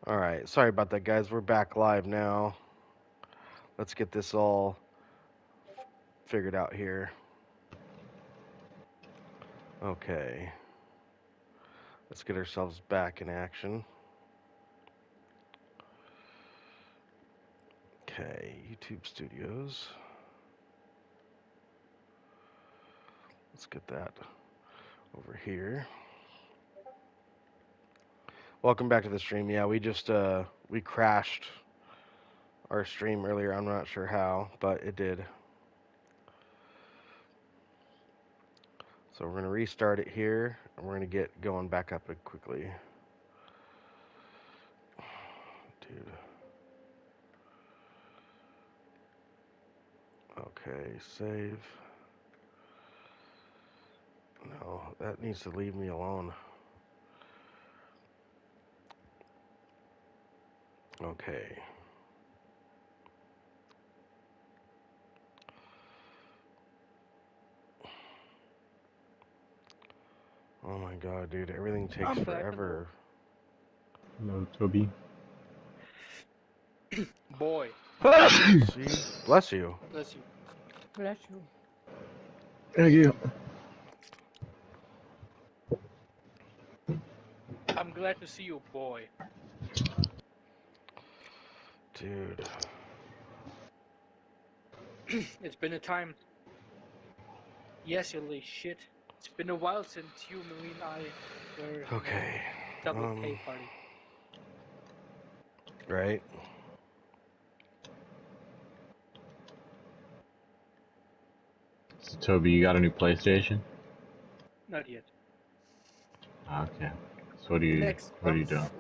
Alright, sorry about that, guys. We're back live now. Let's get this all figured out here. Okay. Let's get ourselves back in action. Okay, YouTube Studios. Let's get that over here. Welcome back to the stream. Yeah, we just we crashed our stream earlier. I'm not sure how, but it did. So we're gonna restart it here, and we're gonna get going back up quickly. Dude. Okay, save. No, that needs to leave me alone. Okay. Oh my god, dude, everything takes forever. Hello, Toby. Boy. See? Bless you. Bless you. Bless you. Thank you. I'm glad to see you, boy. Dude. It's been a time. Yes, you little shit. It's been a while since you, Marie, and I were Okay. double K party. Right? So, Toby, you got a new PlayStation? Not yet. Okay. So what are you doing?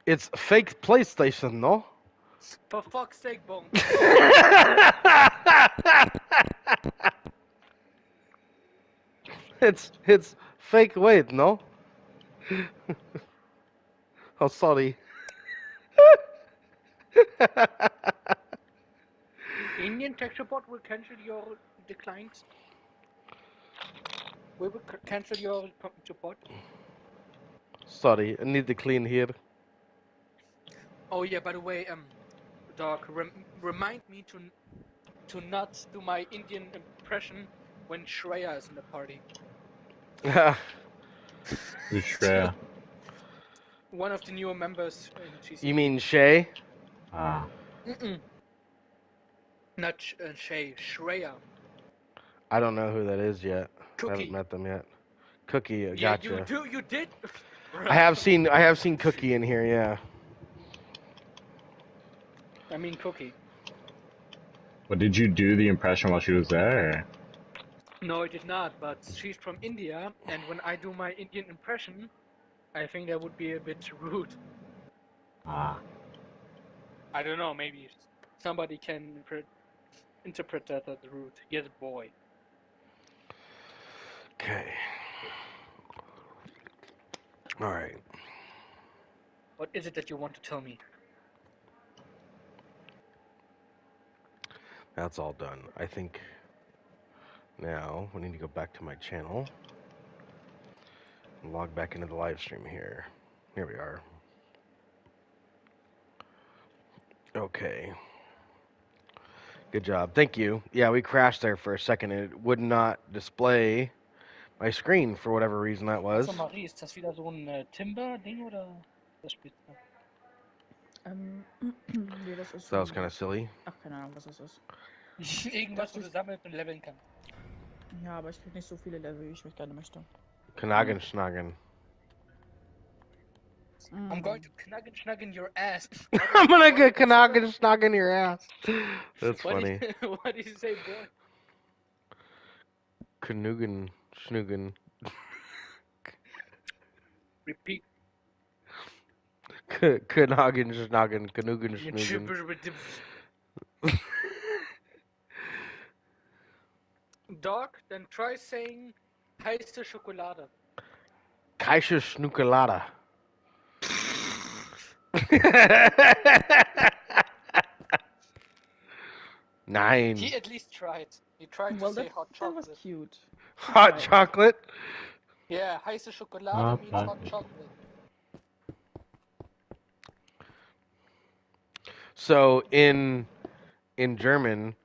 It's fake PlayStation, no? For fuck's sake, Bone. It's fake weight, no? Oh, sorry. Indian tech support will cancel your declines. We will cancel your support. Sorry, I need to clean here. Oh yeah, by the way, Doc, remind me to not do my Indian impression when Shreya is in the party. Who's Shreya? One of the newer members in GC. You mean Shay? Ah. Not Shay, Shreya. I don't know who that is yet. Cookie. I haven't met them yet. Cookie, Yeah, gotcha. you did. I have seen Cookie in here, yeah. I mean Cookie. Well, did you do the impression while she was there? Or? No, I did not, but she's from India, and when I do my Indian impression, I think that would be a bit rude. Ah. I don't know, maybe somebody can interpret that as rude. Yes, boy. Okay. Alright. What is it that you want to tell me? That's all done. I think now we need to go back to my channel and log back into the live stream here. Here we are. Okay. Good job. Thank you. Yeah, we crashed there for a second and it would not display my screen for whatever reason that was. So, Marie, ist das wieder so ein Timber-Ding oder was spielst du? Nee, das ist So that was kind of silly. Ach, keine Ahnung, was das ist. Irgendwas, wo du sammeln und leveln kannst. Ja, aber ich krieg nicht so viele Level, wie ich mich gerne möchte. Knagen schnagen. I'm going to knaggen your ass. I'm gonna get knagen schnagen your ass. That's funny. What did you say, boy? Knugen schnugen. Repeat. Knagen schnagen, knugen schnugen. Dog, then try saying heiße Schokolade. Kaische Schnuckelada. Nein. He at least tried. He tried to say hot chocolate. That was cute. Hot chocolate? Yeah, heiße Schokolade means hot chocolate. So in German,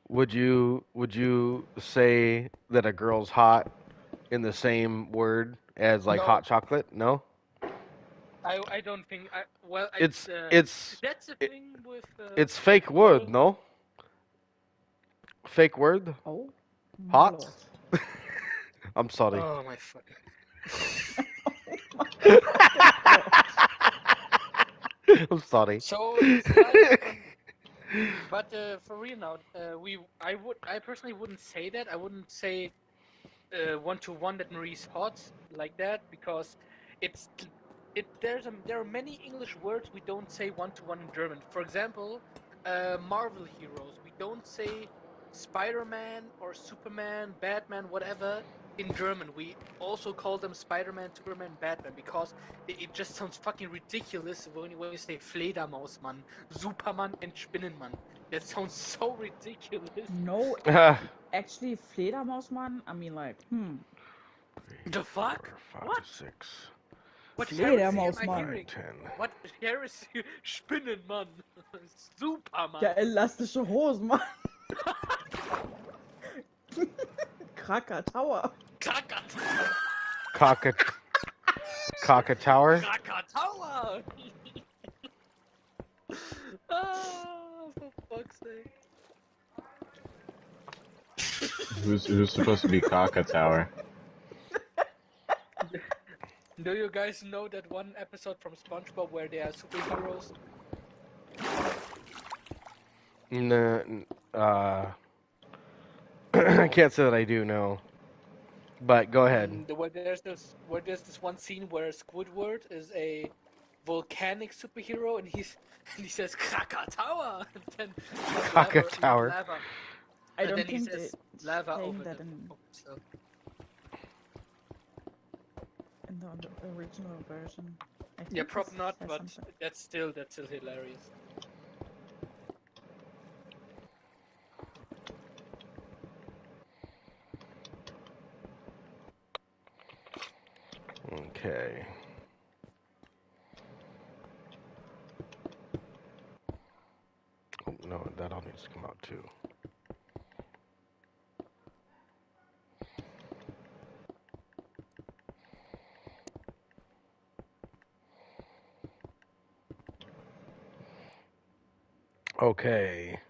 would you say that a girl's hot in the same word as like No, hot chocolate? No. I don't think. Well, It's it's that's the it, thing with it's like fake word, girl. no? Fake word? Oh, my Hot? lord. I'm sorry. Oh my fucking. Oh my fucking god. I'm sorry. So it's like, but for real now, I personally wouldn't say that. I wouldn't say one to one that Marie's hot like that because it's there are many English words we don't say one to one in German. For example, Marvel heroes. We don't say Spider-Man or Superman, Batman, whatever in German. We also call them Spider-Man, Superman, Batman because it just sounds fucking ridiculous when you say Fledermausmann, Superman, and Spinnenmann. That sounds so ridiculous. No, Uh, actually, Fledermausmann, I mean, like, The fuck? 4, 5, What? 6, What heresy am I 9, Fledermausmann. hearing? 10. What heresy? Spinnenmann. Supermann. Der elastische Hosenmann. Krakatower. Krakatower. Cocket Cockatower? Krakatower. For fuck's sake. Who's supposed to be Cockatower? Do you guys know that one episode from SpongeBob where they are superheroes? I can't say that I do know. But go ahead. Where there's this one scene where Squidward is a volcanic superhero and he says Krakatower and then Cockatower. lava I and don't then he think says it's lava saying over that them in, over himself. in the original version. I Yeah, think he probably not, says but something. that's still hilarious. Okay. Oh, no, that all needs to come out too. Okay.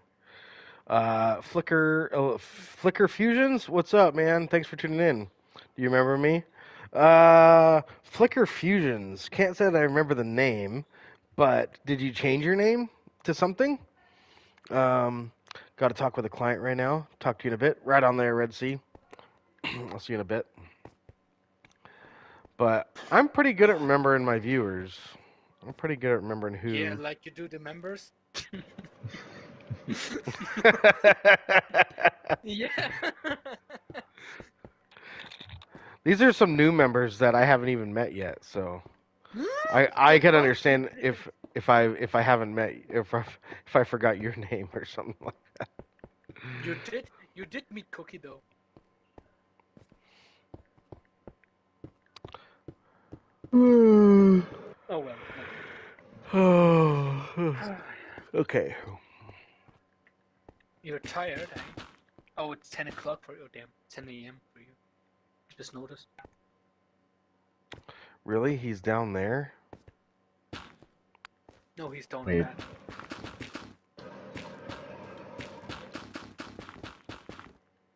Flicker Fusions, what's up, man? Thanks for tuning in. Do you remember me? Flicker Fusions. Can't say that I remember the name, but did you change your name to something? Got to talk with a client right now. Talk to you in a bit. Right on there, Red Sea. I'll see you in a bit. But I'm pretty good at remembering my viewers. I'm pretty good at remembering Yeah, who. like you do the members. Yeah. These are some new members that I haven't even met yet, so I The can fuck? understand if I haven't met if I forgot your name or something like. You did meet Cookie though. Oh well, Oh, never. okay. You're tired, eh? Oh, it's 10 o'clock for you. Oh, damn, 10 a.m. for you. Just noticed. Really? He's down there? No, he's down Wait, bad.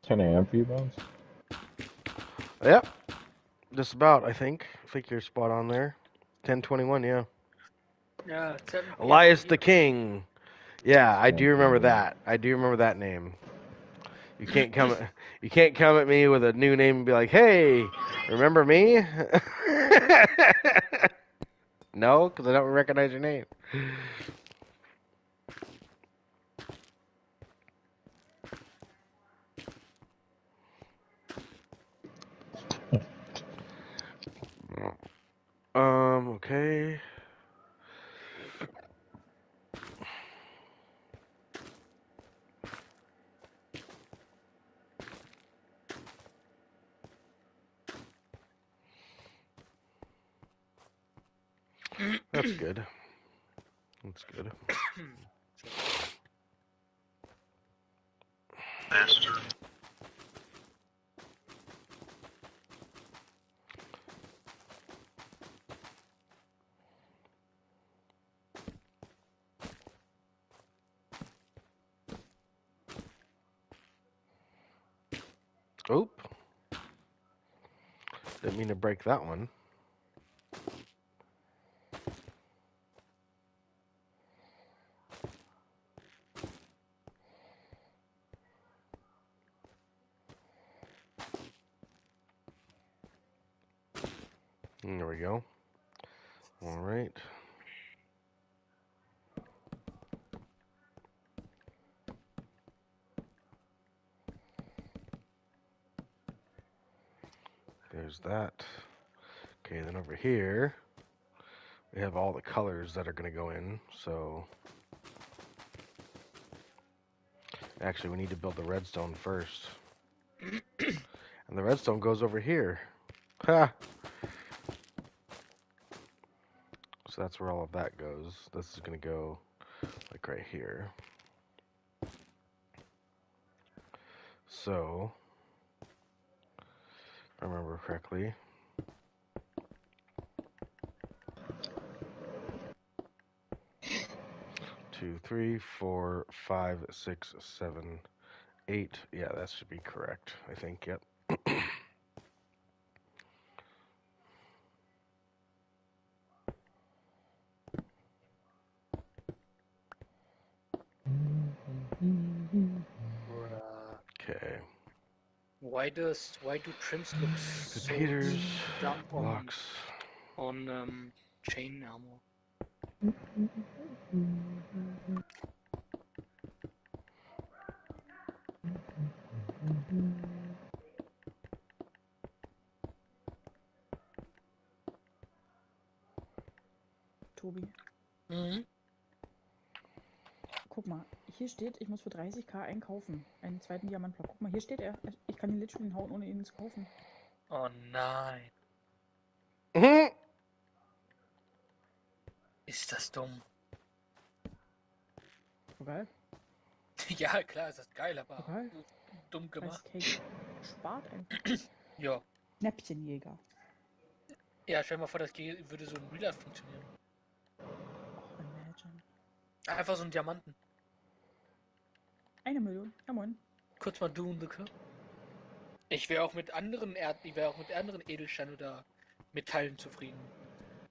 10 a.m. for you, Bones? Yep. Just about, I think. I think you're spot on there. 10:21, yeah. Yeah, 7 p.m. over Elias here. the King. Yeah, I do remember Something. that. I do remember that name. You can't come at, you can't come at me with a new name and be like, "Hey, remember me?" No, because I don't recognize your name. Okay. That's good. That's good. Master. Oop. Didn't mean to break that one. There we go. All right. There's that. Okay, then over here, we have all the colors that are going to go in. So, actually, we need to build the redstone first. And the redstone goes over here. Ha! So that's where all of that goes. This is going to go like right here. So, if I remember correctly, 2, 3, 4, 5, 6, 7, 8. Yeah, that should be correct. I think. Yep. Okay. Why do trims look so Repeaters, dumb blocks. on chain armor? Tobi, Mhm. guck mal. Hier steht, ich muss für 30k einkaufen. Einen zweiten Diamantblock. Guck mal, hier steht er. Ich kann ihn literally hauen, ohne ihn zu kaufen. Oh nein. Mhm. Ist das dumm? So geil. Ja, klar, ist das geil, aber Okay. dumm gemacht. Cake. Spart einfach. Ja. Schnäppchenjäger. Ja, stell dir mal vor, das würde so in Real Life funktionieren. Oh, imagine. Einfach so ein Diamanten. 1 Million. Ja, moin. Kurz mal doing the cup. Ich wäre auch mit anderen Edelsteinen oder Metallen zufrieden.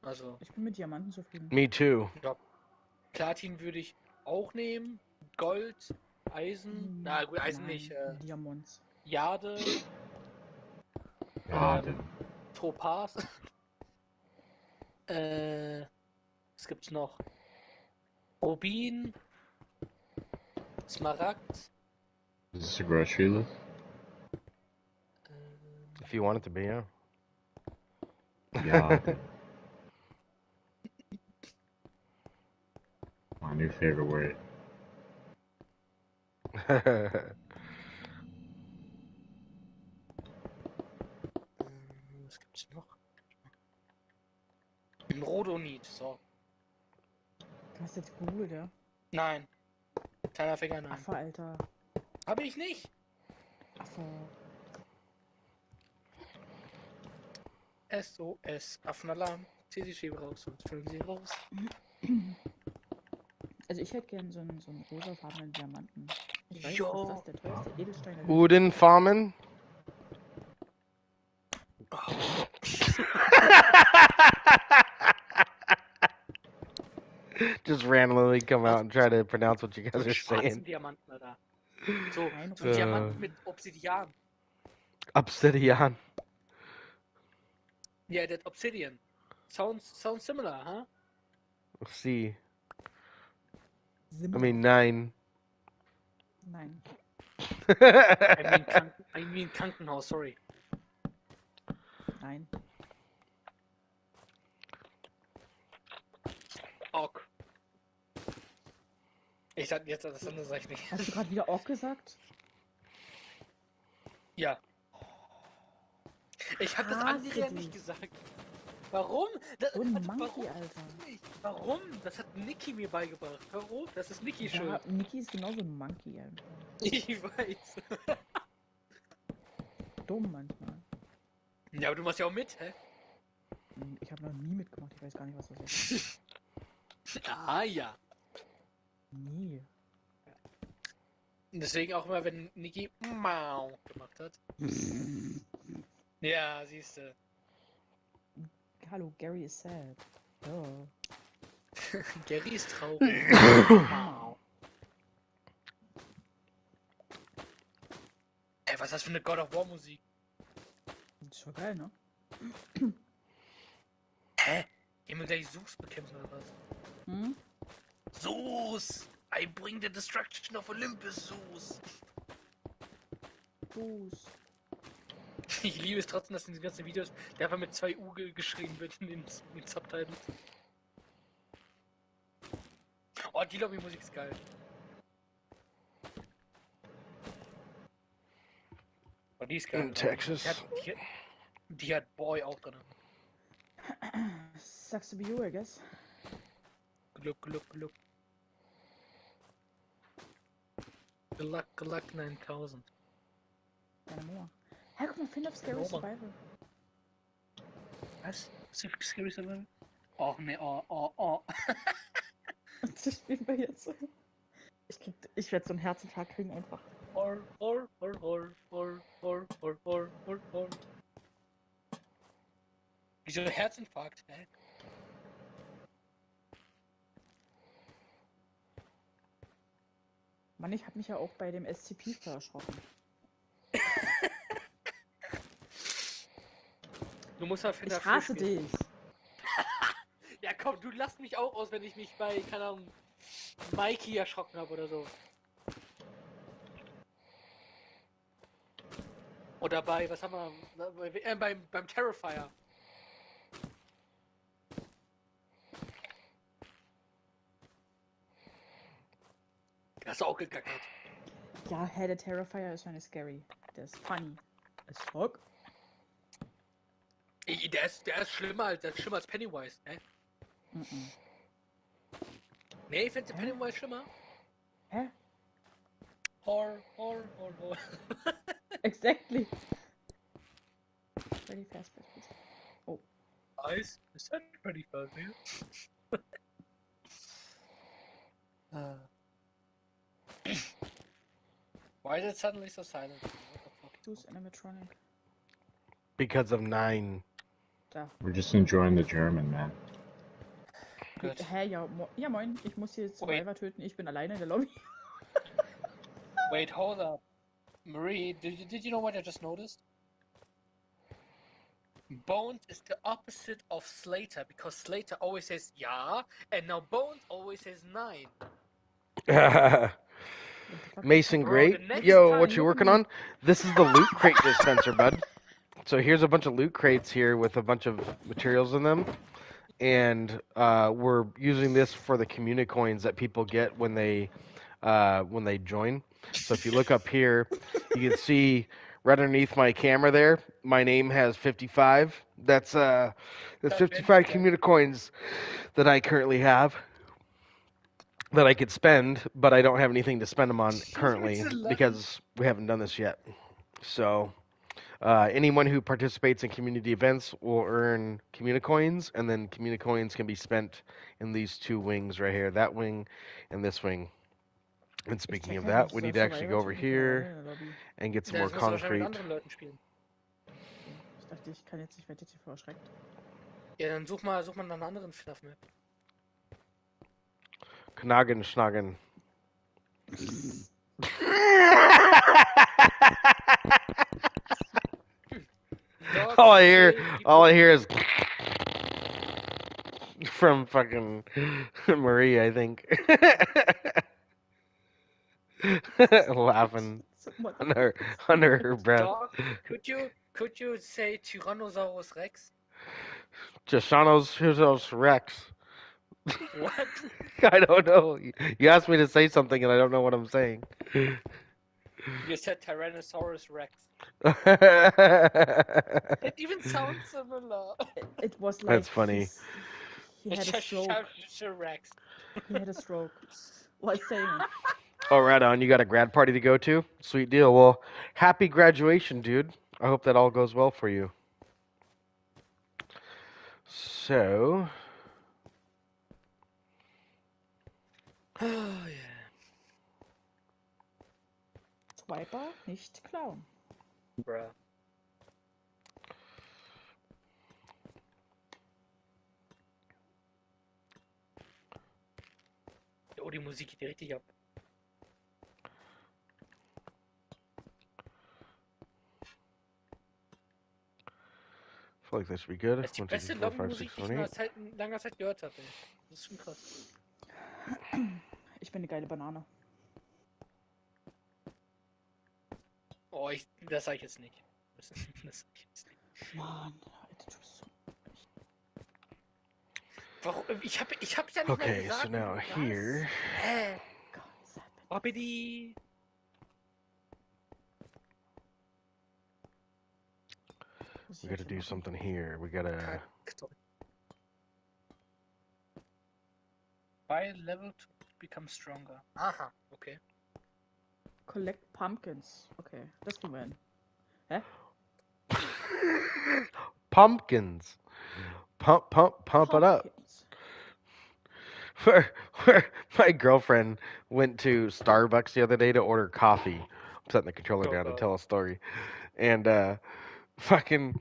Also, Ich bin mit Diamanten zufrieden. Me too. ja. Platin würde ich auch nehmen. Gold, Eisen. Na gut, Eisen Nein, nicht. Diamonds. Jade, Ja, Topaz. Was gibt's noch? Rubin, Smaragd. is this a grocery list? If you want it to be, yeah. Yeah. My new favorite word. Was gibt's noch? Ein Rhodonit, so. Du hast jetzt gegoogelt, ja? Nein. Kleiner Finger, nein. Affe, Alter. Habe ich nicht. Affe. SOS, Affenalarm. Zieh die Schiebe raus, sonst füllen sie raus. Also ich hätte gern so einen rosafarbenen Diamanten. Ich weiß, Jo. das ist der teuerste Edelstein der Welt. Uden Farmen. Just randomly come out and try to pronounce what you guys So are schwarzen saying. Diamanten, Alter. So, Nein, so ein Diamant mit Obsidian. Obsidian. Yeah, that Obsidian. Sounds similar, huh? C. I Simmer. mean 9. Nein. I mean Krankenhaus, sorry. Nein. Ork. Ich sag jetzt, das andere sag ich nicht. Hast du gerade wieder Ork gesagt? Ja. Ich habe das andere ja nicht gesagt. Warum? So ein Also, Monkey, warum? Alter. Warum? Das hat Niki mir beigebracht. Warum? Das ist Niki Ja, schuld. Niki ist genauso ein Monkey einfach. Ich weiß. Dumm manchmal. Ja, aber du machst ja auch mit, hä? Ich habe noch nie mitgemacht, ich weiß gar nicht, was das ist. Ah, ja. Nie. Und deswegen auch immer, wenn Niki Mau gemacht hat. Ja, siehst du. Hallo, Gary is sad. Oh. Gary ist traurig. Mau. Ey, was ist das für eine God of War Musik? Das ist schon geil, ne? Hä? Gehen wir gleich Zeus bekämpfen oder was? Hm? Zeus! I bring the destruction of Olympus, Zeus! Fuß. Ich liebe es trotzdem, dass in diesen ganzen Videos der einfach mit 2 U geschrieben wird in den Subtitles. Oh, die Lobby-Musik ist geil. Oh, die ist geil. In Texas. Die hat Boy auch drin. Sucks to be you, I guess. Glück. Glück 9000. Deine Mama. Hä, guck mal, Find of Scary Mama. Survival. Was? Scary Survival? Oh, ne, oh. Das spielen wir jetzt. Ich werde so einen Herzinfarkt kriegen einfach. Hor. Wieso Herzinfarkt, hä? Mann, ich habe mich ja auch bei dem SCP verschrocken. Du musst halt Ich hasse dich. Ja komm, du lachst mich auch aus, wenn ich mich bei, keine Ahnung, Mikey erschrocken habe oder so. Oder bei, was haben wir, beim Terrifier. Hast du auch gegackert. Ja, hä, der Terrifier ist schon scary. Der ist funny. As fuck. Der ist schlimmer als Pennywise, ne? Mhm. Nee, ich finde Hä? Pennywise schlimmer. Hä? Hor. Exactly. Pretty fast, please. Oh. Nice. Is that pretty fast, man? Why is it suddenly so silent? What the fuck? Who's animatronic? Because of 9. Da. We're just enjoying the German, man. Good. Hä, ja, ja moin. Ich muss hier Survivor töten. Ich bin alleine in der Lobby. Wait, hold up. Marie, did you know what I just noticed? Bones is the opposite of Slater because Slater always says ja, and now Bones always says 9. Mason Bro, Great. the next Yo, time, what you look at working me. on? This is the loot crate dispenser, bud. So here's a bunch of loot crates here with a bunch of materials in them. And we're using this for the communi coins that people get when they join. So if you look up here, you can see right underneath my camera there, my name has 55. That's 55 communi coins that I currently have that I could spend, but I don't have anything to spend them on currently because we haven't done this yet. So anyone who participates in community events will earn communi coins, and then communi coins can be spent in these 2 wings right here, that wing and this wing. And speaking of that, we need to actually go over here and get some more Das musst du wahrscheinlich mit concrete. anderen Leuten spielen. Ich dachte, ich kann jetzt nicht, werde jetzt hier erschreckt. Ja, dann such mal nach einer anderen FNAF-Map. Knagen, Schnagen. all I hear is from fucking Marie, I think. Laughing under her breath. Dog, could you say Tyrannosaurus Rex? Jashanos Rex. What? I don't know. You asked me to say something and I don't know what I'm saying. You said Tyrannosaurus Rex. It even sounds similar. It was like That's funny. he had a stroke. Rex. He had a stroke while saying it. Oh, right on. You got a grad party to go to? Sweet deal. Well, happy graduation, dude. I hope that all goes well for you. So, Oh yeah. Swiper, nicht klauen. Bruh. Oh, die Musik geht richtig ab. I feel like this should be good. Das ist die 1, 2, 3, beste 4, 5, Lobbymusik, 6, die ich 7, 8. in langer Zeit gehört habe. Ey. Das ist schon krass. Ich bin eine geile Banane. Oh, das sag ich jetzt nicht. Das sag ich jetzt nicht. Mann, Alter, du bist so... Warum? Ich hab ja nicht mal Okay, gesagt. so now was? here. Hä? Gott, Hoppidi. We gotta do something here. We gotta... Buy level to become stronger. Aha, okay. Collect pumpkins. Okay, das kriegen wir hin. Hä? Pumpkins. Pump it up. Pumpkins. My girlfriend went to Starbucks the other day to order coffee. I'm setting the controller down to God. tell a story. And fucking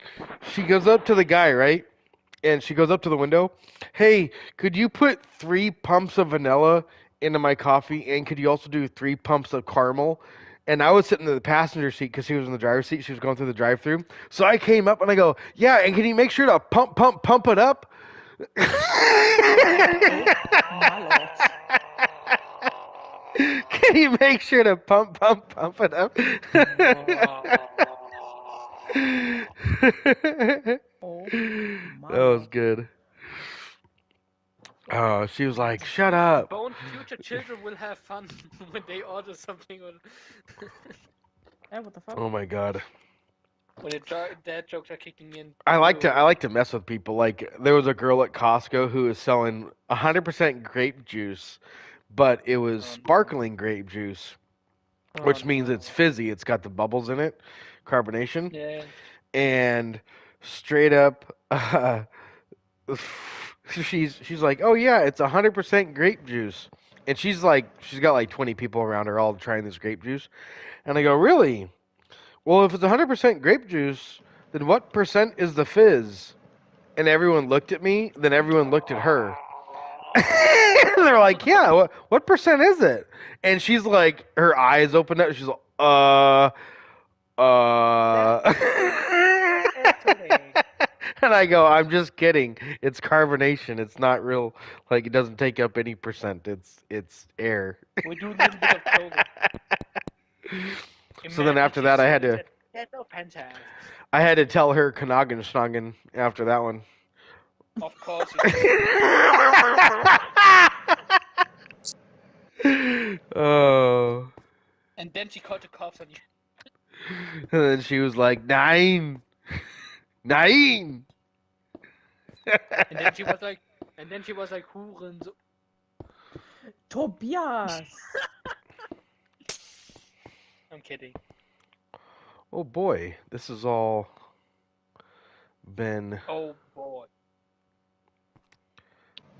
she goes up to the guy, right? And she goes up to the window. Hey, could you put 3 pumps of vanilla into my coffee? And could you also do 3 pumps of caramel? And I was sitting in the passenger seat because she was in the driver's seat. She was going through the drive-through. So I came up and I go, yeah, and can you make sure to pump it up? My lord. Can you make sure to pump it up? Oh, my That was lord. good. Oh, she was like, shut up. Bone future children will have fun when they order something. What the fuck? Oh my god. When the dad jokes are kicking in. I like to mess with people. Like there was a girl at Costco who was selling 100% grape juice, but it was sparkling grape juice, which means it's fizzy. It's got the bubbles in it, carbonation. Yeah. And straight up she's like, "Oh yeah, it's 100% grape juice." And she's got like 20 people around her all trying this grape juice. And I go, "Really? Well, if it's 100% grape juice, then what percent is the fizz?" And everyone looked at me, then everyone looked at her. They're like, "Yeah, what percent is it?" And she's like, her eyes open up. She's like, And I go, "I'm just kidding. It's carbonation. It's not real. Like it doesn't take up any percent. It's air." We do a little bit of clothing. So then after that, I had to tell her Kanagan Schnagen after that one. Of course. Oh. And then she called the cops on you. And then she was like, "Nine, nine." And then she was like, Hurensohn. Tobias! I'm kidding. Oh boy, this has all been. Oh boy.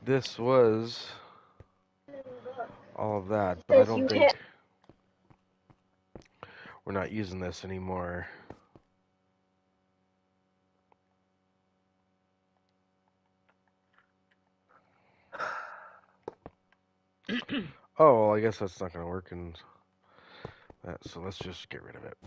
This was all of that, but I don't think we're not using this anymore. Oh, well, I guess that's not going to work in that, so let's just get rid of it.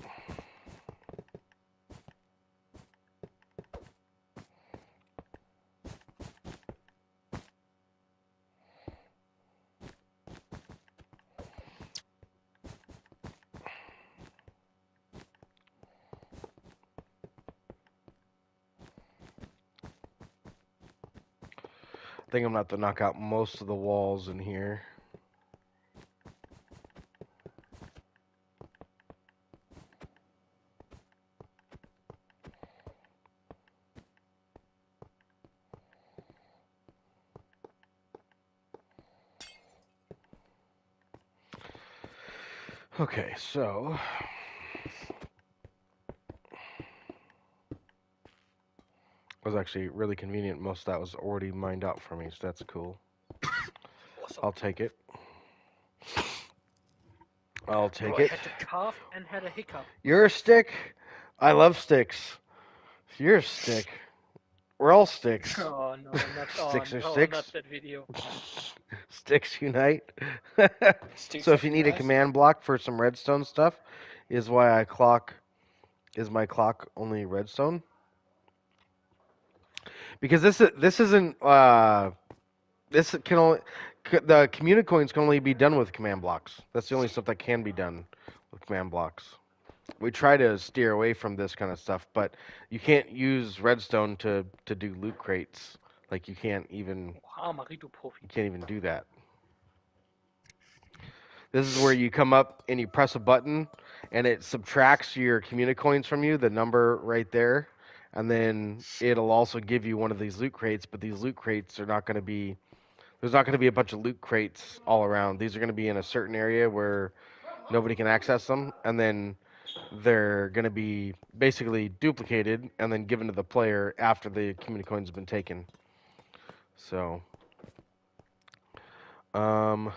I think I'm going to have to knock out most of the walls in here. Okay, so was actually really convenient. Most of that was already mined out for me, so that's cool. Awesome. I'll take it. I'll Bro, take I it. had to cough and had a hiccup. You're a stick. I love sticks. You're a stick. We're all sticks. Oh no, not oh Sticks are no, not sticks. that video. Sticks unite. Sticks So are if you need a nice. command block for some redstone stuff, is why I clock. Is my clock only redstone? Because this isn't this can only the communicoins can only be done with command blocks. That's the only stuff that can be done with command blocks. We try to steer away from this kind of stuff, but you can't use redstone to do loot crates. Like you can't even Oha, Marito Profi. do that. This is where you come up and you press a button and it subtracts your communicoins from you, the number right there, and then it'll also give you one of these loot crates, but these loot crates are not going to be there's not going to be a bunch of loot crates all around. These are going to be in a certain area where nobody can access them, and then they're going to be basically duplicated and then given to the player after the communicoins have been taken. So, bum.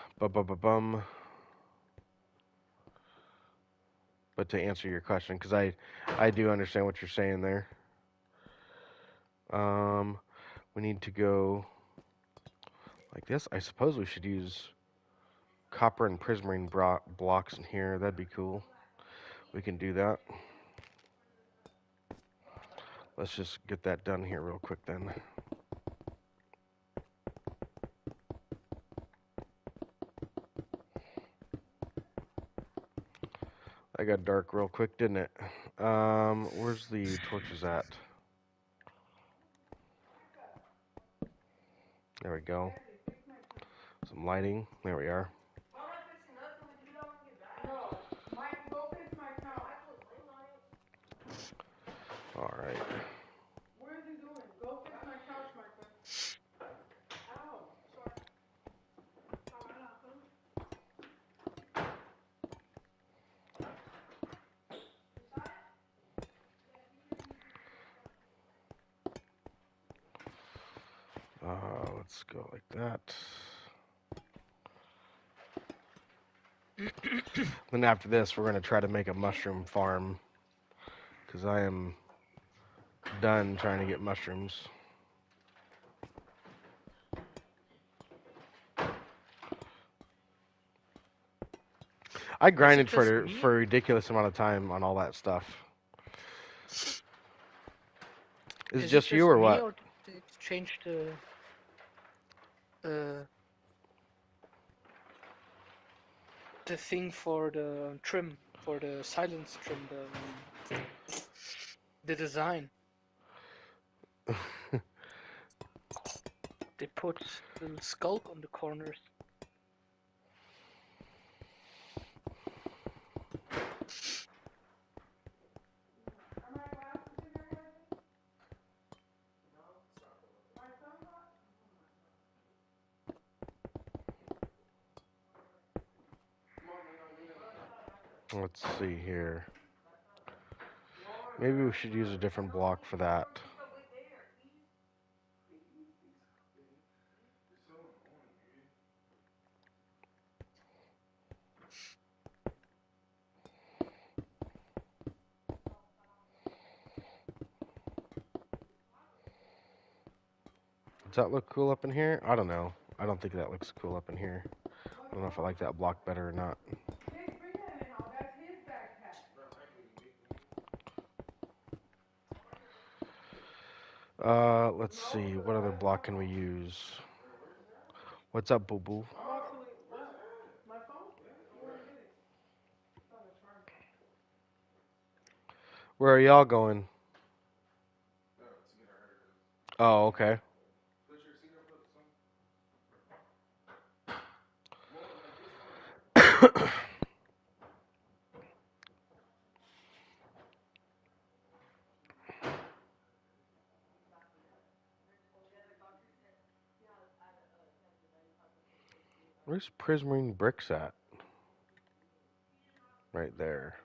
But to answer your question, because I do understand what you're saying there. We need to go like this. I suppose we should use copper and prismarine blocks in here. That'd be cool. We can do that. Let's just get that done here real quick then. I got dark real quick, didn't it? Where's the torches at? There we go. Some lighting. There we are. All right. What is he doing? Go fix my couch, Michael. Ow. Let's go like that. Then after this, we're gonna try to make a mushroom farm, because I am done trying to get mushrooms. I Is it grinded just for me? a ridiculous amount of time on all that stuff. Is it Is it just you just or me, what? or did it change uh the thing for the trim, for the silence trim, the design? They put little skulk on the corners. Let's see here. Maybe we should use a different block for that. Does that look cool up in here? I don't know. I don't think that looks cool up in here. I don't know if I like that block better or not. Let's see. What other block can we use? What's up, boo boo? Where are y'all going? Oh, okay. Where's prismarine bricks at? right there.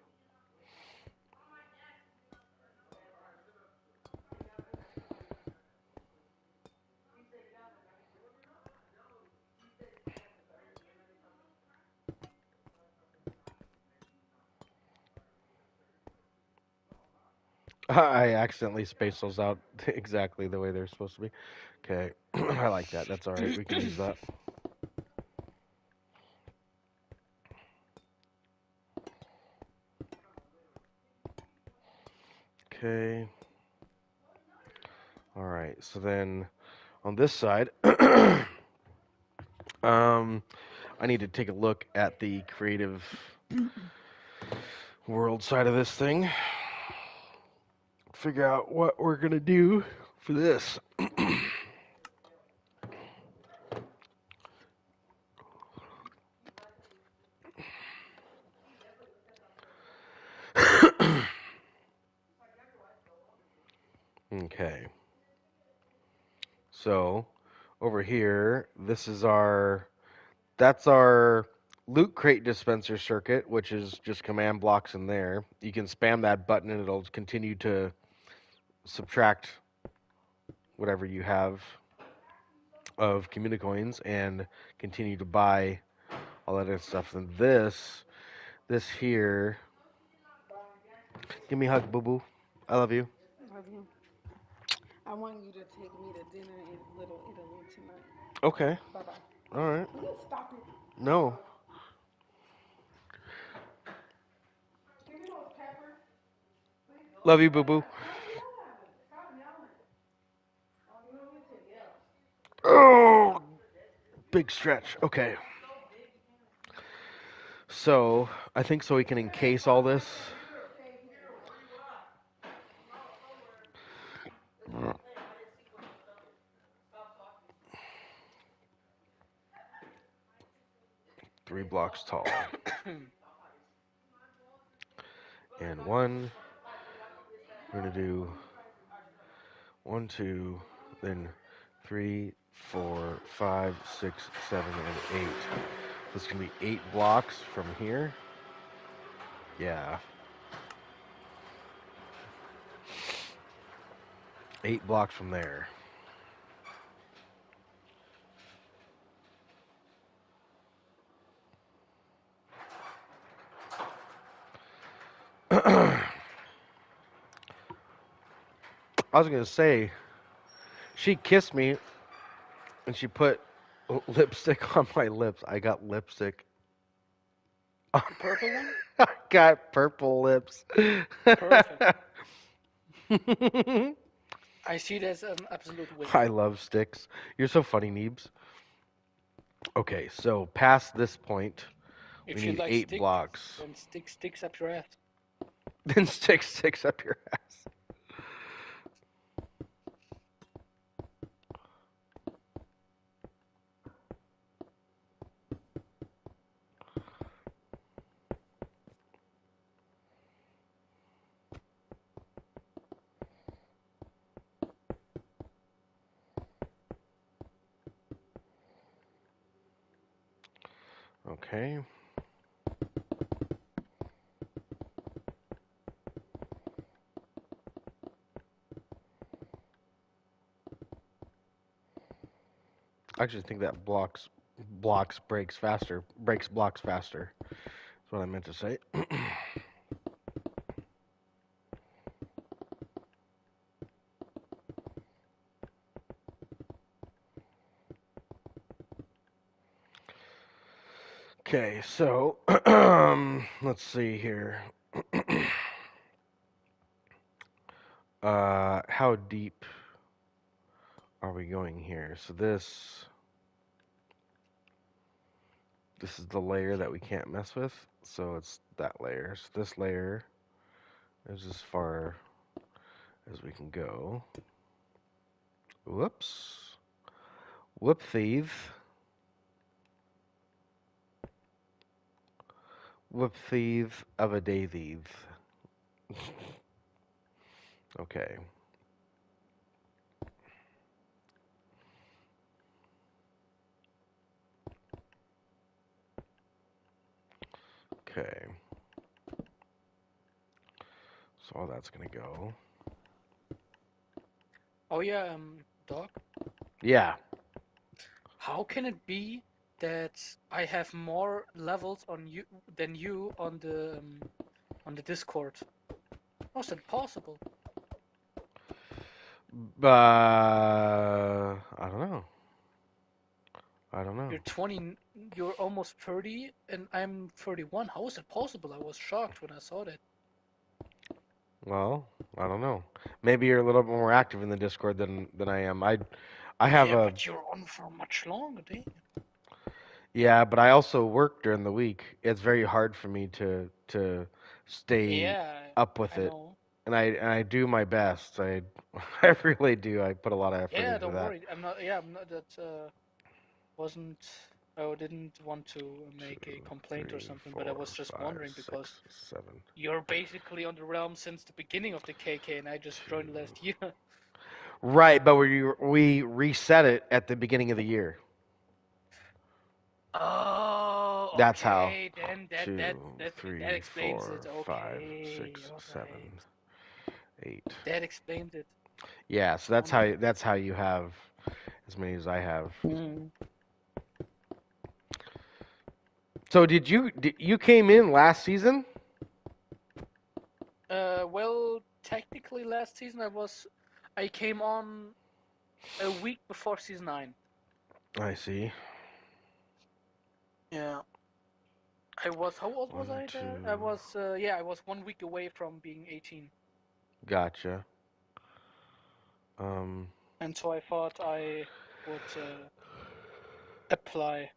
I accidentally spaced those out exactly the way they're supposed to be. Okay, I like that. That's all right. We can use that. Okay. All right. So then on this side, I need to take a look at the creative world side of this thing. Figure out what we're gonna do for this. Okay. So over here, that's our loot crate dispenser circuit, which is just command blocks in there. You can spam that button and it'll continue to subtract whatever you have of communicoins and continue to buy all that other stuff. And this here, give me a hug, boo boo. I love you. Love you. I want you to take me to dinner in Little Italy tonight. Okay. Bye bye. All right. Will you stop it? No. Give me those peppers. Love you, boo boo. Stop yelling. Oh, you want me to yell? Oh, big stretch. Okay. So I think so we can encase all this. Three blocks tall. And one. We're gonna do 1, 2, then 3, 4, 5, 6, 7, and 8. This is gonna be 8 blocks from here. Yeah. 8 blocks from there. I was gonna say, she kissed me and she put lipstick on my lips. I got lipstick. Purple one? I got purple lips. Perfect. I see it as an absolute win. I love sticks. You're so funny, Neebs. Okay, so past this point, we If you need like 8 stick, blocks. then stick sticks up your ass. Then sticks up your ass. Okay. I actually think that breaks faster. Breaks blocks faster. That's what I meant to say. Okay, so let's see here. How deep are we going here? So this is the layer that we can't mess with. So it's that layer. So this layer is as far as we can go. Whoops. Whoop thief. Whoop thief of a day thief. Okay. Okay. all that's gonna go. Oh yeah, Doc. Yeah. How can it be that I have more levels on you than you on the Discord? How's that possible? I don't know. I don't know. You're 20, you're almost 30, and I'm 31. How is that possible? I was shocked when I saw that. Well, I don't know. Maybe you're a little bit more active in the Discord than I am. I have Yeah, a but you're on for much longer, dang. yeah, but I also work during the week. It's very hard for me to stay Yeah, up with I it, know. and I do my best. I I really do. I put a lot of effort Yeah, into don't that. worry. I'm not. Yeah, I'm not. That wasn't. I didn't want to Two, make a complaint or three, something, but I four, was just five, wondering because six, seven, you're basically on the realm since the beginning of the KK, and I just two. joined last year. Right, but we reset it at the beginning of the year. Oh, That's how. okay. Then Two, that three, explains it. four, five, Okay, six, all seven, right. 8. That explains it. Yeah, so Wonderful. that's how you have as many as I have. Mm. So did you came in last season? Well, technically last season I came on a week before season 9. I see. Yeah. I was, how old was One, I there? two. I was, yeah, I was 1 week away from being 18. Gotcha. Um, And so I thought I would apply.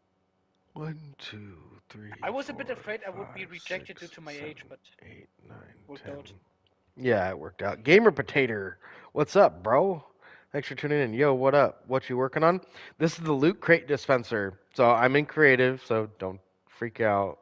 one, two, three, I was a bit four, afraid I would be five, rejected due six, to my age, seven, but 8, 9, worked 10. out. Yeah, it worked out. Gamer Potato, what's up, bro? Thanks for tuning in. Yo, what up? What you working on? This is the loot crate dispenser. So I'm in creative, so don't freak out.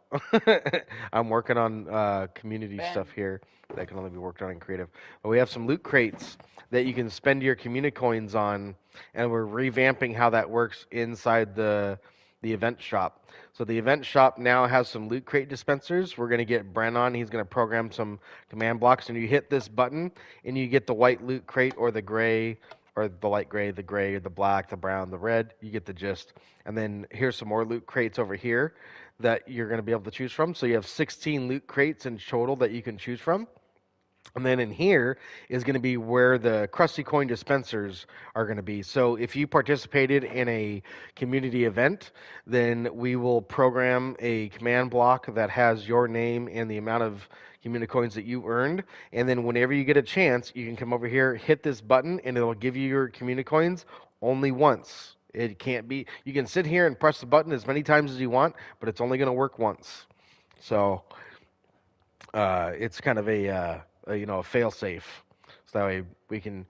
I'm working on community stuff Bang. here that can only be worked on in creative. But we have some loot crates that you can spend your communi coins on, and we're revamping how that works inside the event shop. So the event shop now has some loot crate dispensers. We're gonna get Bren on. He's gonna program some command blocks, and you hit this button, and you get the white loot crate or the gray, or the light gray, the black, the brown, the red. You get the gist. And then here's some more loot crates over here that you're going to be able to choose from. So you have 16 loot crates in total that you can choose from. And then in here is going to be where the Krusty Coin dispensers are going to be. So if you participated in a community event, then we will program a command block that has your name and the amount of community coins that you earned. And then whenever you get a chance, you can come over here, hit this button, and it'll give you your community coins only once. It can't be, you can sit here and press the button as many times as you want, but it's only going to work once. So it's kind of a fail safe. So that way we can,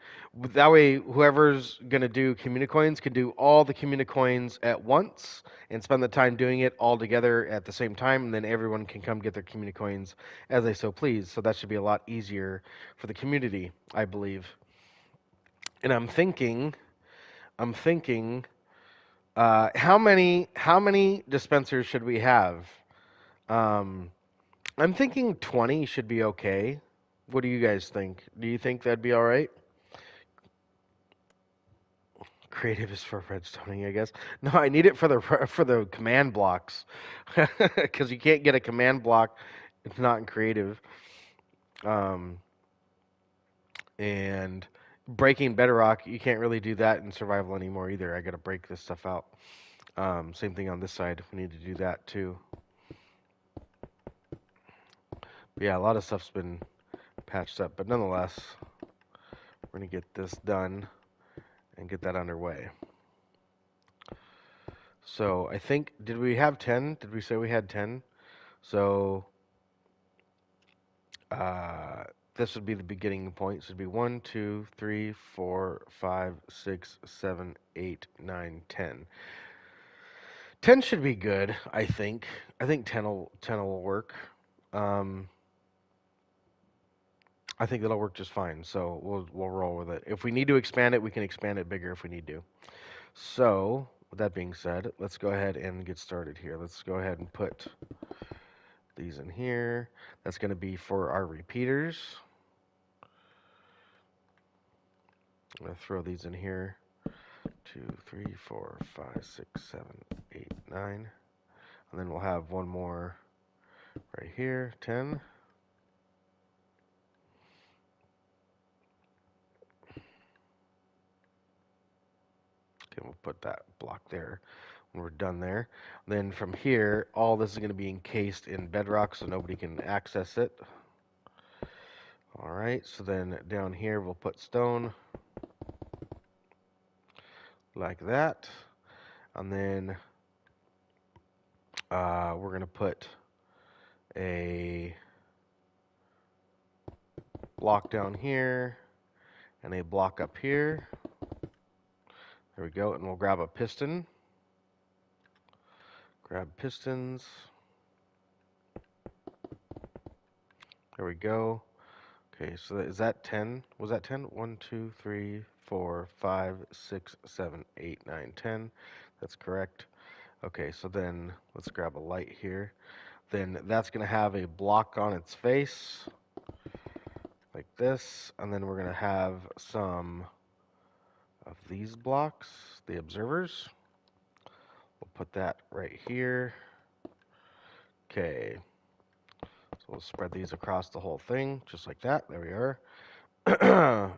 that way whoever's gonna do communi coins can do all the communi coins at once and spend the time doing it all together at the same time, and then everyone can come get their communi coins as they so please. So that should be a lot easier for the community, I believe. And I'm thinking, how many dispensers should we have? Um, I'm thinking 20 should be okay. What do you guys think? Do you think that'd be all right? Creative is for redstoning, I guess. No, I need it for the command blocks, because you can't get a command block. It's not in creative. Um, and breaking Bedrock, you can't really do that in survival anymore either. I got to break this stuff out. Same thing on this side. We need to do that too. Yeah, a lot of stuff's been patched up, but nonetheless, we're gonna get this done and get that underway. So I think, did we have 10? Did we say we had 10? So uh, this would be the beginning point. So it'd be 1, 2, 3, 4, 5, 6, 7, 8, 9, 10. 10 should be good, I think. I think 10 will work. Um, I think that'll work just fine. So we'll roll with it. If we need to expand it, we can expand it bigger if we need to. So with that being said, let's go ahead and get started here. Let's go ahead and put these in here. That's going to be for our repeaters. I'm gonna throw these in here. 2, 3, 4, 5, 6, 7, 8, 9. And then we'll have one more right here, 10. Okay, we'll put that block there when we're done there. Then from here, all this is going to be encased in bedrock so nobody can access it. All right, so then down here we'll put stone like that. And then we're going to put a block down here and a block up here. There we go, and we'll grab a piston. Grab pistons. There we go. Okay, so is that 10? Was that 10? 1, 2, 3, 4, 5, 6, 7, 8, 9, 10. That's correct. Okay, so then let's grab a light here. Then that's going to have a block on its face, like this. And then we're going to have some of these blocks, the observers. We'll put that right here. Okay, so we'll spread these across the whole thing, just like that. There we are.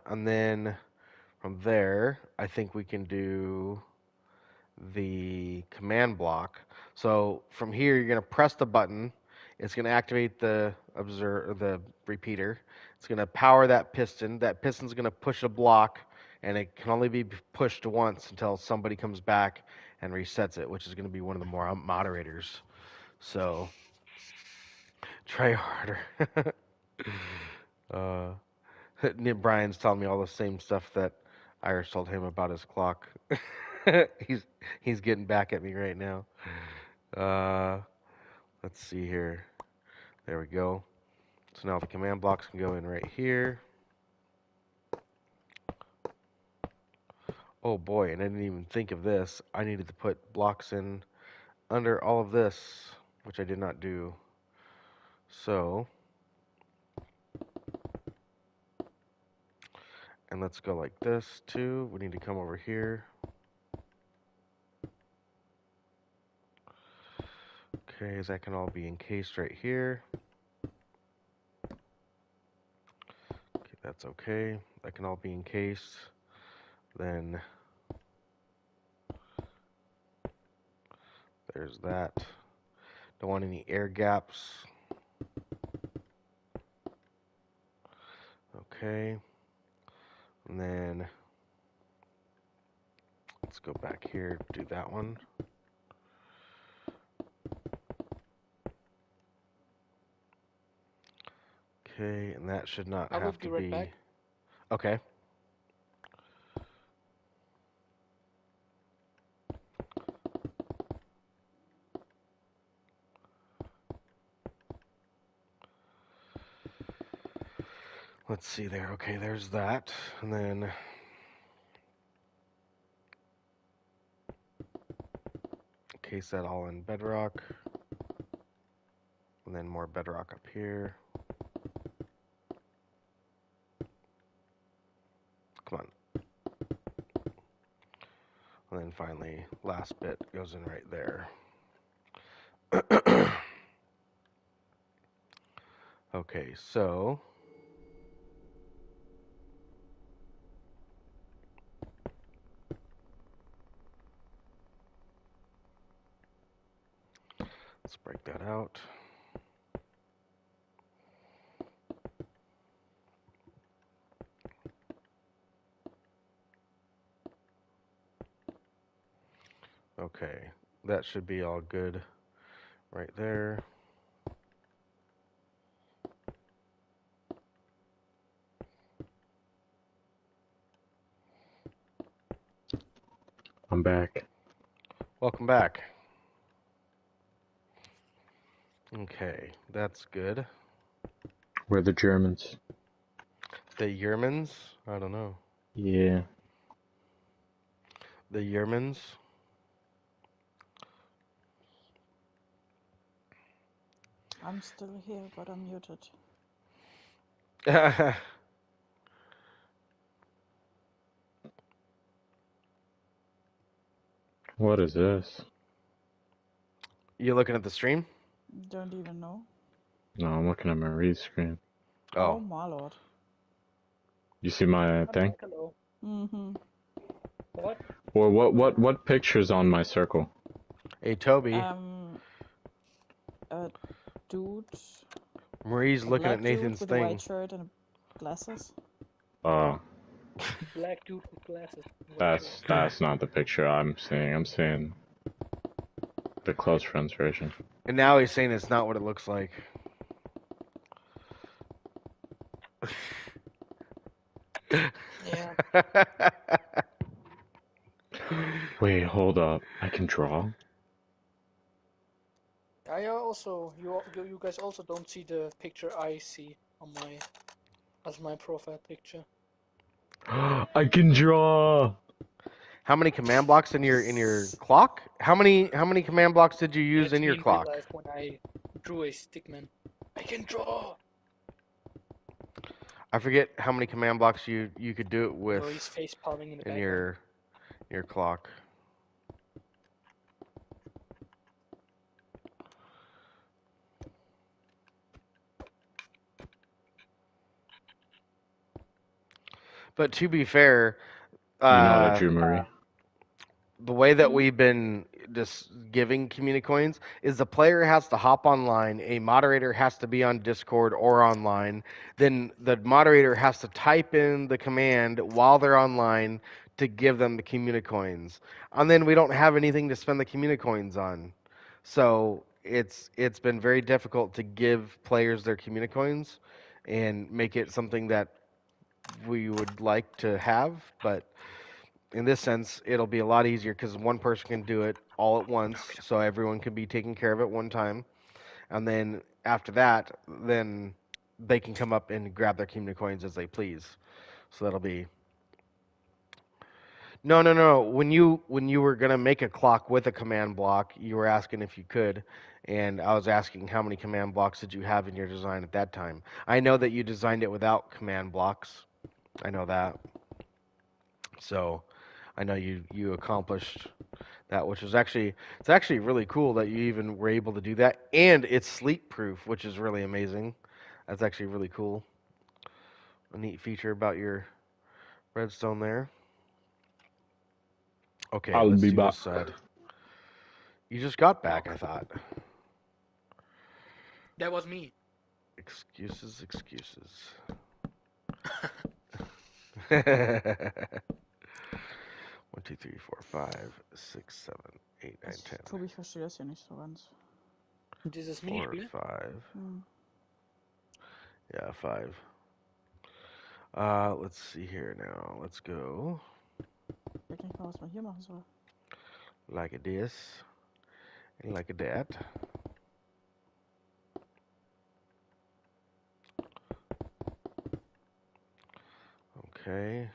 And then from there, I think we can do the command block. So from here, you're going to press the button. It's going to activate the repeater. It's going to power that piston. That piston's going to push a block, and it can only be pushed once until somebody comes back and resets it, which is going to be one of the more moderators. So try harder. uh, Brian's telling me all the same stuff that Irish told him about his clock. he's he's getting back at me right now. Uh, let's see here. There we go. So now the command blocks can go in right here. Oh boy, and I didn't even think of this. I needed to put blocks in under all of this, which I did not do. So, and let's go like this too. We need to come over here. Okay, that can all be encased right here. Okay, that's okay. That can all be encased. Then there's that. Don't want any air gaps. Okay. And then let's go back here, do that one. Okay, and that should not I will have be to right be. back. Okay. Let's see there. Okay, there's that. And then case that all in bedrock. And then more bedrock up here. Come on. And then finally, last bit goes in right there. Okay, so let's break that out. Okay, that should be all good right there. I'm back. Welcome back. Okay, that's good. We're the Germans. The Yermans? I don't know. Yeah. The Yermans? I'm still here, but I'm muted. What is this? You looking at the stream? Don't even know. No, I'm looking at Marie's screen. Oh my lord. You see my thing? Hello. Mm-hmm. What? Or what picture's on my circle? Hey, Toby. A dude, Marie's a looking at black dude Nathan's with a thing. white shirt and glasses. Black dude with glasses. That's not the picture I'm seeing. I'm seeing the close friends version. And now he's saying it's not what it looks like. Yeah. Wait, hold up. I can draw? I also you guys also don't see the picture I see on my as my profile picture. I can draw! How many command blocks in your clock? How many command blocks did you use That's in me your in real clock? life when I drew a stickman. I can draw. I forget how many command blocks you could do it with Maurice face palming in the in background. your clock. But to be fair, You know what I drew, Marie? the way that we've been just giving coins is the player has to hop online, a moderator has to be on Discord or online, then the moderator has to type in the command while they're online to give them the coins. And then we don't have anything to spend the coins on. So it's been very difficult to give players their coins and make it something that we would like to have, but in this sense, it'll be a lot easier because one person can do it all at once, so everyone can be taken care of at one time. And then after that, then they can come up and grab their coins as they please. So that'll be no. When you were gonna make a clock with a command block, you were asking if you could, and I was asking how many command blocks did you have in your design at that time. I know that you designed it without command blocks. I know that. So I know you accomplished that, which is actually really cool that you even were able to do that, and it's sleep proof, which is really amazing. That's actually really cool. A neat feature about your redstone there. Okay, I'll let's be do back. this side. You just got back, I thought. That was me. Excuses. 1, 2, 3, 4, 5, 6, 7, 8, 9, 10. Tobi, ich verstehe das hier nicht so ganz. Dieses 4, Minispiel? 5. Hm. Yeah, 5. Let's see here now. Let's go Ich weiß nicht mal, was man hier machen soll. like this and like that. Okay,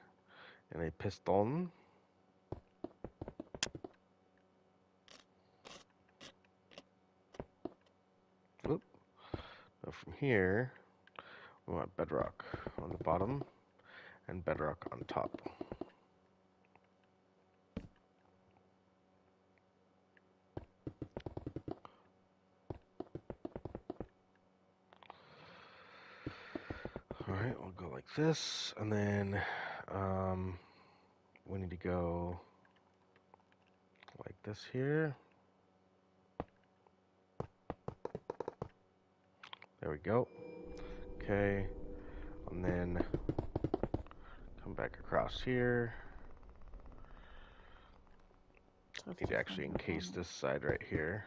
and a piston. Oop. Now from here, we want bedrock on the bottom and bedrock on top. All right, we'll go like this, and then we need to go like this here. There we go. Okay, and then come back across here. Need to actually encase this side right here.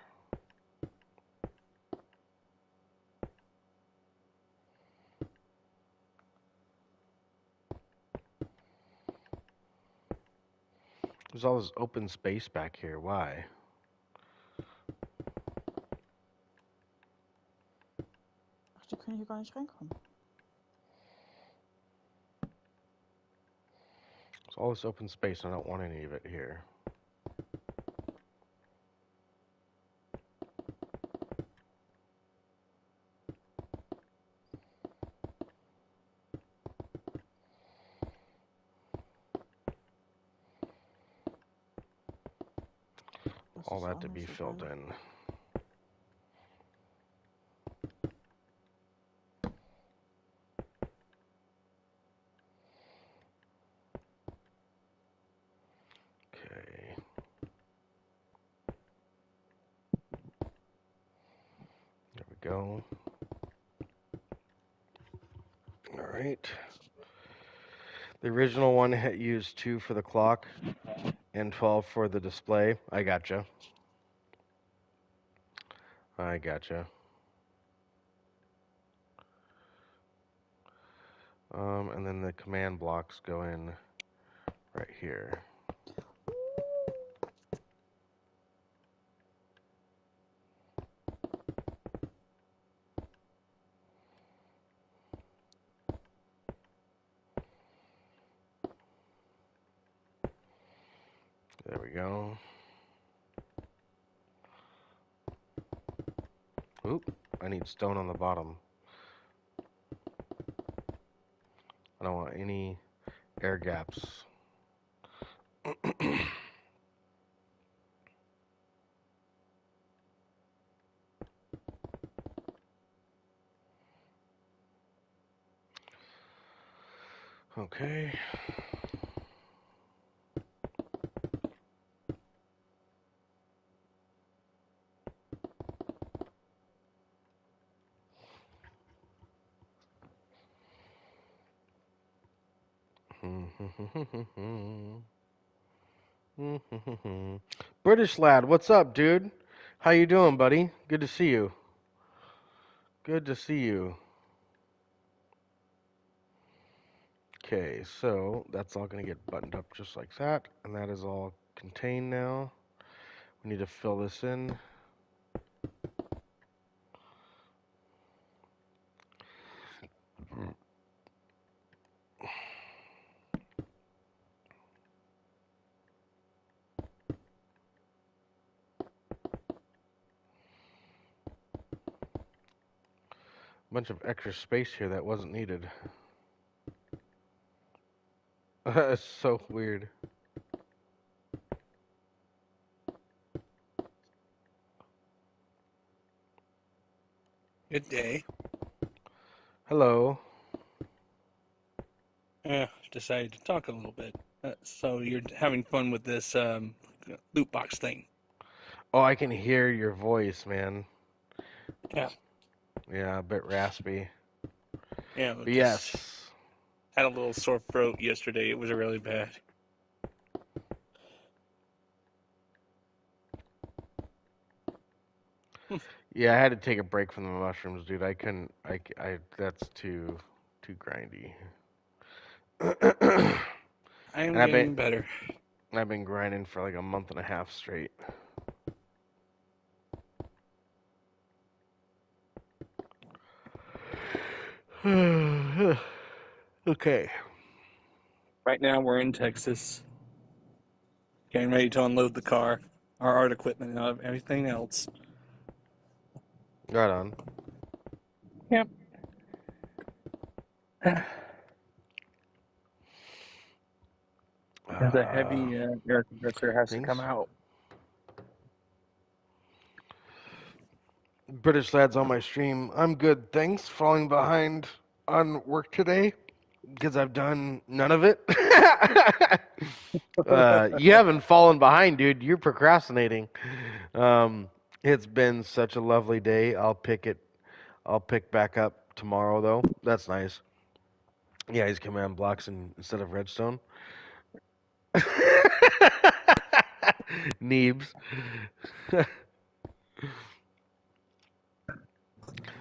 There's all this open space back here. Why? Ach, die können hier gar nicht reinkommen. There's all this open space. I don't want any of it here. all ist that auch to be nicht filled egal. in. Okay. There we go. All right. The original one had used 2 for the clock and 12 for the display. I gotcha. I gotcha. And then the command blocks go in right here. There we go. Oop, I need stone on the bottom. I don't want any air gaps. Okay. British lad, what's up, dude? How you doing, buddy? Good to see you. Good to see you. Okay, so that's all going to get buttoned up just like that, and that is all contained now. We need to fill this in. Bunch of extra space here that wasn't needed. It's so weird. Good day. Hello. Decided to talk a little bit. So you're having fun with this loot box thing. Oh, I can hear your voice, man. Yeah. Yeah, a bit raspy. Yeah, But just yes. had a little sore throat yesterday. It was really bad. Yeah, I had to take a break from the mushrooms, dude. I couldn't. That's too grindy. I am And getting better. I've been grinding for like a month and a half straight. Okay. Right now we're in Texas, getting ready to unload the car, our art equipment, and everything else. Right on. Yep. Because a heavy air compressor has to come Things. out. British lads on my stream. I'm good, thanks. Falling behind on work today because I've done none of it. You haven't fallen behind, dude. You're procrastinating. It's been such a lovely day. I'll pick back up tomorrow, though. That's nice. Yeah, he's command blocks instead of redstone. Neebs.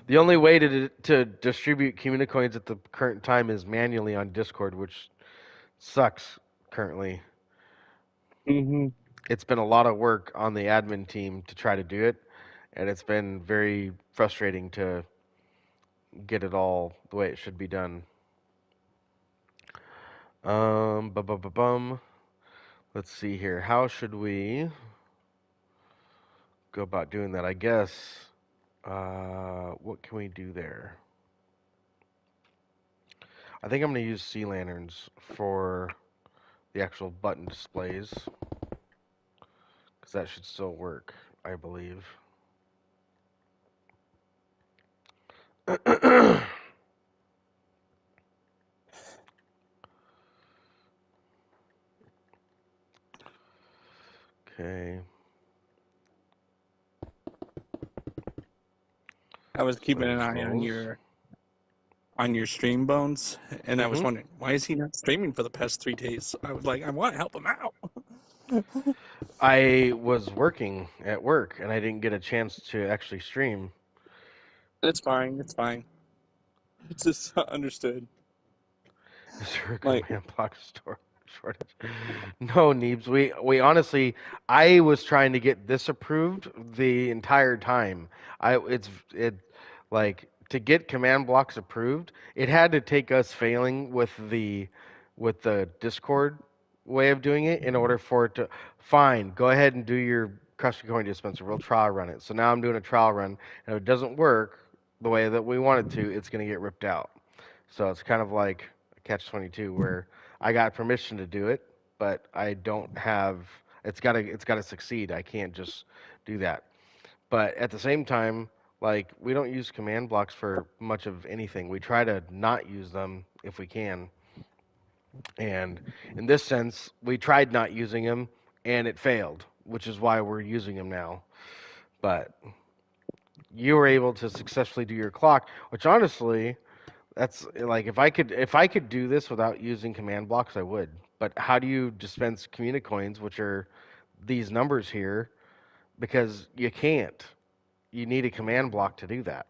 The only way to distribute Communicoins at the current time is manually on Discord, which sucks currently. Mm-hmm. It's been a lot of work on the admin team to try to do it, and it's been very frustrating to get it all the way it should be done. Bum. Let's see here. How should we go about doing that? I guess. What can we do there? I think I'm going to use sea lanterns for the actual button displays, because that should still work, I believe. Okay. I was keeping an There's eye on those. your stream, Bones, and I was Mm-hmm. wondering why is he not streaming for the past 3 days. I was like, I want to help him out. I was working at work and I didn't get a chance to actually stream. It's fine. It's fine. It's just understood. Is there a Like, command block shortage? No, Neebs. We honestly, I was trying to get this approved the entire time. It like to get command blocks approved. It had to take us failing with the Discord way of doing it in order for it to fine. Go ahead and do your custom coin dispenser. We'll trial run it. So now I'm doing a trial run, and if it doesn't work the way that we want it to, it's going to get ripped out. So it's kind of like catch 22 where I got permission to do it, but I don't have it's got to succeed. I can't just do that. But at the same time, like we don't use command blocks for much of anything. We try to not use them if we can. And in this sense, we tried not using them and it failed, which is why we're using them now. But you were able to successfully do your clock, which honestly, that's like if I could do this without using command blocks, I would. But how do you dispense communicoins, which are these numbers here? Because you can't. You need a command block to do that.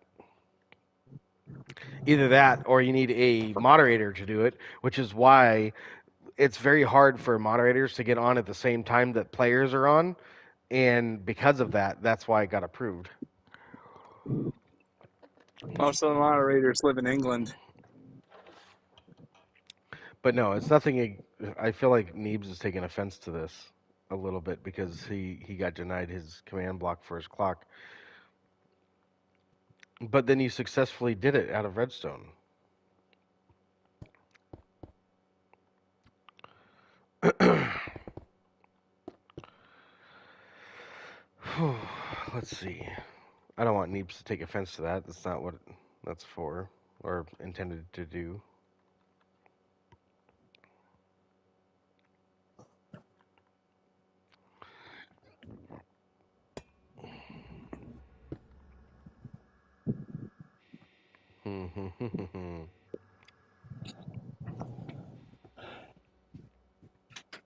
Either that, or you need a moderator to do it, which is why it's very hard for moderators to get on at the same time that players are on. And because of that, that's why it got approved. most of the moderators live in England. But no, it's nothing. I feel like Neebs is taking offense to this a little bit because he got denied his command block for his clock. But then you successfully did it out of Redstone. Let's see. I don't want Neebs to take offense to that. That's not what that's for or intended to do.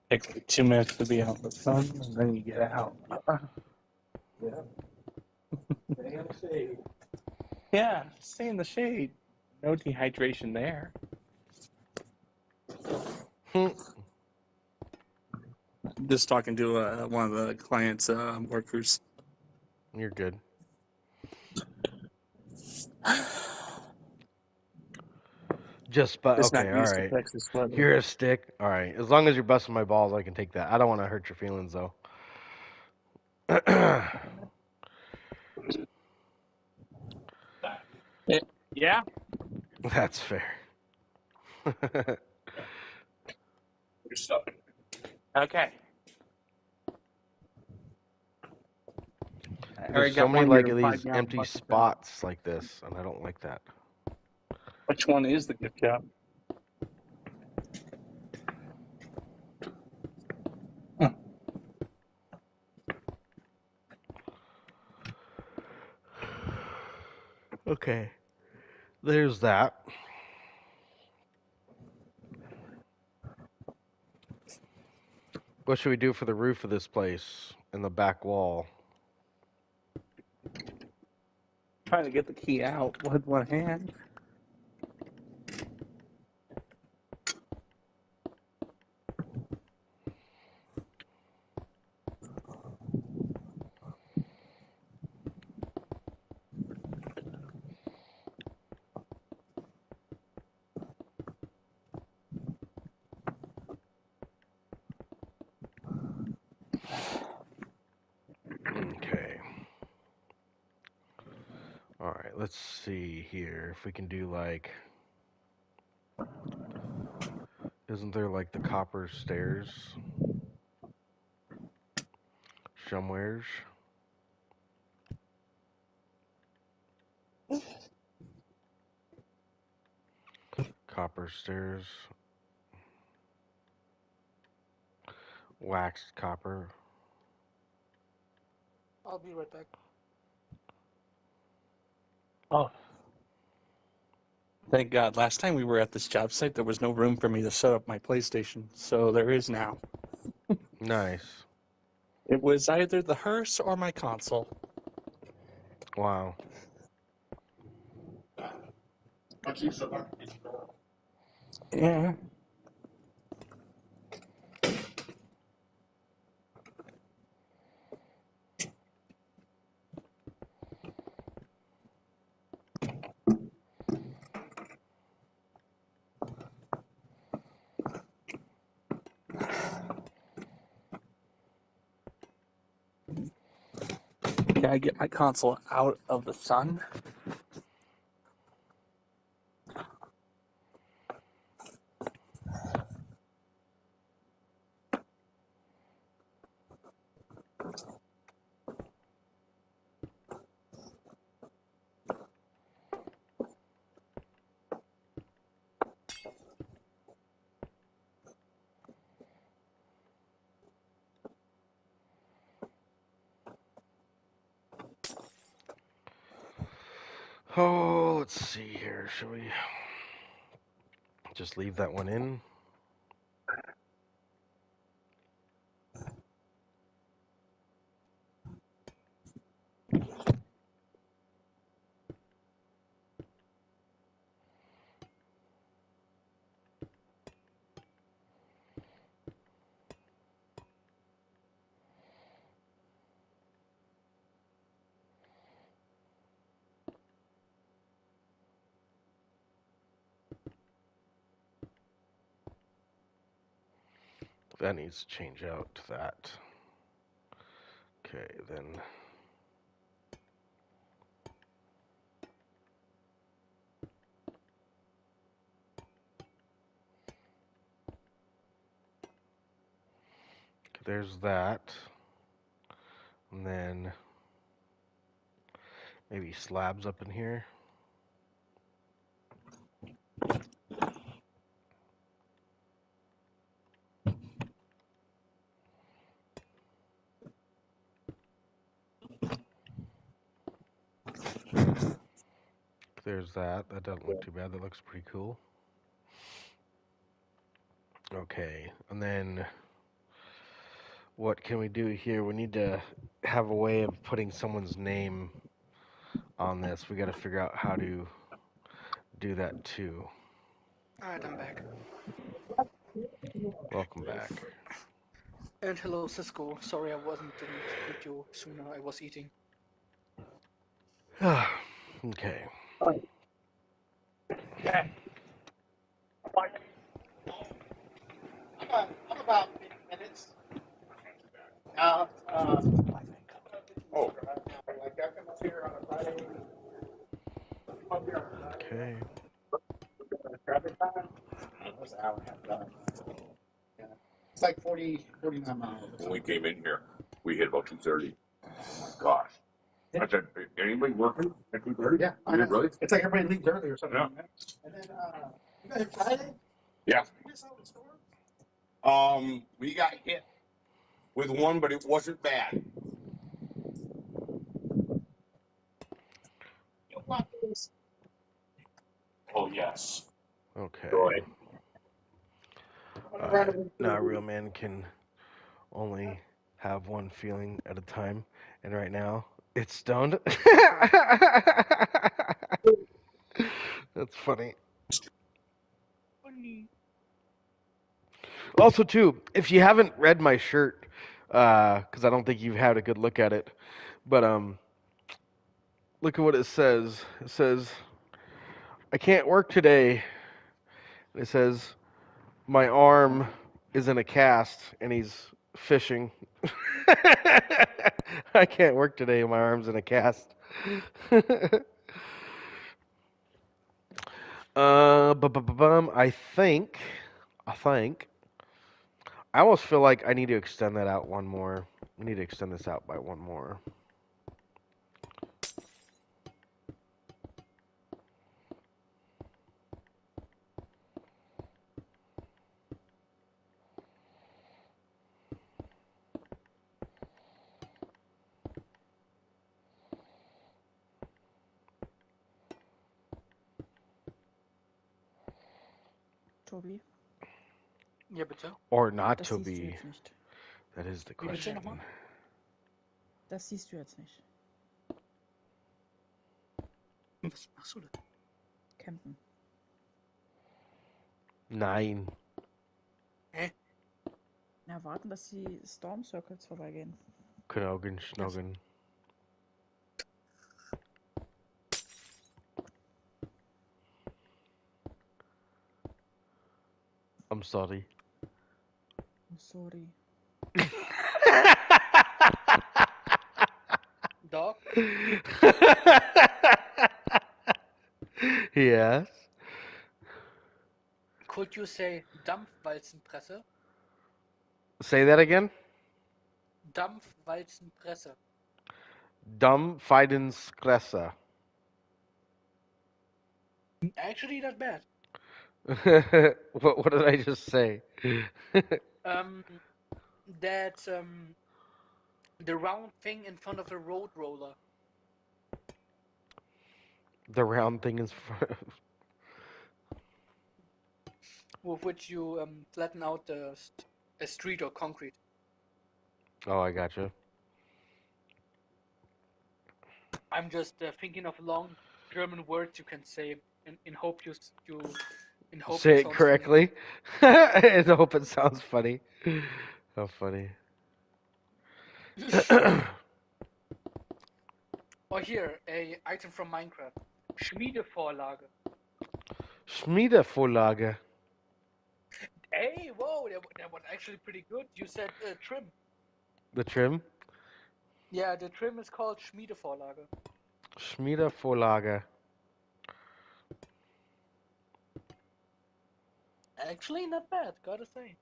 Takes like 2 minutes to be out in the sun, and then you get out. Yeah. Stay in the shade. Yeah, stay in the shade. No dehydration there. Just talking to one of the client's workers. You're good. But Just okay, not all used to right. Texas weather. You're a stick. All right. As long as you're busting my balls, I can take that. I don't want to hurt your feelings though. Yeah. That's fair. You're stuck. Okay. I already There's so got many one of like your of these 5-gallon empty buckets out. spots like this, and I don't like that. Which one is the gift shop? Okay. There's that. What should we do for the roof of this place and the back wall? Trying to get the key out with one hand. Okay. All right, let's see here if we can do like isn't there like the copper stairs? Somewheres. Copper stairs. Waxed copper. I'll be right back. Oh. Thank God. Last time we were at this job site, there was no room for me to set up my PlayStation, so there is now. Nice. It was either the hearse or my console. Wow. Yeah. Can I get my console out of the sun? Oh, let's see here. Shall we just leave that one in? That needs to change out to that. Okay, then. There's that. And then maybe slabs up in here. There's that. That doesn't look too bad. That looks pretty cool. Okay, and then what can we do here? We need to have a way of putting someone's name on this. We got to figure out how to do that too. Alright, I'm back. Welcome back. And hello, Cisco. Sorry I didn't greet you sooner. I was eating. Okay. Yeah. I'm about 50 minutes. Like I come up here on a Friday. Come up here on a Friday. Okay. Traffic time. It was an hour and a half drive. Yeah. It's like 49 miles. When we came in here, we hit about 2:30. Oh my gosh. I said, anybody working at 2:30? Yeah, I know. Really? It's like everybody leaves early or something. Yeah. And then you guys Friday? Yeah. You just saw the storm? We got hit with one, but it wasn't bad. You want this? Oh, yes. Okay. Right. Now, a real man can only have one feeling at a time, and right now, it's stoned. That's funny. Also, too, if you haven't read my shirt, because I don't think you've had a good look at it, but look at what it says. It says, "I can't work today." It says, "My arm is in a cast," and he's fishing. I can't work today. My arm's in a cast. I think. I almost feel like I need to extend that out one more We need to extend this out by one more. Tobi, Ja, bitte. Or not das to siehst du be. jetzt nicht. That is the Wie bitte question. nochmal? Das siehst du jetzt nicht. Was machst du denn? Campen. Nein. Hä? Na, warten, dass die Storm Circles vorbeigehen. Knogen, Schnogen. I'm sorry. I'm sorry. Dog? Yes. Could you say Dampfwalzenpresse? Say that again. Dampfwalzenpresse. Dumb Feidenskreser. Actually, not bad. What did I just say? That the round thing in front of the road roller, The round thing is. with which you flatten out a street or concrete. Oh, I gotcha. I'm just thinking of long German words you can say in hope you in hope Say it sounds correctly. I hope it sounds funny. How funny. funny. Or here, a item from Minecraft. Schmiedevorlage. Schmiedevorlage. Hey, whoa, that was actually pretty good. You said trim. The trim? Yeah, the trim is called Schmiedevorlage. Schmiedevorlage. Actually, not bad, gotta say.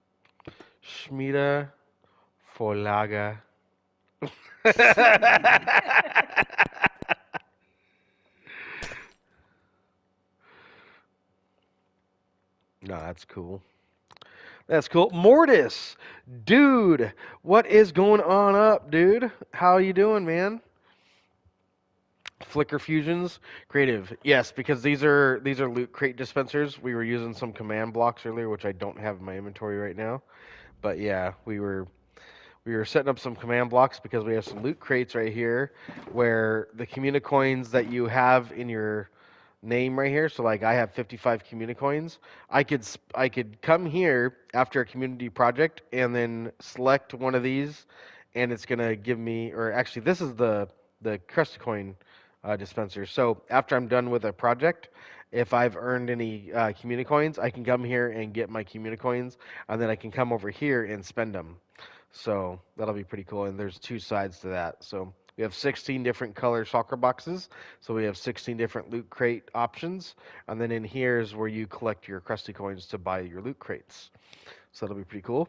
Schmiedevorlage. No, that's cool. That's cool. Mortis, dude, what is going on up, dude? How you doing, man? Flicker fusions, creative. Yes, because these are loot crate dispensers. We were using some command blocks earlier, which I don't have in my inventory right now. But yeah, we were setting up some command blocks because we have some loot crates right here where the communicoins that you have in your name right here. So like I have 55 communicoins. I could come here after a community project and then select one of these, and it's gonna give me. Or actually, this is the KrustyKraft dispenser. So after I'm done with a project, if I've earned any communicoins, I can come here and get my communicoins, and then I can come over here and spend them. So that'll be pretty cool. And there's two sides to that. So we have 16 different color shulker boxes. So we have 16 different loot crate options. And then in here is where you collect your crusty coins to buy your loot crates. So that'll be pretty cool.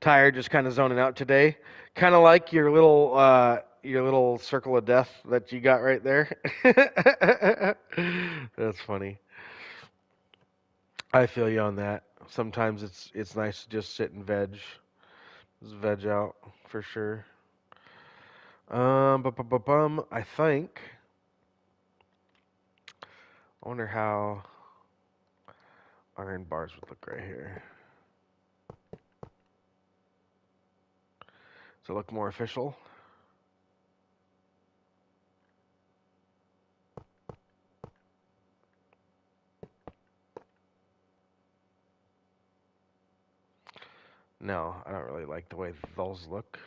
Tired, just kind of zoning out today. Kind of like your little circle of death that you got right there. That's funny. I feel you on that. Sometimes it's nice to just sit and just veg out for sure. I think. I wonder how iron bars would look right here. Does it look more official? No, I don't really like the way those look.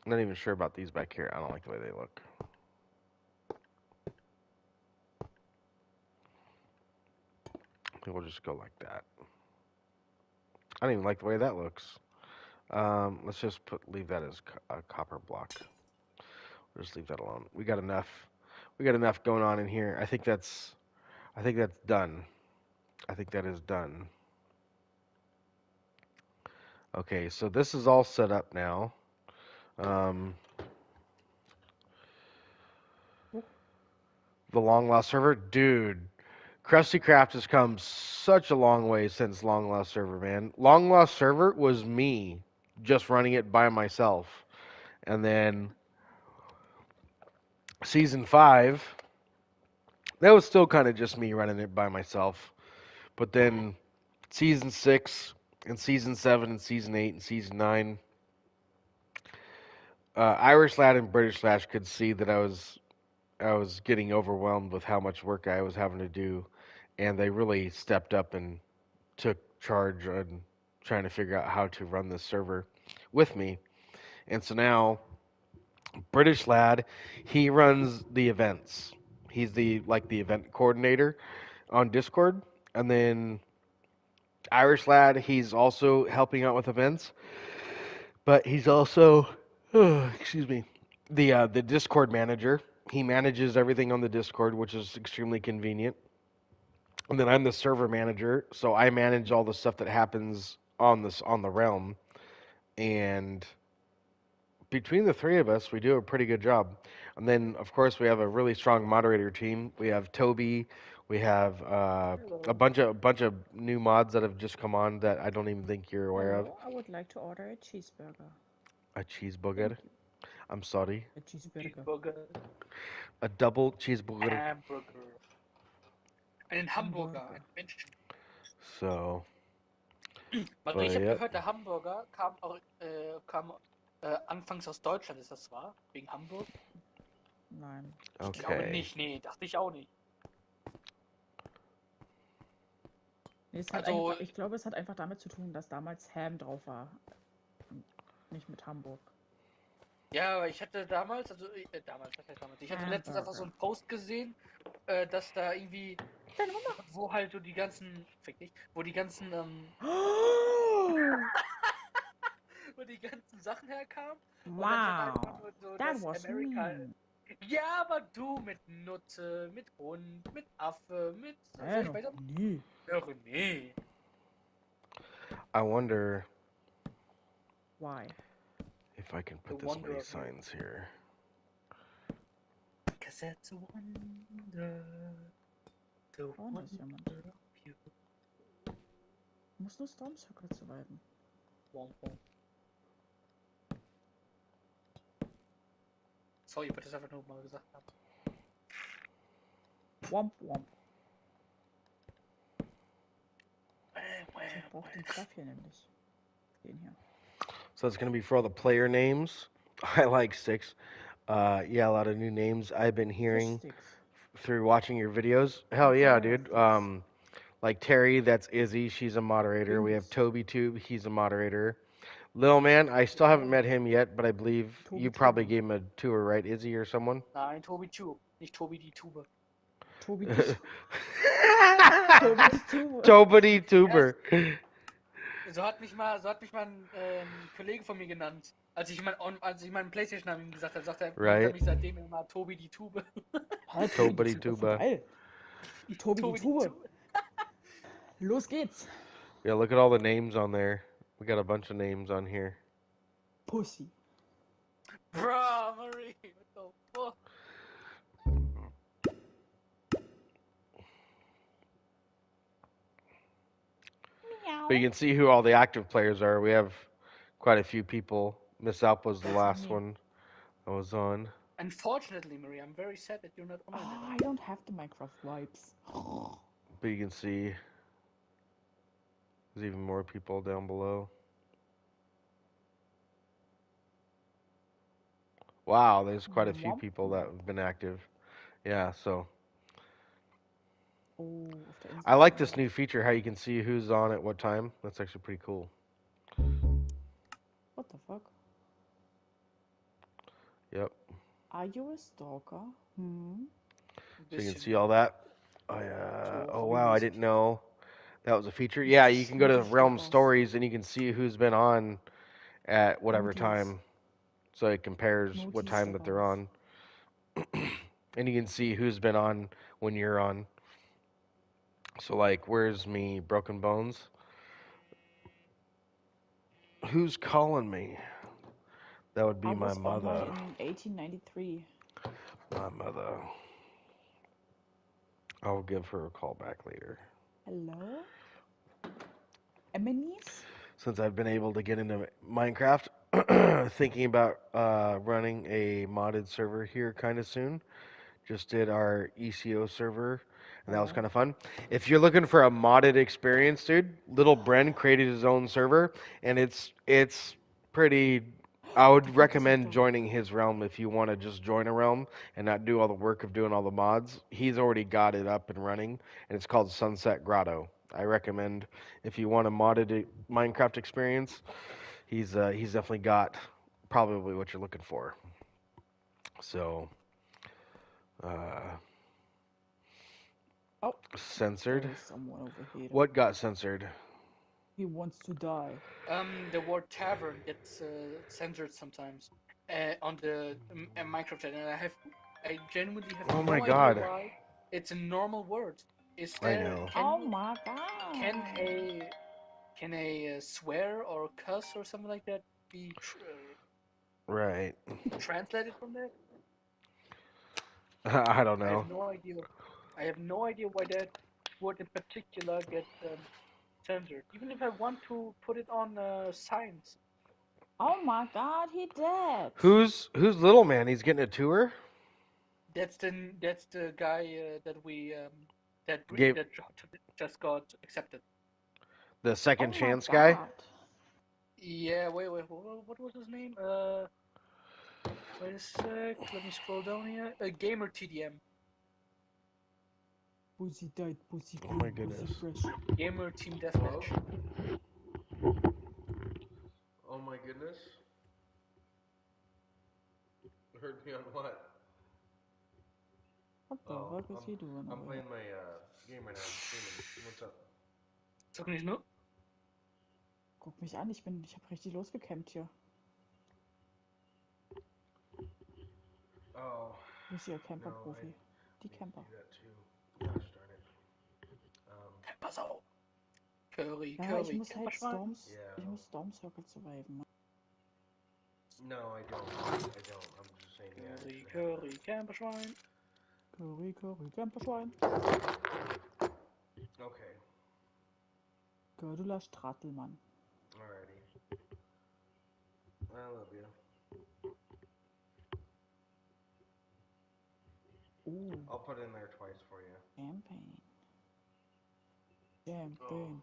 Not even sure about these back here. I don't like the way they look. I think we'll just go like that. I don't even like the way that looks. Let's just leave that as a copper block. Just leave that alone. We got enough. We got enough going on in here. I think that's done. I think that is done. Okay, so this is all set up now. Um, the long lost server, dude. KrustyKraft has come such a long way since long lost server, man. Long lost server was me just running it by myself, and then season 5, that was still kind of just me running it by myself. But then season 6 and season 7 and season 8 and season 9, Irish lad and British lad could see that I was getting overwhelmed with how much work I was having to do, and they really stepped up and took charge on trying to figure out how to run this server with me. And so now British lad, he runs the events. He's the event coordinator on Discord, and then Irish lad, he's also helping out with events, but he's also excuse me, the Discord manager. He manages everything on the Discord, which is extremely convenient. And then I'm the server manager, so I manage all the stuff that happens on the realm. And between the three of us, we do a pretty good job. And then, of course, we have a really strong moderator team. We have Toby. We have a bunch of new mods that have just come on that I don't even think you're aware of. Hello, I would like to order a cheeseburger. A cheeseburger. Thank you. I'm sorry. A cheeseburger. Cheeseburger. A double cheeseburger. Hamburger. Einen Hamburger. Einen Menschen. So. Warte, ich habe gehört, der Hamburger kam anfangs aus Deutschland, ist das wahr? Wegen Hamburg? Nein. Ich glaube nicht, nee, dachte ich auch nicht. Nee, also, ich glaube, es hat einfach damit zu tun, dass damals Ham drauf war. Und nicht mit Hamburg. Ja, aber ich hatte damals, ich hatte letztens einfach so einen Post gesehen, dass da irgendwie, wo halt so die ganzen, wo die ganzen, wo die ganzen Sachen herkamen. Wow, so that was Amerika. Ja, aber du mit Nutte, mit Hund, mit Affe, mit... Nee. Nee. I wonder... Why? If I can put this many signs here. Cause that's a wonder. The wonder of you. Muss nur Storm Circle surviven. Sorry, ich wollte das einfach nur mal gesagt haben. Womp womp. Ich brauche den Stuff hier nämlich. Den hier. So it's going to be for all the player names. I like 6. Yeah, a lot of new names I've been hearing through watching your videos. Hell yeah, dude. Like Terry, that's Izzy. She's a moderator. We have Toby Tube. He's a moderator. Little Man, I still haven't met him yet, but I believe you probably gave him a tour, right, Izzy or someone? Nein, Toby Tube, nicht Toby die Tube. Toby die Tube. Toby die Tuber. So hat mich mal ein Kollege von mir genannt. Als ich meinen Playstation-Namen gesagt habe, sagt er, nennt er mich seitdem immer Toby die Tube. Toby die Tube. Toby die Tube. Los geht's. Yeah, look at all the names on there. We got a bunch of names on here. Pussy. Bro, Marie, what the fuck? But you can see who all the active players are. We have quite a few people. Miss Alp was the last one I was on. Unfortunately, Marie, I'm very sad that you're not on it. I don't have the Minecraft vibes. But you can see there's even more people down below. Wow, there's quite a few people that have been active. Yeah, so. I like this new feature, how you can see who's on at what time. That's actually pretty cool. What the fuck? Yep. Are you a stalker? So you can see all that. Oh wow, I didn't know that was a feature. Yeah, you can go to Realm Stories and you can see who's been on at whatever time. So it compares what time that they're on. and you can see who's been on when you're on. So like, where's me, Broken Bones? Who's calling me? That would be I my was online mother. in 1893. My mother. I'll give her a call back later. Hello? Eminis? Since I've been able to get into Minecraft, thinking about running a modded server here kind of soon. Just did our ECO server, and that was kind of fun. If you're looking for a modded experience, dude, Little Bren created his own server, and it's pretty. I would recommend joining his realm if you want to just join a realm and not do all the work of doing all the mods. He's already got it up and running, and it's called Sunset Grotto. I recommend if you want a modded Minecraft experience. He's definitely got probably what you're looking for. So, uh, Oh, censored. there's someone over here. What got censored? He wants to die. The word tavern gets censored sometimes on the Minecraft channel. And I genuinely have Oh my no idea God. why. It's a normal word. Is I there? know. Oh my god. Can a swear or cuss or something like that be Right. translated from that? I don't I have know. no idea. I have no idea why that word in particular gets censored. Even if I want to put it on science. Oh my god, he dead. Who's little man? He's getting a tour. That's the guy that we Gave that just got accepted. the second Oh my chance guy. god. Yeah, wait, what was his name? Wait a sec. Let me scroll down here. Gamer TDM. Pussy died, pussy Oh clean, my pussy goodness. fresh. Gamer Team Hello. Deathmatch. Oh my goodness. Heard me on what? What the fuck is he doing I'm over playing here? my game right now. I'm streaming. What's up? Sag nicht nur. Guck mich an, ich hab richtig losgecampt hier. Oh. Richtiger Camper-Profi. Die Camper. Gosh darn it. Pass auf. Curry, Ja, ich Curry, muss halt Camperschwein. Ich muss Storm Circle surviven. No, I don't. I'm just saying, yeah. Curry, Curry, Camperschwein. Curry, Camperschwein. Okay. Gördula Stratelmann. Alrighty. I love you. Ooh. I'll put it in there twice for you. Champagne. Champagne.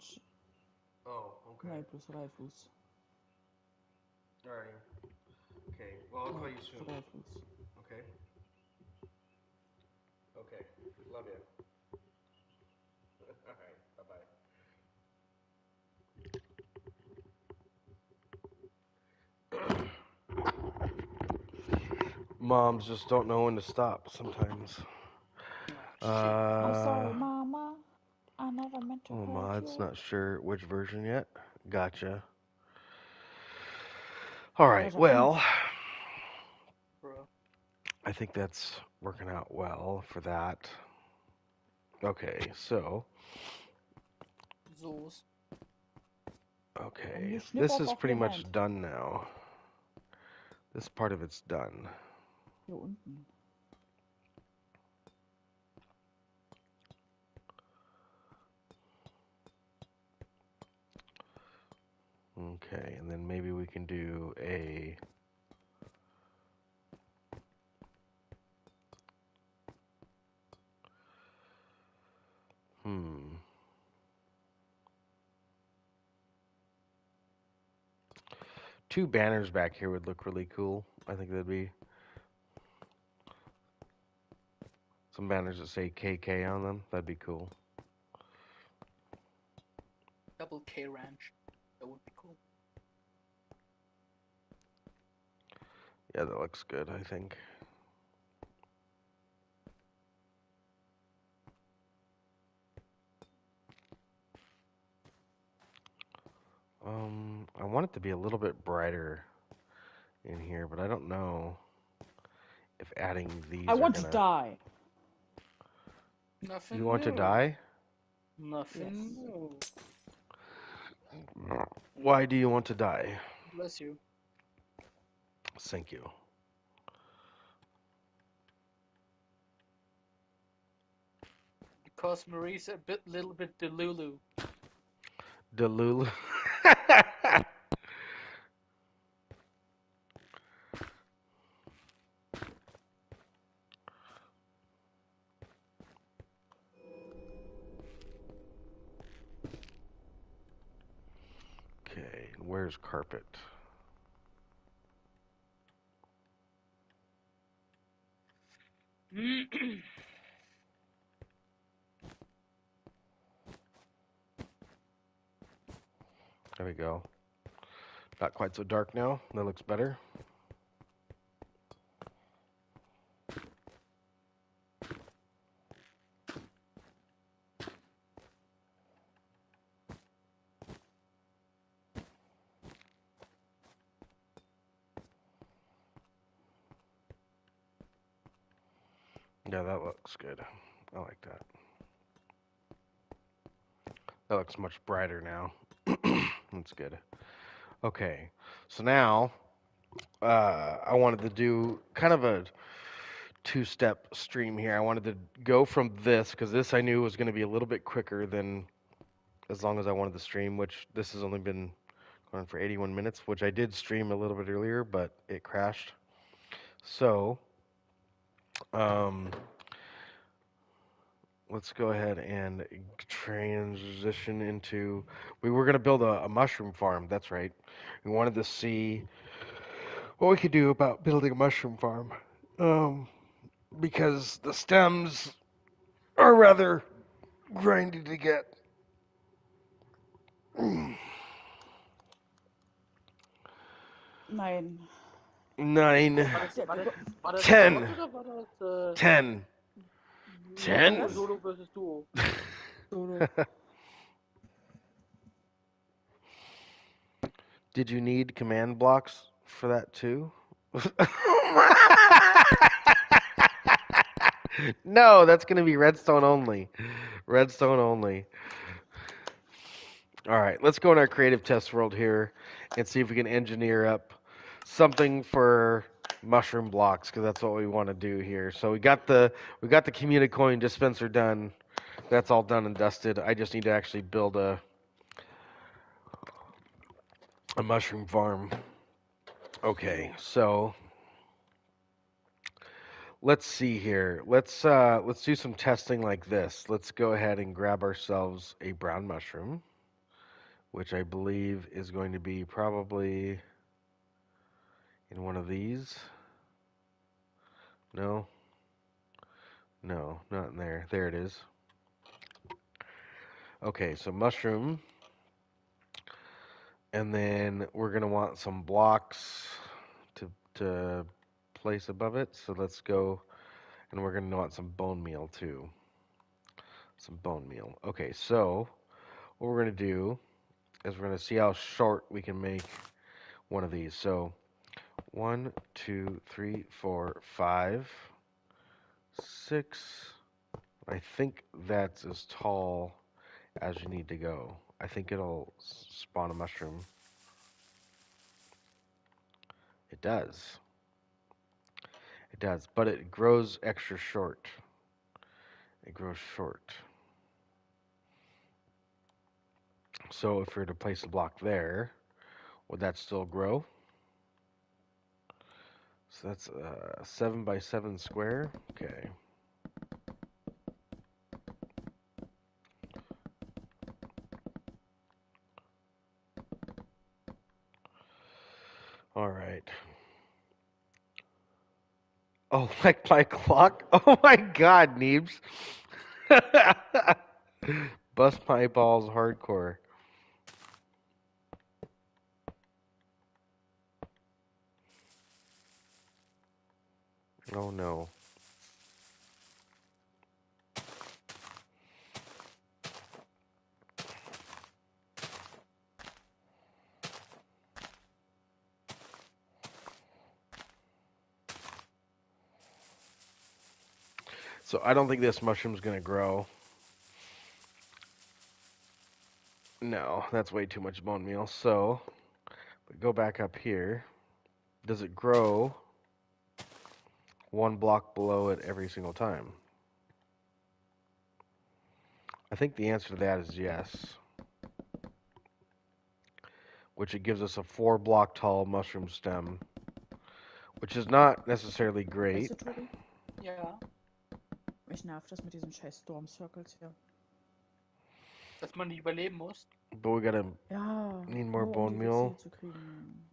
Oh, okay. Nein, plus Dreifuß. Alrighty. Okay. Well, I'll call you soon. Dreifuß. Okay. Okay. Love you. Alright. Bye-bye. Moms just don't know when to stop sometimes. I'm sorry, Mama. I never meant to hurt Mods, you. not sure which version yet. Gotcha. Alright, well, I think that's working out well for that. Okay, so. Okay, this is pretty much done now. This part of it's done. Hier unten. Okay, and then maybe we can do a... Two banners back here would look really cool. I think that'd be... Some banners that say KK on them. That'd be cool. Double K Ranch. That would be cool. Yeah, that looks good, I think. I want it to be a little bit brighter in here, but I don't know. if adding these I are want gonna... to die. Nothing You want to new. die? Nothing Yes. new. Why do you want to die? Bless you. Thank you. Because Marie's a little bit delulu. Delulu. Okay, where's carpet? There we go. Not quite so dark now. That looks better. Yeah, that looks good. I like that. That looks much brighter now. That's good. Okay, so now I wanted to do kind of a two-step stream here. I wanted to go from this, because this I knew was going to be a little bit quicker than as long as I wanted to stream, which this has only been going for 81 minutes, which I did stream a little bit earlier, but it crashed. So, let's go ahead and transition into... We were going to build a mushroom farm, that's right. We wanted to see what we could do about building a mushroom farm. Because the stems are rather grindy to get. 9. 9, War das 10, Squad oder war das 10, 10. Solo versus Duo? Solo. Did you need command blocks for that too? No, that's going to be redstone only. Redstone only. All right, let's go in our creative test world here and see if we can engineer up something for mushroom blocks, because that's what we want to do here. So we got the communicoin dispenser done. That's all done and dusted. I just need to actually build a mushroom farm. Okay, so let's see here. Let's do some testing like this. Let's go ahead and grab ourselves a brown mushroom, which I believe is going to be probably in one of these. No, not in there. There it is. Okay, so mushroom, and then we're gonna want some blocks to place above it. So let's go, and we're gonna want some bone meal too. Some bone meal. Okay, so what we're gonna do is we're gonna see how short we can make one of these. So 1, 2, 3, 4, 5, 6. I think that's as tall as you need to go. I think it'll spawn a mushroom. It does. It does, but it grows extra short. It grows short. So if we were to place a block there, would that still grow? So that's 7 by 7 square. Okay. All right. Oh, like my clock? Oh my God, Neebs. Bust my balls hardcore. Oh no. So I don't think this mushroom's going to grow. No, that's way too much bone meal. So go back up here. Does it grow one block below it every single time? I think the answer to that is yes. Which it gives us a 4-block tall mushroom stem, which is not necessarily great. Weißt du, Tobi? Ja. Mich nervt das mit diesen scheiß Storm Circles hier. Dass man nicht überleben muss. But we gotta Ja, need more nur bone die meal. WC zu kriegen.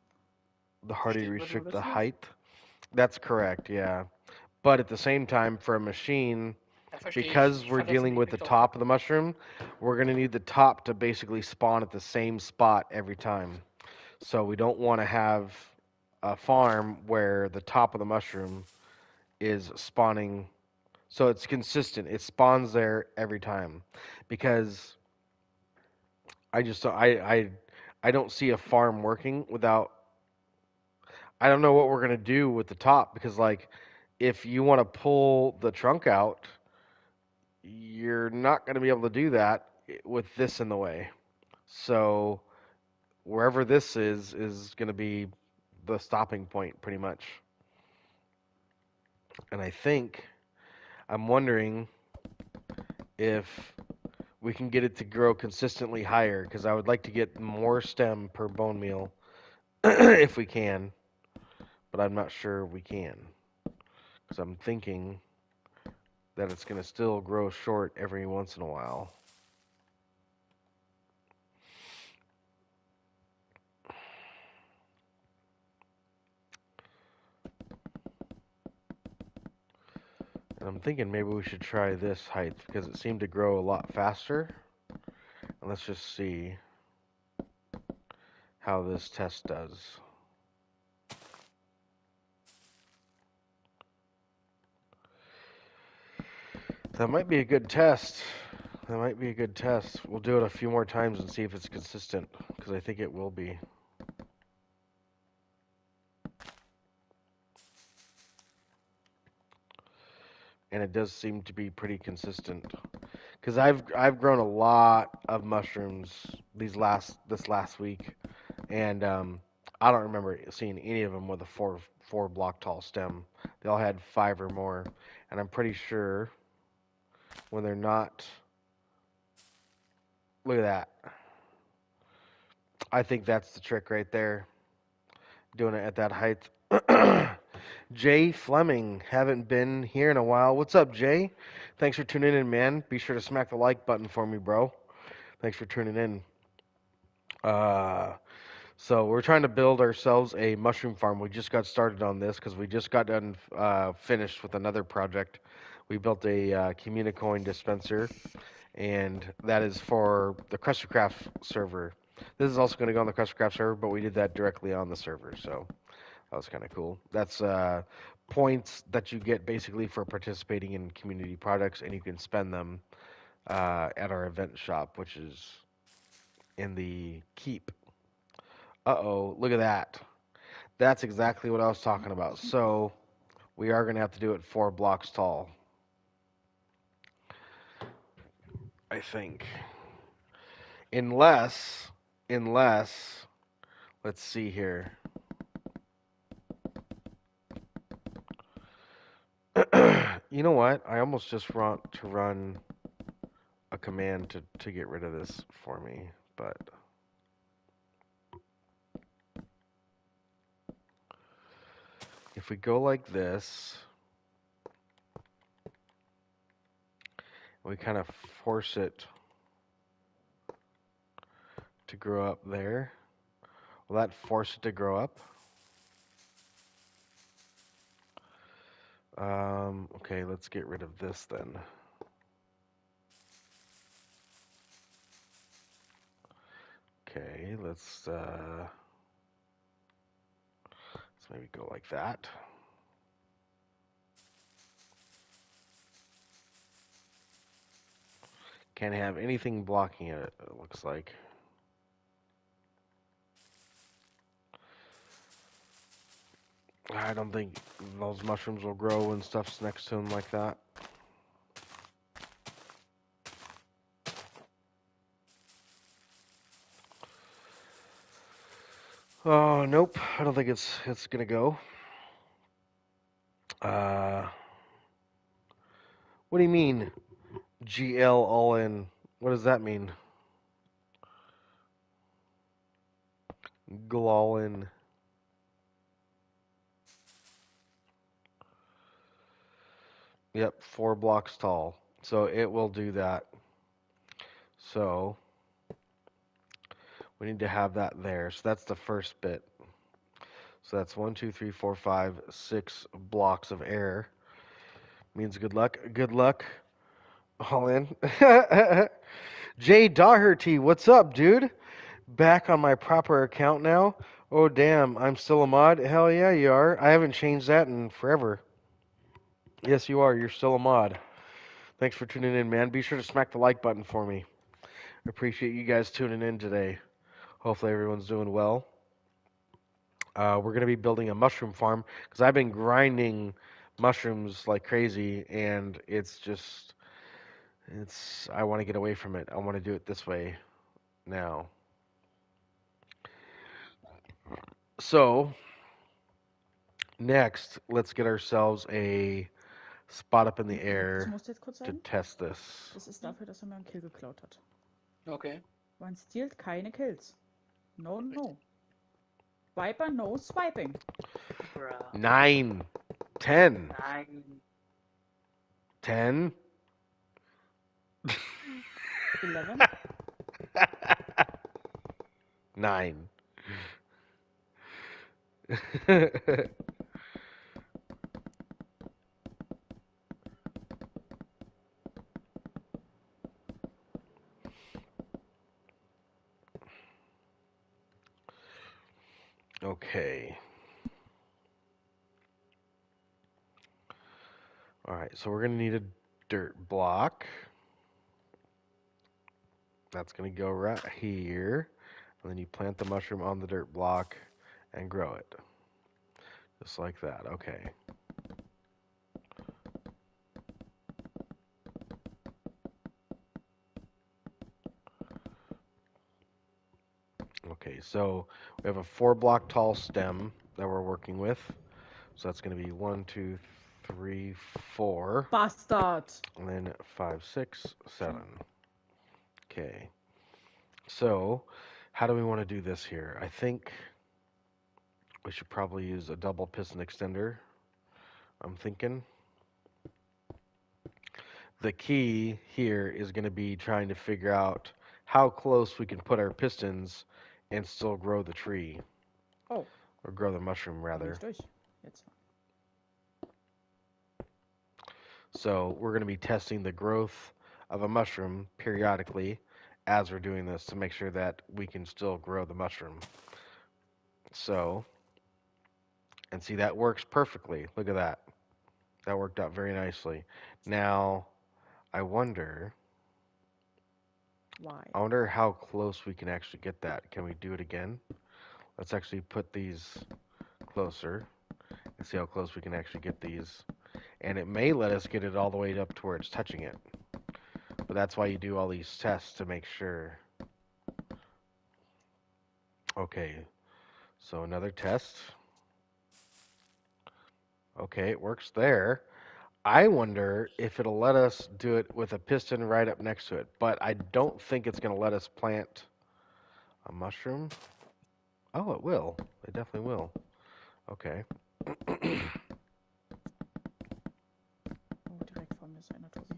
The harder you Versteht man nur restrict das the hier? height. That's correct, yeah. But at the same time, for a machine, Ja, verstehe ich. because Ich we're fand das dealing with the nämlich auch top of the mushroom, we're going to need the top to basically spawn at the same spot every time. So we don't want to have a farm where the top of the mushroom is spawning. So it's consistent. It spawns there every time. Because I don't see a farm working without. I don't know what we're going to do with the top because, like, if you want to pull the trunk out, you're not going to be able to do that with this in the way. So wherever this is going to be the stopping point pretty much. And I'm wondering if we can get it to grow consistently higher because I would like to get more stem per bone meal if we can, but I'm not sure we can because I'm thinking that it's going to still grow short every once in a while. And I'm thinking maybe we should try this height because it seemed to grow a lot faster. And let's just see how this test does. That might be a good test. That might be a good test. We'll do it a few more times and see if it's consistent because I think it will be. And it does seem to be pretty consistent. Because I've grown a lot of mushrooms this last week, and I don't remember seeing any of them with a four block tall stem. They all had 5 or more, and I'm pretty sure when they're not. Look at that. I think that's the trick right there. Doing it at that height. Jay Fleming, haven't been here in a while. What's up, Jay? Thanks for tuning in, man. Be sure to smack the like button for me, bro. Thanks for tuning in. So we're trying to build ourselves a mushroom farm. We just got started on this because we just got done finished with another project. We built a Communicoin dispenser, and that is for the KrustyKraft server. This is also going to go on the KrustyKraft server, but we did that directly on the server, so that was kind of cool. That's points that you get basically for participating in community projects, and you can spend them at our event shop, which is in the keep. Uh-oh, look at that. That's exactly what I was talking about. So we are going to have to do it 4 blocks tall, I think. Unless, let's see here. You know what? I almost just want to run a command to get rid of this for me, but if we go like this, we kind of force it to grow up there. Will that force it to grow up? Okay, let's get rid of this then. Okay, let's maybe go like that. Can't have anything blocking it, it looks like. I don't think those mushrooms will grow when stuff's next to them like that. Oh, nope. I don't think it's gonna go. What do you mean? GL all in. What does that mean? Glallin. Yep, 4 blocks tall. So it will do that. So we need to have that there. So that's the first bit. So that's 1, 2, 3, 4, 5, 6 blocks of air. Means good luck. Good luck. All in. Jay Daugherty, what's up, dude? Back on my proper account now. Oh damn, I'm still a mod. Hell yeah, you are. I haven't changed that in forever. Yes, you are. You're still a mod. Thanks for tuning in, man. Be sure to smack the like button for me. Appreciate you guys tuning in today. Hopefully everyone's doing well. We're going to be building a mushroom farm because I've been grinding mushrooms like crazy, and I want to get away from it. I want to do it this way now. So, next, let's get ourselves a spot up in the Du air musst jetzt kurz to sagen, test this. das ist dafür, dass er mir einen Kill geklaut hat. Okay. Man stiehlt keine Kills. No, no. Viper, no swiping. Bruh. 9, 10, 9. 10. 11. 9. Okay. All right, so we're going to need a dirt block. That's going to go right here. And then you plant the mushroom on the dirt block and grow it. Just like that. Okay. Okay, so we have a 4 block tall stem that we're working with. So that's going to be 1, 2, 3, 4. Bastard! And then 5, 6, 7. Okay. So, how do we want to do this here? I think we should probably use a double piston extender. I'm thinking. The key here is going to be trying to figure out how close we can put our pistons and still grow the tree. Oh. Or grow the mushroom, rather. Durch. Jetzt. So we're going to be testing the growth of a mushroom periodically as we're doing this to make sure that we can still grow the mushroom. So, and see, that works perfectly. Look at that. That worked out very nicely. Now, I wonder Why? I wonder how close we can actually get that. Can we do it again? Let's actually put these closer and see how close we can actually get these. And it may let us get it all the way up to where it's touching it. But that's why you do all these tests to make sure. Okay, so another test. Okay, it works there. I wonder if it'll let us do it with a piston right up next to it. But I don't think it's going to let us plant a mushroom. Oh, it will. It definitely will. Okay. Oh, direkt vor mir ist einer, Tobi.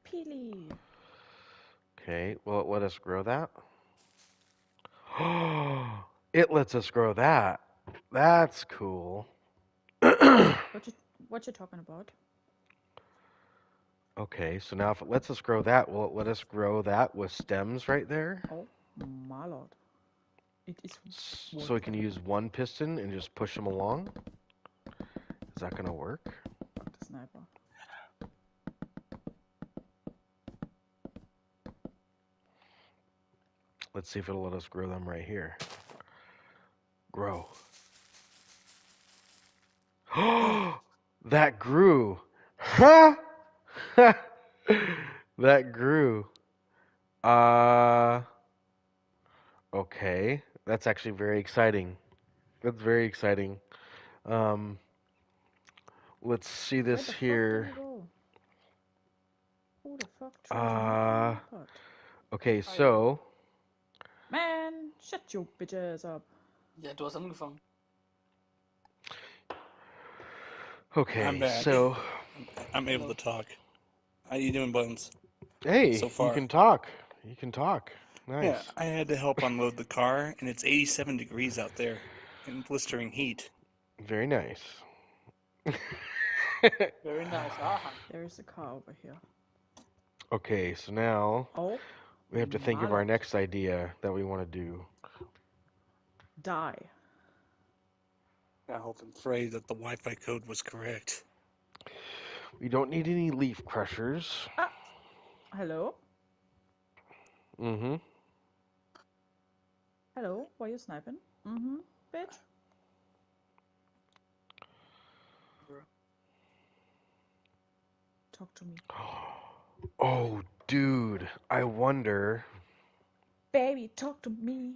Pili! Okay, will it let us grow that? It lets us grow that. That's cool. What you talking about? Okay, so now if it lets us grow that, will it let us grow that with stems right there? Oh, my lord. It is So we can use one piston and just push them along? Is that going to work? The sniper. Let's see if it'll let us grow them right here. Grow. That grew. Huh? That grew. Okay. That's actually very exciting. That's very exciting. Um, let's see Where this the fuck did here. you go? Who the fuck threw the Uh, pot? okay, so Man, shut your bitch ass up. Ja, du hast angefangen. okay, I'm back. so I'm able to talk. How you doing, Bones? hey, So you far. can talk. You can talk. Nice. Yeah, I had to help unload the car, and it's 87 degrees out there in blistering heat. Very nice. Very nice. Aha. There's a car over here. Okay, so now Oh, we have to think of my our lord. next idea that we want to do. Die. I hope and pray that the Wi-Fi code was correct. We don't need any leaf crushers. Ah, hello? Mm-hmm. Hello, why you sniping? Mm-hmm, bitch. Talk to me. Oh, dude, I wonder. Baby, talk to me.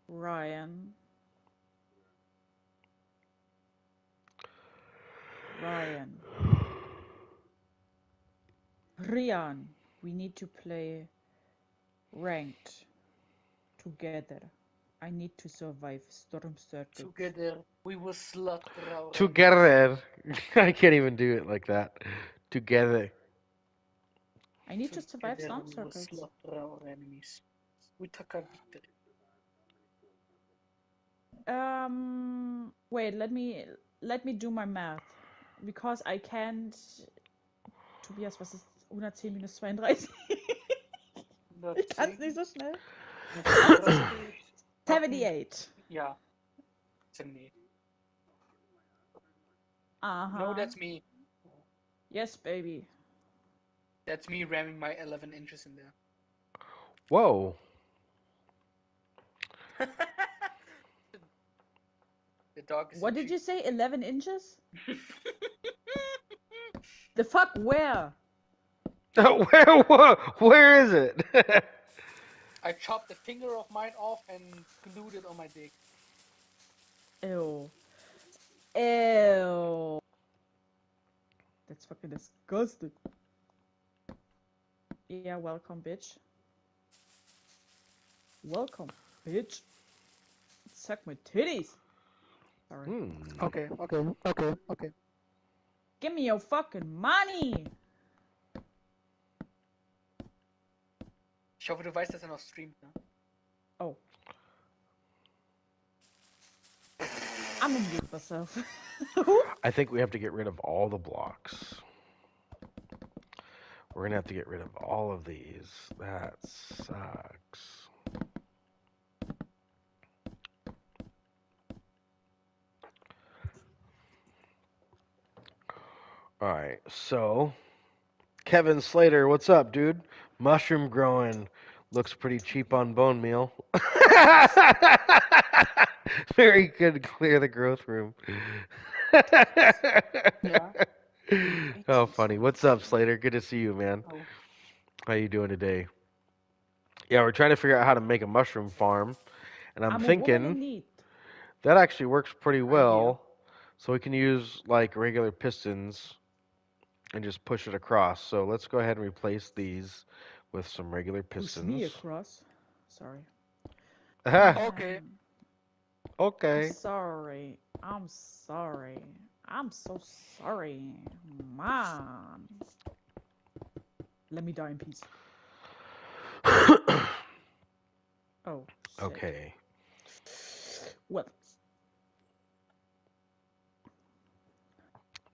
Ryan. Rian, we need to play ranked together. I need to survive storm circuits. Together we will slaughter our Together. I can't even do it like that. Together. I need to survive Together storm we will circuits. slaughter our enemies. We took our victory. Wait, let me do my math. Because I can't. Tobias, was ist 110 minus 32? Ich kann's nicht so schnell. 78. Yeah. 78. Uh-huh. No, that's me. Yes, baby. That's me ramming my 11 inches in there. Whoa. The dog is What did you say? 11 inches? The fuck, where? Where is it? I chopped a finger of mine off and glued it on my dick. Ew. Ew. That's fucking disgusting. Yeah, welcome, bitch. Welcome, bitch. Suck my titties. Sorry. Okay. Give me your fucking money. Ich hoffe, du weißt, dass noch streamt, ne? Oh. I'm gonna mute myself. I think we have to get rid of all the blocks. We're gonna have to get rid of all of these. That sucks. Alright, so Kevin Slater, what's up, dude? Mushroom growing. Looks pretty cheap on bone meal. Very good. Clear the growth room. Yeah. Oh, funny. What's up, Slater? Good to see you, man. Oh. How you doing today? Yeah, we're trying to figure out how to make a mushroom farm, and I'm a woman in thinking need. that actually works pretty Idea. well. So we can use like regular pistons and just push it across. So let's go ahead and replace these with some regular Push me pistons. across. Sorry. Okay. Okay. I'm sorry. I'm sorry. I'm so sorry. Man. Let me die in peace. Oh, shit. Okay. Well.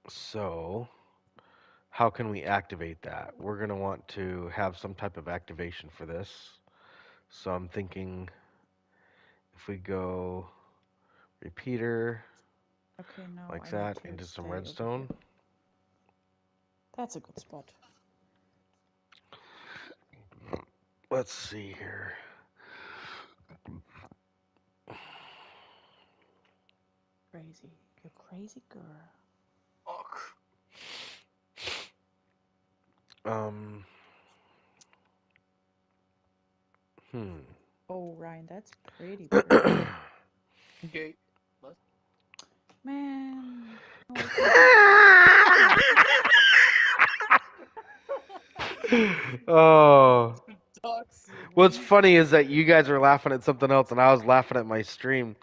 So, how can we activate that? We're going to want to have some type of activation for this. So I'm thinking if we go repeater Okay, now like I that need to into some stay over redstone. here. That's a good spot. Let's see here. Crazy. You're crazy girl. Och. Um. Hmm. Oh, Ryan, that's pretty pretty. Okay. Was? Man. No, we can Oh. Dogs. What's funny is that you guys are laughing at something else, and I was laughing at my stream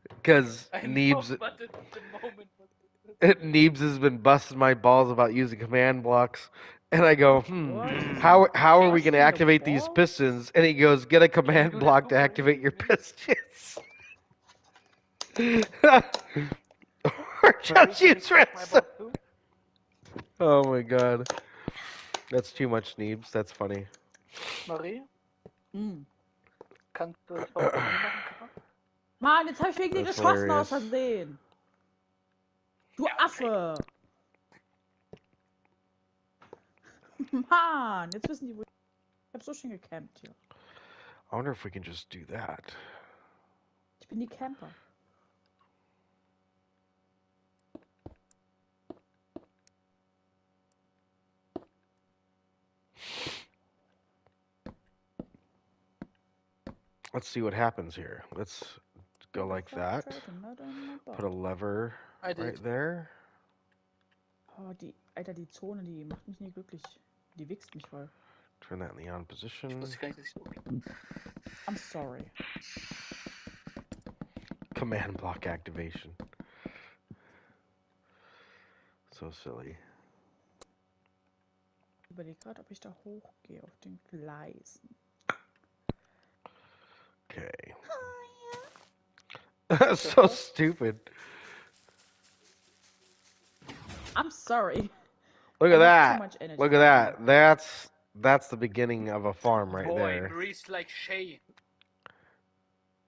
because I know, Neebs but the moment was. Neebs has been busting my balls about using command blocks, and I go, What? how are we going to Busting your activate these balls? pistons? And he goes, get a Can you command do that block too, to Marie? activate your Please? pistons. Or Marie, just can you use crush my redstone. balls too? Oh my god, that's too much, Neebs. That's funny. Marie, Hm. kannst du das auch bei mir machen, Kappa? Mann, jetzt habe ich wegen dir That's geschossen aus hilarious. Versehen. Du Ja, Affe. Mann, jetzt wissen die, wo ich habe so schön gecampt hier. I wonder if we can just do that. Ich bin die Camper. Let's see what happens here. Let's go like that. Put a lever I did. right there. Oh, Alter, die Zone, die macht mich nie glücklich. Die wichst mich voll. Turn that in the on Ich position. wusste gar nicht, dass ich so. I'm sorry. Command block activation. So silly. Ich überlege gerade, ob ich da hochgehe auf den Gleisen. Okay. Oh, So stupid. I'm sorry. Look I at have too that. much energy Look at right that. That's the beginning of a farm right Boy, there. Marie's like Shay.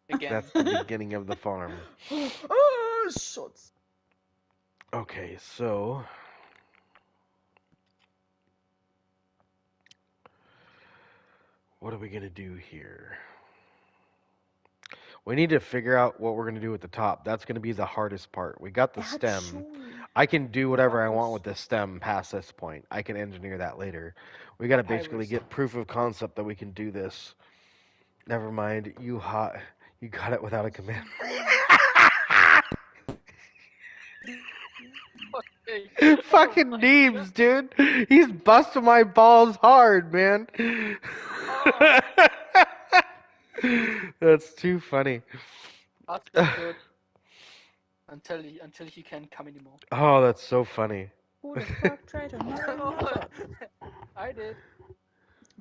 Again. That's the beginning of the farm. Oh, Schutz. Okay, so what are we gonna do here? We need to figure out what we're gonna do at the top. That's gonna be the hardest part. We got the Er hat stem. Schuhe. I can do whatever I want Markus. with the stem past this point. I can engineer that later. We gotta basically Papyrus. get proof of concept that we can do this. Never mind, you got it without a command. Okay. Fucking Oh my Neebs, God. dude. He's busting my balls hard, man. Oh. That's too funny. That's been good. Until he can't come anymore. Oh, that's so funny. Who the fuck tried another mother? I did.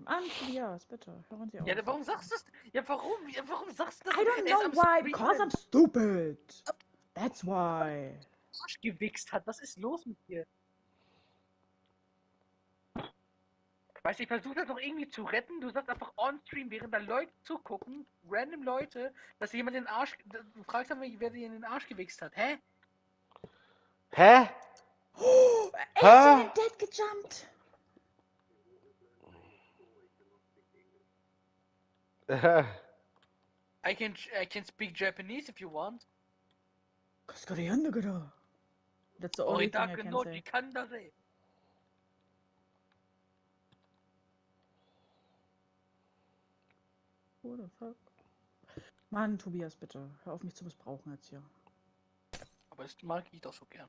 Mann, Tobias, bitte, hören Sie auf. Ja, warum sagst du das? Ja, warum sagst du das? I don't know why, because I'm stupid. That's why. Arsch gewichst hat. Was ist los mit dir? Weißt du, ich versuche das doch irgendwie zu retten. Du sagst einfach on-stream, während da Leute zugucken, random Leute, dass jemand den Arsch. Du fragst einfach, wer dir in den Arsch gewichst hat. Hä? Hä? Oh, er ist in Huh? den Dead gejumpt. I can speak Japanese if you want. That's the only thing I can say. Kandare. Who the fuck? Mann, Tobias, bitte. Hör auf, mich zu missbrauchen jetzt hier. Aber das mag ich doch so gern.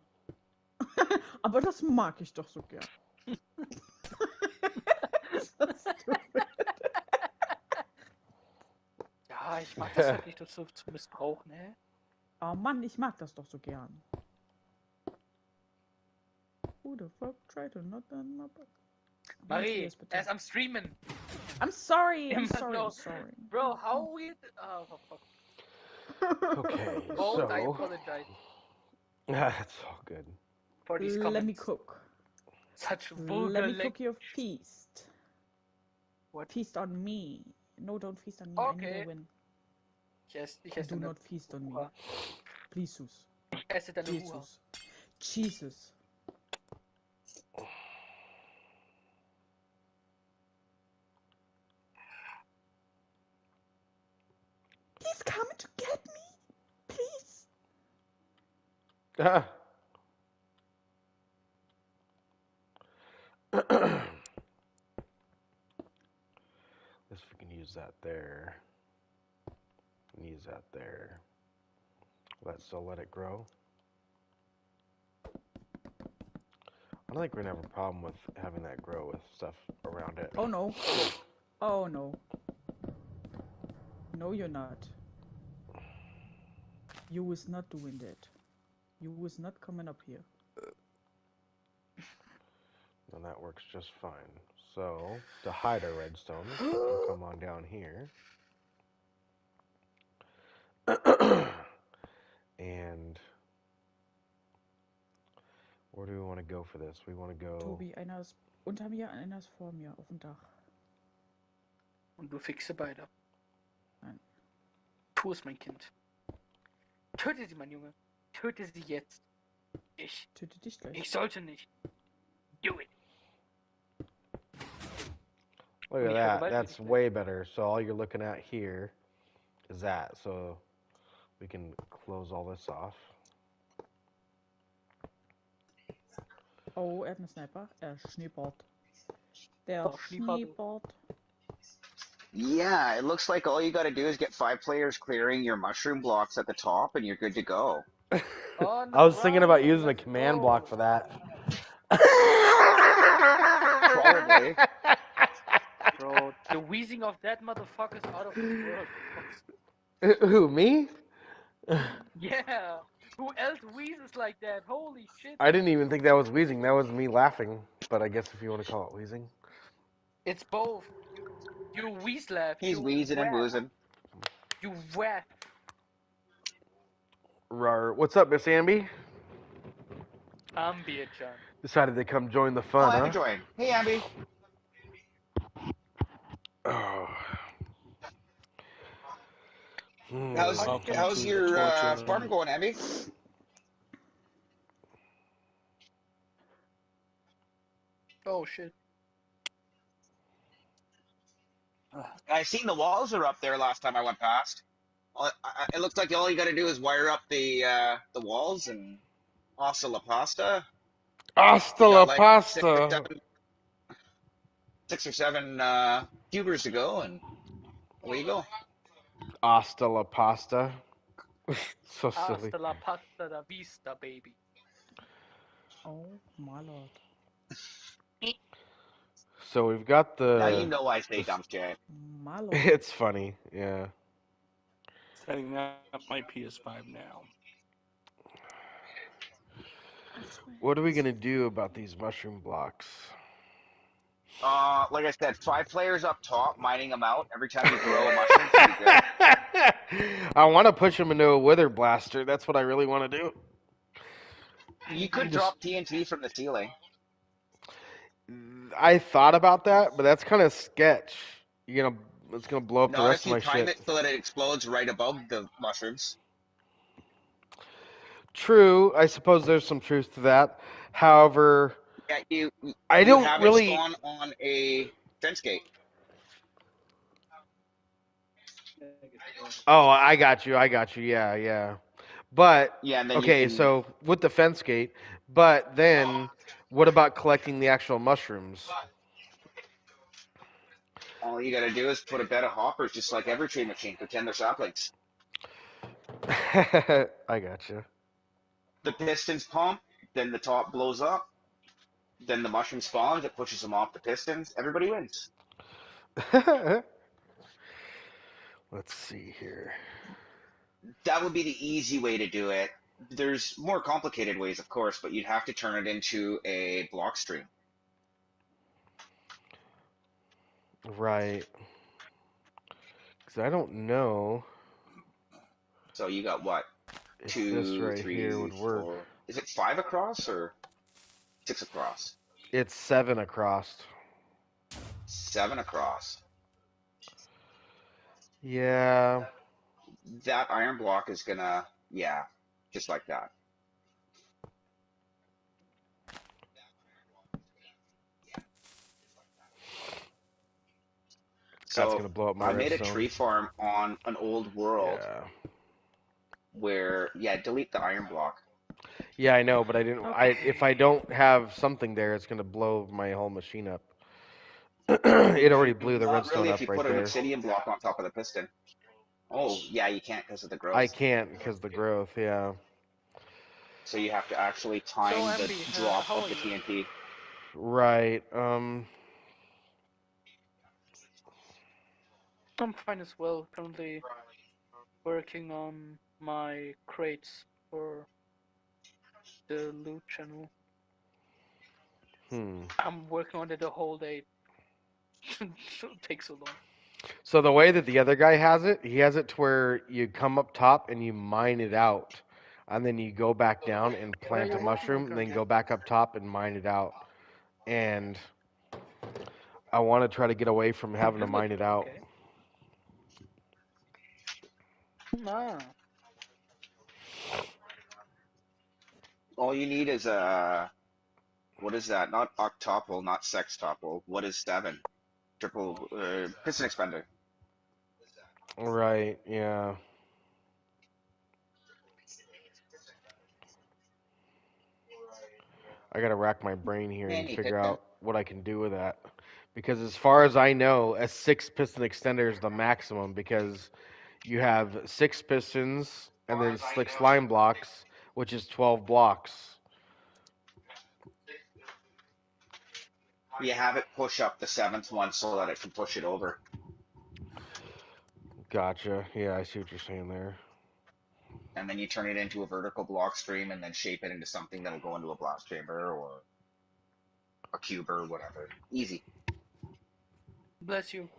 Aber das mag ich doch so gern. So stupid. Ja, ich mag das halt nicht so zu missbrauchen, hä? Oh Mann, ich mag das doch so gern. Who the fuck tried to not done up? Marie, as I'm streaming. I'm sorry, I'm Immer sorry, noch. I'm sorry. Bro, how weird. Oh, fuck. Okay, Both, I so apologize that's all good. for these comments. Let me cook. Such vulgar Let me language. cook your feast. What? Feast on me. No, don't feast on me. I need Okay. a win. Ich esse Do deine not feast on me. Uhr. Please. Ich esse deine Uhr. Jesus. Jesus. He's coming to get me. Please. that there. Use that there. Let's still let it grow. I don't think we're gonna have a problem with having that grow with stuff around it. Oh no. Oh no. No, you're not. You is not doing that. You is not coming up here. And that works just fine. So, to hide our redstone, we'll come on down here. And where do we want to go for this? We want to go... Tobi, einer ist unter mir, einer ist vor mir auf dem Dach. Und du fixe beide. Nein. Tu es, mein Kind. Töte sie, mein Junge. Töte sie jetzt. Ich Töte dich gleich. sollte nicht. Do it. Look at that. That's way better. So all you're looking at here is that. So we can close all this off. Oh, er hat einen Sniper. Er schnippert. Der schnippert. Yeah, it looks like all you gotta do is get 5 players clearing your mushroom blocks at the top and you're good to go. I was thinking about using a command block for that. Probably. Bro, the wheezing of that motherfucker is out of this world. Who, me? Yeah. Who else wheezes like that? Holy shit. I didn't even think that was wheezing. That was me laughing. But I guess if you want to call it wheezing. It's both. You wheeze laugh. He's wheezing and woozing. You whack. Rar. What's up, Miss Amby? Ambient, John. Decided to come join the fun, Oh, huh? Amby join. Hey, Amby. Oh. How's your farm going, Amby? Oh, shit. I seen the walls are up there last time I went past. It looks like all you got to do is wire up the walls and hasta la pasta. Hasta la pasta. 6 or 7 cubers to go, and away you go. Hasta la pasta. So silly. Hasta la pasta da vista, baby. Oh, my lord. So we've got the... Now you know I say dumb shit. My lord. It's funny, yeah. Setting up my PS5 now. What are we gonna do about these mushroom blocks? Like I said, 5 players up top, mining them out. Every time you grow a mushroom, should be good. I want to push them into a wither blaster. That's what I really want to do. You could drop TNT from the ceiling. I thought about that, but that's kind of sketch. It's gonna blow up the Not rest if of you my time shit. it so that it explodes right above the mushrooms. True, I suppose there's some truth to that. However, Yeah, you don't have really. it spawn on a fence gate. Oh, I got you. Yeah. But Yeah, and then okay, you can... so with the fence gate, but then what about collecting the actual mushrooms? All you gotta do is put a bed of hoppers, just like every tree machine. Pretend they're saplings. I got you. The pistons pump, then the top blows up, then the mushroom spawns. It pushes them off the pistons. Everybody wins. Let's see here. That would be the easy way to do it. There's more complicated ways, of course, but you'd have to turn it into a block stream. Right. Because I don't know. So you got what? If 2, this right 3, here would work. 4. Is it 5 across or 6 across? It's 7 across. 7 across. Yeah. That iron block is gonna, yeah, just like that. That's So gonna blow up my I made a redstone. tree farm on an old world Yeah. where, yeah, delete the iron block. Yeah, I know, but I didn't. Okay. If I don't have something there, it's gonna blow my whole machine up. It already blew the Not redstone really if up you right put an there. obsidian block on top of the piston. Oh, yeah, you can't because of the I growth. can't because the growth, yeah. So you have to actually So, time the MB, drop how of are the you? TNT. Right. I'm fine as well. Currently working on my crates for the loot channel. I'm working on it the whole day. It takes so long. So the way that the other guy has it, he has it to where you come up top and you mine it out, and then you go back down and Where are plant you a working on mushroom, and then currently? go back up top and mine it out. And I want to try to get away from having to Good. mine it out. Okay. Ah. All you need is a, what is that? Not octuple, not sextuple. What is 7? Triple, piston expander. Right, yeah. I gotta rack my brain here and Many figure piston. out what I can do with that. Because as far as I know, a 6 piston extender is the maximum because you have 6 pistons and then 6 slime blocks, which is 12 blocks. You have it push up the 7th one so that it can push it over. Gotcha. Yeah, I see what you're saying there. And then you turn it into a vertical block stream and then shape it into something that'll go into a blast chamber or a cube or whatever. Easy. Bless you.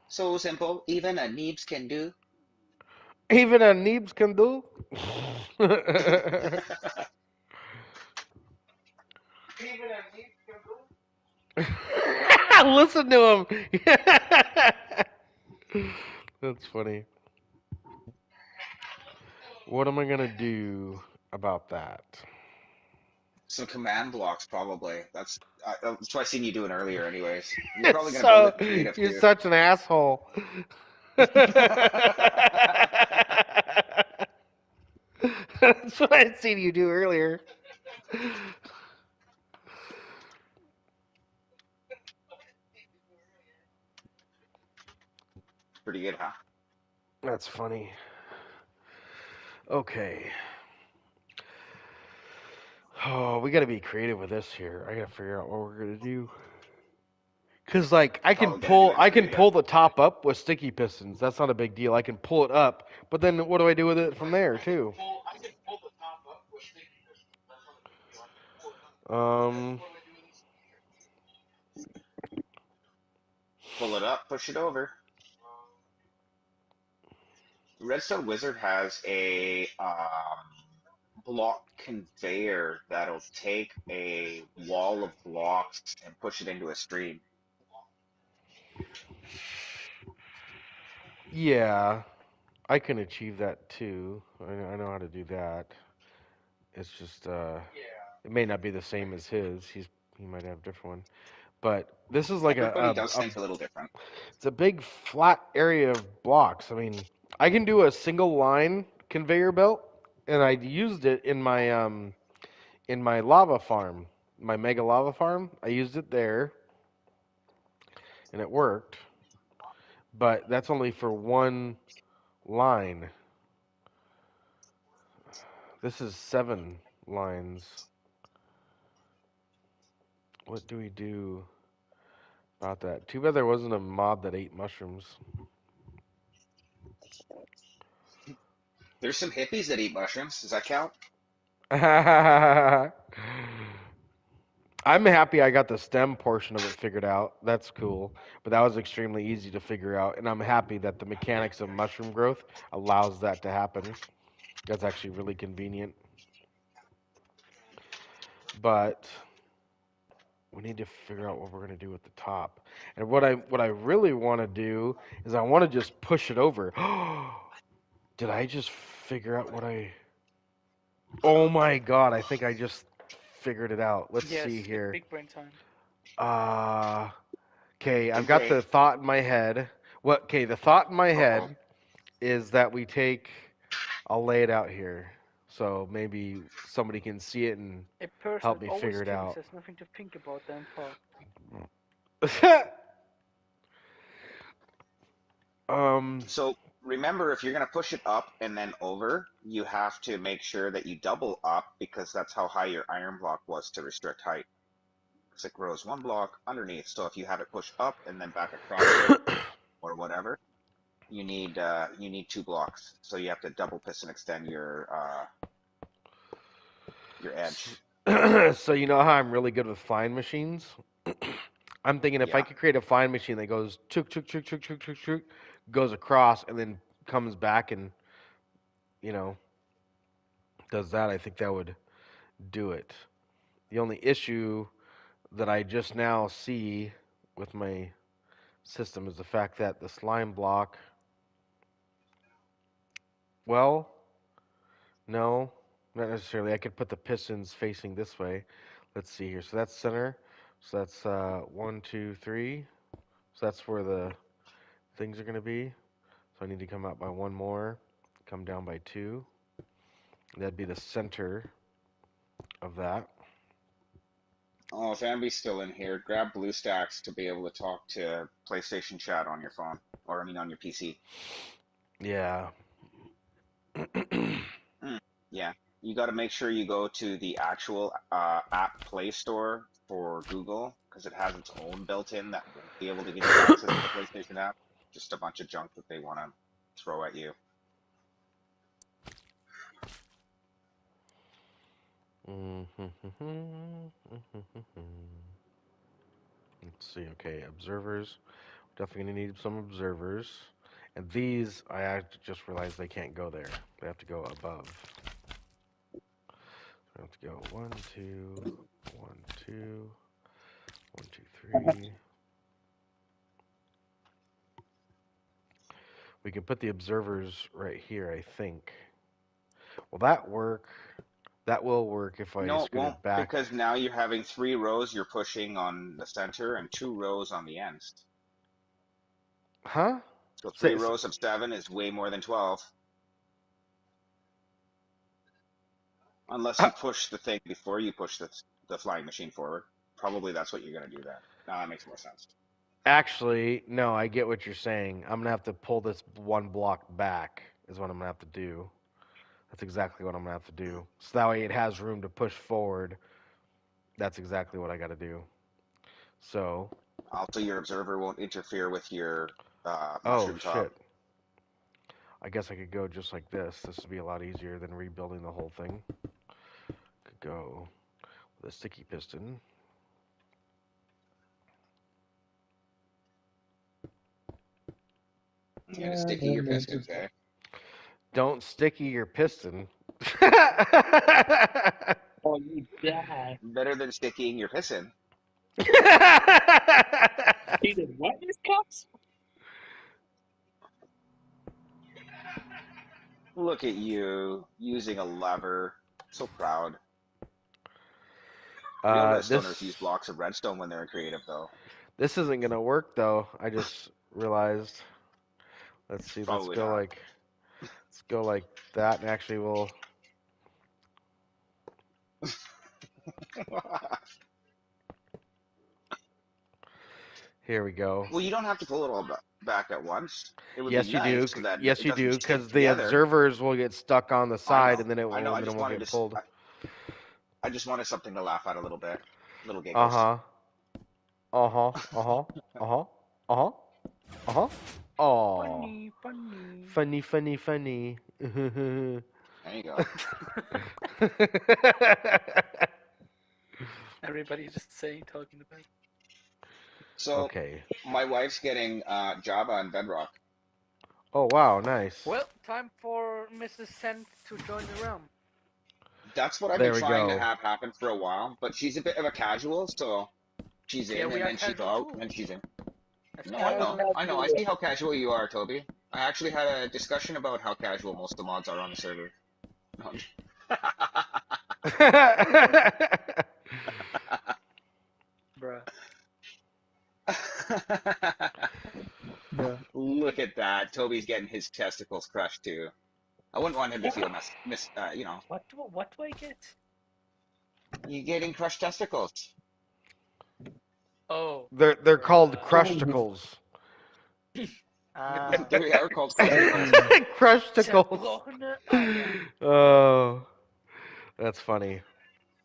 So simple. even a Neebs can do. Even a Neebs can do. Listen to him. That's funny. What am I gonna do about that? Some command blocks, probably. That's what I seen you doing earlier, anyways. You're It's probably gonna build so it creative you're too. such an asshole. That's what I seen you do earlier. Pretty good, huh? That's funny. Okay. Oh, we got to be creative with this here. I got to figure out what we're gonna do. Cause like I can Probably gonna do pull, it I can creative. pull the top up with sticky pistons. That's not a big deal. I can pull it up, but then what do I do with it from there too? Um, Pull it up, push it over. Redstone Wizard has a block conveyor that'll take a wall of blocks and push it into a stream. yeah, I can achieve that too. I know how to do that. It's just it may not be the same as his. He might have a different one. But this is like Everybody does things a little different. it's a big flat area of blocks. I mean, I can do a single line conveyor belt, and I used it in my lava farm, my mega lava farm. I used it there, and it worked. But that's only for one line. This is 7 lines. What do we do about that? Too bad there wasn't a mod that ate mushrooms. There's some hippies that eat mushrooms. Does that count? I'm happy I got the stem portion of it figured out. That's cool. But that was extremely easy to figure out. And I'm happy that the mechanics of mushroom growth allows that to happen. That's actually really convenient. But we need to figure out what we're going to do at the top. And what I really want to do is I want to just push it over. Did I just figure out what I Oh my god, I think I just figured it out. Let's Yes, see it's here. big brain time. Okay, I've Big got brain. the thought in my head. The thought in my Uh-oh. head is that we take I'll lay it out here. So maybe somebody can see it and A person help that me always figure it thinks out. there's nothing to think about damn thought. So remember, if you're going to push it up and then over, you have to make sure that you double up because that's how high your iron block was to restrict height. Because it grows one block underneath. So if you have it push up and then back across it or whatever, you need 2 blocks. So you have to double piston extend your edge. So you know how I'm really good with fine machines? I'm thinking if I Yeah. could create a fine machine that goes chook chook chook chook chook chook chook, goes across and then comes back and you know does that, I think that would do it. The only issue that I just now see with my system is the fact that the slime block. Well, no, not necessarily. I could put the pistons facing this way. Let's see here. So that's center. So that's 1, 2, 3. So that's where the things are going to be. So I need to come out by one more, come down by 2. That'd be the center of that. Oh, if Amby's still in here, grab BlueStacks to be able to talk to PlayStation chat on your phone, or I mean on your PC. Yeah. Yeah, you got to make sure you go to the actual app Play Store for Google because it has its own built-in that won't be able to give you access to the PlayStation app. Just a bunch of junk that they want to throw at you. Let's see. Okay, observers. Definitely gonna need some observers. And these, just realized they can't go there. They have to go above. I have to go 1, 2, 1, 2, 1, 2, 3. We can put the observers right here, I think. Will that work? That will work if I No, it scoot won't it back. because now you're having 3 rows you're pushing on the center and 2 rows on the ends. Huh? So three Say, rows of 7 is way more than 12. Unless you push the thing before you push the flying machine forward. Probably that's what you're going to do then. Now that makes more sense. actually, no, I get what you're saying. I'm gonna have to pull this one block back, is what I'm gonna have to do. That's exactly what I'm gonna have to do. So that way it has room to push forward. That's exactly what I gotta do. So, Also, your observer won't interfere with your oh mushroom top. shit. I guess I could go just like this. This would be a lot easier than rebuilding the whole thing. Could go with a sticky piston. You got to sticky your pistons, eh? Don't sticky your piston. Oh, you die. Better than sticking your piston. He did what in his cups? Look at you using a lever. So proud. Real redstoners use This blocks of redstone when they're in creative, though. this isn't gonna work though. I just realized. Let's see. Probably not. Let's go like that, and actually we'll. Here we go. Well, you don't have to pull it all back at once. It would be Yes, you nice do. so that Yes, it you doesn't do. stick Because the together. observers will get stuck on the I side, know. and then I know. it won't get pulled. I just wanted something to laugh at a little bit. Little Uh giggles. huh. Uh huh. Uh huh. Uh huh. Uh huh. Uh huh. Oh, Funny, funny. funny, funny, funny. There you go. Everybody just saying, talking about. So Okay. my wife's getting Java and Bedrock. Oh wow, nice. Well, time for Mrs. Cent to join the realm. That's what I've been There we trying to go. have happen for a while, but she's a bit of a casual, so she's Yeah, in we and are then she's casual out, too. and then she's in. As No, I casual know. as I know. I see how casual you are, Toby. I actually had a discussion about how casual most of the mods are on the server. No, bruh. Bruh. Look at that. Toby's getting his testicles crushed too. I wouldn't want him to feel What do I get? you getting crushed testicles. Oh. They're called Uh, crusticles. They are called crusticles. Crusticles. zerbrochene Eier. Oh, that's funny.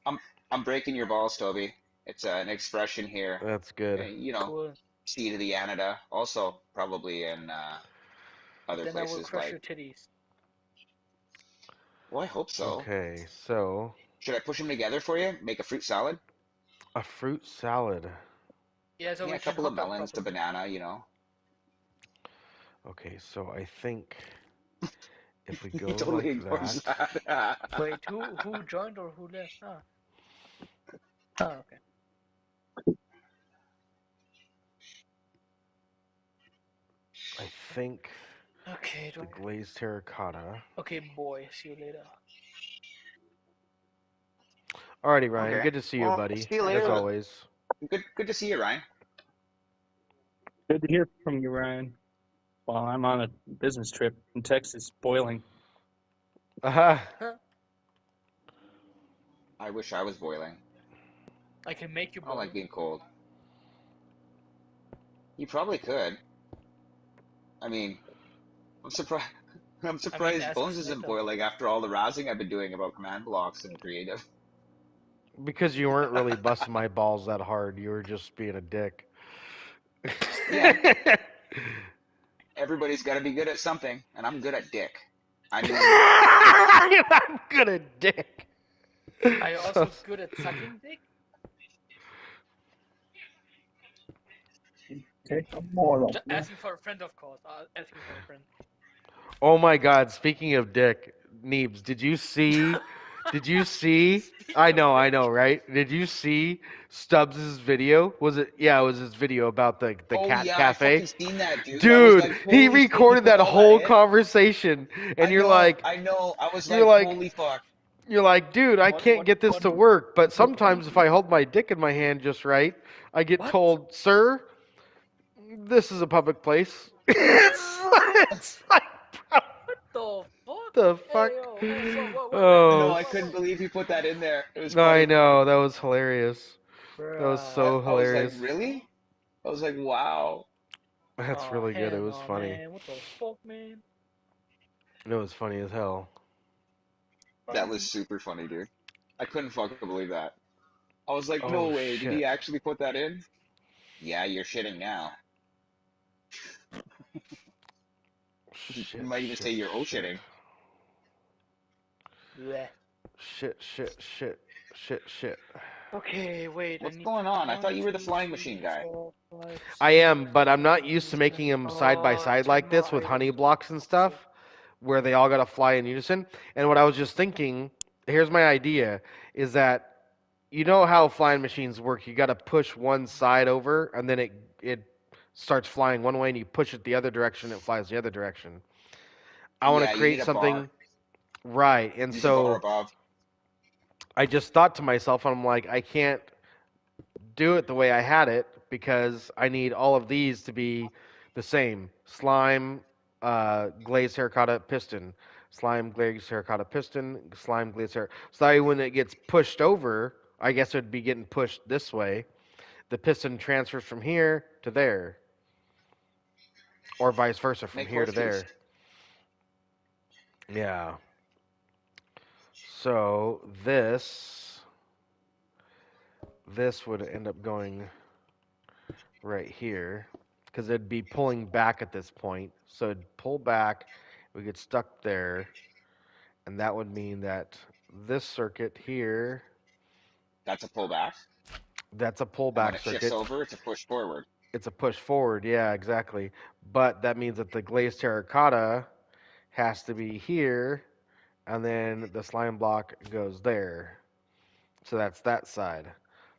I'm I'm breaking your balls, Toby. It's an expression here. That's good. Cool. C to the Canada. Also probably in other Then I will places crush like. your titties. Well, I hope so. Okay, so Should I push them together for you? Make a fruit salad? a fruit salad. Yeah, so Yeah, we a can couple of hook up melons, a properly. banana. Okay, so I think if we He go totally like ignores that, that. Wait, who joined or who left? Okay. I think Okay, the glazed terracotta. Okay, boy. See you later. Alrighty, Ryan. Okay. Good to see you, Well, buddy. see you As later. always. Good to see you, Ryan. Good to hear from you, Ryan. While I'm on a business trip in Texas, boiling. Aha. I wish I was boiling. I can make you I don't boil. like being cold. You probably could. I mean, I'm surprised. I'm surprised ask Bones isn't Sniper. boiling after all the rousing I've been doing about command blocks and creative. Because you weren't really busting my balls that hard. You were just being a dick. Yeah, everybody's got to be good at something, and I'm good at dick. I mean, I'm good at dick. Are you So- also good at sucking dick? Okay, more. Just asking for a friend, of course. Asking for a friend. Oh my God! Speaking of dick, Neebs, did you see? Did you see? I know, right? Did you see Stubbs' video? Was it? Yeah, it was his video about the oh cat yeah, I cafe. fucking seen that, dude. I was Dude, like, he holy shit, he recorded put that all that whole in. conversation, and I know. I was you're like, like, holy fuck. you're like, dude, I can't get this to work. But sometimes if I hold my dick in my hand just right, I get What? told, sir, this is a public place. it's like, bro, The fuck? the Hey, fuck? yo, No, Oh, I couldn't believe he put that in there. It was I funny. know. That was hilarious. That was Bruh. so I was like, hilarious. really? I was like, wow. That's Oh, really good. It hell was no, funny. man. What the fuck, man? It was funny as hell. That was super funny, dude. I couldn't fucking believe that. I was like, no Oh, way. Did shit. he actually put that in? Yeah, you're shitting now. You Shit, might even say shit, you're oh shit. shitting. Bleh. Shit. Okay, wait. I What's need going on? I thought one, you were the two, flying three, machine guy. 4, 5, I 6, am, but I'm not used to 7. making them side by side 10 like more this with honey items. blocks and stuff, where they all gotta fly in unison. And what I was just thinking, here's my idea, is that you know how flying machines work. You gotta push one side over, and then it starts flying one way, and you push it the other direction, it flies the other direction. I want to Yeah, you need create a bar. something right, and Use a bar so above. I just thought to myself, I'm like, I can't do it the way I had it because I need all of these to be the same. Slime, glazed terracotta piston. Slime, glazed terracotta piston. Slime, glazed terracotta. So that way when it gets pushed over, I guess it would be getting pushed this way. The piston transfers from here to there. Or vice versa, from Make here to horseshoes. there. Yeah. So this would end up going right here because it'd be pulling back at this point. So it'd pull back, we get stuck there, and that would mean that this circuit here, That's a pullback. that's a And when pullback it shifts circuit. over, it's a push forward. It's a push forward, yeah, exactly. But that means that the glazed terracotta has to be here, and then the slime block goes there. So that's that side.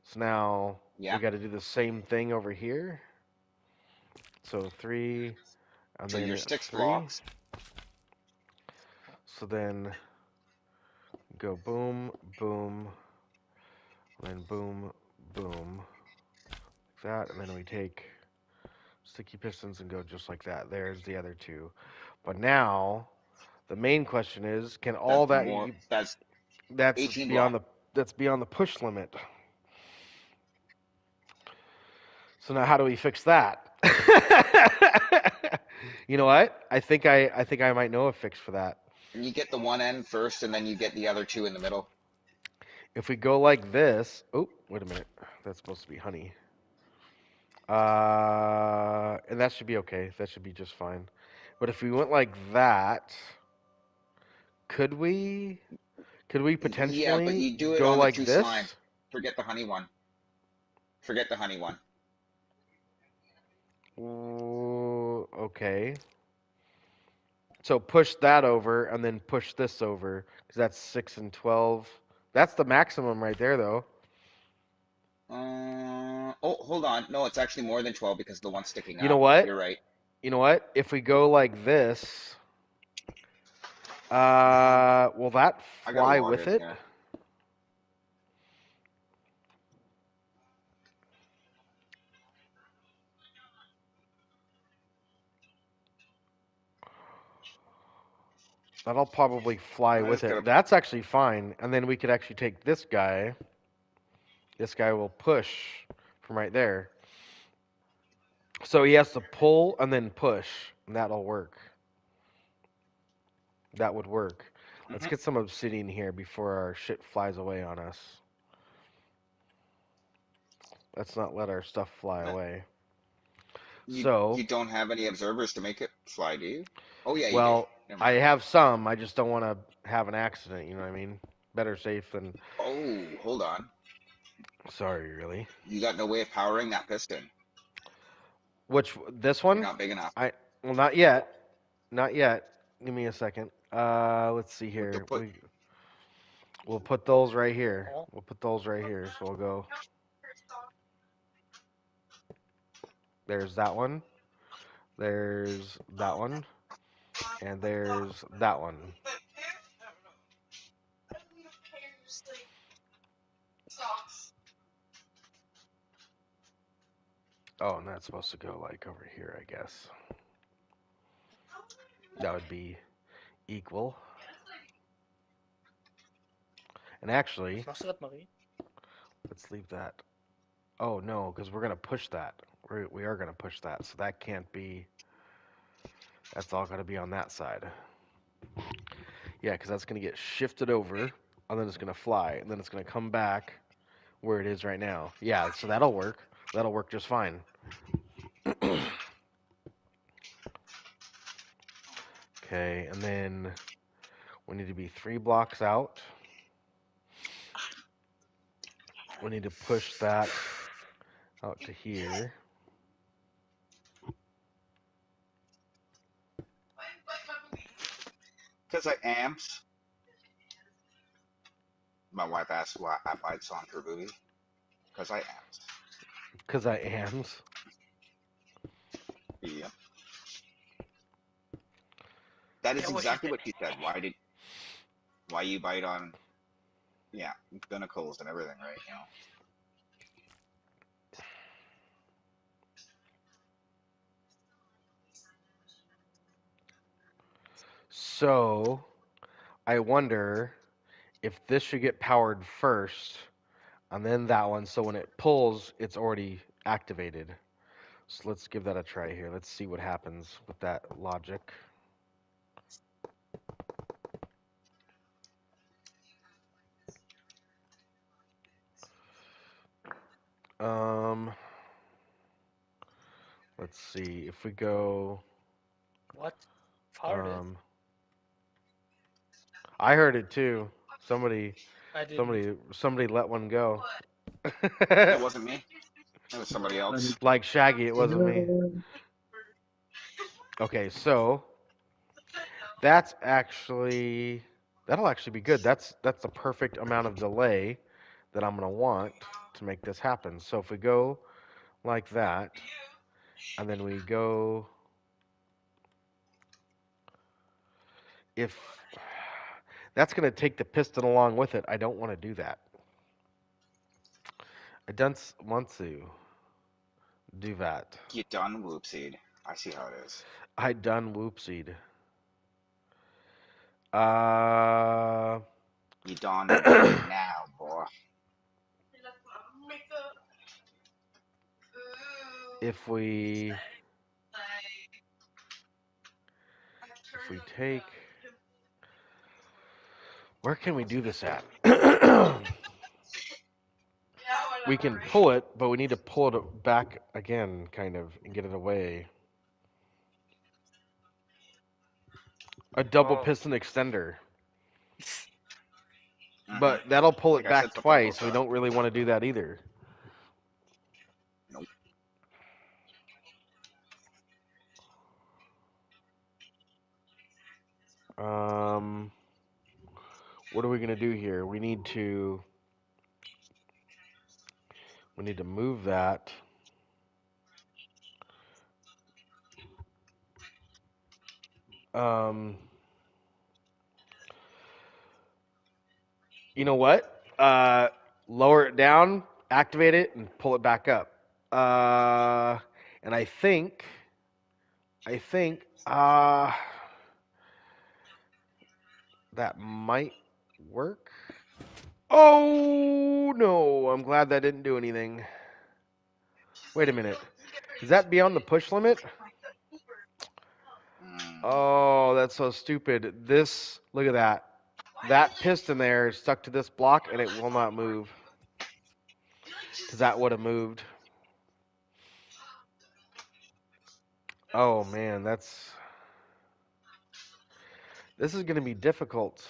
So now Yeah. we got to do the same thing over here. So 3, and So then you're 6 3. blocks. So then go boom, boom, then boom, boom, like that, and then we take sticky pistons and go just like that. There's the other two. But now The main question is, can all That's that more. That's that's 18 beyond block. that's beyond the push limit. So now how do we fix that? You know what? I think I might know a fix for that. And you get the one end first, and then you get the other two in the middle. If we go like this, oh, wait a minute. That's supposed to be honey. And that should be okay. That should be just fine. But if we went like that, could we Yeah, but potentially you do it go on the like two slimes. this? Forget the honey one. Forget the honey one. Ooh, okay. So push that over and then push this over because that's 6 and 12. That's the maximum right there, though. Oh, hold on. No, it's actually more than 12 because the one's sticking You know up. what? You're right. You know what? If we go like this, will that I got fly water with in it? here. That'll probably fly I with just it. gotta. That's actually fine. And then we could actually take this guy. This guy will push from right there. So he has to pull and then push, and that'll work. That would work. Let's get some obsidian here before our shit flies away on us. Let's not let our stuff fly away. You So, you don't have any observers to make it fly, do you? Oh yeah, you do. well, Never I mind. have some. I just don't want to have an accident. You know what I mean? Better safe than Oh, hold on. sorry. Really? You got no way of powering that piston. Which this You're one? not big enough. Well, not yet. Not yet. Give me a second. Let's see What to here. put? We'll put those right here. We'll put those right here. So we'll go. There's that one. There's that one. And there's that one. Oh, and that's supposed to go like over here, I guess. That would be equal. And actually, Machst du das, Marie? let's leave that. Oh no, because we're gonna push that. We are gonna push that, so that can't be. That's all gonna be on that side. Yeah, because that's gonna get shifted over, and then it's gonna fly, and then it's gonna come back where it is right now. Yeah, so that'll work. That'll work just fine. Okay, and then we need to be 3 blocks out. We need to push that out to here. Because I amps. My wife asked why I buy song for booby. Because I amps. Because I ams. Yeah. That is Yeah, what she exactly said. what she said. Why you bite on, yeah, pinnacles and everything, right? You know. So, I wonder if this should get powered first, and then that one, so when it pulls, it's already activated. So let's give that a try here. Let's see what happens with that logic. Um, let's see if we go. What? Farted? I heard it too. Somebody, I didn't. somebody let one go. It wasn't me. It was somebody else. Like Shaggy, it wasn't me. Okay, so that'll actually be good. That's the perfect amount of delay that I'm gonna want to make this happen. So if we go like that, and then we go, if that's gonna take the piston along with it, I don't want to do that. I don't want to do that. You done whoopsied. I see how it is. I done whoopsied. You don't do it now, boy. if we take, where can we do this at? We can pull it, but we need to pull it back again, kind of, and get it away. A double Oh. piston extender. Mm-hmm. But that'll pull Like it I said, back put them twice. both We up. don't really want to do that either. Nope. What are we gonna do here? We need to move that. Um, you know what? Lower it down, activate it, and pull it back up. And I think, that might work. Oh no! I'm glad that didn't do anything. Wait a minute. Is that beyond the push limit? Mm. Oh, that's so stupid. This, look at that. That piston there is stuck to this block and it will not move. Because that would have moved. Oh man, this is going to be difficult.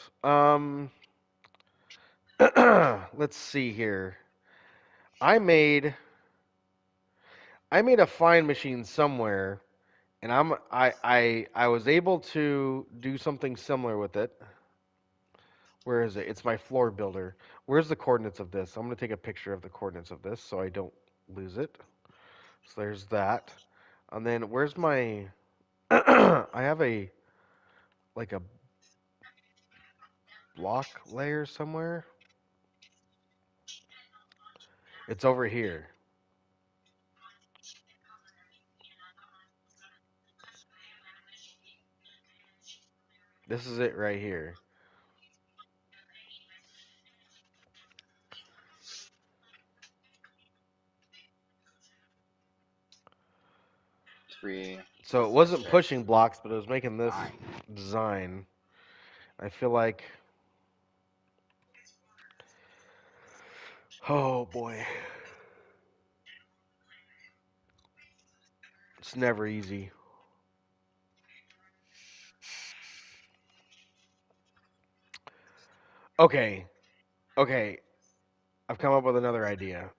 Let's see here. I made a fine machine somewhere, and I was able to do something similar with it. Where is it? It's my floor builder. Where's the coordinates of this? I'm going to take a picture of the coordinates of this so I don't lose it. So there's that. And then where's my I have a like a block layer somewhere. It's over here. This is it right here. Three, So it wasn't six, pushing blocks, but it was making this 9. design. I feel like, oh boy, it's never easy. Okay, okay, I've come up with another idea.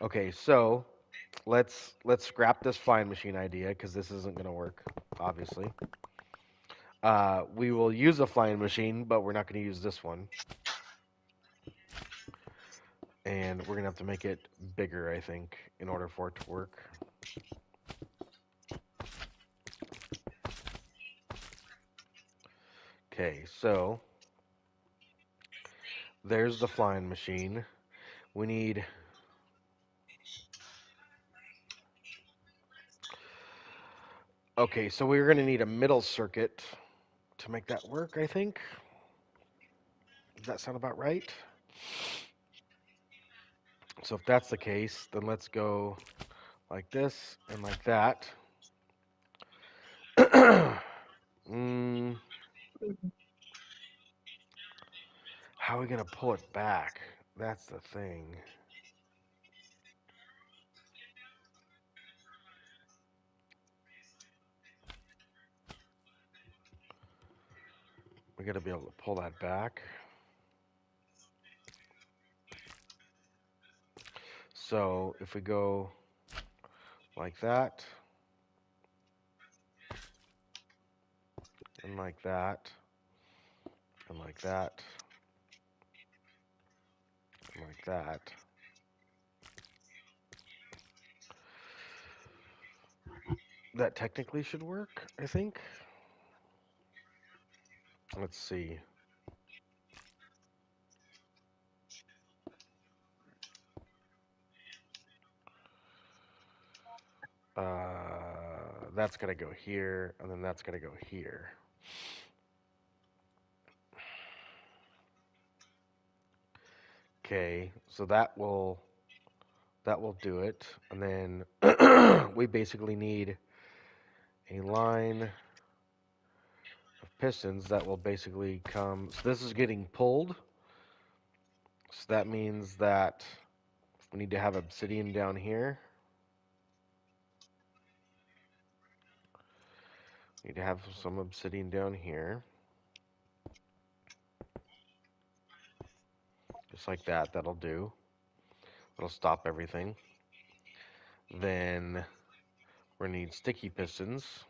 Okay, so let's scrap this flying machine idea because this isn't gonna work, obviously. We will use a flying machine, but we're not gonna use this one. And we're gonna have to make it bigger, I think, in order for it to work. Okay, so there's the flying machine. We need okay, so we're gonna need a middle circuit to make that work, I think. Does that sound about right? So if that's the case, then let's go like this and like that. mm, how are we gonna pull it back? That's the thing. We gotta be able to pull that back. So if we go like that, and like that, and like that, and like that. That technically should work, I think. Let's see. That's gonna go here, and then that's gonna go here. Okay, so that will do it. And then we basically need a line of pistons that will basically come. So this is getting pulled. So that means that we need to have obsidian down here. We need to have some obsidian down here. Just like that. That'll do. That'll stop everything. Then we're gonna need sticky pistons.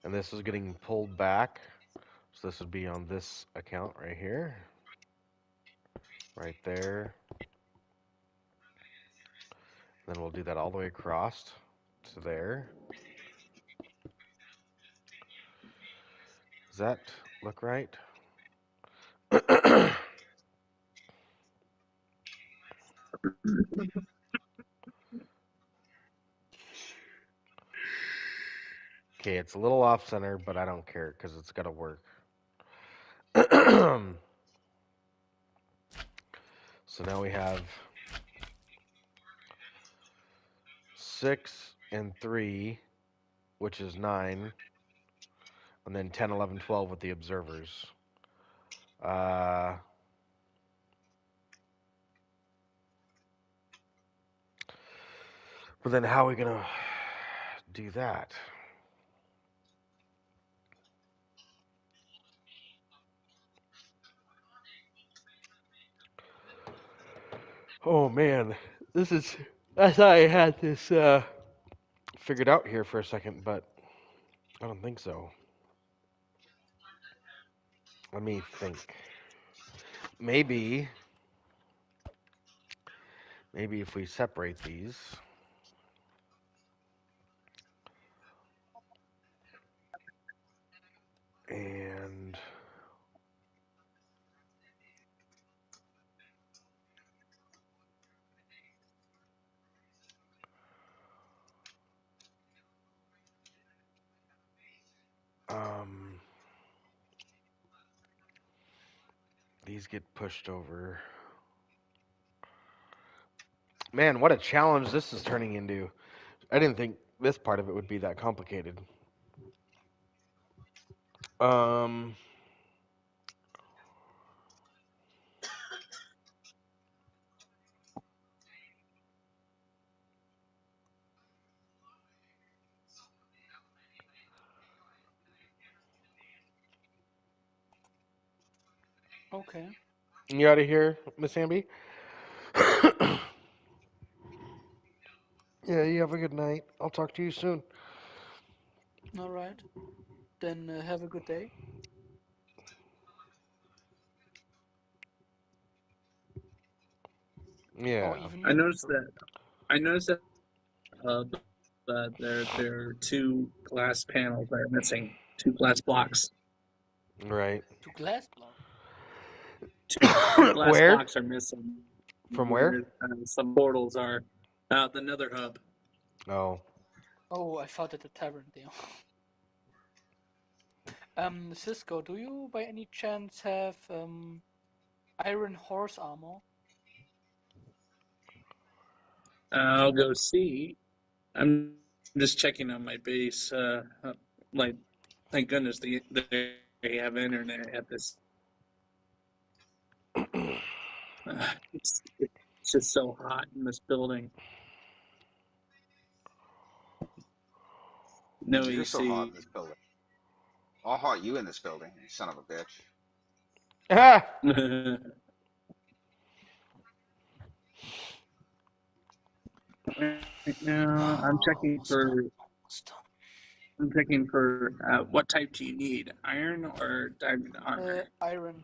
And this is getting pulled back. So this would be on this account right here. Right there. Then we'll do that all the way across to there. Does that look right? Okay, it's a little off center, but I don't care because it's got to work. So now we have 6 and 3, which is 9, and then 10, 11, 12 with the observers. But then how are we going to do that? Oh man, this is. I thought I had this figured out here for a second, but I don't think so. Let me think. Maybe if we separate these. And these get pushed over. Man, what a challenge this is turning into. I didn't think this part of it would be that complicated. Okay. You out of here, Miss Amby? Yeah, you have a good night. I'll talk to you soon. All right. Then have a good day. Yeah. Or even I you. noticed that. I noticed that there are two glass panels that are missing. Two glass blocks. Right. To glass block. Two glass Where? blocks are missing. From where? Where some portals are. The Nether Hub. Oh. Oh, I fought at the tavern there. Cisco, do you by any chance have iron horse armor? I'll go see. I'm just checking on my base. Like, thank goodness they have internet at this. It's just so hot in this building. No You're so hot AC. in this building. I'll hot you in this building, you son of a bitch. Ah! Right now, I'm checking for. I'm checking for what type do you need? Iron or diamond armor? Iron.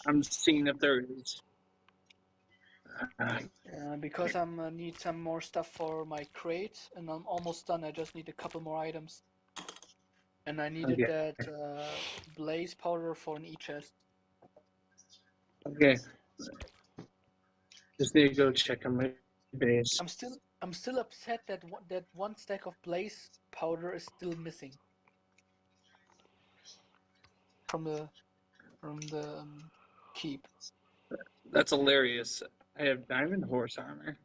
I'm seeing if there is. Because I'm need some more stuff for my crate, and I'm almost done. I just need a couple more items. And I needed Okay. that blaze powder for an e-chest. Okay. Just need to go check on my base. I'm still upset that one stack of blaze powder is still missing from the keep. That's hilarious. I have diamond horse armor.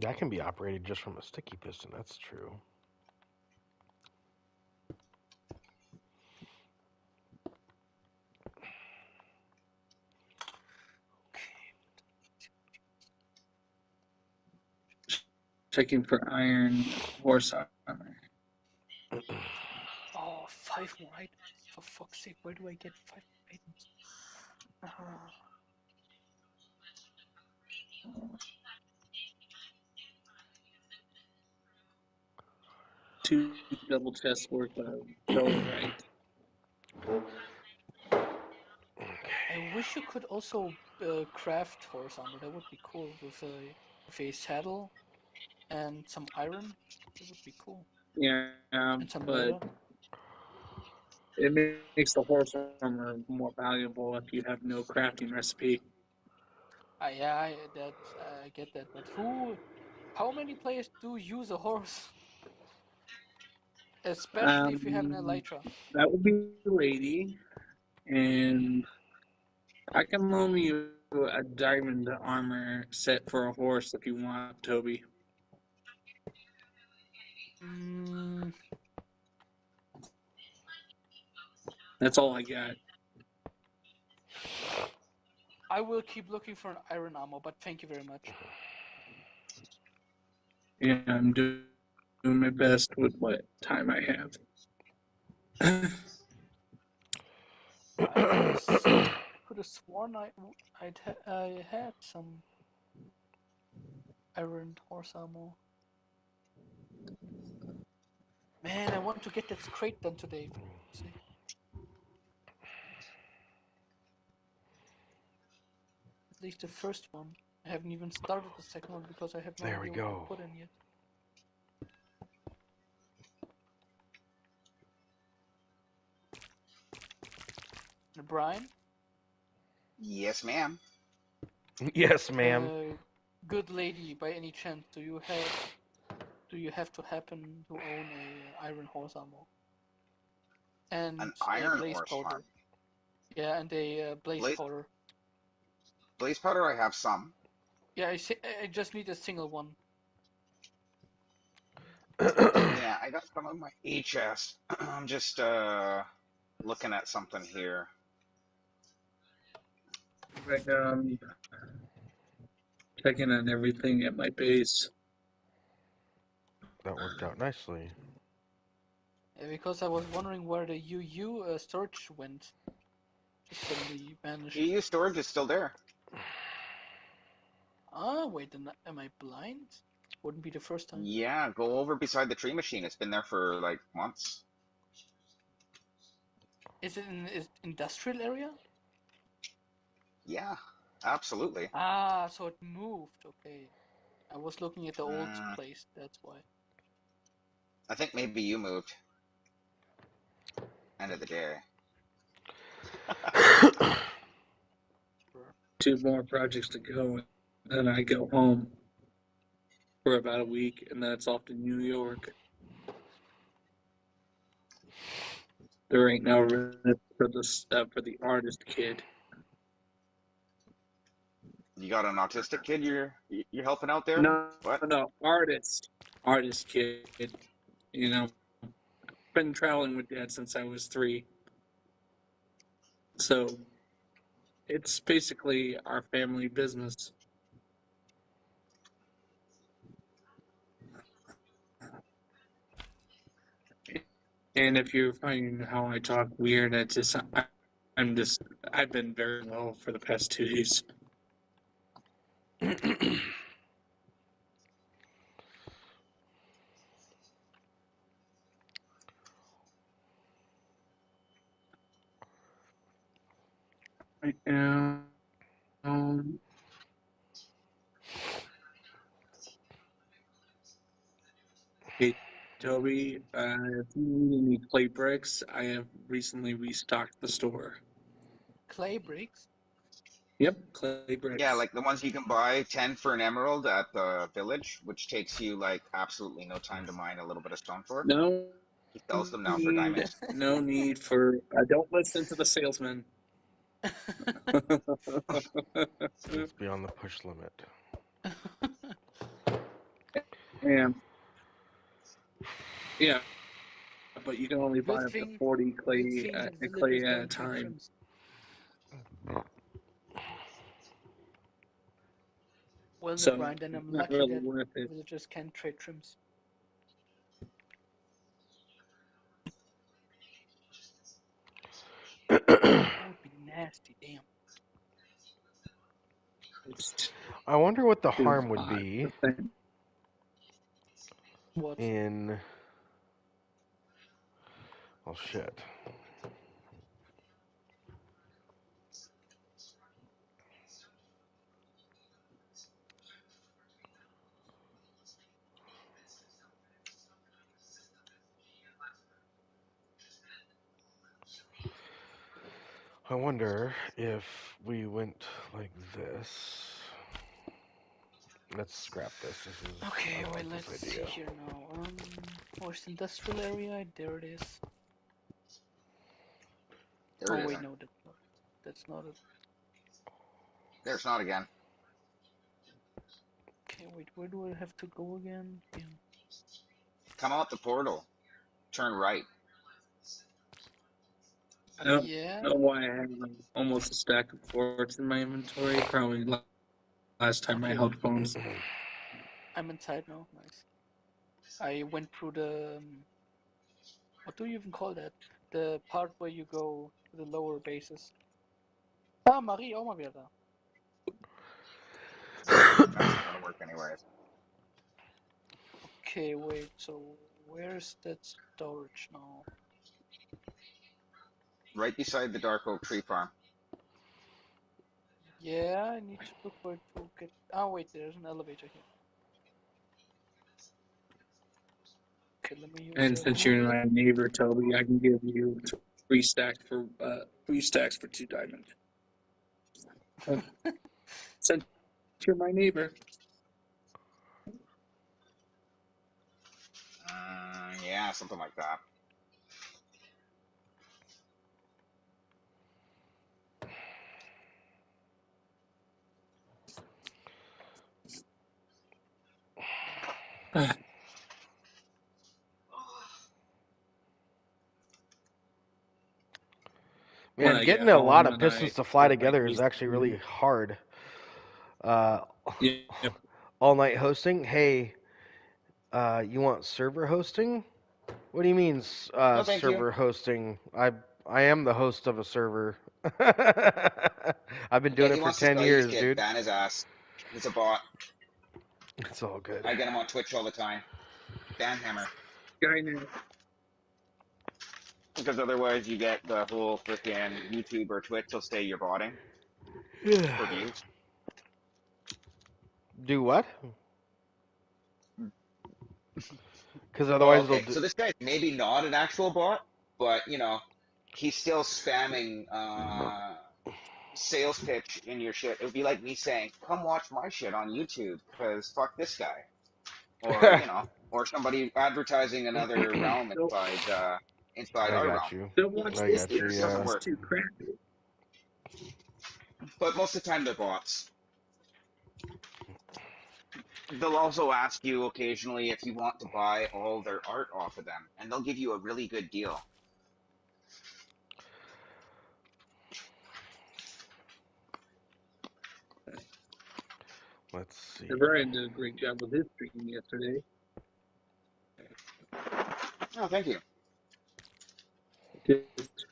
That can be operated just from a sticky piston. That's true. Checking for iron horse armor. Oh, 5 more items. For fuck's sake, where do I get 5 items? Two double chests worth of right. I wish you could also craft horse armor. That would be cool with a saddle and some iron. That would be cool. Yeah, And some but leather. it makes the horse armor more valuable if you have no crafting recipe. Yeah, I get that. But how many players do use a horse? Especially if you have an elytra. That would be lady, and I can loan you a diamond armor set for a horse if you want, Toby. Mm, That's all I got. I will keep looking for an iron armor, but thank you very much. Yeah, I'm doing my best with what time I have. I could have sworn I had some iron horse armor. Man, I want to get that crate done today. For fuck's sake. At least the first one. I haven't even started the second one because I have no There we idea what to go. put in yet. Brian? Yes, ma'am. Yes, ma'am. Good lady, by any chance, do you have to happen to own a iron horse armor? And An a iron blaze horse powder. arm. Yeah, and a blaze Blaze, powder. blaze powder, I have some. Yeah, I just need a single one. Yeah, I got some of my HS. I'm just looking at something here. Right now, I'm checking on everything at my base. That worked out nicely. Because I was wondering where the UU storage went. Just suddenly vanished. EU storage is still there. Ah, wait, am I blind? Wouldn't be the first time. Yeah, go over beside the tree machine. It's been there for like months. Is it in industrial area? Yeah, absolutely. Ah, so it moved. Okay. I was looking at the old Mm, place, that's why. I think maybe you moved. End of the day. 2 more projects to go, and I go home for about a week, and then it's off to New York. There ain't no room for the artist kid. You got an autistic kid you're helping out there? No, What? no, artist kid. You know, been traveling with Dad since I was 3, so it's basically our family business. And if you're finding how I talk weird, I've been very low for the past 2 days. Right now, okay, Toby, if you need any clay bricks, I have recently restocked the store. Clay bricks? Yep, clay bricks. Yeah, like the ones you can buy 10 for an emerald at the village, which takes you like absolutely no time to mine a little bit of stone for. No He sells them now for need, diamonds. no need for. Don't listen to the salesman. It's beyond the push limit. Yeah, but you can only buy Good up to thing, 40 good clay thing that clay villagers at a don't trade time. trims. Well, So Brian, then I'm not lucky really that worth it. villagers can trade trims. That would be nasty, damn. It's I wonder what the too harm would hot. be What? in. Oh shit. I wonder if we went like this. Let's scrap this. This is Okay, I don't wait, like let's this see idea. here now. Where's the industrial area? There it is. There Oh it wait, isn't. no, that's not it. There's not again. Okay, wait, where do I have to go again? Yeah. Come out the portal. Turn right. I don't Yeah, know why I have almost a stack of quartz in my inventory. Probably last time I okay, held phones. I'm inside now. Nice. I went through the what do you even call that? The part where you go to the lower bases. Ah, Marie, auch mal wieder da. That's not gonna work anyways. Okay, wait, so where's that storage now? Right beside the dark oak tree farm. Yeah, I need to look for it to get. Oh, wait, there's an elevator here. Okay, let me use And a since hammer you're here. my neighbor, Toby, I can give you 3 stacks for 2 diamond. Since you're my neighbor. Yeah, something like that. When Man, I getting get a lot home of and I pistons to fly get my together is actually really AC. hard. Uh, Yep. all night hosting. Hey, you want server hosting? What do you mean No, thank you. server hosting? I am the host of a server. I've been Yeah, doing he it for wants to 10 sell you years, shit. dude. Ban his ass. He's a bot. It's all good. I get him on Twitch all the time. Ban hammer. Guy now. Because otherwise you get the whole freaking YouTube or Twitch will say you're botting for views. Do what? Because Well, otherwise they'll okay, do. so this guy's maybe not an actual bot, but you know, he's still spamming sales pitch in your shit. It would be like me saying, "Come watch my shit on YouTube," because fuck this guy, or you know, or somebody advertising another realm Don't, inside I our got realm. you. don't watch I this. got It you. just This doesn't Yeah. is work. too crappy. But most of the time they're bots. They'll also ask you occasionally if you want to buy all their art off of them, and they'll give you a really good deal. Let's see. Brian did a great job with his stream yesterday. Oh, thank you. Just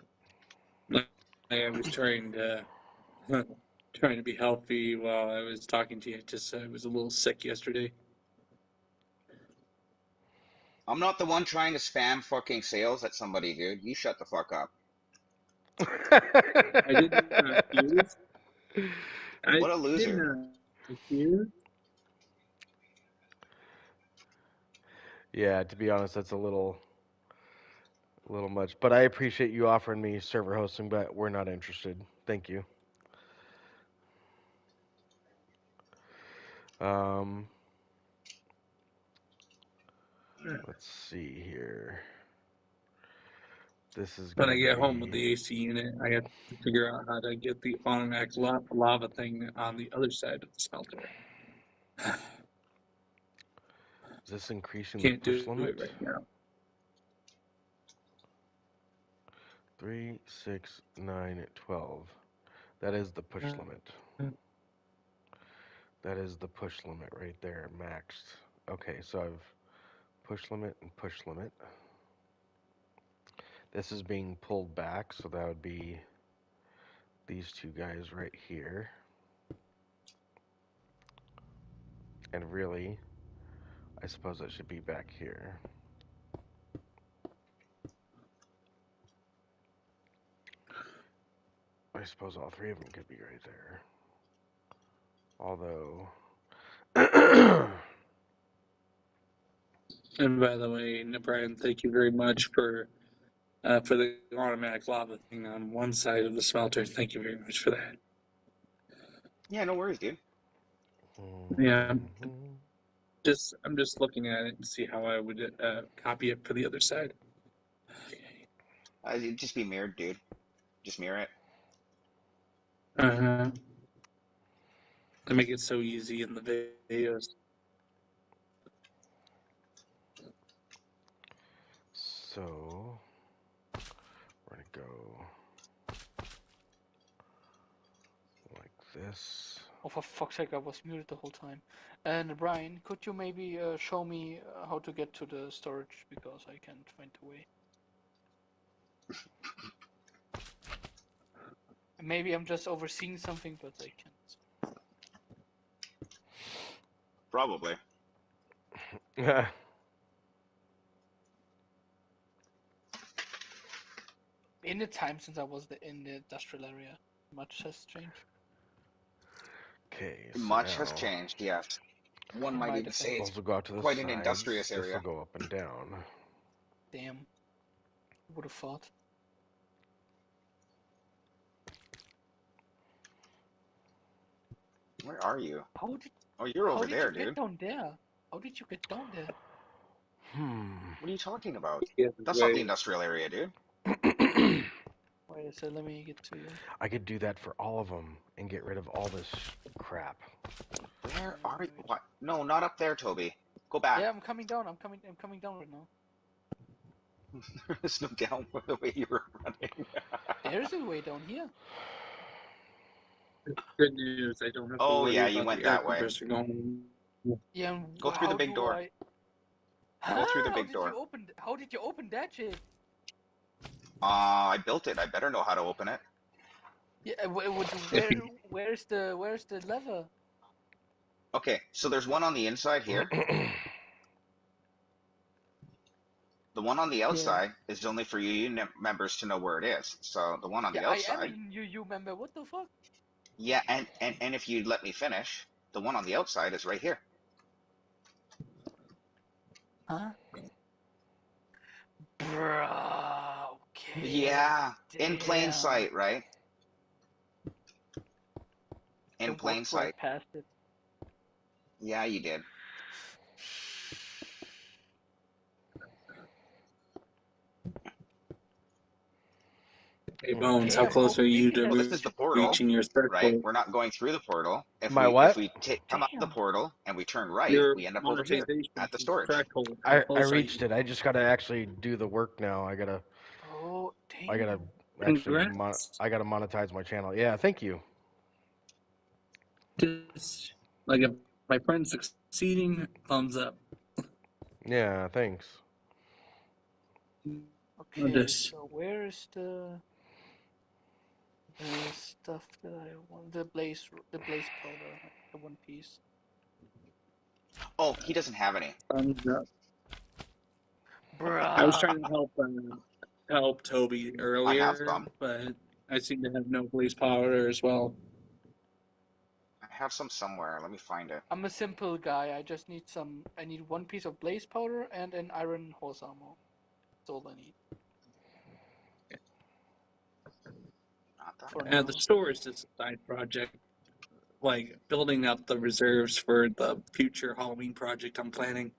like I was trying to be healthy while I was talking to you. Just I was a little sick yesterday. I'm not the one trying to spam fucking sales at somebody, dude. You shut the fuck up. I did not accuse. I What a did loser. not accuse. Yeah, to be honest, that's a little much. But I appreciate you offering me server hosting, but we're not interested. Thank you. Um, let's see here. This is When gonna I get home with be the AC unit, I have to figure out how to get the automatic lava thing on the other side of the smelter. is this increasing the Can't push do it limit? right now. 3, 6, 9, 12. That is the push limit. That is the push limit right there, maxed. Okay, so I've push limit and push limit. This is being pulled back, so that would be these two guys right here. And really, I suppose that should be back here. I suppose all three of them could be right there. Although, And by the way, Brian, thank you very much for the automatic lava thing on one side of the smelter. Thank you very much for that. Yeah, no worries, dude. Yeah, I'm just looking at it and see how I would copy it for the other side. It'd just be mirrored, dude. Just mirror it. They make it so easy in the videos. so we're gonna go like this. Oh, for fuck's sake, I was muted the whole time. And Brian, could you maybe show me how to get to the storage, because I can't find the way. Maybe I'm just overseeing something, but I can't. Probably. In the time since I was in the industrial area, much has changed. Okay, so Much now has changed, yes. One In might my even say defense. it's those will go out to the quite an sides. industrious This will area. go up and down. Damn. Would have thought. Where are you? How did Oh, you're over you there, get dude. down there? How did you get down there? What are you talking about? Yeah, That's not the industrial area, dude. Wait a second, let me get to you. I could do that for all of them and get rid of all this crap. Where are you? What? No, not up there, Toby. Go back. Yeah, I'm coming down. I'm coming down right now. There's no down the way you were running. There's a way down here. good news. I don't have to Oh, worry yeah, you about went the air that way. compressor going. Yeah. Go through the How big do door. I? Go through the How big did door. you open? How did you open that shit? I built it. I better know how to open it. Yeah. Where's the lever? Okay, so there's one on the inside here. The one on the outside is only for you members to know where it is. So the one on Yeah, the I am a outside, UU member. What the fuck? yeah, and if you'd let me finish, the one on the outside is right here. Huh? Bruh. Okay. Yeah, in plain Damn. sight, right? In I plain walked right sight. past it. Yeah, you did. Hey, Bones, how Damn. close How are you big is to Well, that? this is the portal, reaching your right? threshold? We're not going through the portal. My If what? we come up the Damn. portal and we turn right, Your we end up over here monetization at the storage. threshold. How I close are reached you? it. I just gotta actually do the work now. Oh, I gotta damn. actually Congrats. I gotta monetize my channel. Yeah, thank you. Just like if my friend's succeeding, thumbs up. Yeah, thanks. Okay, Just so where is the stuff that I want? The blaze powder, the one piece. Oh, he doesn't have any. thumbs up. I was Bruh. trying to help Toby I have earlier, some. but I seem to have no police power as well. I have some somewhere. Let me find it. I'm a simple guy. I just need some. I need one piece of blaze powder and an iron horse armor. That's all I need. Not that For one. now. The store is just a side project, like building up the reserves for the future Halloween project I'm planning.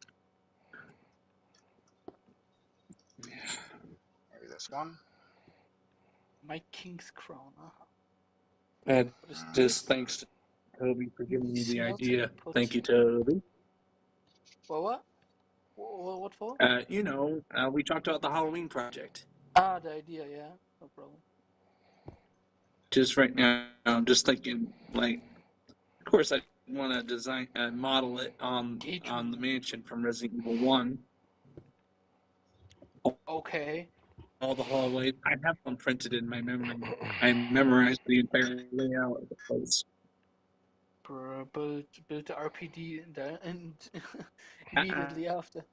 Maybe this one. My king's crown. And What is just this? thanks to Toby for giving me the Smelting idea. Thank you, potato. Toby. What? What for? We talked about the Halloween project. Ah, the idea, yeah. No problem. Just right now, I'm just thinking, like, of course, I want to design and model it on the mansion from Resident Evil 1. Okay. All the hallways. I have them printed in my memory. I memorized the entire layout of the place. Build the RPD and immediately after.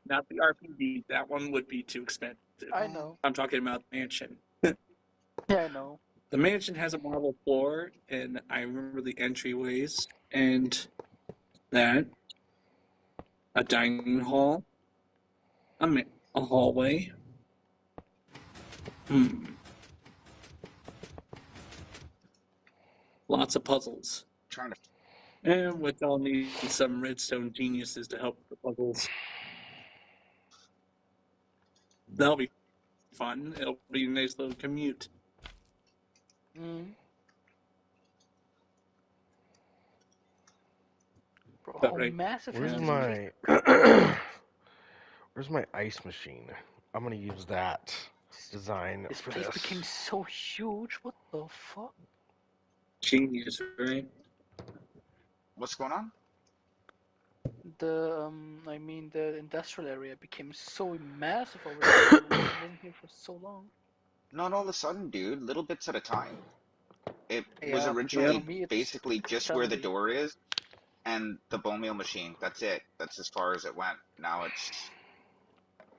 Not the RPG. That one would be too expensive. I know. I'm talking about the mansion. Yeah, I know. The mansion has a marble floor, and I remember the entryways, and that, a dining hall, a hallway. Lots of puzzles. Trying to. And which I'll need some redstone geniuses to help with the puzzles. That'll be fun. It'll be a nice little commute. Bro, But how right, massive is Where's this my place? Where's my ice machine? I'm gonna use that design This for place this. became so huge. What the fuck? genius, right? What's going on? The industrial area became so massive over there. I wasn't here for so long. Not all of a sudden, dude. Little bits at a time. It was Yeah, originally for me it's basically just where the suddenly. door is and the bone meal machine. That's it. That's as far as it went. Now it's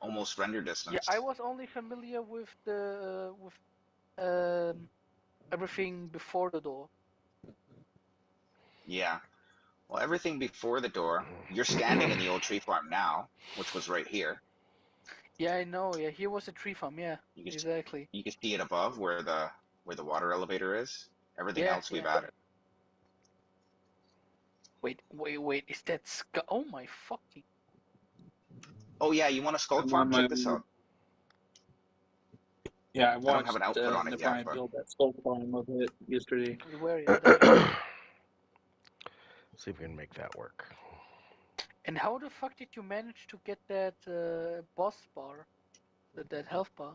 almost render distance. Yeah, I was only familiar with everything before the door. Yeah. Well, everything before the door, you're standing in the old tree farm now, which was right here. Yeah, I know. Yeah, here was a tree farm. Yeah, exactly. You can see it above where the water elevator is. Everything Yeah, else we've yeah. added. Wait. Is that Oh my fucking. Oh yeah, you want a sculk I'm farm? on my Check this out. Yeah, I I don't have watched an output on it yet, Navai but build that skull farm of it yesterday. Where? Yeah. See if we can make that work. And how the fuck did you manage to get that boss bar, that health bar?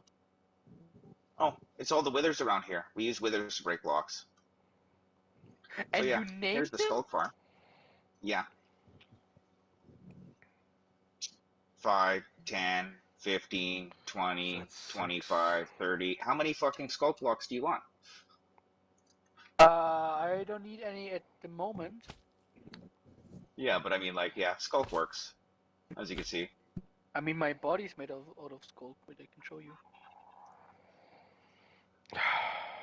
oh, it's all the withers around here. We use withers to break blocks. And So yeah, you named here's the them? sculk farm. Yeah. 5, 10, 15, 20, 25, 30. How many fucking sculk blocks do you want? I don't need any at the moment. Yeah, but I mean, like, yeah, sculk works, as you can see. I mean, my body's made out of skull, but I can show you.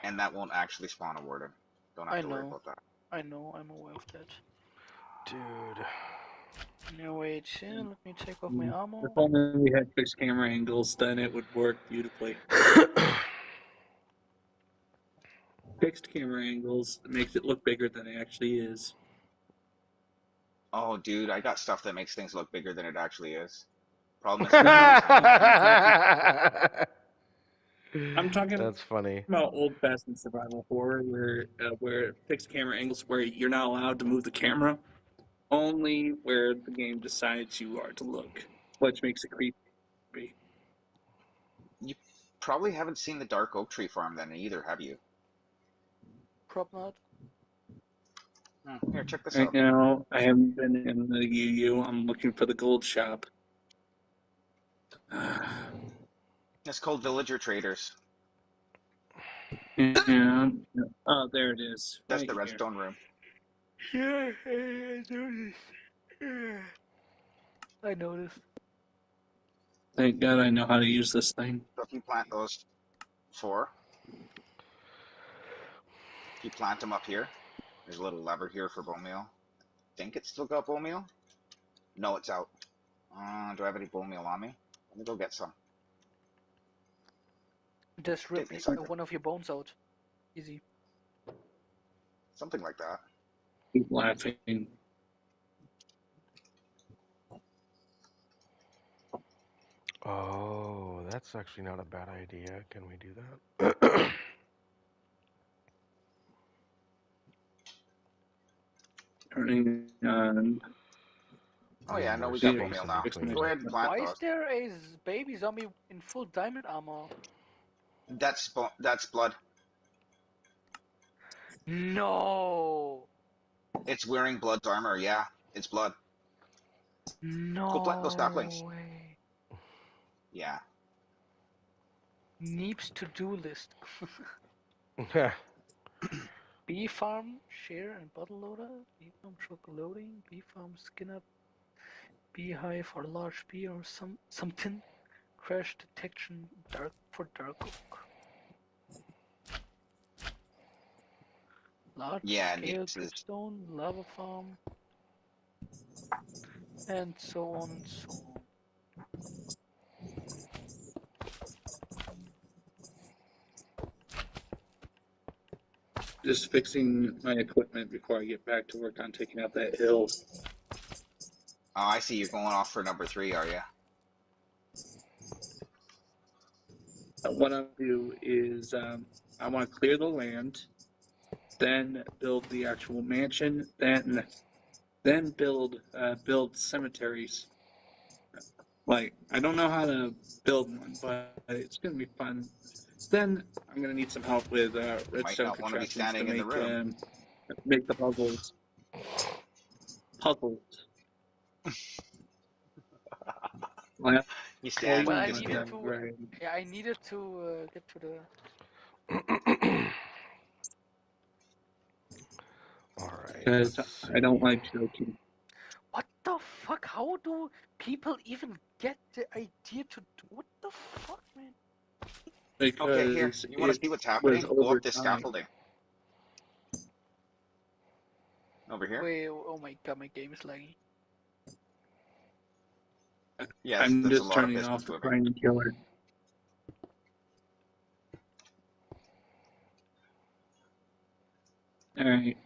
And that won't actually spawn a warden. Don't have to worry about that. I know, I'm aware of that. Dude. No, wait, let me take off my armor. If only we had fixed camera angles, then it would work beautifully. Fixed camera angles makes it look bigger than it actually is. Oh, dude, I got stuff that makes things look bigger than it actually is. Problem is, I'm talking That's funny. about old-fashioned survival horror, where fixed camera angles, where you're not allowed to move the camera, only where the game decides you are to look, which makes it creepy. you probably haven't seen the Dark Oak Tree Farm then either, have you? Prop not. Here, check this Right out. now, I haven't been in the UU. I'm looking for the gold shop. It's called Villager Traders. Yeah. Oh, there it is. That's Right the here. redstone room. Yeah, I noticed. I noticed. Thank God I know how to use this thing. So if you plant those 4, if you plant them up here, There's a little lever here for bone meal. I think it's still got bone meal. No, it's out. Do I have any bone meal on me? Let me go get some. Just rip Take me a second. one of your bones out. Easy. Something like that. Keep laughing. Oh, that's actually not a bad idea. Can we do that? Turning on. Oh yeah, no, More we got space bone meal in now. between. Go ahead and plant Why is those. there a baby zombie in full diamond armor? That's blood. No. It's wearing blood's armor. Yeah, it's blood. No Go plant those saplings. way. Yeah. Neeps to-do list. Bee farm, share and bottle loader. Bee farm truck loading. Bee farm skin up. Beehive for large bee or something. Crash detection for dark oak. Large Yeah, scale Neeps is. dripstone, lava farm, and so on and so on. Just fixing my equipment before I get back to work on taking out that hill. Oh, I see. You're going off for number 3, are you? What I'll do is I want to clear the land, then build the actual mansion, then build cemeteries. Like, I don't know how to build one, but it's gonna be fun. Then I'm gonna need some help with Might redstone not want to be contraptions to standing in the room. make the puzzles. Well, You well, stand you Well, and I you got needed scare. that to. right. Yeah, I needed to get to the. All right. Because Let's I don't see. like joking. What the fuck? How do people even get the idea to? What the fuck, man? Okay, here. Because You want to it see what's was happening? Go over up this time. scaffolding. Over here. Wait, oh my god, my game is lagging. Yes, I'm there's a just lot of turning pistons off the moving. crane killer. Alright.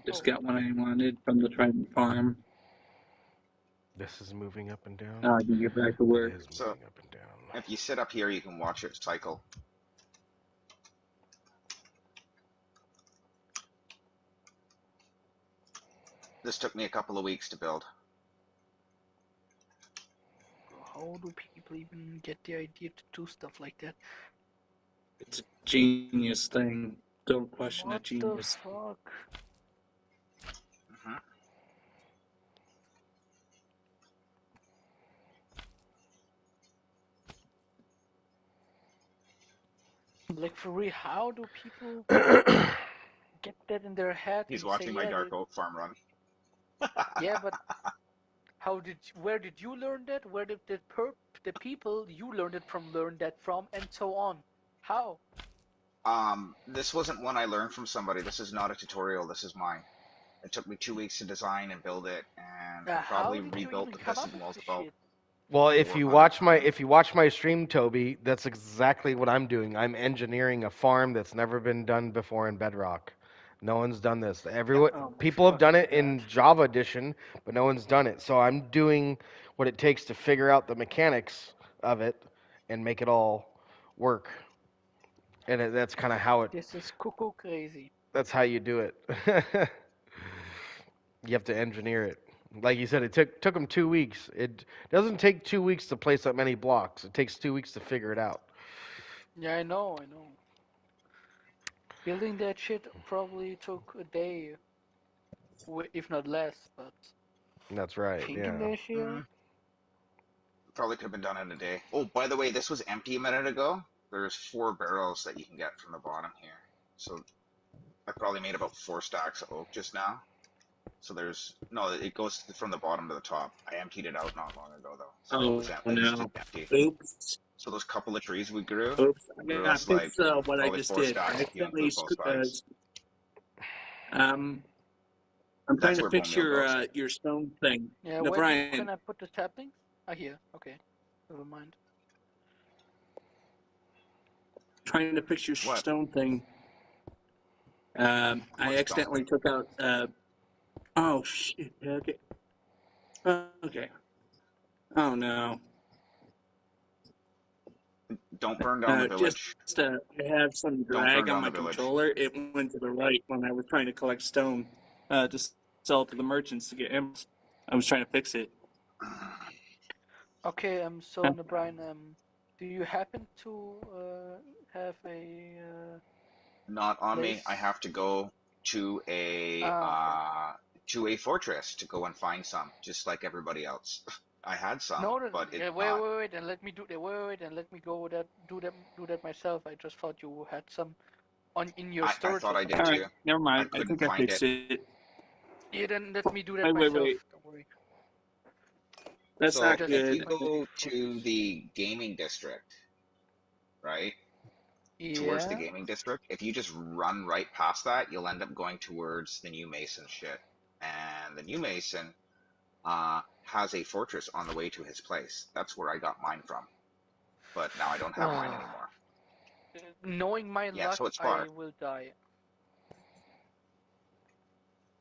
Just got what I wanted from the Trident farm. This is moving up and down. I can get back to It work. is So, moving up and down. if you sit up here, you can watch it cycle. This took me a couple of weeks to build. How do people even get the idea to do stuff like that? It's a genius thing. Don't question a What the genius. fuck? Mhm. Like for real, how do people get that in their head He's and say, watching my yeah, dark oak farm run. yeah, but where did you learn that? Where did the people you learned it from learn that from, and so on? How? This wasn't one I learned from somebody. This is not a tutorial. This is mine. It took me 2 weeks to design and build it, and I How probably did you rebuilt even the come up piston with walls this about shit? Well, if 400 times. you watch my stream, Toby, that's exactly what I'm doing. I'm engineering a farm that's never been done before in Bedrock. No one's done this. Everyone, Oh my people have done fucking it in Java Edition, but no one's done it. So I'm doing what it takes to figure out the mechanics of it and make it all work. And that's kind of how it. This is cuckoo crazy. That's how you do it. You have to engineer it. Like you said, it took them 2 weeks. It doesn't take 2 weeks to place that many blocks. It takes 2 weeks to figure it out. Yeah, I know. Building that shit probably took a day, if not less, but That's right. thinking Yeah. that shit. Probably could have been done in a day. Oh, by the way, this was empty a minute ago. There's 4 barrels that you can get from the bottom here. So I probably made about 4 stacks of oak just now. So no, it goes from the bottom to the top. I emptied it out not long ago though, so it was just No. empty. Oops. So those couple of trees we grew Oops. I grew gotta us like fix what I probably just 4 did. I stacks if you accidentally include both sides. I'm trying That's to where fix bone meal goes. your stone thing. Yeah, No, where Brian, can I put the saplings? Ah, here. Okay, never mind. trying to fix your What? stone thing. What I stone accidentally thing? took out. Oh shit. Okay. Okay. Oh no. Don't burn down the Just village. I have some Don't burn drag on down my the village. controller. It went to the right when I was trying to collect stone to sell to the merchants to get emeralds. I was trying to fix it. Okay, so Brian, do you happen to have a Not on me. place? I have to go to a fortress to go and find some, just like everybody else. I had some, No, but it's yeah, not. wait, and let me do that. Wait, and let me go do that myself. I just thought you had some in your I storage thought or I did All something. right, too. never I mind. I couldn't think I find fixed it. it. Yeah, then let me do that Wait, myself. wait. Don't worry. That's So not Just if keep you good. my go to focus. the gaming district, right, towards the Yeah. gaming district, if you just run right past that, you'll end up going towards the new Mason shit. And the new Mason has a fortress on the way to his place. That's where I got mine from. But now I don't have mine anymore. Knowing my Yeah, luck, so it's far. I will die.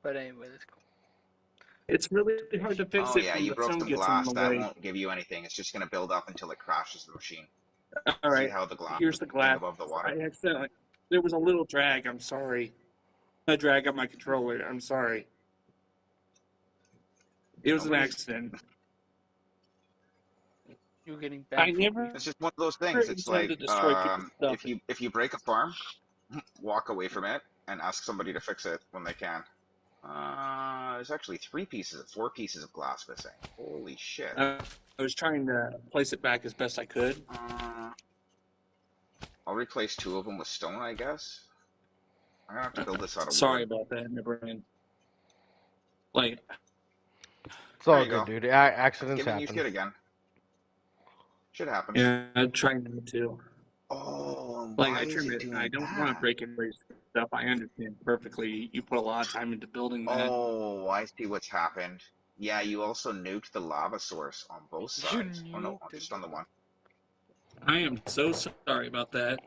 But anyway, let's go. It's really hard to fix Oh it yeah, when you the broke stone some gets in glass. the That way. won't give you anything. It's just gonna build up until it crashes the machine. All See right, how the glass here's is the being glass. above the I water? accidentally. There was a little drag. I'm sorry. A drag on my controller. I'm sorry. It was an Nobody's. accident. You're getting I banned for never It's just one of those things. It's intend like to destroy people's stuff. if you break a farm, walk away from it and ask somebody to fix it when they can. There's actually 4 pieces of glass missing. Holy shit. I was trying to place it back as best I could. I'll replace 2 of them with stone, I guess. I'm gonna have to build this out of Sorry wood. about that, Neverland. Like, It's There all you good, go. dude. It's Accidents giving you happen. shit again. Shit happens. yeah, I'm trying not to. Oh, Like, why I is trim it it. I doing don't want to that? break anybody's stuff. I understand perfectly. You put a lot of time into building that. Oh, I see what's happened. Yeah, you also nuked the lava source on both you sides. Oh no, nuked it. just on the one. I am so sorry about that.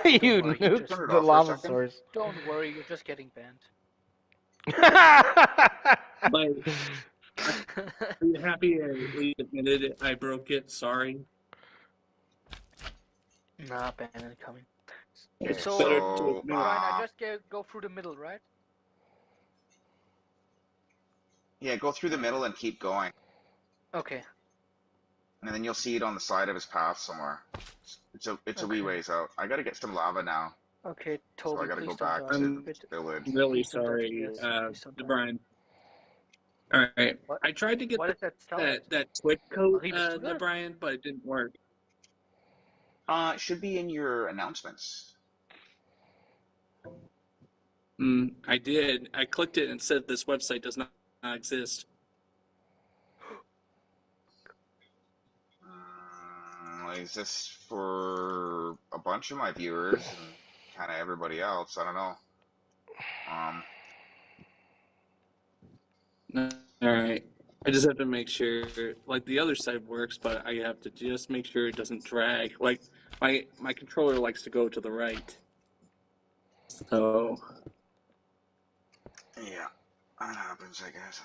You Don't worry, you just turn nuked it the off for a lava second. source. Don't worry, you're just getting banned. Like, are you happy I at least admitted it? I broke it? Sorry. Nah, ban incoming. Okay, It's So, better to so admit. Brian, I just go through the middle, right? yeah, go through the middle and keep going, Okay. and then you'll see it on the side of his path somewhere. It's a wee Okay. ways out. I gotta get some lava now, Okay, so I Toby, gotta go please don't back die. to the I'm village. really Please don't die. sorry, Yes, please don't die. Brian. All right. What? I tried to get What is that sound? that twitch code, Marie, bist du das? Brian, but it didn't work. It should be in your announcements. I did. I clicked it and said this website does not exist. Is this for a bunch of my viewers and kind of everybody else? I don't know. All right. I just have to make sure, like the other side works, but I have to just make sure it doesn't drag. Like my controller likes to go to the right. So Yeah, that happens, I guess.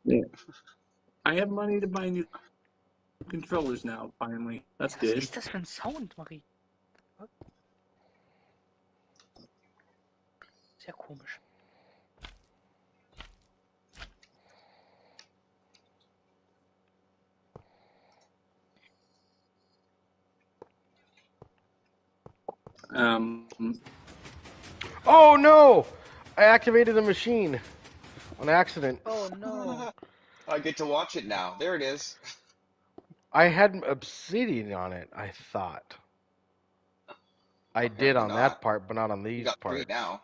yeah. I have money to buy new controllers now. Finally, that's Was good. ist das für ein Sound, Marie? Sehr komisch. Oh no! I activated the machine on accident. Oh no. I get to watch it now. There it is. I had obsidian on it, I thought. I did Apparently on not. that part, but not on You these got 3 parts. now.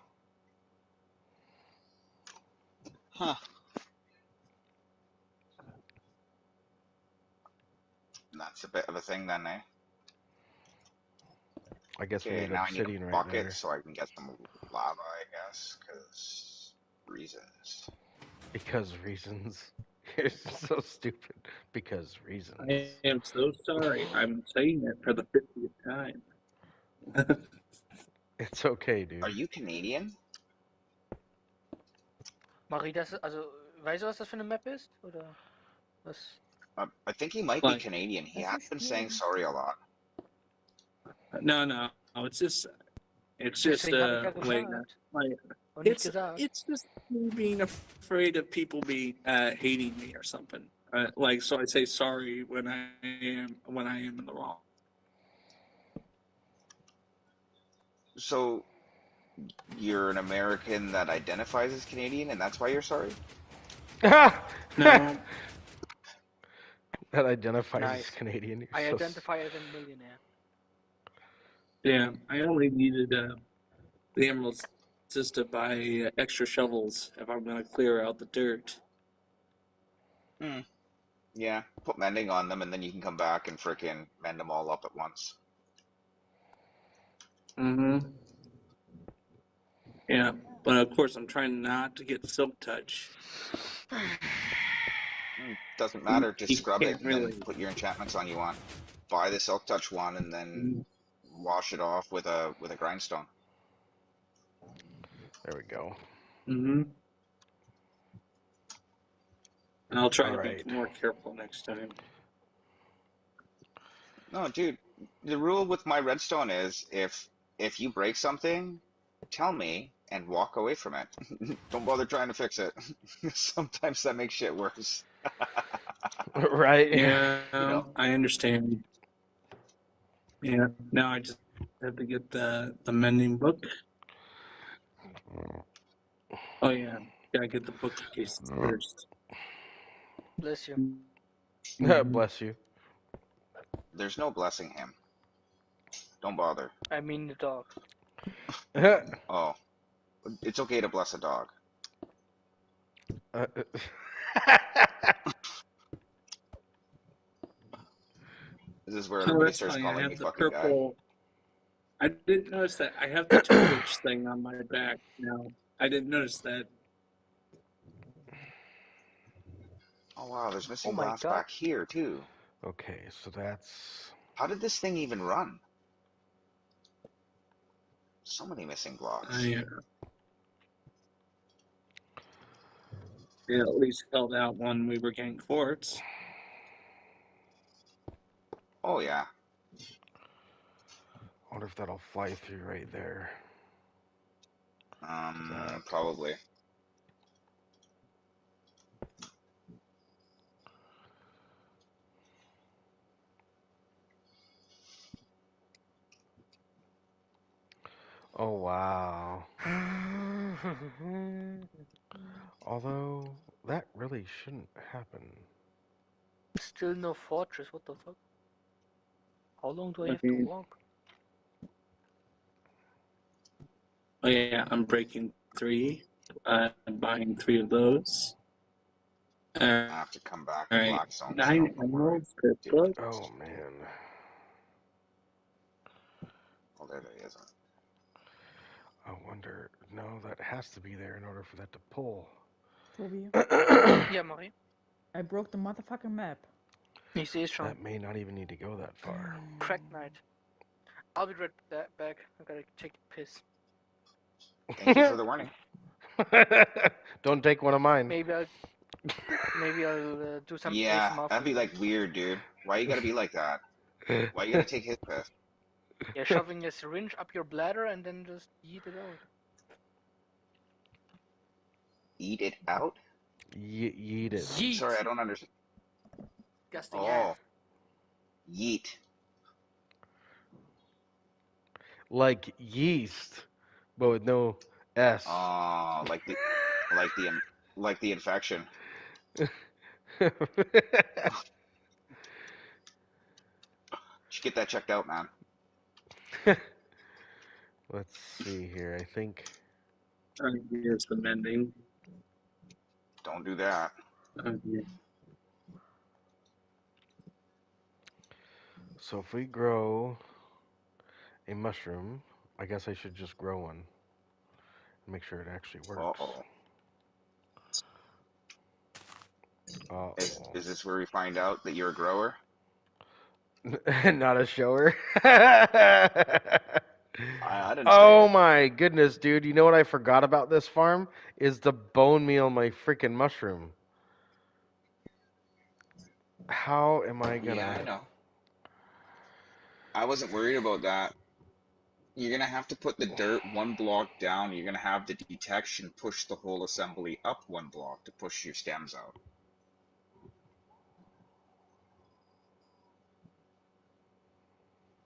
Huh. That's a bit of a thing then, eh? I guess we Okay, need now I need a obsidian right bucket there. so I can get some lava, I guess, because reasons. Because reasons. You're so stupid. Because reasons. I am so sorry. I'm saying it for the 50th time. It's okay, Are dude. you Canadian? Marie, also, weißt du, was das für eine Map ist? Oder was? I think he might be Like, Canadian. He Was has ist been saying spielen? sorry a lot. no, it's just Deswegen habe ich ja like, gefragt like und nicht gesagt. it's just me being afraid of people being hating me or something. Like, so I say sorry when I am in the wrong. So you're an American that identifies as Canadian, and that's why you're sorry? No, That identifies as Nice. Canadian. You're I so identify as a millionaire. yeah, I only needed the emeralds just to buy extra shovels if I'm gonna clear out the dirt. Hmm. Yeah. Put mending on them, and then you can come back and frickin' mend them all up at once. Mm-hmm. Yeah, but of course I'm trying not to get silk touch. Doesn't matter. Just You scrub it can't and then really. put your enchantments on you on. Buy the silk touch one and then wash it off with a grindstone. There we go. Mm-hmm. And I'll try All to be right. more careful next time. No, dude. The rule with my redstone is if you break something, tell me and walk away from it. Don't bother trying to fix it. Sometimes that makes shit worse. Right. Yeah, You know. I understand. Yeah, now I just have to get the mending book. Oh yeah, gotta get the bookcase first. Bless you. Mhm. Bless you. There's no blessing him. Don't bother. I mean the dog. Oh, it's okay to bless a dog. Uh, This is where Oh, everybody that's starts funny. I calling me have the fucking guy. purple. I didn't notice that. I have the torch thing on my back now. I didn't notice that. Oh wow, there's Oh missing my glass god. back here too. okay, so that's. How did this thing even run? So many missing blocks. I at least held out when we were getting quartz. Oh yeah. I wonder if that'll fly through right there. That. Probably. Oh wow. Although that really shouldn't happen. Still no fortress, what the fuck? How long do I I have to mean, walk? oh yeah, I'm breaking 3. I'm buying 3 of those. I have to come back to Alright, Blackstone 9 soon. Don't worry, emeralds per dude. foot. Oh man. Oh, there they isn't. I wonder. No, that has to be there in order for that to pull. Tobi, Ja, Marie. I broke the motherfucking map. Ich sehe es schon. That may not even need to go that far. Crack Knight. I'll be right back. I gotta take a piss. Thank you for the warning. Don't take one of mine. Maybe I'll do some Yeah, ASMR for that'd be you. like weird, dude. Why you gotta be like that? Why you gotta take his piss? Yeah, shoving a syringe up your bladder and then just eat it out. Eat it out? Yeet it. Yeet! Sorry, I don't understand. Disgusting Oh, ass. yeet. Like yeast, but with no S. Oh, like the, like the infection. Should get that checked out, man. Let's see here. I think. Here's the mending. Don't do that. Yeah. So if we grow a mushroom. I guess I should just grow one and make sure it actually works. Uh-oh. Uh-oh. Is this where we find out that you're a grower? Not a shower. I didn't say Oh it. my goodness, dude. You know what I forgot about this farm? Is the bone meal my freaking mushroom. How am I Yeah, I gonna... know. I wasn't worried about that. You're gonna have to put the dirt one block down. You're gonna have the detection push the whole assembly up one block to push your stems out.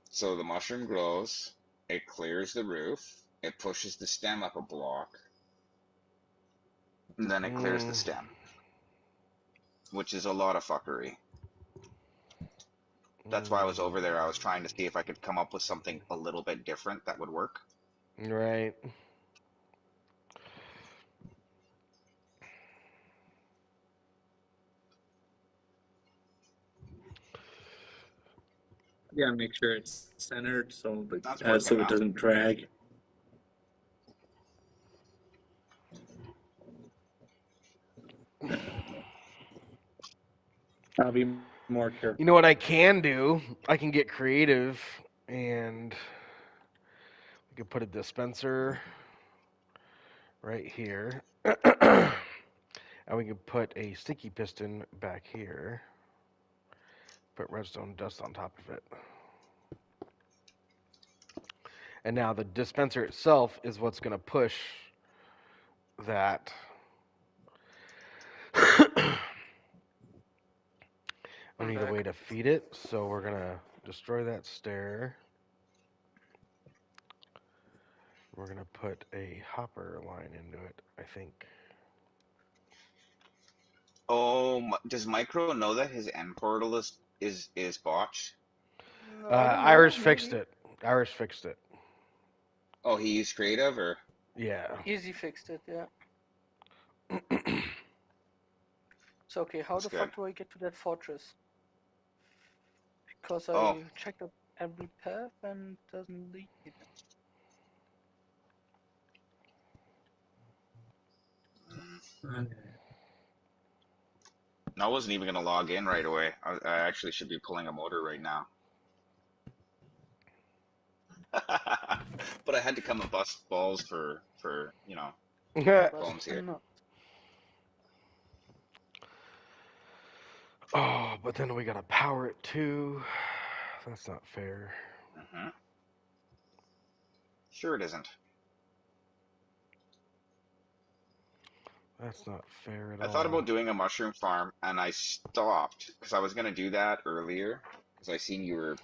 So the mushroom grows, it clears the roof, it pushes the stem up a block, and then it clears the Mm, stem, which is a lot of fuckery. That's why I was over there. I was trying to see if I could come up with something a little bit different that would work. right. Yeah, make sure it's centered so That's working it now. doesn't drag. I'll be more You careful. know what I can do? I can get creative and we could put a dispenser right here. And we can put a sticky piston back here. Put redstone dust on top of it. And now the dispenser itself is what's going to push that. I I'm need a back. way to feed it, so we're going to destroy that stair. We're going to put a hopper line into it, I think. Oh, does Micro know that his end portal is botched? I don't know. Irish fixed Maybe it. Irish fixed it. Oh, he used creative or? Yeah. Easy fixed it. Yeah. So okay, how That's the good. fuck do I get to that fortress? Because Oh, I checked up every path and it doesn't lead me there. I wasn't even gonna log in right away. I actually should be pulling a motor right now. But I had to come and bust balls for Bust bones a here. nut. Oh, but then we gotta power it too. That's not fair. Hmm. Sure it isn't. That's not fair at I thought all. about doing a mushroom farm and I stopped because I was gonna do that earlier because I seen you were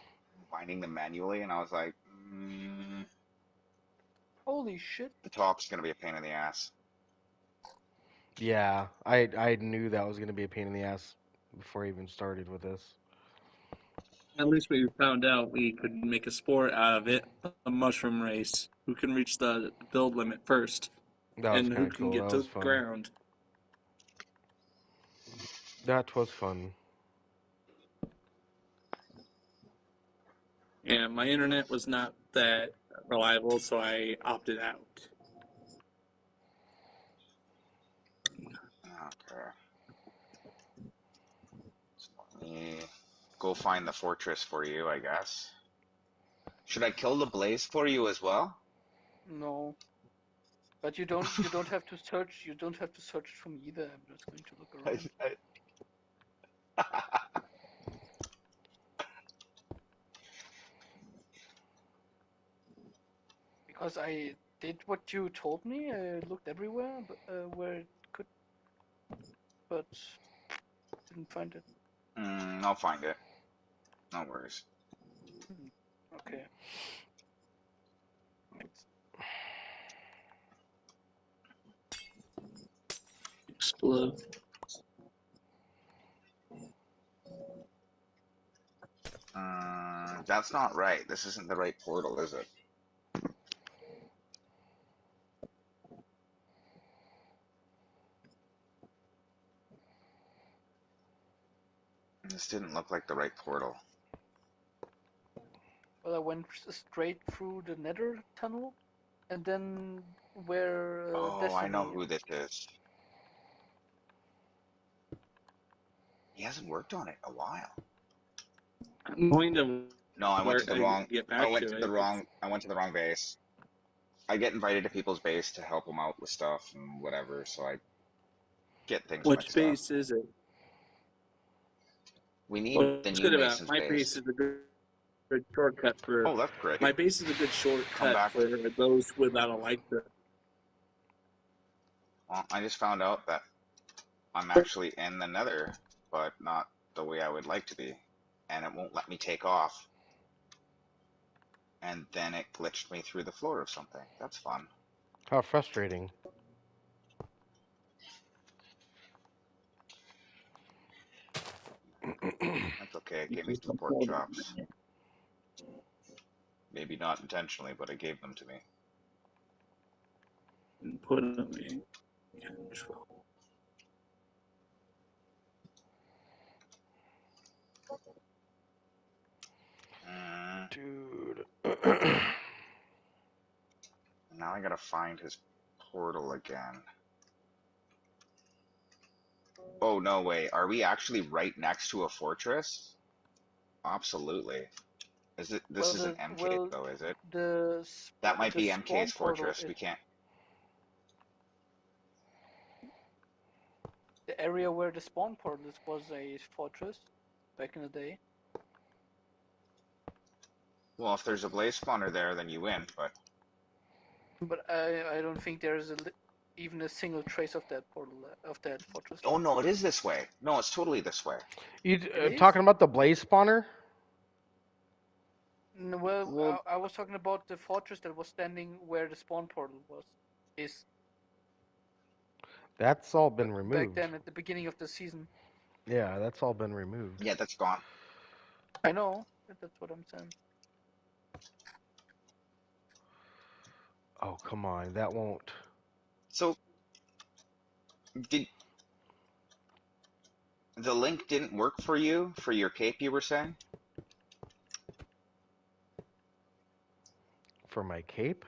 binding them manually and I was like, Holy shit. the top's gonna be a pain in the ass. Yeah, I knew that was gonna be a pain in the ass before I even started with this. At least we found out we could make a sport out of it, a mushroom race. Who can reach the build limit first, That was and kind who of can cool. get That to was the fun. ground. That was fun. Yeah, my internet was not that reliable, so I opted out. Okay. So let me go find the fortress for you, I guess. Should I kill the blaze for you as well? No. But you don't have to search it for me either. I'm just going to look around. Because I did what you told me. I looked everywhere but, where it could, but didn't find it. I'll find it. No worries. Okay. Thanks. Explode. That's not right. This isn't the right portal, is it? This didn't look like the right portal. Well, I went straight through the Nether tunnel, and then where Oh, I know Destiny. who this is. He hasn't worked on it in a while. I'm going to No, I went to the wrong. get I back went to to it. the wrong. I went to the wrong base. I get invited to people's base to help them out with stuff and whatever, so I get things Which mixed up. base is it? We need the What's new good about Mason's my base base. is a good shortcut for. Oh, that's great. My base is a good Come shortcut back. for those without a light. Well, I just found out that I'm actually in the Nether, but not the way I would like to be, and it won't let me take off. And then it glitched me through the floor of something. That's fun. How frustrating. That's okay. It gave me some pork chops. Maybe not intentionally, but it gave them to me. And put them in control. Dude. Now I gotta find his portal again. Oh, no way. Are we actually right next to a fortress? Absolutely. Is it? This isn't MK though, is it? That might The be spawn MK's portal fortress. is We can't. the area where the spawn portal is, was a fortress back in the day. Well, if there's a blaze spawner there, then you win. But I don't think there's even a single trace of that portal of that fortress. Oh no, it is this way. No, it's totally this way. You It is? talking about the blaze spawner? No, well, Well, I was talking about the fortress that was standing where the spawn portal is That's all been back removed. then at the beginning of the season. Yeah, that's all been removed. yeah, that's gone. I know. That's what I'm saying. Oh, come on. That won't. So, did the link didn't work for you for your cape? You were saying? For my cape?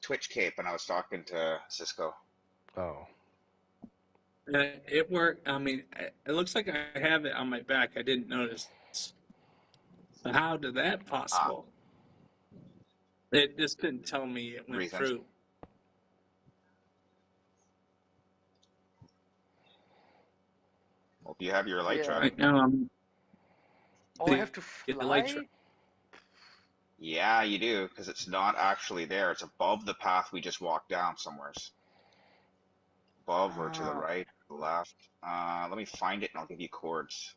Twitch cape, and I was talking to Cisco. Oh. It worked. I mean, it looks like I have it on my back. I didn't notice. So how did that possible? It just didn't tell me it went Reasons. through. Well, if you have your light truck. Right now I'm. Oh, I have to Get the light truck. fly? Yeah, you do, because it's not actually there. It's above the path we just walked down somewheres. Above or to the right, to the left. Let me find it and I'll give you chords.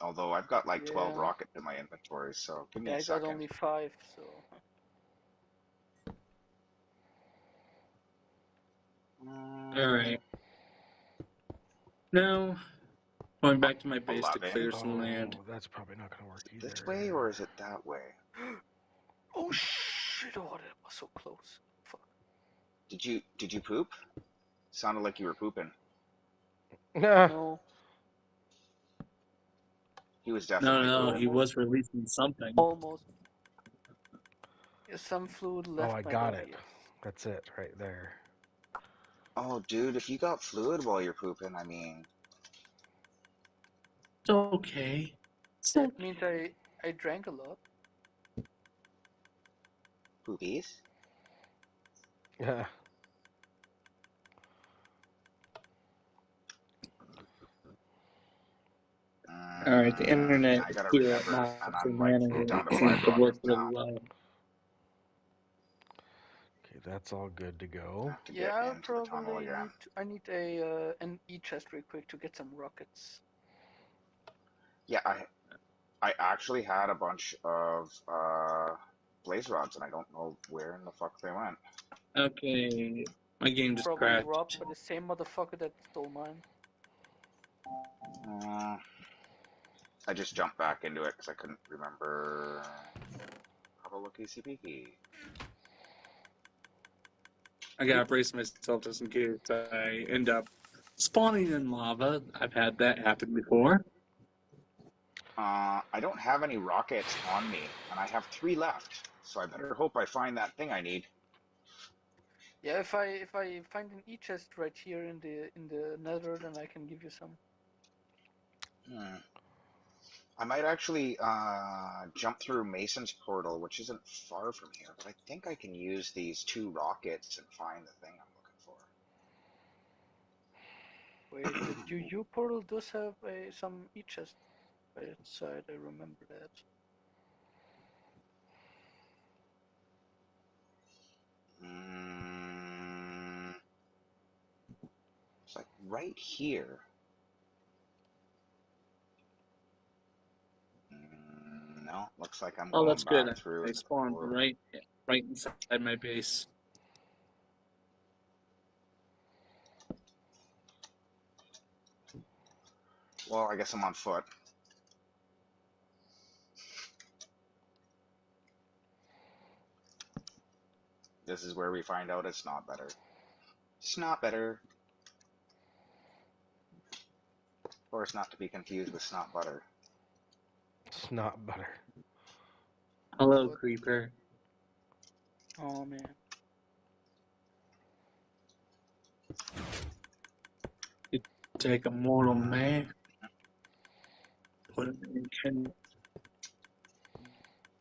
Although I've got like 12 rockets in my inventory, so give me a second. I got only 5, so. Alright. Now, going back to my base to 11. clear some land. That's probably not going to work either. This way or is it that way? Oh shit! Oh, that was so close. Fuck. Did you poop? Sounded like you were pooping. No. He was definitely No, pooping. he was releasing something. Almost. Yeah, some fluid left I my got body. it. That's it right there. Oh, dude, if you got fluid while you're pooping, I mean. It's okay. That means I drank a lot. Poopies? Yeah. Alright, the internet I gotta here at remember, my and I'm like down to 5 seems to work rockets really now. well. Okay, that's all good to go. Have to get into the tunnel again. I need an E-chest real quick to get some rockets. Yeah, I actually had a bunch of blaze rods, and I don't know where in the fuck they went. Okay, my game just Probably crashed. robbed by the same motherfucker that stole mine. I just jumped back into it because I couldn't remember. Have a looky, see. I gotta brace myself just in case I end up spawning in lava. I've had that happen before. I don't have any rockets on me, and I have 3 left. So I better hope I find that thing I need. Yeah, if I find an e-chest right here in the Nether, then I can give you some. Hmm. I might actually jump through Mason's portal, which isn't far from here, but I think I can use these 2 rockets and find the thing I'm looking for. Wait, the UU portal does have some e-chest by its side. I remember that. It's like right here. No, looks like I'm Oh, going that's good. back through I the spawned core. right inside my base. Well, I guess I'm on foot. This is where we find out it's not better. It's not better. Of course, not to be confused with snot butter. It's not butter. Hello, What? creeper. Oh man. You take a mortal man, put him in can.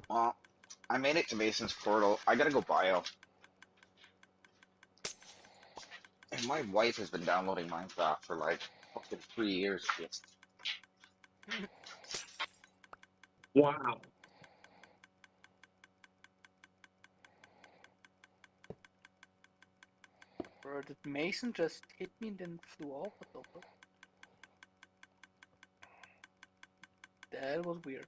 Well, I made it to Mason's portal. I gotta go bio. And my wife has been downloading Minecraft for like fucking 3 years. Wow. Bro, did Mason just hit me and then flew off? What the fuck? That was weird.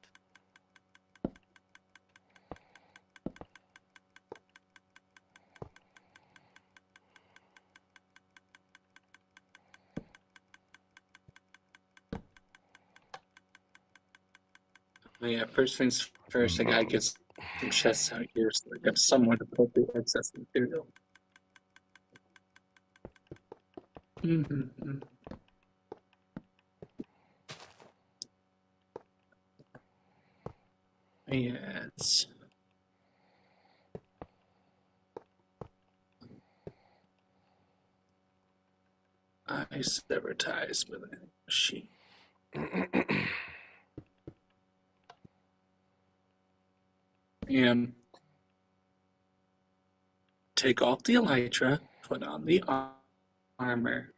Oh, yeah, first things first, I gotta get some chests out here so I got somewhere to put the excess material. Mm-hmm. Yes. I sever ties with a machine. And take off the elytra, put on the armor.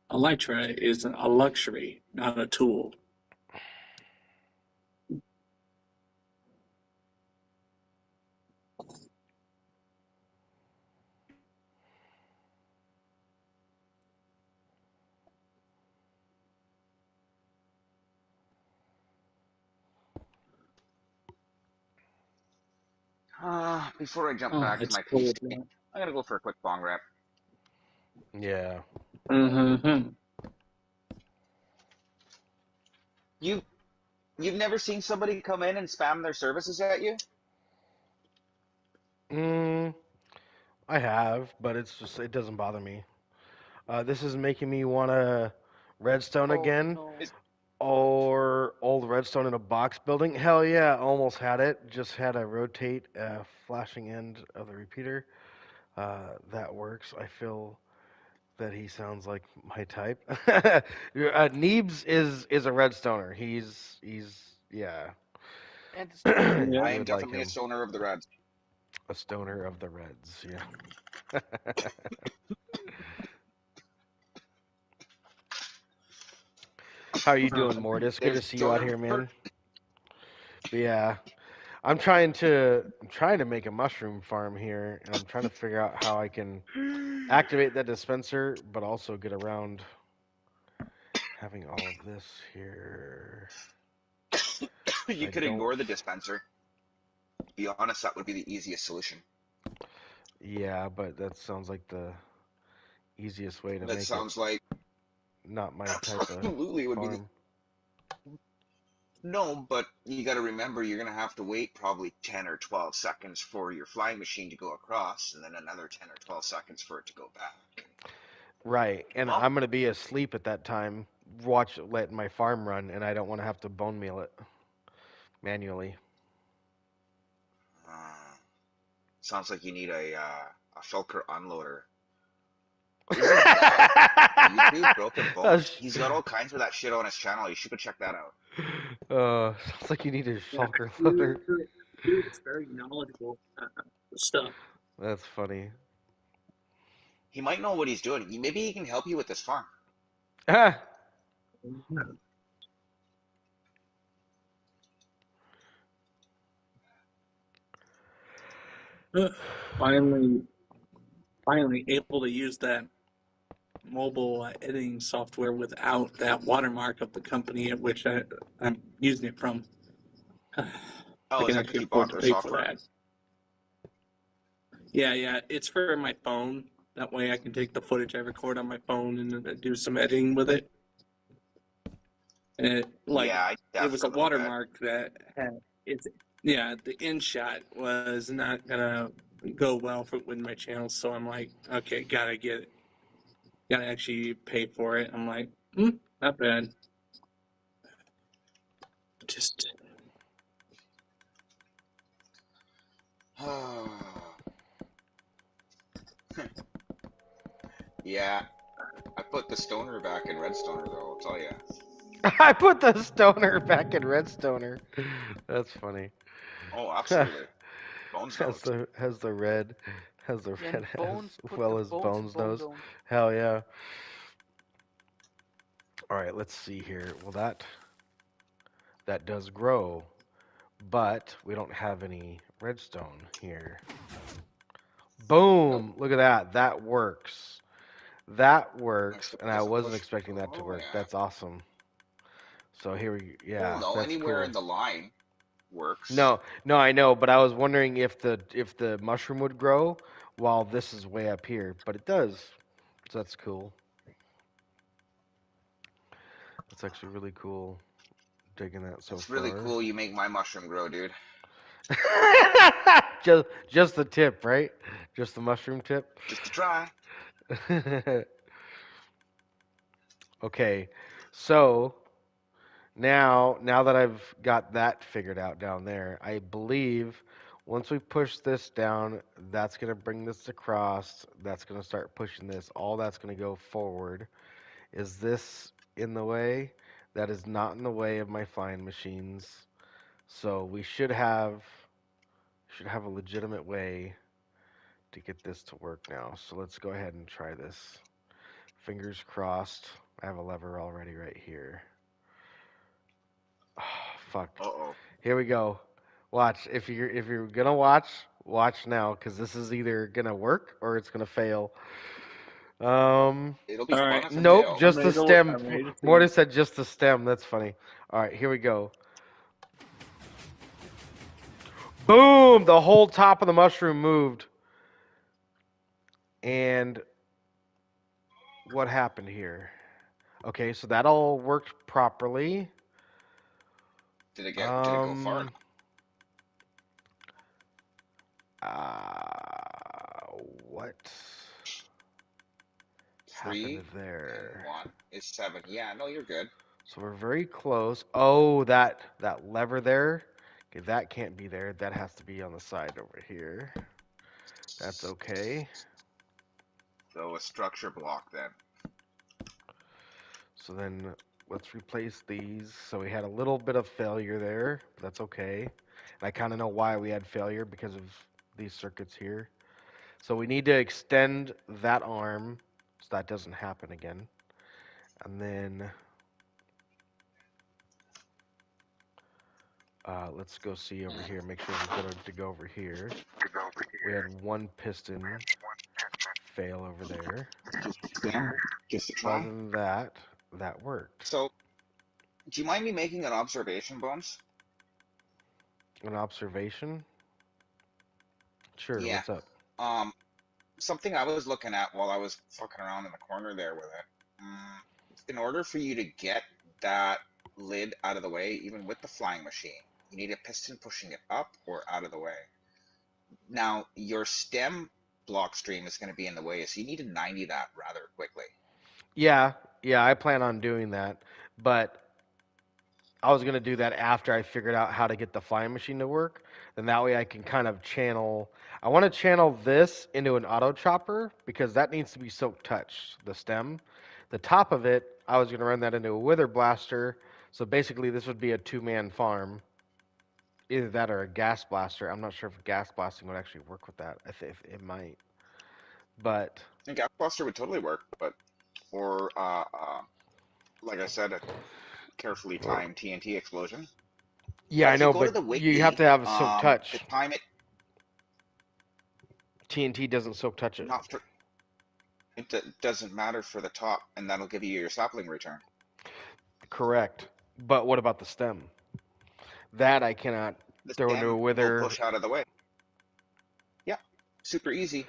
Elytra is a luxury, not a tool. Before I jump Oh, back to it's my cold PC, now. I gotta go for a quick bong rip. Yeah. Mm-hmm. You you've never seen somebody come in and spam their services at you? Mm, I have, but it doesn't bother me. This is making me want to redstone Oh again, no. or old redstone in a box building. Hell yeah, almost had it. Just had to rotate a flashing end of the repeater. That works. I feel that he sounds like my type. Neebs is a redstoner. He's yeah. And the stoner. You Yeah. I am would like definitely a him. stoner of the Reds. A stoner of the Reds. Yeah. How are you doing, Mortis? Good to There's see you out stoner here, per man. But yeah, I'm trying to make a mushroom farm here, and I'm trying to figure out how I can activate that dispenser, but also get around having all of this here. You I could don't. ignore the dispenser. To be honest, that would be the easiest solution. Yeah, but that sounds like the easiest way to That make it sounds like not my type of absolutely would be the farm. no, but you got to remember you're going to have to wait probably 10 or 12 seconds for your flying machine to go across, and then another 10 or 12 seconds for it to go back. Right, and I'm gonna be asleep at that time. Letting my farm run, and I don't want to have to bone meal it manually. Uh, sounds like you need a shulker unloader. Isn't Doug on YouTube Broken Bones? He's got all kinds of that shit on his channel. You should go check that out. Sounds like you need a Yeah, shulker loader. dude's very knowledgeable stuff. That's funny. He might know what he's doing. Maybe he can help you with this farm. Ah, Finally, finally able to use that mobile editing software without that watermark of the company at which I'm using it from. I Oh, is can that because actually you afford bought to their pay for software? that. Yeah, it's for my phone. That way I can take the footage I record on my phone and do some editing with it. And Yeah, I did it that was for a a little bit. watermark that had the end shot was not gonna go well with my channel, so I'm like, okay, gotta actually pay for it. I'm like, not bad. Just Yeah, I put the stoner back in Redstoner though, I'll tell you. I put the stoner back in Redstoner. That's funny. Oh, absolutely. Bones has knows. the has the red has the Yeah, red and as Bones put the well as bones in Bones Bone knows. Zone. Hell yeah. All right, let's see here. Well, that does grow, but we don't have any redstone here. Nope. Boom! Look at that. That works. That Nice works, to and I place a wasn't push. expecting that to Oh work. yeah. That's awesome. So here we, Well, yeah, no, that's anywhere in cool. the line works. No, no, I know, but I was wondering if the mushroom would grow while this is way up here, but it does. So that's cool. That's actually really cool. Digging that so It's really far. cool you make my mushroom grow, dude. Just the tip, right? Just the mushroom tip. Just to try. Okay, so now that I've got that figured out down there, I believe once we push this down, that's gonna bring this across. That's gonna start pushing this. All that's gonna go forward. Is this in the way? That is not in the way of my flying machines. So we should have a legitimate way to get this to work now. So let's go ahead and try this. Fingers crossed. I have a lever already right here. Oh, fuck. Uh-oh. Here we go. Watch. If you're gonna watch now, because this is either gonna work or it's gonna fail. Um, It'll be all fun right. if it nope, fails. just the stem. I'm ready to see. Morty said just the stem. That's funny. All right, here we go. Boom! The whole top of the mushroom moved. And what happened here? Okay, so that all worked properly. Did it go far Um, enough? what happened 3 and there? 1 is 7. Yeah, no, you're good. So we're very close. Oh, that lever there. Okay, that can't be there. That has to be on the side over here. That's okay. So a structure block then. So then let's replace these. So we had a little bit of failure there. But that's okay. And I kind of know why we had failure because of these circuits here. So we need to extend that arm so that doesn't happen again. And then let's go see over here. Make sure we're good to go over here. We had one piston fail over there. Just to But other try. than that, that worked. So, do you mind me making an observation, Bones? An observation? Sure, Yeah. what's up? Um, Something I was looking at while I was fucking around in the corner there with it. In order for you to get that lid out of the way, even with the flying machine, you need a piston pushing it up or out of the way. Now, your stem block stream is going to be in the way, so you need to 90 that rather quickly. Yeah, yeah, I plan on doing that, but I was gonna do that after I figured out how to get the flying machine to work. Then that way I can kind of channel. I want to channel this into an auto chopper because that needs to be soak touch. The stem, the top of it, I was gonna run that into a wither blaster. So basically, this would be a two-man farm. Either that or a gas blaster. I'm not sure if gas blasting would actually work with that. I think it might, but I think Gap Buster would totally work, but or like I said, a carefully timed TNT explosion. yeah, But I if you know. go to But the you have wiki, to have a soak the touch. time it TNT doesn't soak touch it. not for doesn't matter for the top, and that'll give you your sapling return. Correct. But what about the stem? That I cannot The throw into a stem will wither. push out of the way. Yeah, super easy.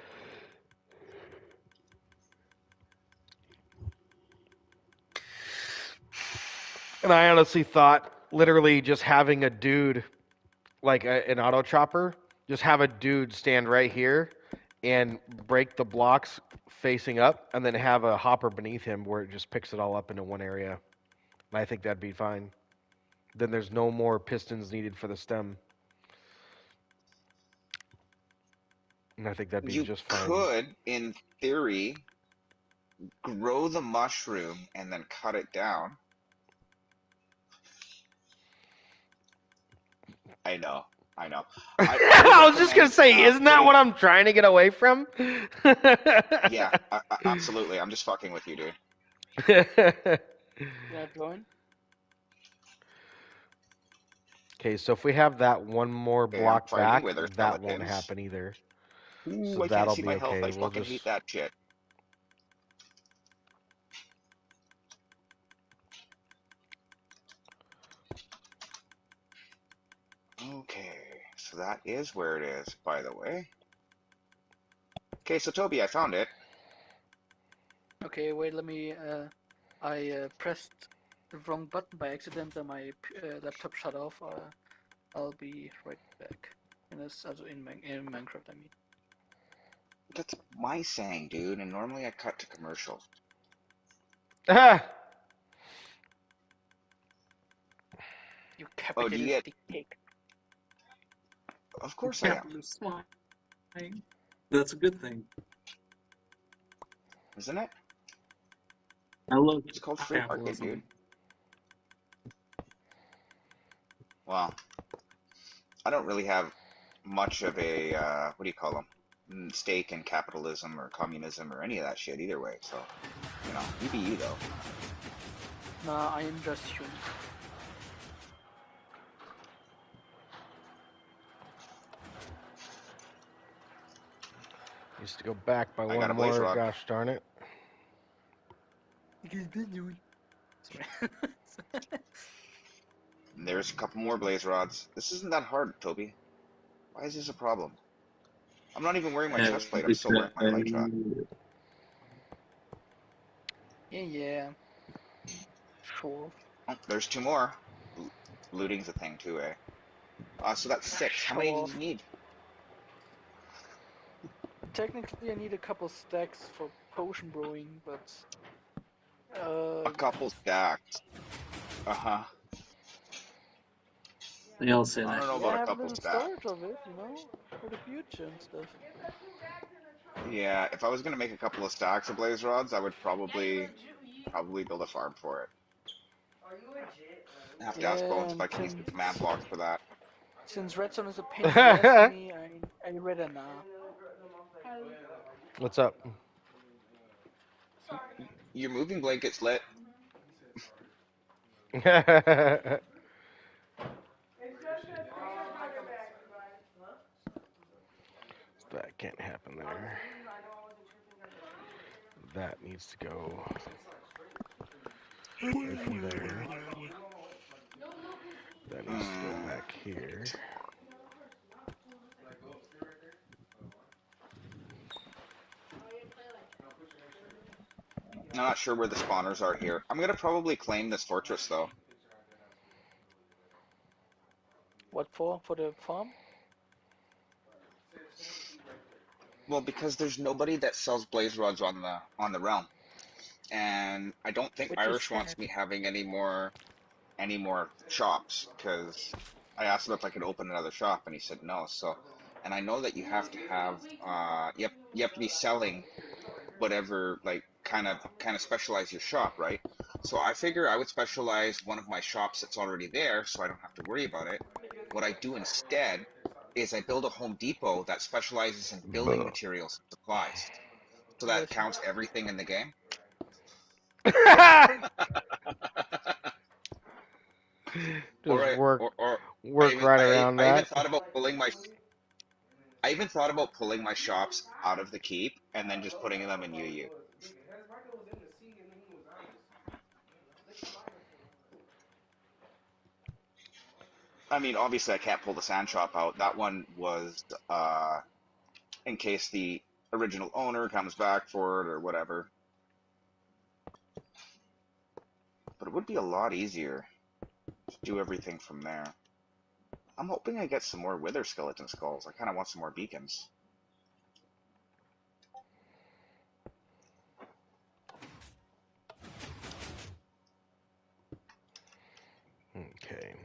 And I honestly thought literally just having a dude like an auto chopper, just have a dude stand right here and break the blocks facing up, and then have a hopper beneath him where it just picks it all up into one area. And I think that'd be fine. Then there's no more pistons needed for the stem. And I think that'd be You just fine. could, in theory, grow the mushroom and then cut it down. I know, I know. I would I was just gonna recommend say, isn't that putting. what I'm trying to get away from? Yeah, absolutely. I'm just fucking with you, dude. Yeah, join. Okay, so if we have that one more Okay, I'm block fighting back, wither that won't skeletons. happen either. So Ooh, I can't that'll see be my health. okay. I We'll fucking hate just that shit. Okay, so that is where it is, by the way. Okay, so Toby, I found it. Okay, wait, let me. I pressed the wrong button by accident and my laptop shut off. I'll be right back. Also in Minecraft, I mean. That's my saying, dude, and normally I cut to commercial. ah, You Oh, do you get? capitalistic pig. Of course I am, Capitalist swine. That's a good thing. isn't it? I love It's called free market, dude. capitalism. Well, I don't really have much of a what do you call them? Stake in capitalism or communism or any of that shit either way. So, you be you though. Nah, I am just human. needs to go back by I one got a blaze more. rod. Gosh darn it! Sorry. And there's a couple more blaze rods. This isn't that hard, Toby. Why is this a problem? I'm not even wearing my chest plate. I'm still wearing my light shot. Yeah. Sure. Oh, there's two more. Looting's a thing too, eh? So that's six. How many Sure. did you need? Technically, I need a couple stacks for potion brewing, but A couple stacks. Uh-huh. They all say I that. don't know yeah, about I a have a couple little stacks. storage of it, for the future and stuff. Yeah, if I was gonna make a couple of stacks of blaze rods, I would probably build a farm for it. I have to ask Yeah, Bones if and I can use the command blocks for that. since Redstone is a pain in the ass for me, I rather nah. What's up? Your moving blanket's lit. That can't happen there. That needs to go away from there. That needs to go back here. I'm not sure where the spawners are here. I'm gonna probably claim this fortress though. What for? For the farm? Well, because there's nobody that sells blaze rods on the realm, and I don't think Which is Irish wants sad. me having any more shops because I asked him if I could open another shop, and he said no. So, and I know that you have to have you have to be selling whatever, like kind of specialize your shop, right? So I figure I would specialize one of my shops that's already there, so I don't have to worry about it. What I do instead is I build a Home Depot that specializes in building materials and supplies. So that Yes. counts everything in the game. Or Just I work even right I, around I even that. thought about pulling my shops out of the keep and then just putting them in UU. I mean, obviously I can't pull the sand shop out. That one was in case the original owner comes back for it or whatever. But it would be a lot easier to do everything from there. I'm hoping I get some more wither skeleton skulls. I kind of want some more beacons. Okay.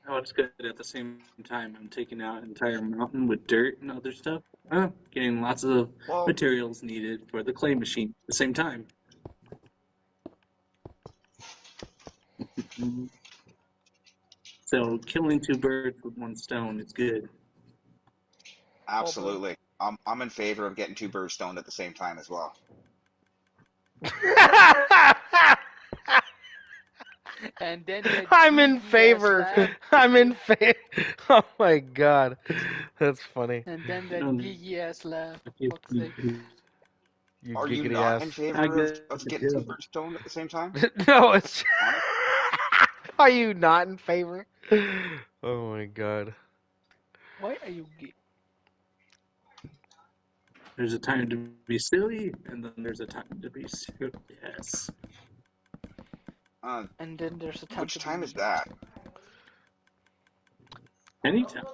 Oh, it's good. At the same time, I'm taking out an entire mountain with dirt and other stuff. Getting lots of Well, materials needed for the clay machine at the same time. So killing two birds with one stone is good. absolutely. I'm in favor of getting two birds stoned at the same time as well. And then that I'm in geeky ass favor. laugh. I'm in favor. Oh my god, that's funny. And then that geeky ass laugh. Fuck's sake. You Are you giggity not ass. in I favor of, get of the getting two deal. birds stoned at the same time? No, it's. Honest? Are you not in favor? Oh my god. Why are you geek? There's a time to be silly, and then there's a time to be serious. And then there's a time Which to time is be. that? Anytime.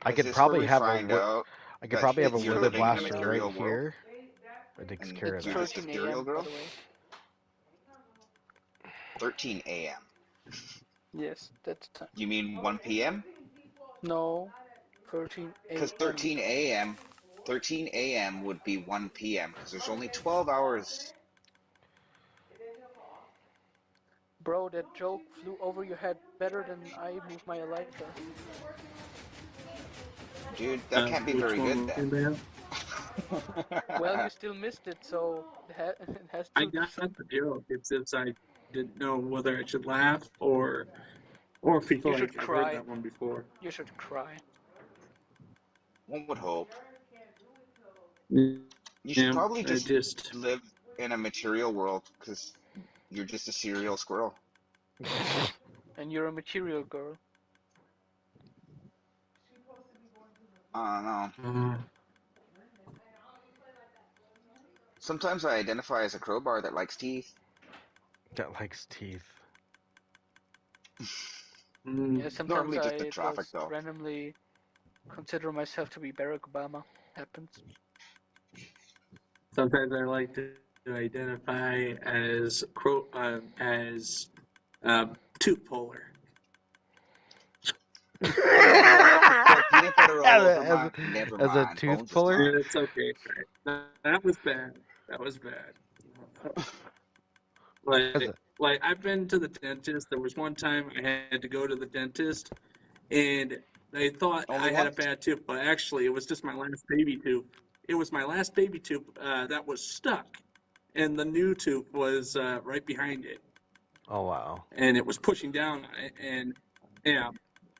I Is could this where probably we have find out I could that probably have a It's you're wither 13 living in a blaster a.m. right material world here. That takes and care of It's you're that. just a 13 cereal a.m. by girl? the way. 13 a.m. Yes, that's the time. You mean 1 p.m.? No, 13 Because a.m. 13 a.m. would be 1 p.m. because there's only 12 hours. Bro, that joke flew over your head better than I move my elytra. Dude, that can't be Which very good one then. about? Well, you still missed it, so it has I to. got the joke. It's just I didn't know whether I should laugh or feel You like should I've heard cry. that one before. You should cry. One would hope. You should Yeah, probably I just just live in a material world because you're just a serial squirrel. And you're a material girl. I don't know. Sometimes I identify as a crowbar that likes teeth. That likes teeth. Yeah, sometimes Normally just the I traffic just though. randomly consider myself to be Barack Obama. Happens. sometimes I like to identify as tooth puller. Oh, pour peanut butter all over as, my. Never as a mind. tooth Bones is puller? Yeah, mine. it's okay. That was bad. That was bad. As Like, a, like I've been to the dentist. There was one time I had to go to the dentist, and they thought Only I had a once? bad tooth, but actually it was just my last baby tooth. It was my last baby tooth that was stuck, and the new tooth was right behind it, oh wow. and it was pushing down on it, and yeah,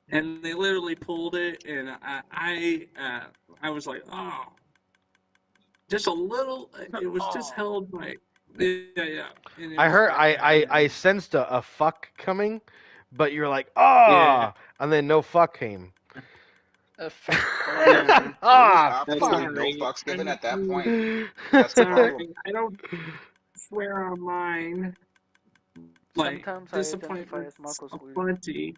and they literally pulled it, and I was like, oh, just a little. It was just Oh, held by yeah, and it I was heard bad. I sensed a fuck coming, but you're like, Yeah, ah, and then no fuck came. a fat cock. yeah. There was Ah, absolutely fuck. no Sorry, fucks given I'm at that point. That's the sorry. problem. I don't swear online. Like Sometimes I identify as disappointments Marcos Rühl. aplenty.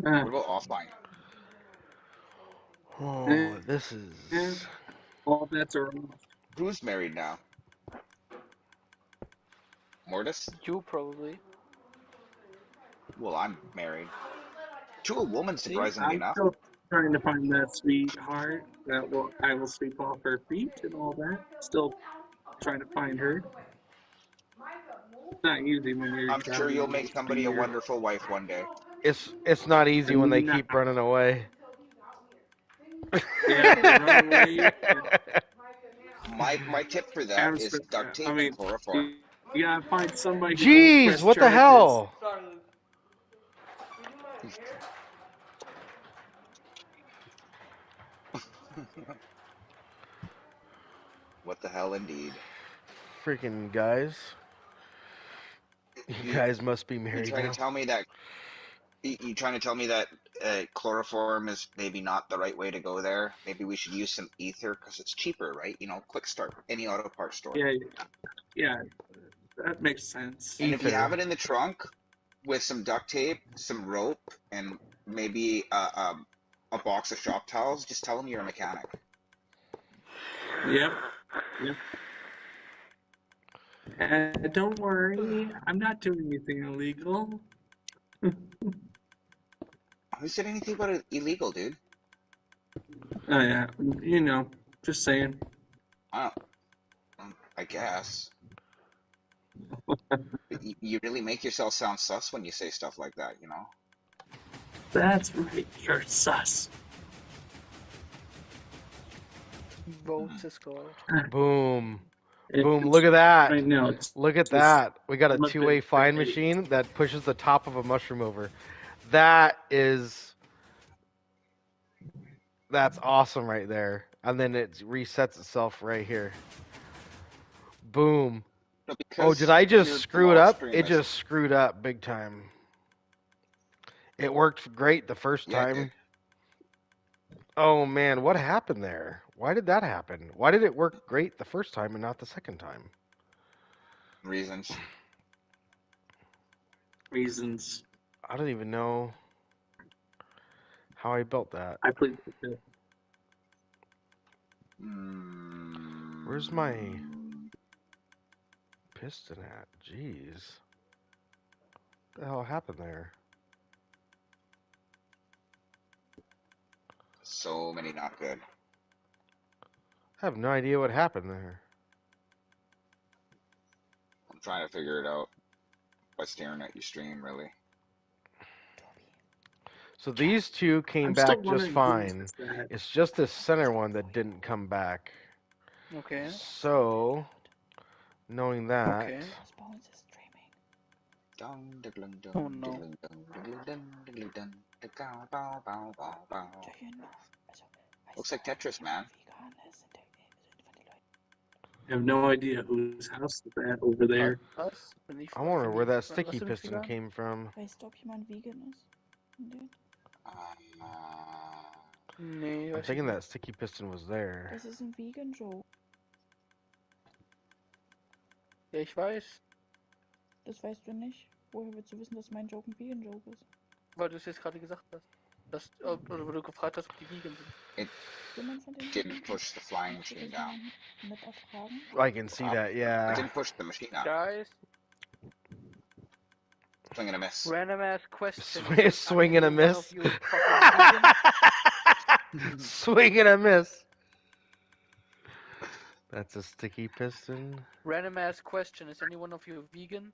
What about offline? Oh, this Yeah, is all bets are off. Who's married now? Mortis? You probably. Well, I'm married. To a woman, See? surprisingly I'm enough. still trying to find that sweetheart that I will sweep off her feet and all that. Still trying to find her. Not easy when you're I'm sure driving you'll make almost a somebody a year. wonderful wife one day. it's not easy when they Nah, keep running away. yeah, they run away. And My tip for that have, is duct I tape and mean, chloroform. you gotta find somebody who won't Jeez, press what the charges. hell? What the hell, indeed. Freaking guys. You You guys must be you married trying to now. tell me that you trying to tell me that chloroform is maybe not the right way to go there? Maybe we should use some ether because it's cheaper, right? You know, quick start, any auto parts store. Yeah, yeah, that makes sense. And if you have Ether. it in the trunk with some duct tape, some rope, and maybe a box of shop towels, just tell them you're a mechanic. Yep, yep. And don't worry, I'm not doing anything illegal. Who said anything about it illegal, dude? Oh yeah, you know, just saying. I I guess. You really make yourself sound sus when you say stuff like that, you know? That's right, you're sus. Vote to score. Boom. Boom. It's Look at that. right now. It's Look at just that. We got a two-way looking find great. machine that pushes the top of a mushroom over. That's awesome right there. And then it resets itself right here. Boom. No, Oh, did because I just your screw it block up? stream It is. just screwed up big time. It worked great the first Yeah, it did. time. Oh man, what happened there? Why did that happen? Why did it work great the first time and not the second time? Reasons. Reasons. I don't even know how I built that. I plead the fifth. Where's my piston at? Jeez. What the hell happened there? So many not good. I have no idea what happened there. I'm trying to figure it out by staring at your stream, really. So these two came I'm still back just wondering who's fine. that. It's just this center one that didn't come back. Okay. So, knowing that, Okay. Oh no. Looks like Tetris, man. I have no idea whose house is that over there. Was? Bin ich, I wonder bin where ich, that warst sticky du nicht piston vegan? came from. Weißt du, ob jemand vegan ist? Nee, I'm weiß ich thinking nicht. that sticky piston was there. Das ist ein Vegan-Joke. Ja, ich weiß. Das weißt du nicht. Woher willst du wissen, dass mein Joke ein Vegan-Joke ist? Weil du es jetzt gerade gesagt hast. Oder weil du gefragt hast, ob die vegan sind. It Jemand von denen didn't vegan? push the flying Kannst du machine das down. mal mit erfragen? I can see that, It yeah. didn't push the machine down. Guys, Swing and a miss. random ass question. Swing and a Any one miss. of you fucking vegan? Swing and a miss. That's a sticky piston. Random ass question. Is any one of you vegan?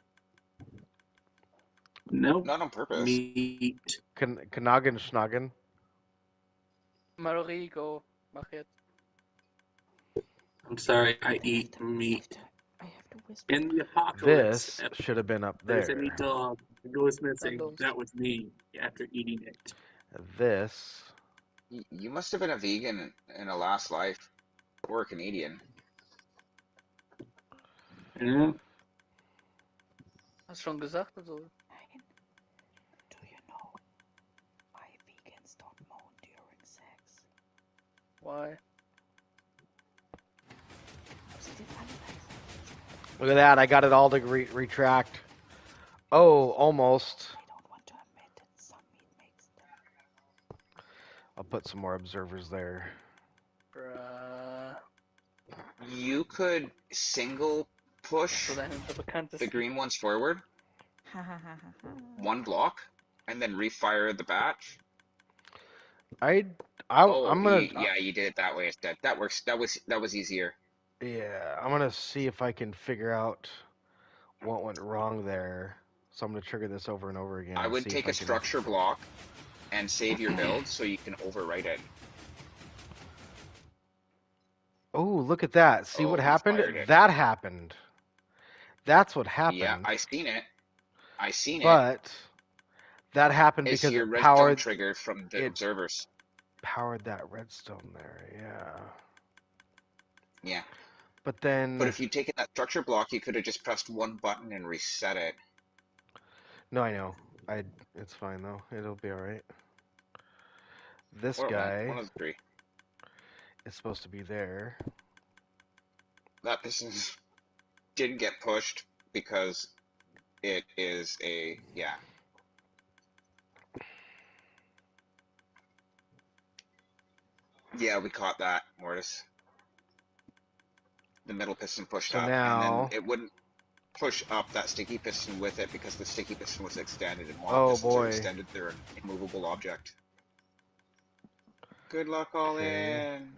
Nope. Not on purpose. Meat. Kanagan Schnagen. Mallory, go. Mach jetzt. I'm sorry, I eat meat. I have to whisper. In the apocalypse, This should have been up there's there. any dog that goes missing. Sandals. That was me after eating it. This. You must have been a vegan in a last life. Or a Canadian. Yeah. Hast du schon gesagt? Also, Nein. Do you know why vegans don't moan during sex? why? Look at that. I got it all to retract. Oh, almost. They don't want to admit it. Some meat makes them put some more observers there. You could single push So dann unser bekanntes the green ones forward Ha ha ha ha ha. one block and then refire the batch. I'm Oh, gonna yeah, you did it that way instead. That works. That was easier. yeah, I'm gonna see if I can figure out what went wrong there. So I'm gonna trigger this over and over again I and would see if take I a can. structure block and save your build so you can overwrite it. Oh, look at that! See what Oh, he's happened? fired it. That happened. That's what Yeah, happened. I seen it. I seen it. But that happened It's because your it redstone trigger from the observers. powered that redstone there. Yeah. Yeah. But then But if you'd taken that structure block, you could have just pressed one button and reset it. no, I know. It's fine though. It'll be all right. This Or it won't. guy One of the three. is supposed to be there. That piston didn't get pushed because it is a, yeah. Yeah, we caught that, Mortis. The middle piston pushed So up, and then now, it wouldn't push up that sticky piston with it because the sticky piston was extended, and while oh pistons are boy. extended, they're an immovable object. Good luck all Okay. in.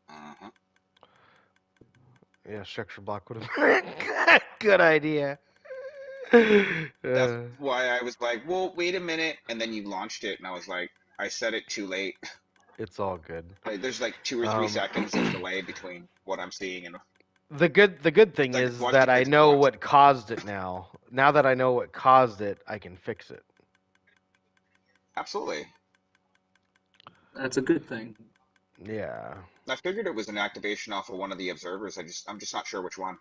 Uh-huh. Yeah, structure block would have good idea. That's why I was like, well, wait a minute, and then you launched it, and I was like, I said it too late. It's all good. There's like 2 or 3 seconds of delay between what I'm seeing and the good thing like is watch that the I pixel know box. what caused it now. Now that I know what caused it, I can fix it. Absolutely. That's a good thing. Yeah. I figured it was an activation off of one of the observers. I'm just not sure which one.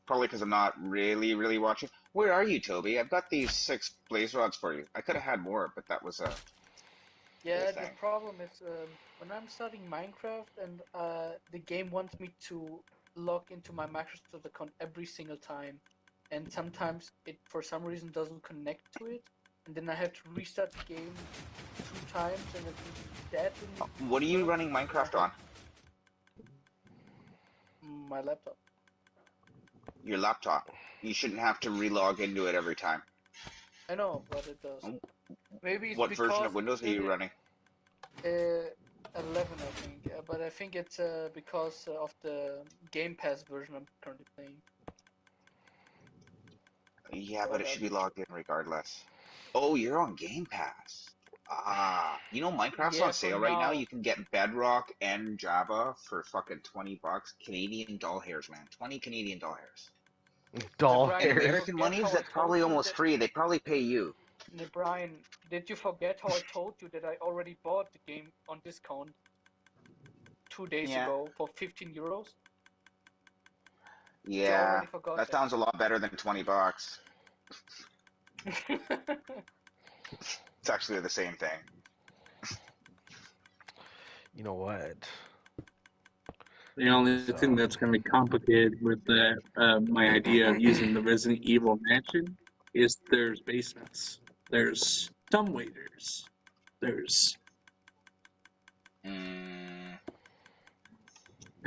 Probably because I'm not really watching. Where are you, Toby? I've got these 6 blaze rods for you. I could have had more, but that was a Yeah, the thing. problem is when I'm starting Minecraft and the game wants me to log into my Microsoft account every single time, and sometimes it for some reason doesn't connect to it, and then I have to restart the game 2 times, and that didn't What are you work. running Minecraft on? My laptop. Your laptop. You shouldn't have to relog into it every time. I know, but it does. Maybe it's What because version of Windows are you running? 11, I think. But I think it's because of the Game Pass version I'm currently playing. Yeah, but it should be logged in regardless. Oh, you're on Game Pass. Ah, you know Minecraft's Yeah, on for sale right now. now. You can get Bedrock and Java for fucking $20. Canadian doll hairs, man. 20 Canadian doll hairs. Doll Brian, In did you hairs. American forget money, how I that's told probably you almost that? free. They probably pay you. Brian, did you forget how I told you that I already bought the game on discount 2 days Yeah. ago for 15 euros? You Yeah, already forgot that sounds a lot better than $20. that. It's actually the same thing. You know what? The only thing that's going to be complicated with my idea of using the Resident Evil mansion is there's basements, there's dumb waiters, there's. I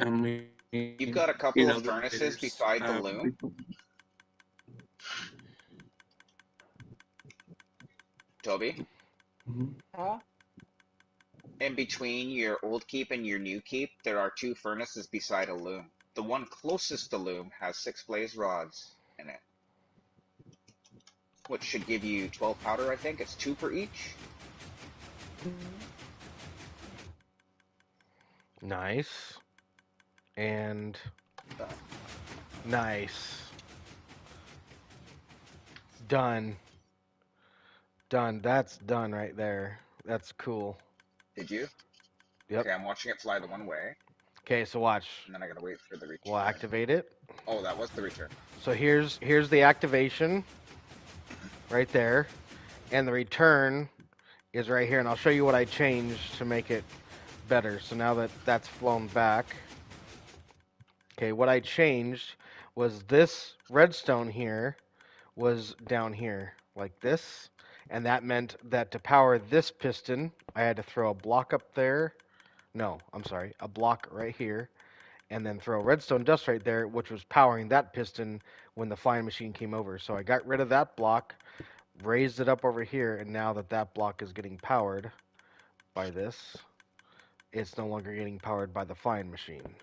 mean, You've got a couple of furnaces there's, beside the loom. Toby? Huh? In between your old keep and your new keep, there are 2 furnaces beside a loom. The one closest to loom has 6 blaze rods in it, which should give you 12 powder, I think. It's 2 for each. Nice. And nice. Done. Done. That's done right there. That's cool. Did you? Yep. Okay, I'm watching it fly the one way. Okay, so watch. And then I gotta wait for the return. We'll activate it. Oh, that was the return. So here's the activation right there. And the return is right here. And I'll show you what I changed to make it better. So now that that's flown back. Okay, what I changed was this redstone here was down here, like this. And that meant that to power this piston, I had to throw a block up there. No, I'm sorry, a block right here. And then throw redstone dust right there, which was powering that piston when the flying machine came over. So I got rid of that block, raised it up over here, and now that that block is getting powered by this, it's no longer getting powered by the flying machine.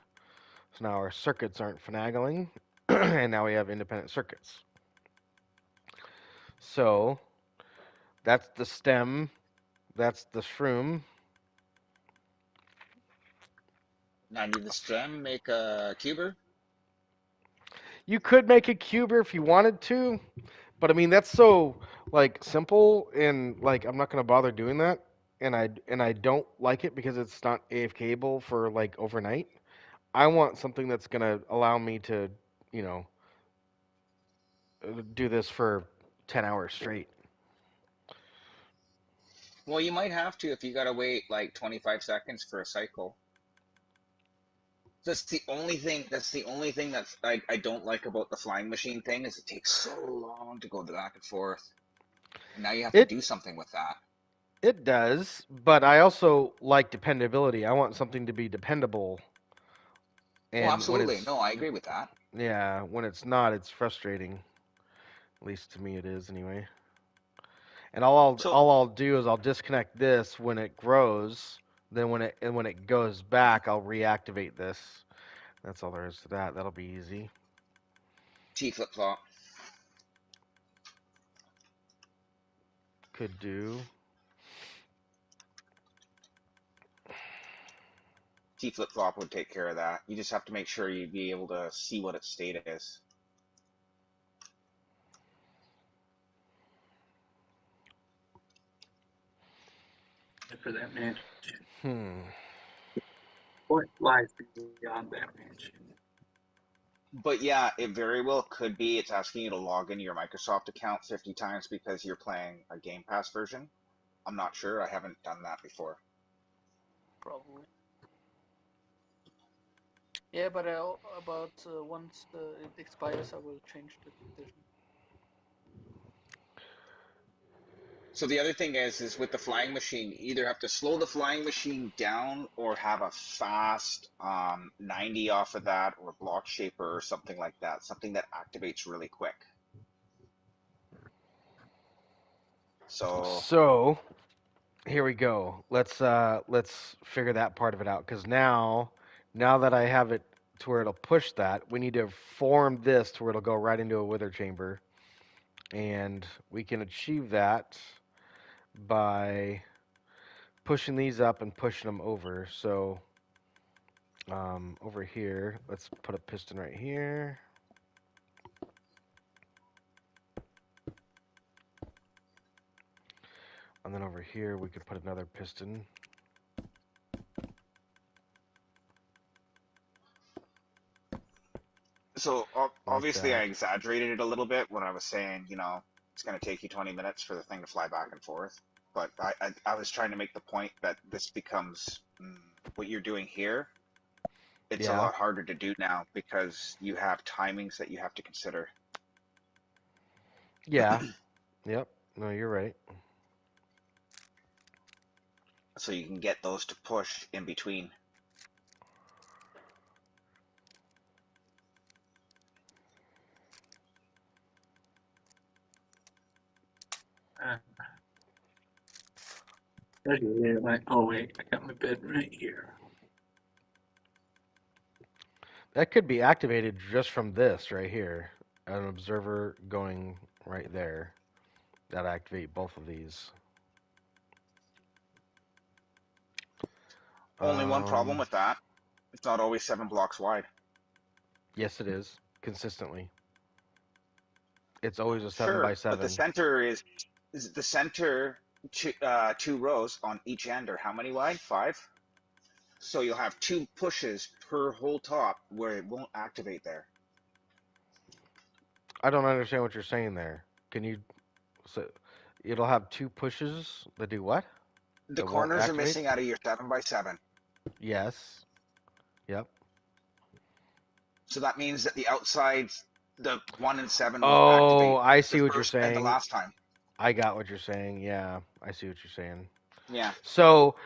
So now our circuits aren't finagling, and now we have independent circuits. So that's the stem, that's the shroom. Now, did the stem make a cuber? You could make a cuber if you wanted to, but I mean that's so like simple, and like I'm not gonna bother doing that, and I don't like it because it's not AFKable for like overnight. I want something that's gonna allow me to, you know, do this for 10 hours straight. Well, you might have to if you gotta wait like 25 seconds for a cycle. That's the only thing. That's the only thing that I don't like about the flying machine thing is it takes so long to go back and forth. And now you have to It do something with that. it does, but I also like dependability. I want something to be dependable, Oh, and when absolutely. it's No, I agree with that. yeah, when it's not, it's frustrating. At least to me, it is anyway. And So, all I'll do is I'll disconnect this when it grows. Then when it goes back, I'll reactivate this. That's all there is to that. That'll be easy. T flip flop. Could do. T flip flop would take care of that. You just have to make sure you'd be able to see what its state is. For that mansion. Hmm. What lies beyond that mansion? But yeah, it very well could be it's asking you to log into your Microsoft account 50 times because you're playing a Game Pass version. I'm not sure. I haven't done that before. Probably. Yeah, but about once it expires, I will change the condition. So the other thing is with the flying machine, you either have to slow the flying machine down or have a fast 90 off of that or block shaper or something like that, something that activates really quick. So So here we go. Let's figure that part of it out because now that I have it to where it'll push that, we need to form this to where it'll go right into a wither chamber, and we can achieve that by pushing these up and pushing them over. So over here, let's put a piston right here. And then over here, we could put another piston. Like obviously I that. exaggerated it a little bit when I was saying, it's going to take you 20 minutes for the thing to fly back and forth. But I was trying to make the point that this becomes what you're doing here. It's a Yeah. lot harder to do now because you have timings that you have to consider. Yeah. Yep. No, you're right. So you can get those to push in between. Like, oh wait, I got my bed right here. That could be activated just from this right here. An observer going right there. That activate both of these. Only one problem Um, with that. It's not always 7 blocks wide. yes, it is consistently. It's always a seven by Sure, but the seven. center is the center 2 rows on each end are how many wide? 5. So you'll have 2 pushes per whole top where it won't activate there. I don't understand what you're saying there. Can you? So it'll have two pushes that do what? The That won't corners are activate? missing out of your 7 by 7. Yes. Yep. So that means that the outsides The 1 and 7 won't Oh, activate I the see what you're first and the saying. last time. I got what you're saying. Yeah, I see what you're saying. Yeah. So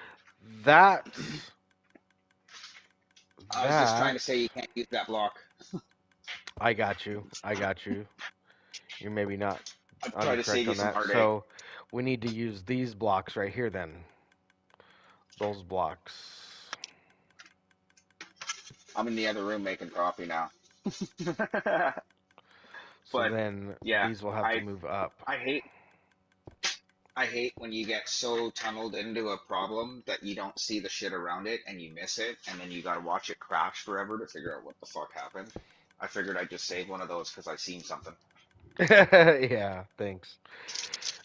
that I was just trying to say you can't use that block. I got you. I got you. You're maybe not I'm trying to correct save you on some that. heartache. So we need to use these blocks right here then. Those blocks. I'm in the other room making coffee now. So But then yeah, these will have to I move up. I hate I hate when you get so tunneled into a problem that you don't see the shit around it and you miss it, and then you gotta watch it crash forever to figure out what the fuck happened. I figured I'd just save one of those because I seen something. Yeah, thanks.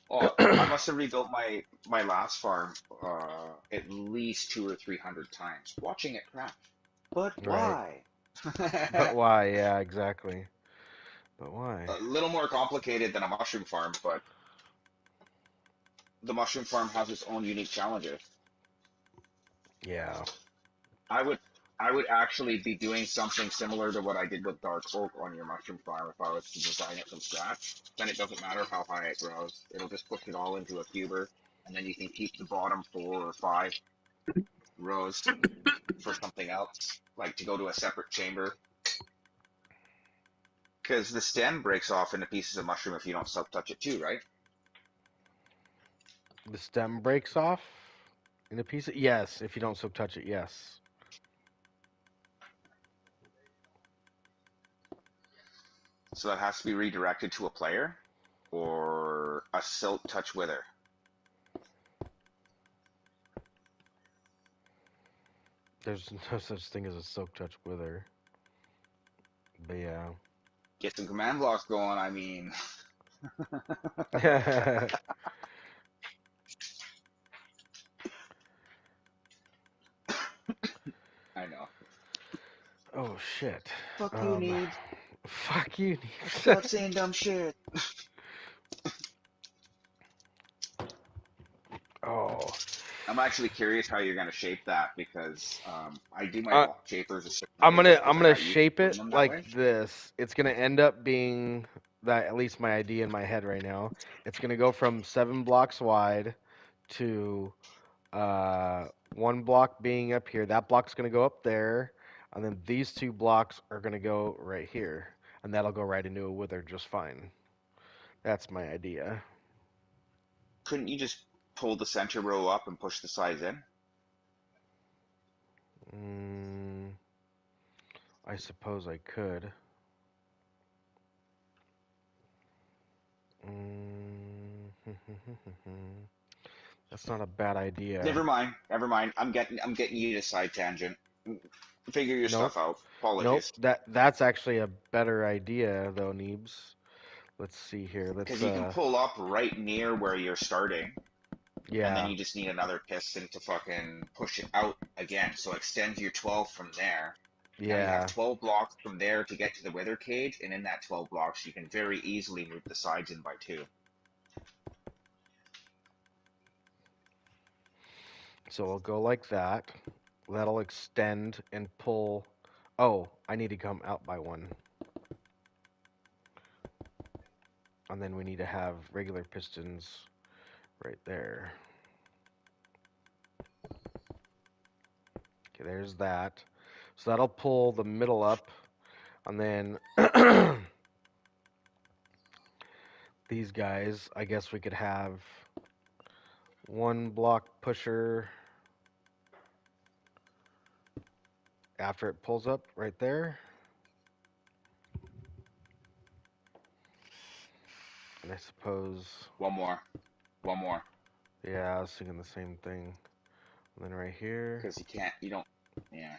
Oh, I must have rebuilt my last farm at least 200 or 300 times, watching it crash. But Right. why? But why? Yeah, exactly. But why? A little more complicated than a mushroom farm, but the mushroom farm has its own unique challenges. Yeah. I would I would actually be doing something similar to what I did with dark oak on your mushroom farm if I was to design it from scratch. Then it doesn't matter how high it grows. It'll just push it all into a cuber, and then you can keep the bottom 4 or 5 rows for something else, like to go to a separate chamber. Because the stem breaks off into pieces of mushroom if you don't touch it too, right? The stem breaks off in a piece. Yes, if you don't silk touch it. Yes. So that has to be redirected to a player or a silk touch wither. There's no such thing as a silk touch wither. But yeah. Get some command blocks going, I mean. I know. Oh shit. Fuck you, Neebs. Fuck you. Stop saying dumb shit. Oh. I'm actually curious how you're going to shape that because I do my Uh, block shapers a certain I'm way gonna just I'm because I gonna got used shape to doing it them that like way. this. It's gonna end up being that, at least my idea in my head right now. It's gonna go from 7 blocks wide to one block being up here. That block's gonna go up there, and then these 2 blocks are gonna go right here, and that'll go right into a wither just fine. That's my idea. Couldn't you just pull the center row up and push the sides in? Mm, I suppose I could. Mm, that's not a bad idea. Never mind. Never mind. I'm getting you to side tangent. Figure your Nope. stuff out. Nope. Apologies. That's actually a better idea though, Neebs. Let's see here. Because Let's you can pull up right near where you're starting, and then yeah. you just need another piston to fucking push it out again. So extend your 12 from there. Now you have Yeah. 12 blocks from there to get to the wither cage, and in that 12 blocks, you can very easily move the sides in by 2. So we'll go like that. That'll extend and pull. Oh, I need to come out by 1. And then we need to have regular pistons right there. Okay, there's that. So that'll pull the middle up. And then these guys, I guess we could have 1 block pusher after it pulls up right there. And I suppose, One more. One more. yeah, I was thinking the same thing. And then right here, Because you don't, yeah,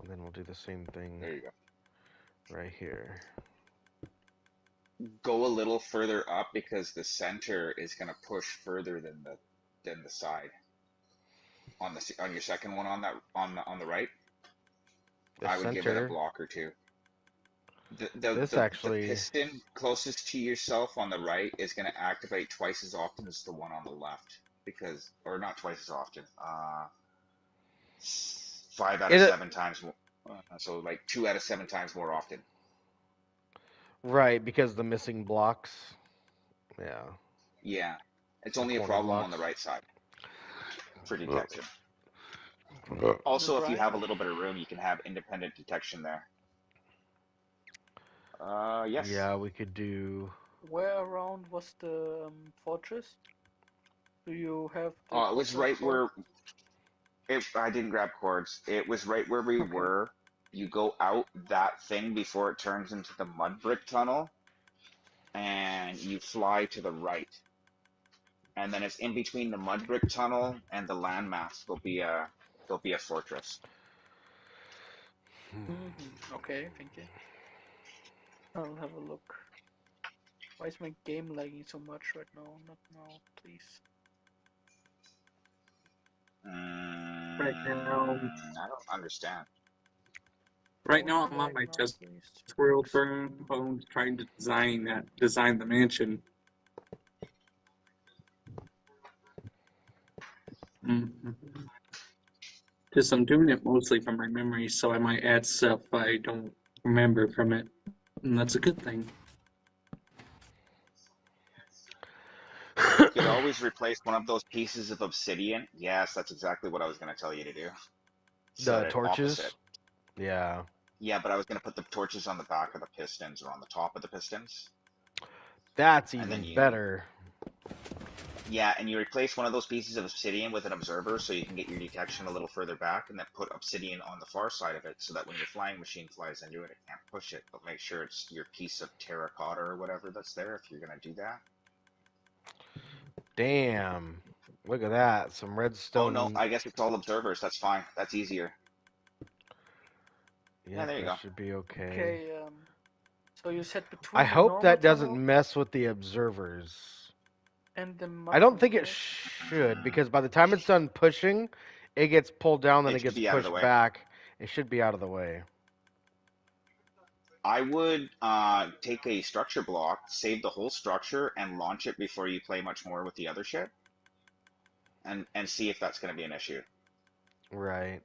and then we'll do the same thing there you go. right here. Go a little further up because the center is going to push further than the side. On your second one on that on the right, The I would give it a center, block or 2. The the this the, the actually, piston closest to yourself on the right is going to activate twice as often as the one on the left because, or not twice as often. 5 out of it 7 times more. So like 2 out of 7 times more often. Right, because the missing blocks. Yeah. Yeah, it's The only a corner problem on blocks. the right side for Uh, detection. The Also, if you drive. have a little bit of room, you can have independent detection there. Yes. Yeah, we could do. Where around was the fortress? Do you have the It was corporate right cord? where I didn't grab cords. It was right where we Okay. were. You go out that thing before it turns into the mud brick tunnel, and you fly to the right. And then it's in between the mud brick tunnel and the landmass. There'll be a fortress. Okay, thank you. I'll have a look. Why is my game lagging so much right now? Not now, please. Right now, I don't understand. right Don't now I'm on lag my now, test please. world bones trying to design the mansion. Mm-hmm. Just I'm doing it mostly from my memory, so I might add stuff I don't remember from it, and that's a good thing. You could always replace one of those pieces of obsidian. Yes, that's exactly what I was going to tell you to do. Set The it opposite. torches. Yeah. Yeah, but I was going to put the torches on the back of the pistons or on the top of the pistons. That's And then even you, better. yeah, and you replace one of those pieces of obsidian with an observer so you can get your detection a little further back, and then put obsidian on the far side of it so that when your flying machine flies into it, it can't push it. But make sure it's your piece of terracotta or whatever that's there if you're going to do that. Damn. Look at that. Some Oh no, redstone. I guess it's all observers. That's fine. That's easier. Yeah, Yep, there you that go. should be okay. Okay, so you said I between the hope normal that doesn't tunnel mess with the observers. and the I don't mushroom, think it correct? should, because by the time it's done pushing, it gets pulled down, then It it should gets be out of the pushed way. back. It should be out of the way. I would take a structure block, save the whole structure, and launch it before you play much more with the other shit, and see if that's going to be an issue. Right.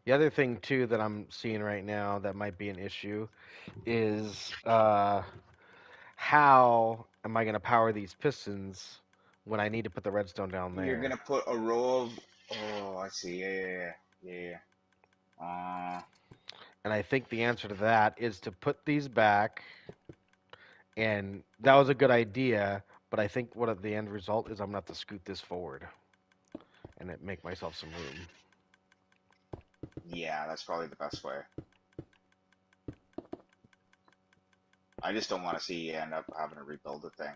The other thing too that I'm seeing right now that might be an issue is how am I going to power these pistons when I need to put the redstone down You're there? gonna put a row of. Oh, I see. Yeah. And I think the answer to that is to put these back. And that was a good idea, but I think what the end result is I'm going to have to scoot this forward and make myself some room. Yeah, that's probably the best way. I just don't want to see you end up having to rebuild the thing.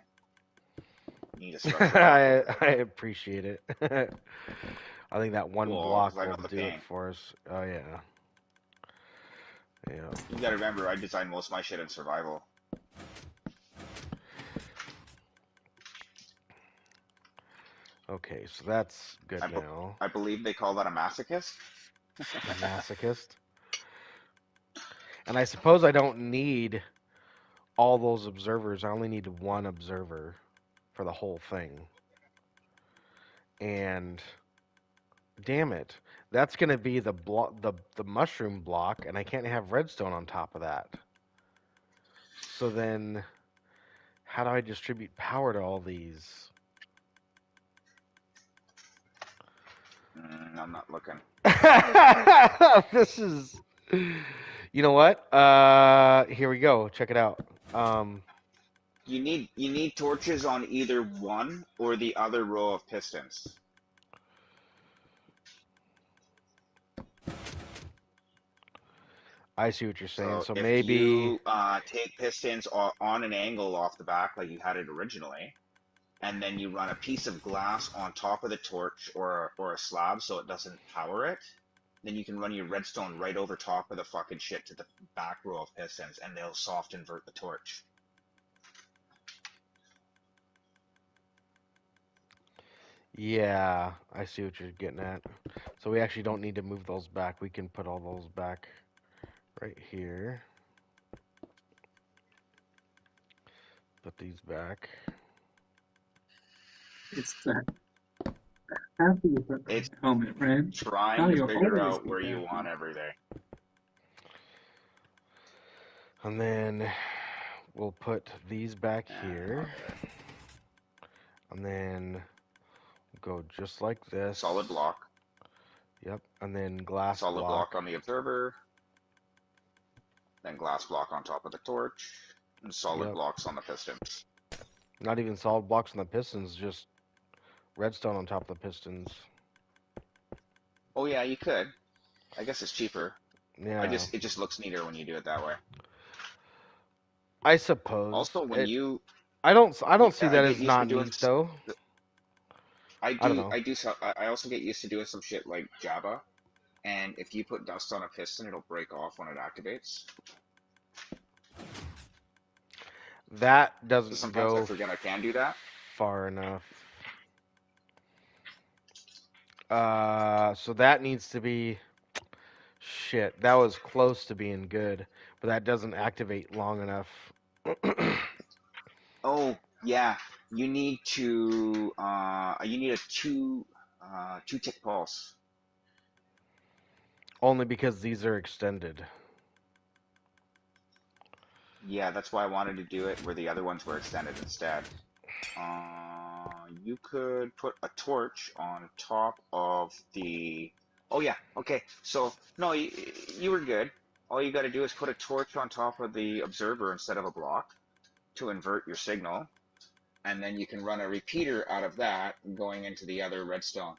You need a structure block over there. I appreciate it. I think that one Well, because block I know will the do it pain. for us. Oh, yeah. Yeah. You gotta remember, I designed most of my shit in survival. Okay, so that's good now. I believe they call that a masochist. A masochist. And I suppose I don't need all those observers. I only need one observer for the whole thing. And damn it, that's going to be the mushroom block, and I can't have redstone on top of that. So then, how do I distribute power to all these? I'm not looking. This is, you know what? Here we go. Check it out. You need torches on either one or the other row of pistons. I see what you're saying. So So if maybe, you take pistons on an angle off the back like you had it originally, and then you run a piece of glass on top of the torch or a slab so it doesn't power it, then you can run your redstone right over top of the fucking shit to the back row of pistons, and they'll soft invert the torch. yeah, I see what you're getting at. So we actually don't need to move those back. We can put all those back right here. Put these back. It's that happy with It's helmet, right? Now trying to you'll figure always out be where you want happy. everything. And then We'll put these back And here, lock it. and then go just like this. Solid block. Yep, and then glass Solid block. block on the observer. Then glass block on top of the torch. And solid Yep. blocks on the pistons. Not even solid blocks on the pistons, just redstone on top of the pistons. Oh yeah, you could. I guess it's cheaper. Yeah. It just looks neater when you do it that way. I suppose. Also, when you I don't see I that get as used to not doing neat though. I don't know. I also get used to doing some shit like Java, and if you put dust on a piston, it'll break off when it activates. That doesn't Sometimes I go forget I can do that. far enough. So that needs to be shit. That was close to being good, but that doesn't activate long enough. Oh yeah, you need a two tick pulse. Only because these are extended. Yeah, that's why I wanted to do it where the other ones were extended instead. You could put a torch on top of the. Oh yeah, okay. So no, you were good. All you got to do is put a torch on top of the observer instead of a block to invert your signal, and then you can run a repeater out of that going into the other redstone.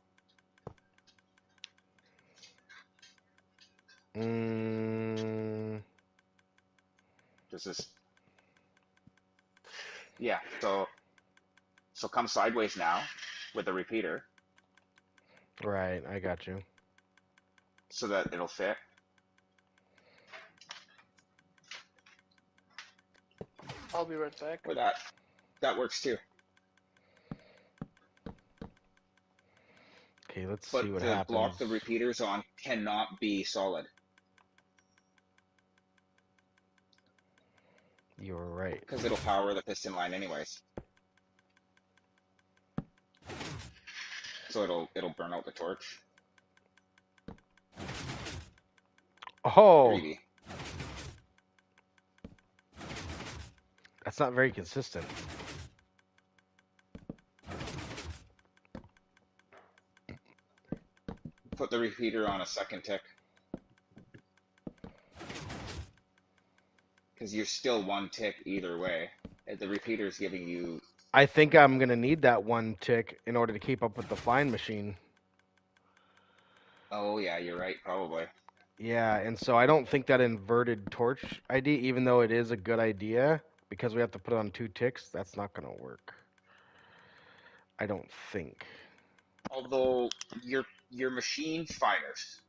Does this? Yeah. So come sideways now with a repeater Right, I got you. so that it'll fit. I'll be right back. Or that works too. Okay, let's But see what the happens. block the repeaters on cannot be solid. You're right. Because it'll power the piston line anyways. So it'll burn out the torch. Oh, Greedy. that's not very consistent. Put the repeater on a second tick. Because you're still one tick either way. The repeater's giving you. I think I'm gonna need that one tick in order to keep up with the flying machine. Oh yeah, you're right, probably. Yeah, and so I don't think that inverted torch ID, even though it is a good idea, because we have to put it on 2 ticks, that's not gonna work. I don't think. Although your machine fires.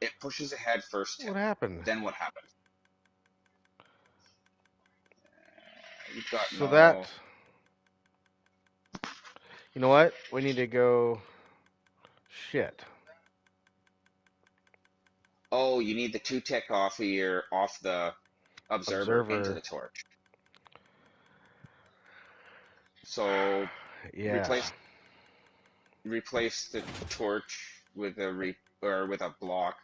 It pushes ahead first tick. What happened? Then what happens? You've got So no. that. You know what? We need to go. Shit. Oh, you need the 2 tick off the observer into the torch. So Yeah. replace the torch with with a block.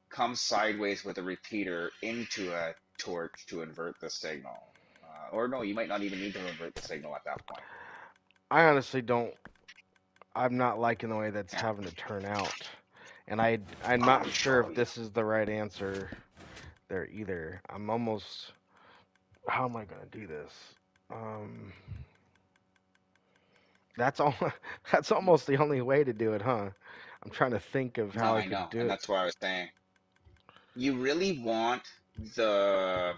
Come sideways with a repeater into a torch to invert the signal. Or no, you might not even need to invert the signal at that point. I honestly don't. I'm not liking the way that's having to turn out. And I'm not sure if this is the right answer there either. I'm almost. How am I going to do this? That's all. That's almost the only way to do it, huh? I'm trying to think of how I could do and it. that's why I was saying. You really want the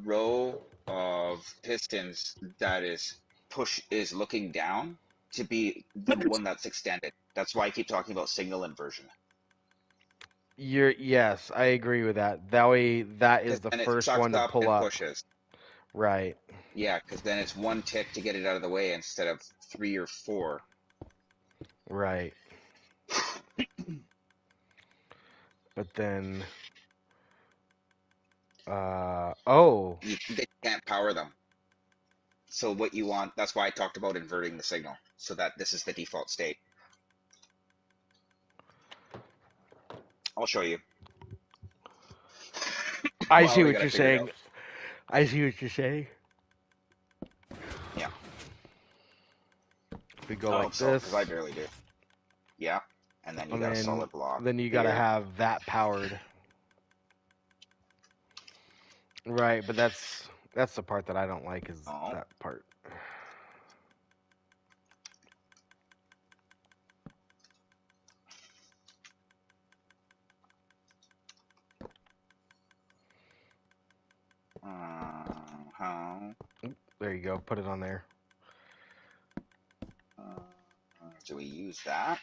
row of pistons that is looking down to be the one that's extended. That's why I keep talking about signal inversion. Yes, I agree with that. That way, that is the Then it first sucks one to up pull and up. pushes. Right. Yeah, because then it's one tick to get it out of the way instead of 3 or 4. Right. But then, They can't power them. So what you want, that's why I talked about inverting the signal, so that this is the default state. I'll show you. I see what you're saying. I see what you're saying. Yeah. We go I like hope so, because I this, barely do. Yeah. And then you and got a solid block then you gotta here. have that powered. Right, but that's the part that I don't like is Oh. that part. How? There you go. Put it on there. Do we use that?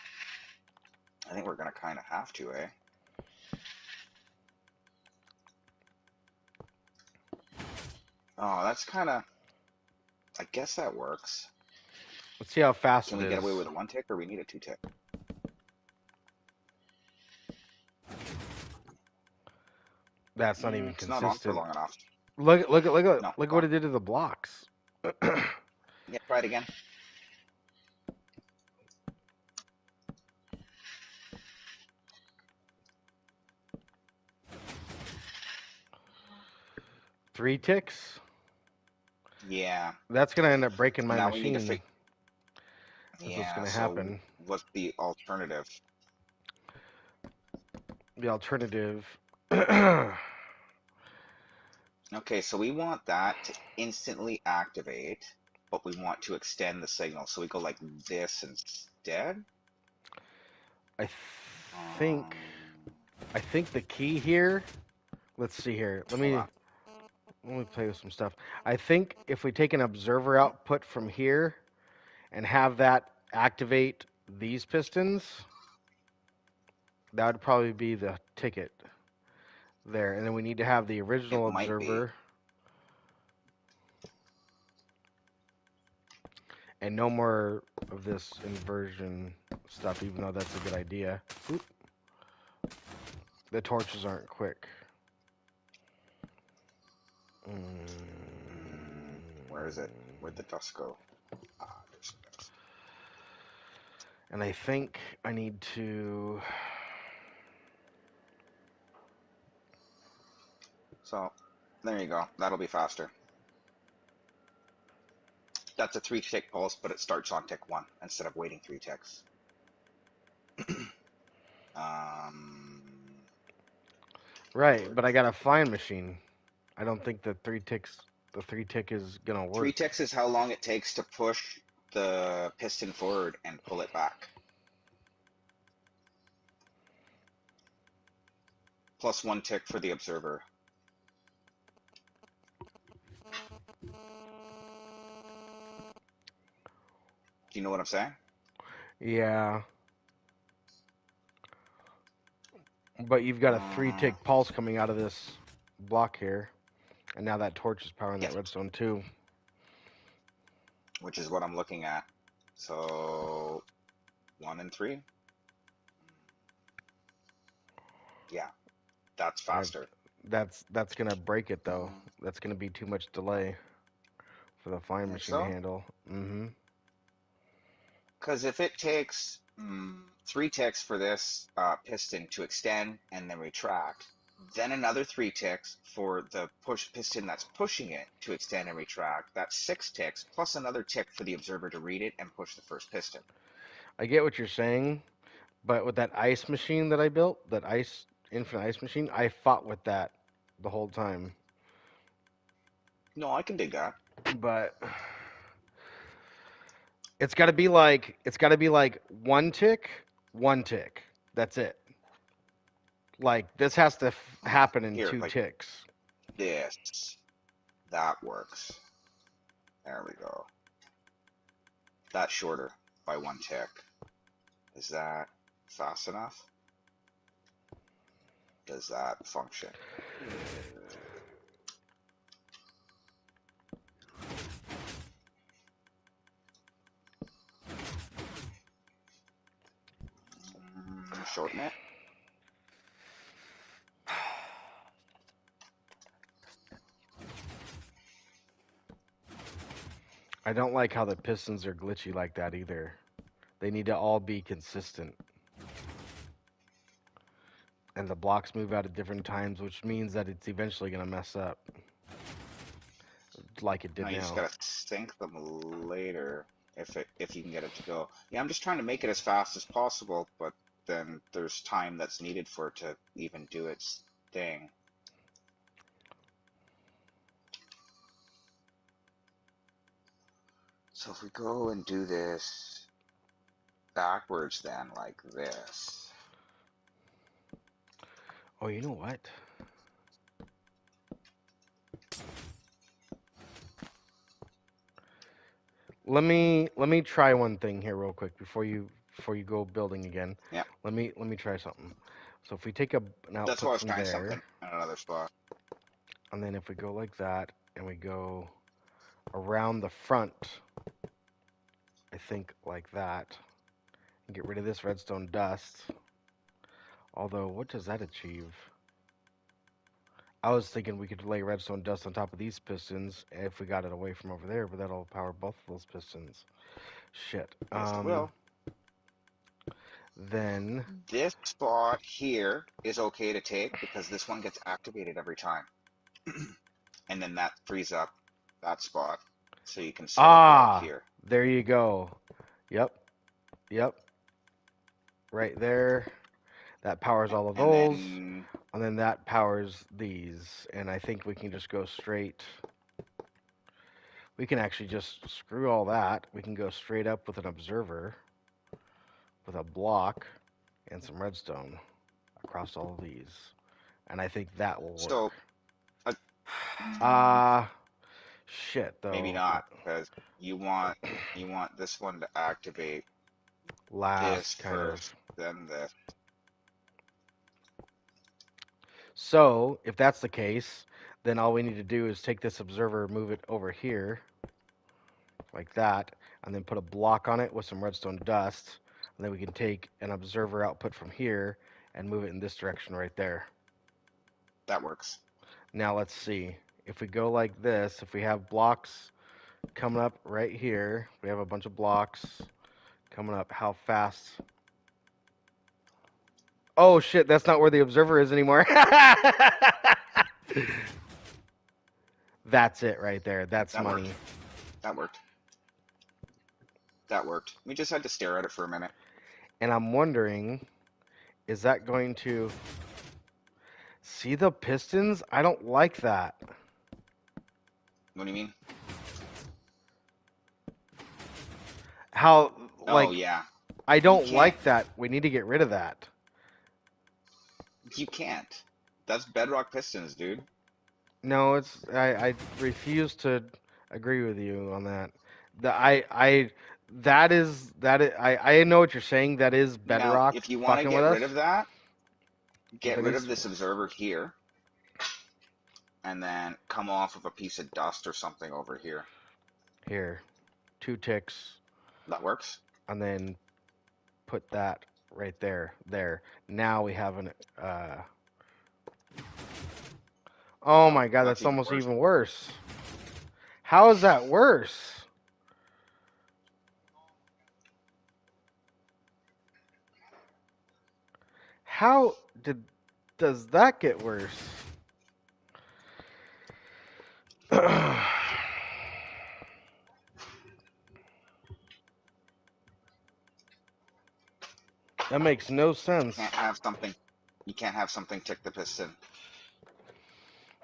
I think we're gonna kind of have to, eh? Oh, that's kind of. I guess that works. Let's see how fast Can it we get away is. with a 1 tick, or we need a 2 tick? That's not even It's not on for consistent. long enough. No, Look what gone. it did to the blocks. Yeah, try it again. Three ticks. Yeah. That's gonna end up breaking So my now we need to machine. fix. That's what's Yeah. gonna So happen. what's the alternative? The alternative. Okay, so we want that to instantly activate, but we want to extend the signal. So we go like this instead. I Um, think I think the key here. Let's see here. hold on. Let me play with some stuff. I think if we take an observer output from here and have that activate these pistons, that would probably be the ticket there. And then we need to have the It original might be. observer and no more of this inversion stuff, even though that's a good idea. Oop. The torches aren't quick. Where is it? Where'd the dust go? Ah, there's the dust. And I think I need to. So there you go. That'll be faster. That's a 3 tick pulse, but it starts on tick 1 instead of waiting 3 ticks. um, Right, but I got a flying machine. I don't think the three tick is gonna 3 work. ticks is how long it takes to push the piston forward and pull it back. Plus 1 tick for the observer. Do you know what I'm saying? Yeah, but you've got a three tick pulse coming out of this block here, and now that torch is powering that Yes, redstone too. which is what I'm looking at. So 1 and 3. Yeah, that's faster. That's gonna break it though. Mm, That's gonna be too much delay for the flying think machine to so? handle. Mm-hmm. Because if it takes 3 ticks for this piston to extend and then retract, then another 3 ticks for the push piston that's pushing it to extend and retract, that's 6 ticks plus another tick for the observer to read it and push the first piston. I get what you're saying, but with that ice machine that I built, that ice infinite ice machine, I fought with that the whole time. No, I can dig that. But it's got to be like one tick. That's it. Like this has to happen in Here, two like ticks. this. That works. There we go. That's shorter by 1 tick. Is that fast enough? Does that function? Shorten it. I don't like how the pistons are glitchy like that either. They need to all be consistent. And the blocks move out at different times, which means that it's eventually going to mess up. like it did No, you just now. gotta sync them later if you can get it to go. Yeah, I'm just trying to make it as fast as possible, but then there's time that's needed for it to even do its thing. So if we go and do this backwards then, like this. Oh, you know what? Let me try one thing here real quick before you go building again. Yeah, Let me try something. So if we take an that's why I output was from trying there, something in another spot. and then if we go like that and we go around the front, I think like that, and get rid of this redstone dust. Although, what does that achieve? I was thinking we could lay redstone dust on top of these pistons if we got it away from over there, but that'll power both of those pistons. Shit. Yes, it will. Then This spot here is okay to take because this one gets activated every time. And then that frees up that spot so you can set it right here. there you go. Yep. Yep. Right there. That powers all of And those. then And then that powers these. And I think we can just go straight. We can actually just screw all that. We can go straight up with an observer, with a block, and some redstone across all of these. And I think that will work. so Shit, though. maybe not because you want this one to activate this Last, kind first, of. then this. So, if that's the case, then all we need to do is take this observer, move it over here, like that, and then put a block on it with some redstone dust. And then we can take an observer output from here and move it in this direction right there. That works. Now let's see. If we go like this, if we have blocks coming up right here, we have a bunch of blocks coming up, how fast? Oh shit, that's not where the observer is anymore. That's it right there. That's That money. worked. That worked. That worked. We just had to stare at it for a minute. And I'm wondering, is that going to see the pistons? I don't like that. What do you mean? Oh, How, like, Oh yeah. I don't can't. like that. We need to get rid of that. You can't. That's Bedrock pistons, dude. No, I refuse to agree with you on that. I know what you're saying. That is Now, Bedrock if you want to fucking get with rid us. of that, But get that rid is of this observer here, and then come off of a piece of dust or something over here. here, 2 ticks, That works. and then put that right there. There. Now we have an. Oh my god, that's almost even worse. How is that worse? How does that get worse? That makes no sense. You can't have something tick the piston.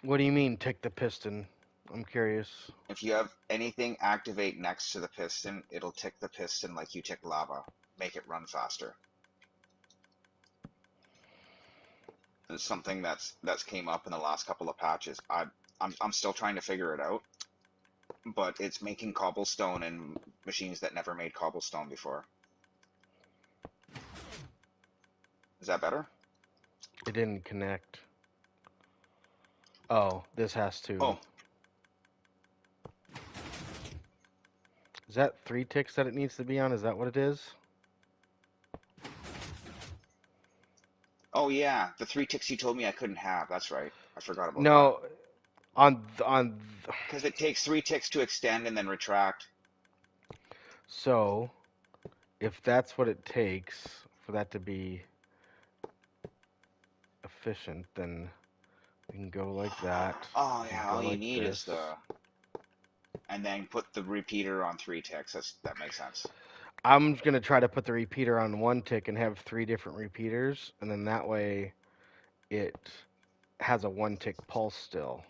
What do you mean, tick the piston? I'm curious. If you have anything activate next to the piston, it'll tick the piston like you tick lava. Make it run faster. It's something that's came up in the last couple of patches. I'm still trying to figure it out, but it's making cobblestone in machines that never made cobblestone before. Is that better? It didn't connect. Oh, this has to. Oh. Is that 3 ticks that it needs to be on? Is that what it is? Oh yeah, the 3 ticks you told me I couldn't have. That's right. I forgot about that. No, on. Because it takes 3 ticks to extend and then retract. So, if that's what it takes for that to be efficient, then we can go like that. Oh yeah, all you like need this. is the and then put the repeater on 3 ticks. That makes sense. I'm gonna try to put the repeater on 1 tick and have 3 different repeaters, and then that way it has a 1 tick pulse still.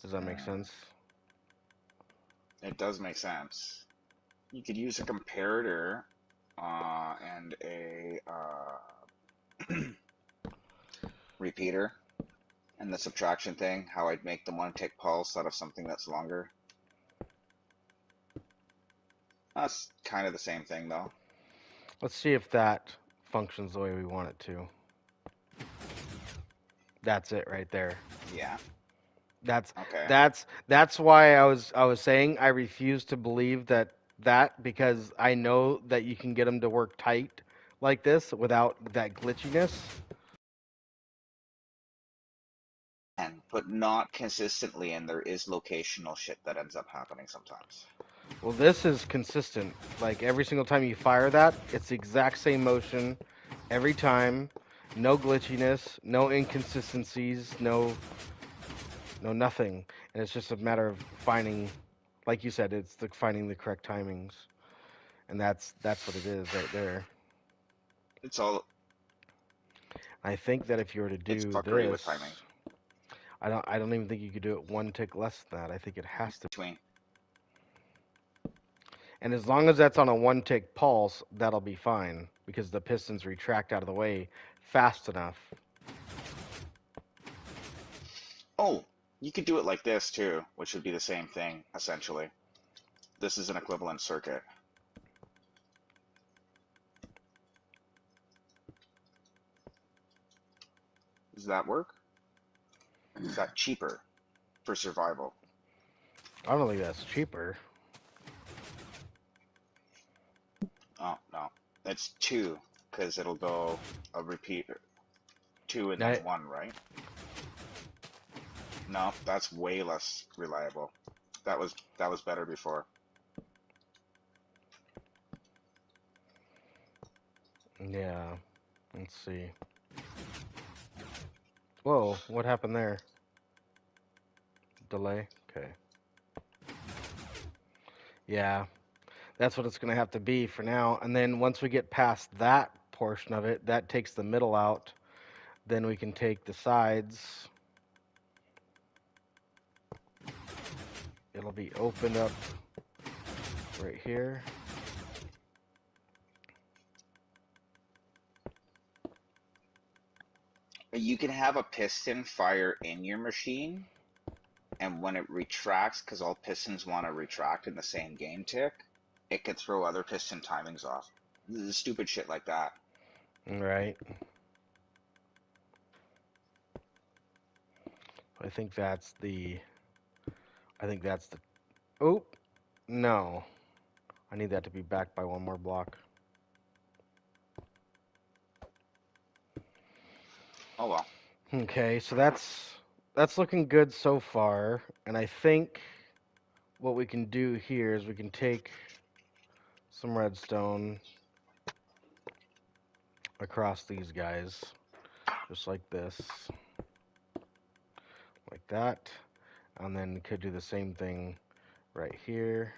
Does that make sense? It does make sense. You could use a comparator and a repeater, and the subtraction thing, how I'd make the 1 tick pulse out of something that's longer. That's kind of the same thing, though. Let's see if that functions the way we want it to. That's it right there. Yeah. That's Okay. that's why I was saying I refuse to believe that because I know that you can get them to work tight like this without that glitchiness. But not consistently, and there is locational shit that ends up happening sometimes. Well, this is consistent. Like every single time you fire that, it's the exact same motion every time. No glitchiness, no inconsistencies, no nothing. And it's just a matter of finding, like you said, it's finding the correct timings. And that's what it is right there. It's all I think that if you were to it's do fuckery with timing. this, I don't even think you could do it 1 tick less than that. I think it has to. Between. And as long as that's on a 1 tick pulse, that'll be fine because the pistons retract out of the way fast enough. Oh, you could do it like this too, which would be the same thing essentially. This is an equivalent circuit. Does that work? Is that cheaper for survival? I don't think that's cheaper. Oh no, it's 2 because it'll go a repeater 2 and then I, 1, right? No, that's way less reliable. That was better before. yeah. Let's see. Whoa, what happened there? Delay? Okay. Yeah, that's what it's going to have to be for now. And then once we get past that portion of it, that takes the middle out. Then we can take the sides. It'll be opened up right here. You can have a piston fire in your machine, and when it retracts, because all pistons want to retract in the same game tick, it could throw other piston timings off. Stupid shit like that. Right. I think that's the. Oh, no. I need that to be backed by one more block. Oh well. Okay, so that's looking good so far, and I think what we can do here is we can take some redstone across these guys, just like this, like that, and then we could do the same thing right here.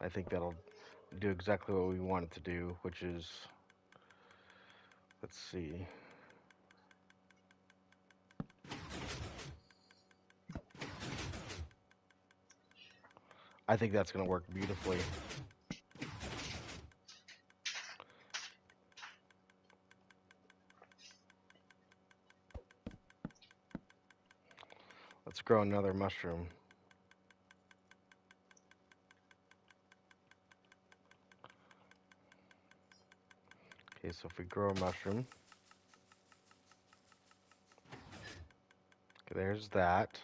I think that'll do exactly what we want it to do, which is, let's see. I think that's going to work beautifully. Let's grow another mushroom. Okay, so if we grow a mushroom, okay, there's that.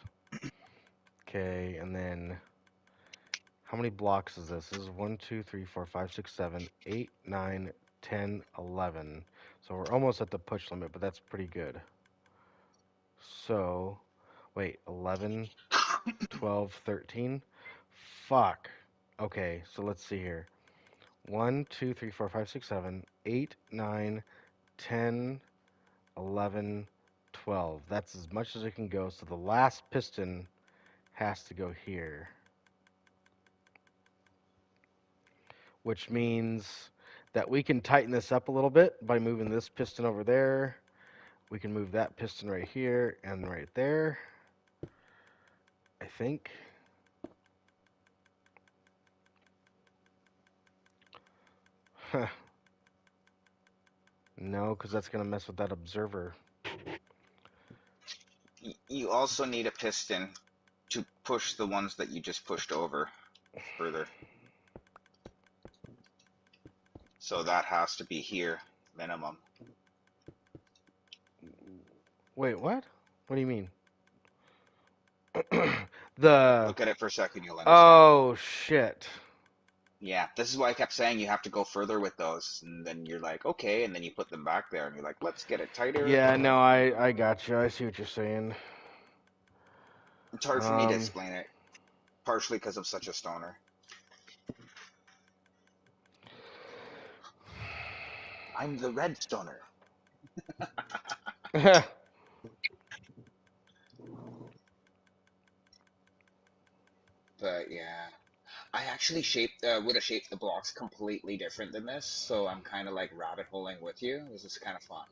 Okay, and then how many blocks is this? This is 1, 2, 3, 4, 5, 6, 7, 8, 9, 10, 11. So we're almost at the push limit, but that's pretty good. So, wait, 11, 12, 13? Fuck. Okay, so let's see here. 1, 2, 3, 4, 5, 6, 7, 8, 9, 10, 11, 12. That's as much as it can go. So the last piston has to go here. Which means that we can tighten this up a little bit by moving this piston over there. We can move that piston right here and right there, I think. Huh. No, because that's going to mess with that observer. You also need a piston to push the ones that you just pushed over further. So that has to be here, minimum. Wait, what? What do you mean? Look at it for a second, you'll understand. Oh, shit. Yeah, this is why I kept saying you have to go further with those, and then you're like, okay, and then you put them back there, and you're like, let's get it tighter. Yeah, no, I got you. I see what you're saying. It's hard for me to explain it, partially because I'm such a stoner. I'm the red stoner. But yeah, I actually would have shaped the blocks completely different than this, so I'm kind of like rabbit holing with you. This is kind of fun.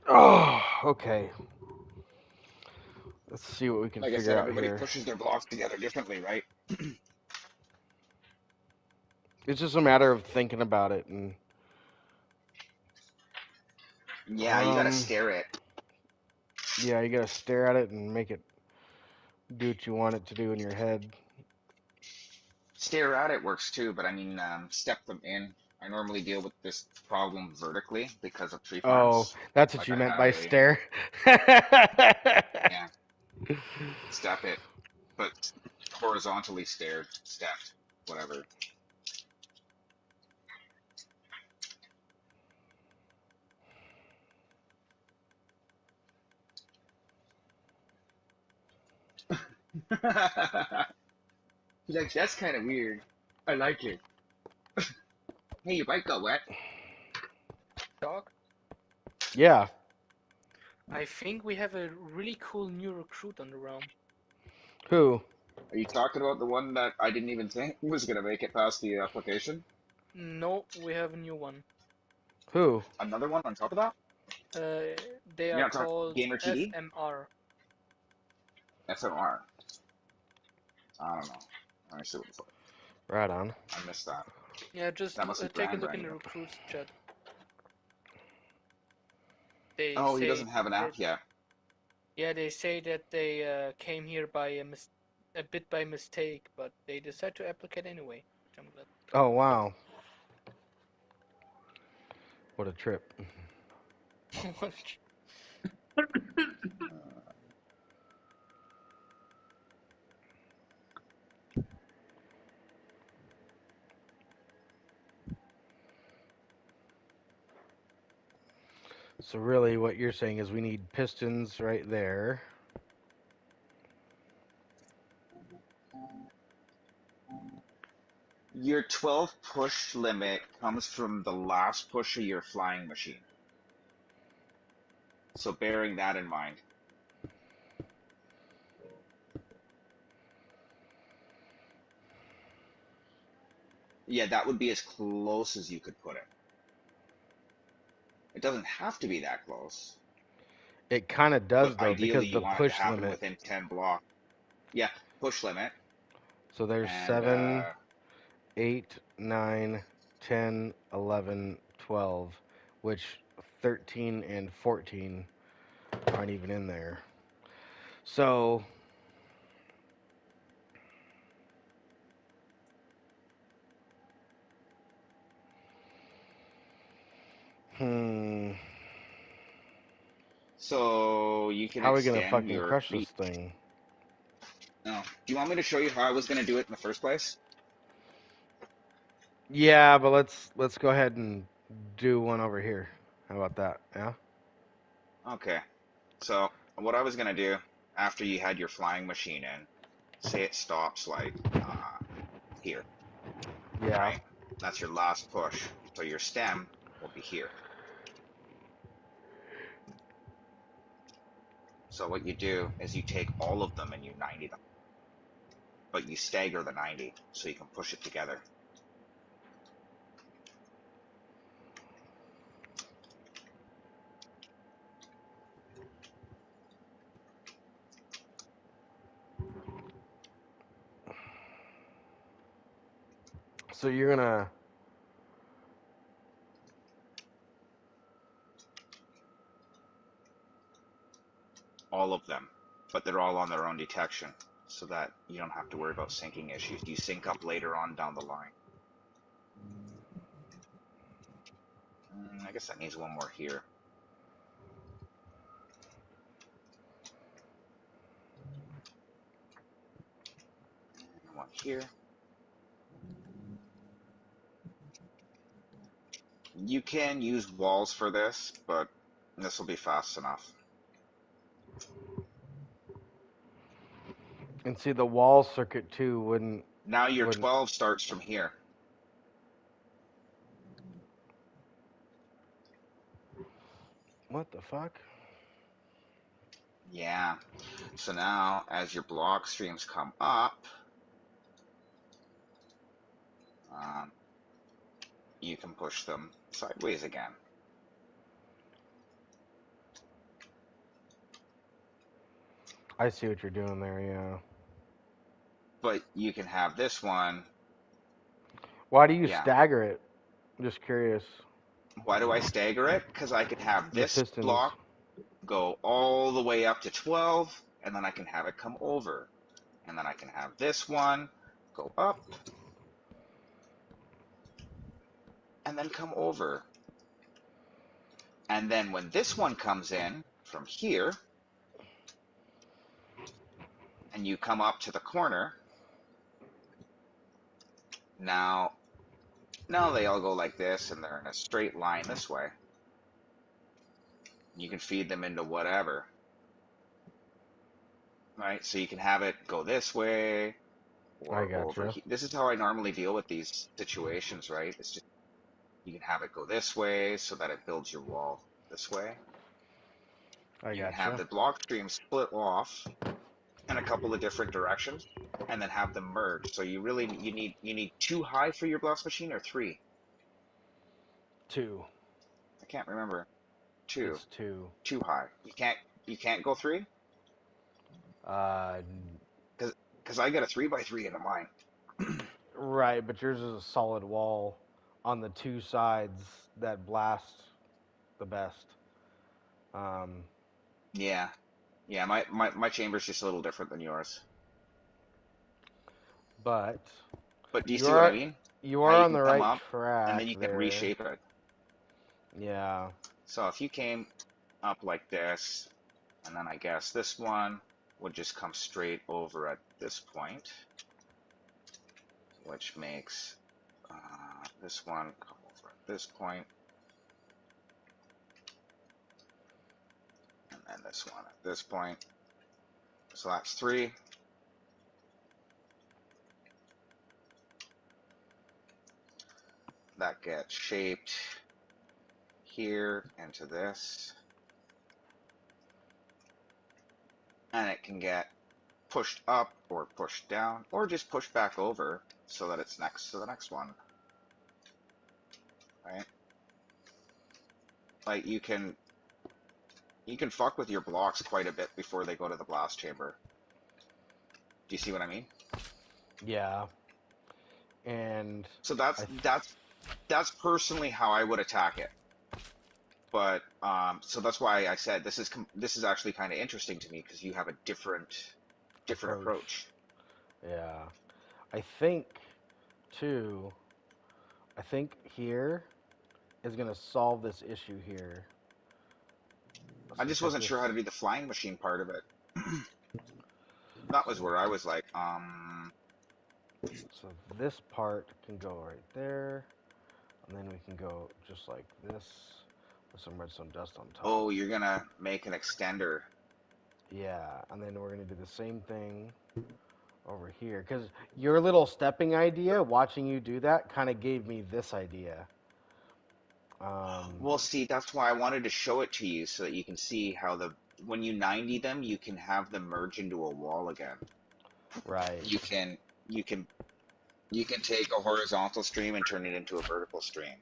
Oh, okay. Let's see what we can Like I figure said, out everybody here. pushes their blocks together differently, right? It's just a matter of thinking about it and Yeah, you gotta stare at. yeah, you gotta stare at it and make it do what you want it to do in your head. Stare at it works too, but I mean, step them in. I normally deal with this problem vertically because of tree Oh, farms. that's what Like you I meant have by a, stare. yeah, step it, but horizontally stared, stepped, whatever. He's like, that's kind of weird. I like it. Hey, your bike got wet. Dog. Yeah. I think we have a really cool new recruit on the realm. Who? Are you talking about the one that I didn't even think was gonna make it past the application? No, we have a new one. Who? Another one on top of that? They You're are not talking called Gamer TD? FMR. FMR. I don't know. Let me see what the fuck. Right on. I missed that. Yeah, just That must be take a brand look in the new. recruits chat. They Oh, he say doesn't have an app yet. Yeah, they say that they came here by a bit by mistake, but they decide to applicate anyway, which I'm glad. Oh, wow. What a trip. So really what you're saying is we need pistons right there. Your 12 push limit comes from the last push of your flying machine. So bearing that in mind. Yeah, that would be as close as you could put it. It doesn't have to be that close. It kind of does But though ideally because you the want it to push happen limit. within 10 blocks. Yeah, push limit. So there's And 7, 8, 9, 10, 11, 12, which 13 and 14 aren't even in there. So so you can how are we gonna extend fucking your crush this thing? No. Do you want me to show you how I was going to do it in the first place? Yeah, but let's go ahead and do one over here. How about that? Yeah. Okay. So what I was going to do after you had your flying machine in, say it stops like here, Yeah. right? That's your last push. So your stem will be here. So what you do is you take all of them and you 90 them, but you stagger the 90 so you can push it together. So you're gonna. All of them, but they're all on their own detection so that you don't have to worry about syncing issues. You sync up later on down the line. I guess that needs one more here. And one here. You can use walls for this, but this will be fast enough. And see, the wall circuit too wouldn't. Now your 12 starts from here. What the fuck? Yeah. So now, as your block streams come up, you can push them sideways again. I see what you're doing there, yeah. But you can have this one. Why do you stagger it? I'm just curious. Why do I stagger it? Because I could have this block go all the way up to 12, and then I can have it come over. And then I can have this one go up, and then come over. And then when this one comes in from here, and you come up to the corner, now they all go like this, and they're in a straight line this way. You can feed them into whatever. Right? So you can have it go this way, or over here. This is how I normally deal with these situations, right? It's just, you can have it go this way so that it builds your wall this way. You can have the block stream split off in a couple of different directions, and then have them merge. So you need 2 high for your blast machine, or 3? 2. I can't remember. 2. It's 2. 2 high. You can't go 3? Because I got a 3x3 into mine. Right, but yours is a solid wall on the 2 sides that blast the best. Yeah. My chamber's just a little different than yours. But do you see what I mean? You are on the right track, and then you can reshape it. Yeah. So if you came up like this, and then I guess this one would just come straight over at this point, which makes this one come over at this point, and then this one at this point. So that's 3. That gets shaped here into this, and it can get pushed up or pushed down, or just pushed back over so that it's next to the next one. Right? Like you can fuck with your blocks quite a bit before they go to the blast chamber. Do you see what I mean? Yeah. And so that's personally how I would attack it. But so that's why I said this is actually kind of interesting to me, because you have a different approach. Yeah. I think here is going to solve this issue here. I just wasn't sure how to do the flying machine part of it. That was where I was like, So this part can go right there, and then we can go just like this with some redstone dust on top. Oh, you're gonna make an extender. Yeah, and then we're gonna do the same thing over here, because your little stepping idea, watching you do that, kind of gave me this idea. Well, see, that's why I wanted to show it to you, so that you can see how the when you 90 them, you can have them merge into a wall again. Right. You can you can you can take a horizontal stream and turn it into a vertical stream,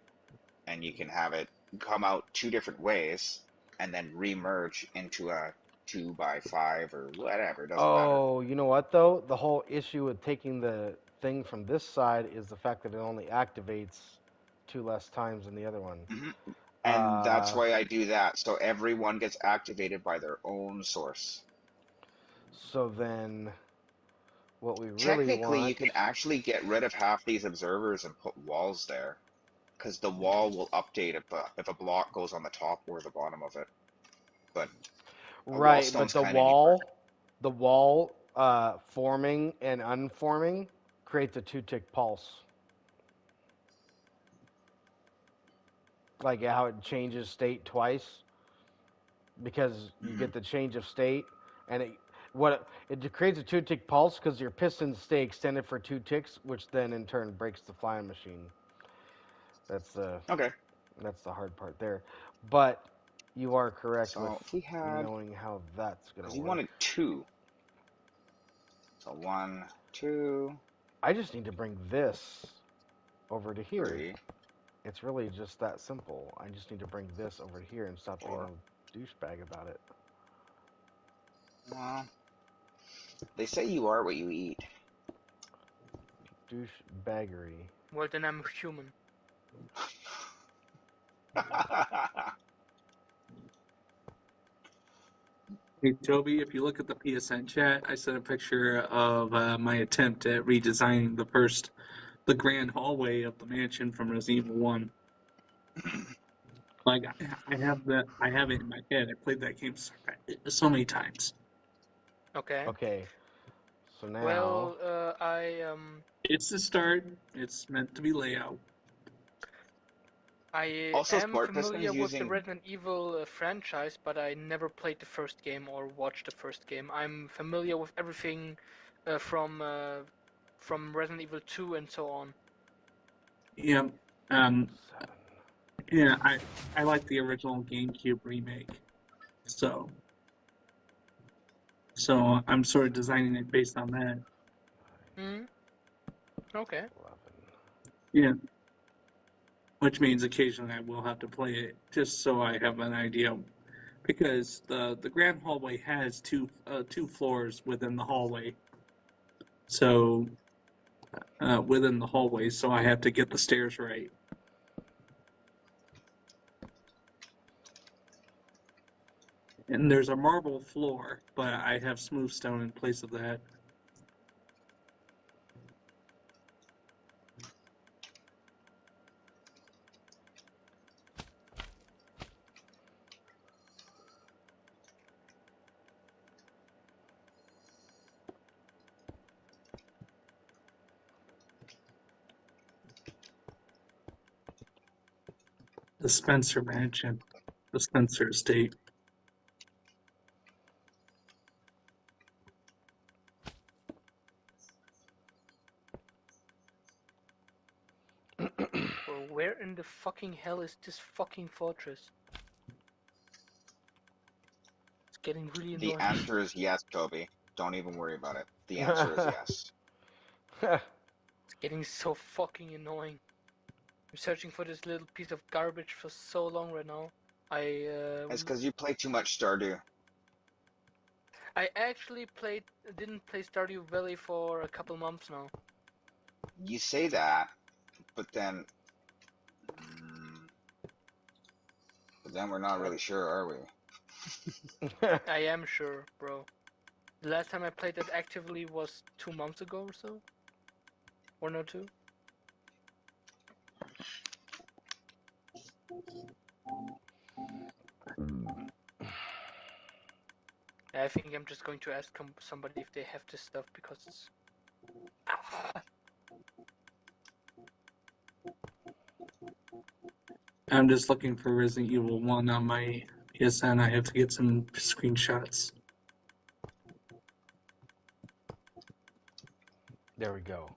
and you can have it come out two different ways and then remerge into a 2x5 or whatever. It doesn't matter. Oh, you know what though? The whole issue with taking the thing from this side is the fact that it only activates 2 less times than the other one. Hmm. And that's Uh, why I do that. So everyone gets activated by their own source. so then what we really Technically, you want. can actually get rid of half these observers and put walls there, because the wall will update if a block goes on the top or the bottom of it. But a wall Right, but stone's kind of neat. the wall forming and unforming creates a 2-tick pulse. Like how it changes state twice because you Mm-hmm. get the change of state and it creates a 2-tick pulse because your pistons stay extended for 2 ticks, which then in turn breaks the flying machine. That's the Okay. that's the hard part there. But you are correct with So if we had, knowing how that's gonna because you work. wanted two, so one, two, I just need to bring this over to here. three, It's really just that simple. I just need to bring this over to here and stop being four. a douchebag about it. Well, they say you are what you eat. Douchebaggery. Well, then I'm human. Hey, Toby, if you look at the PSN chat, I sent a picture of my attempt at redesigning the grand hallway of the mansion from Resident Evil 1. Like, I have it in my head. I played that game so many times. Okay. Okay, so now Well, It's the start. It's meant to be layout. I Also, am Sport familiar Pistons with the using. Resident Evil franchise, but I never played the first game or watched the first game. I'm familiar with everything from Resident Evil 2 and so on. Yeah, um, 7. yeah. I like the original GameCube remake. So I'm sort of designing it based on that. Hmm. Okay. 11. Yeah. Which means occasionally I will have to play it just so I have an idea, because the grand hallway has two floors within the hallway. So within the hallway, so I have to get the stairs right. And there's a marble floor, but I have smooth stone in place of that. The Spencer Mansion, the Spencer Estate. Well, where in the fucking hell is this fucking fortress? It's getting really The annoying. answer is yes, Toby. Don't even worry about it. The answer is yes. It's getting so fucking annoying. I'm searching for this little piece of garbage for so long right now. It's because you play too much Stardew. I actually didn't play Stardew Valley for a couple months now. You say that, but then, mm, but then we're not really sure, are we? I am sure, bro. The last time I played that actively was 2 months ago or so. 1 or 2. I think I'm just going to ask somebody if they have this stuff because it's... I'm just looking for Resident Evil 1 on my PSN. I have to get some screenshots. There we go.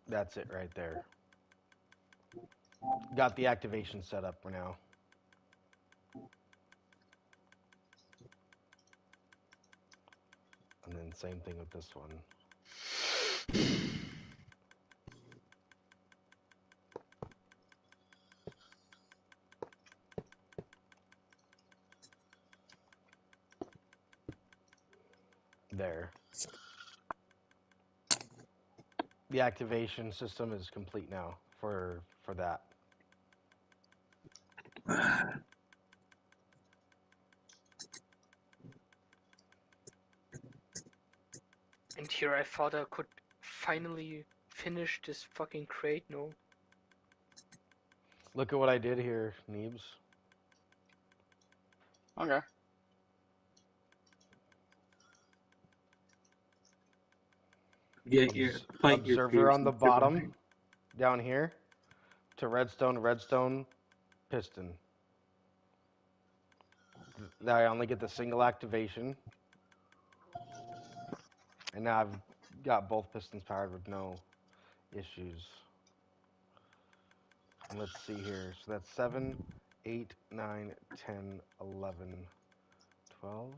That's it right there. Got the activation set up for now. then same thing with this one. There. The activation system is complete now for that. And here I thought I could finally finish this fucking crate. No. Look at what I did here, Neebs. Okay. Get your fight your Observer fears on the and bottom, survive. down here, to redstone, piston. Now I only get the single activation. And now I've got both pistons powered with no issues. And let's see here. So that's 7, 8, 9, 10, 11, 12.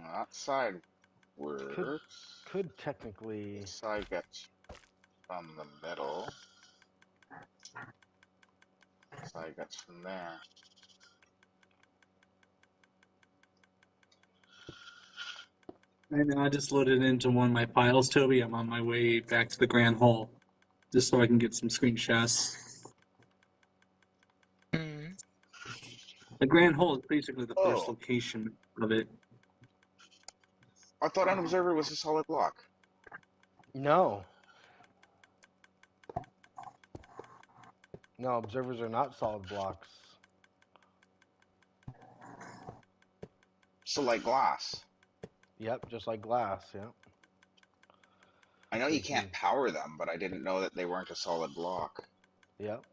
That side works. Could technically... This side gets from the middle. This side gets from there. I know, I just loaded into one of my files, Toby. I'm on my way back to the Grand Hall, just so I can get some screenshots. Mm. The Grand Hall is basically the first location of it. I thought an observer was a solid block. No. No, observers are not solid blocks. So like glass. Yep, just like glass, yep. I know you can't power them, but I didn't know that they weren't a solid block. Yep.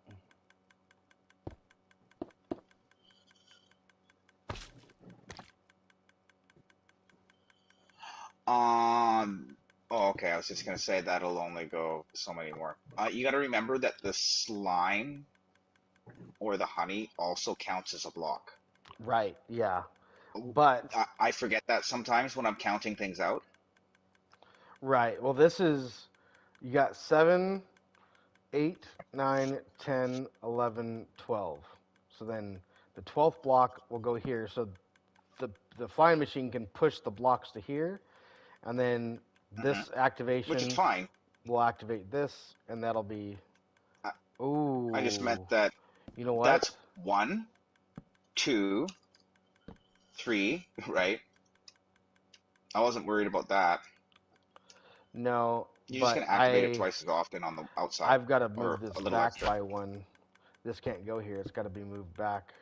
Oh, okay. I was just gonna say that'll only go so many more. You got to remember that the slime or the honey also counts as a block. Right, yeah. But I forget that sometimes when I'm counting things out. right. Well, this is, you got 7, 8, 9, 10, 11, 12. So then the 12th block will go here. So the flying machine can push the blocks to here. And then this activation, which is fine, will activate this, and that'll be... Ooh. I just meant that, you know what? That's 1, 2, 3, right? I wasn't worried about that. No, You're just going to activate it twice as often on the outside. I've got to move this back extra. by 1. This can't go here. It's got to be moved back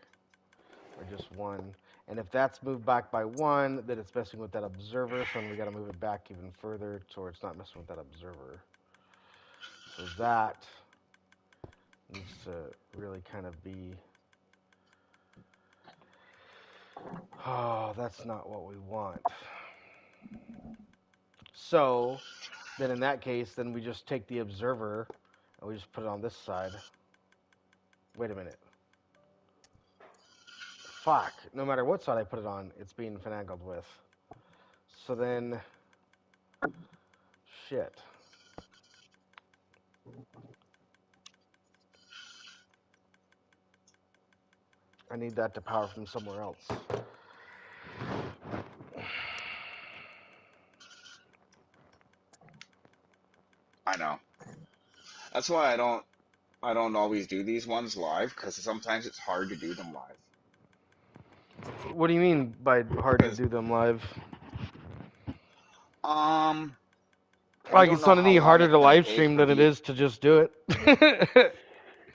by just 1. And if that's moved back by 1, then it's messing with that observer, so then we got to move it back even further so it's not messing with that observer. So that needs to really kind of be... Oh, that's not what we want. So, then in that case, then we just take the observer and we just put it on this side. Wait a minute. Fuck. No matter what side I put it on, it's being finagled with. So then... Shit. I need that to power from somewhere else. I know. That's why I don't always do these ones live, because sometimes it's hard to do them live. What do you mean by hard to do them live? Like, it's not any harder to live stream than it is to just do it.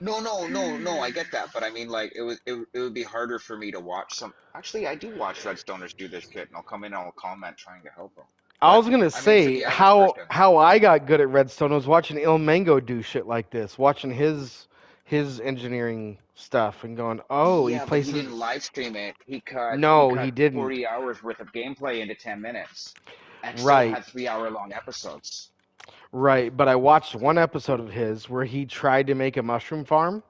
No, I get that, but I mean, like, it would be harder for me to watch some... Actually, I do watch Redstoners do this shit, and I'll come in and I'll comment trying to help them. I was gonna say, how I got good at Redstone was watching Il Mango do shit like this, watching his engineering stuff and going, oh, yeah, he places... but he didn't live stream it. He cut, he didn't. 40 hours worth of gameplay into 10 minutes. And still Right. had 3-hour-long episodes. Right, but I watched one episode of his where he tried to make a mushroom farm,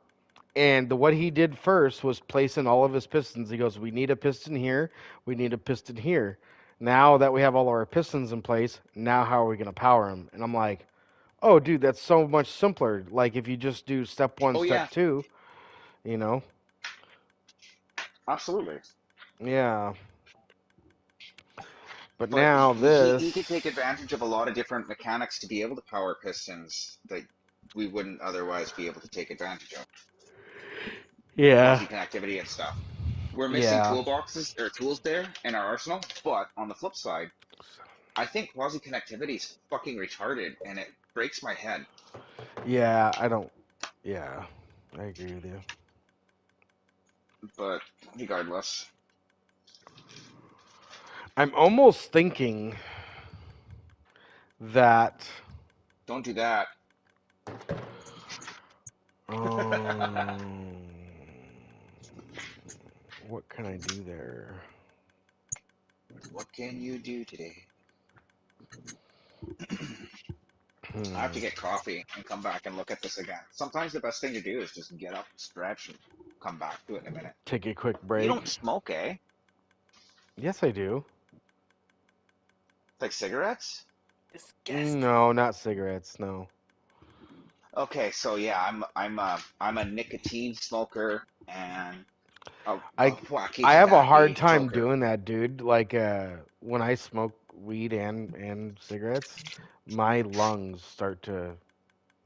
And what he did first was place in all of his pistons. He goes, "We need a piston here. We need a piston here. Now that we have all our pistons in place, now how are we going to power them?" And I'm like, "Oh, dude, that's so much simpler. Like if you just do step 1, Oh yeah, step 2, you know." absolutely. Yeah. But But now he could take this, advantage of a lot of different mechanics to be able to power pistons that we wouldn't otherwise be able to take advantage of. yeah, Quasi connectivity and stuff. We're missing yeah, toolboxes or tools there in our arsenal, but on the flip side, I think quasi connectivity is fucking retarded and it breaks my head. yeah. I don't. Yeah, I agree with you. But regardless, I'm almost thinking that. don't do that. Um, what can I do there? What can you do today? I have Hmm. to get coffee and come back and look at this again. Sometimes the best thing to do is just get up, stretch, and come back to it in a minute. Take a quick You break. don't smoke, eh? Yes, I do. Like cigarettes? Disgusting. No, not cigarettes. No. Okay, so yeah, I'm a nicotine smoker and a I wacky I have a hard tobacco time toker. doing that, dude. Like when I smoke weed and cigarettes, my lungs start to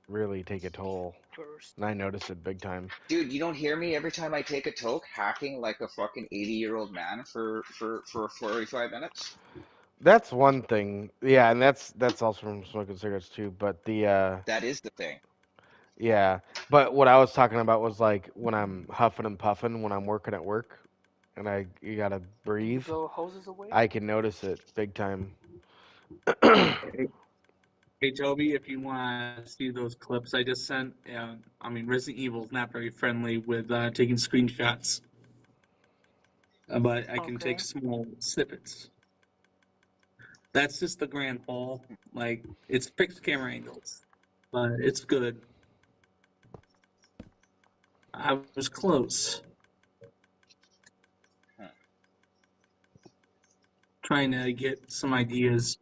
really take a toll, First. and I notice it big time. Dude, you don't hear me every time I take a toke hacking like a fucking 80-year-old man for 45 minutes? That's one thing. Yeah, and that's also from smoking cigarettes too. But the That is the thing. yeah, but what I was talking about was like when I'm huffing and puffing when I'm working at work, and you gotta You breathe. blow hoses away? I can notice it big time. Hey Toby, if you want to see those clips I just sent, I mean Resident Evil's not very friendly with taking screenshots, but I can Okay. take small snippets. That's just the grand haul. Like it's fixed camera angles, but it's good. I was close, Huh. trying to get some ideas.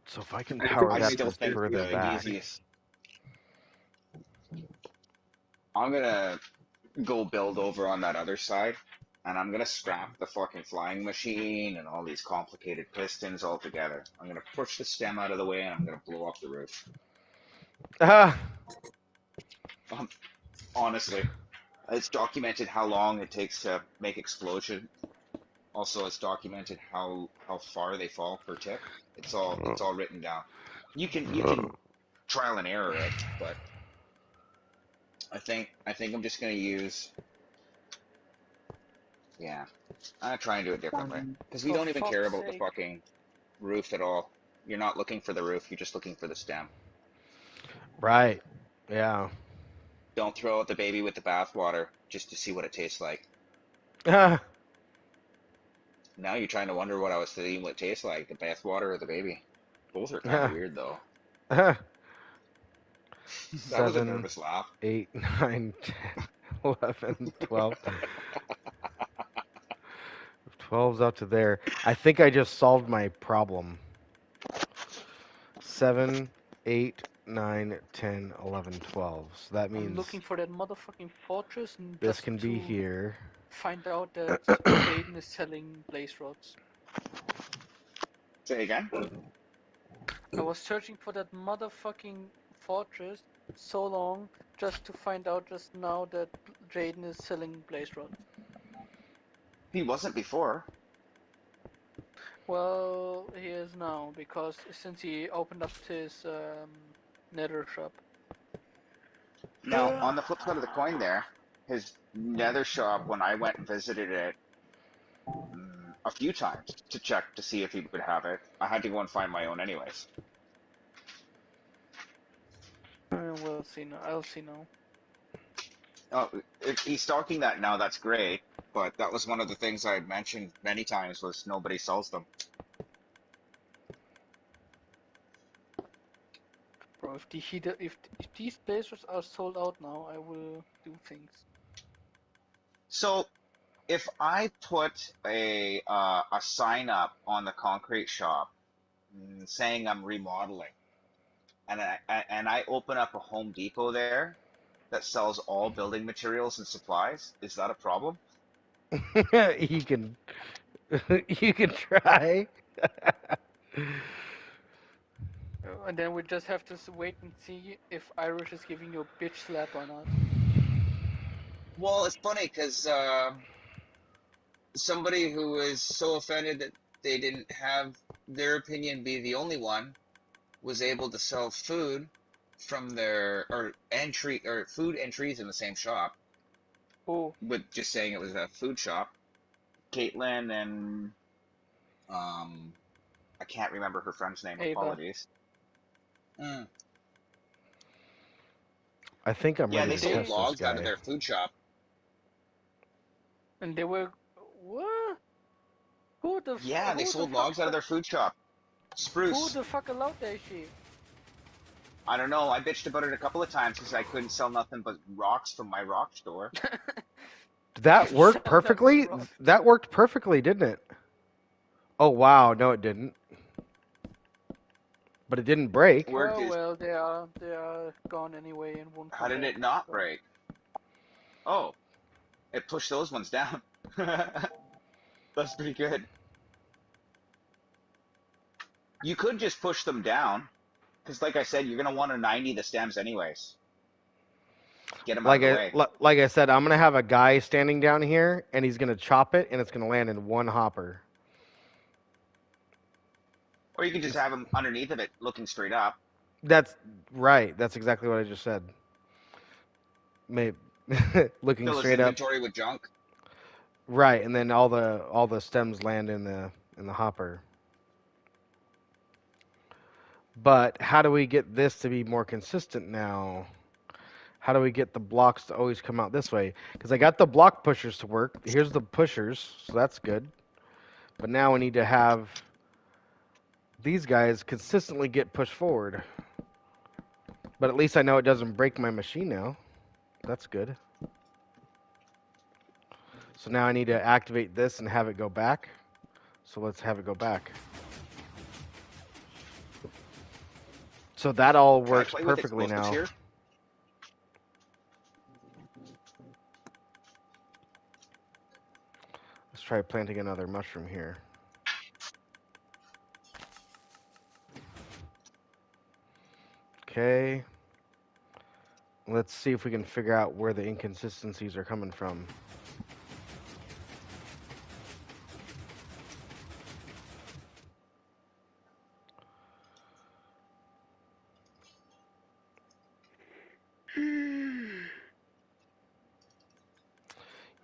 So if I can I think power I I that made still from think this further the back. easiest. I'm gonna go build over on that other side, and I'm gonna scrap the fucking flying machine and all these complicated pistons altogether. I'm gonna push the stem out of the way, and I'm gonna blow up the roof. Ah, Honestly, it's documented how long it takes to make explosion. Also, it's documented how far they fall per tick. It's all written down. You can trial and error it, but I think I'm just gonna use yeah. I'm gonna try and do it differently because we For don't even care fuck's about the sake. fucking roof at all. You're not looking for the roof. You're just looking for the stem. right. Yeah. Don't throw out the baby with the bathwater just to see what it tastes like. Ah, Now you're trying to wonder what I was thinking what it tastes like, the bathwater or the baby. Both are kind of ah, weird though. ah. That was a 7, nervous laugh. 8, 9, 10, 11, 12. 12's out to there. I think I just solved my problem. 7, 8, 9, 10, 11, 12. So that I'm means looking for that motherfucking fortress and this just can be to here. find out that Jaden is selling blaze rods. Say again? I was searching for that motherfucking fortress so long just to find out just now that Jaden is selling blaze rods. He wasn't before. Well, he is now because since he opened up his nether shop. Now, on the flip side of the coin there, his nether shop, when I went and visited it a few times to check to see if he would have it, I had to go and find my own anyways. We'll see now. I'll see now. Oh, if he's stocking that now, that's great. But that was one of the things I had mentioned many times was nobody sells them. Bro, If if these places are sold out now, I will do things. So if I put a sign up on the concrete shop saying I'm remodeling, and I open up a Home Depot there that sells all building materials and supplies, is that a problem? You can you can try. And then we just have to wait and see if Irish is giving you a bitch slap or not. Well, it's funny because somebody who was so offended that they didn't have their opinion be the only one was able to sell food from their or food entries in the same shop Oh, with just saying it was a food shop. Caitlin and I can't remember her friend's name. Ava. Apologies. Mm. I think I'm Yeah, ready they to sold test this logs out of guy. their food shop. And they were what? Yeah, they Who the sold fuck logs out of their food shop. who Spruce. the fuck allowed that shit? I don't know. I bitched about it a couple of times because I couldn't sell nothing but rocks from my rock store. That worked Sell them perfectly. rock. That worked perfectly, didn't it? Oh wow, no it didn't. But it didn't break. Worked Oh is well, they are gone anyway and won't how come did back. it not So. break? Oh, it pushed those ones down. That's pretty good. You could just push them down because, like I said, you're gonna want to 90 the stems anyways. Get them out of the way. Like I said, I'm gonna have a guy standing down here, and he's gonna chop it, and it's gonna land in one hopper. Or you could just have them underneath of it, looking straight up. That's right. That's exactly what I just said. Maybe looking Fill his straight up. inventory with junk. Right, and then all the stems land in the hopper. But how do we get this to be more consistent now? How do we get the blocks to always come out this way? Because I got the block pushers to work. Here's the pushers, so that's good. But now we need to have these guys consistently get pushed forward. But at least I know it doesn't break my machine now. That's good. So now I need to activate this and have it go back. So let's have it go back. So that all Try to works play with perfectly explosives now. here. Let's try planting another mushroom here. Okay. Let's see if we can figure out where the inconsistencies are coming from.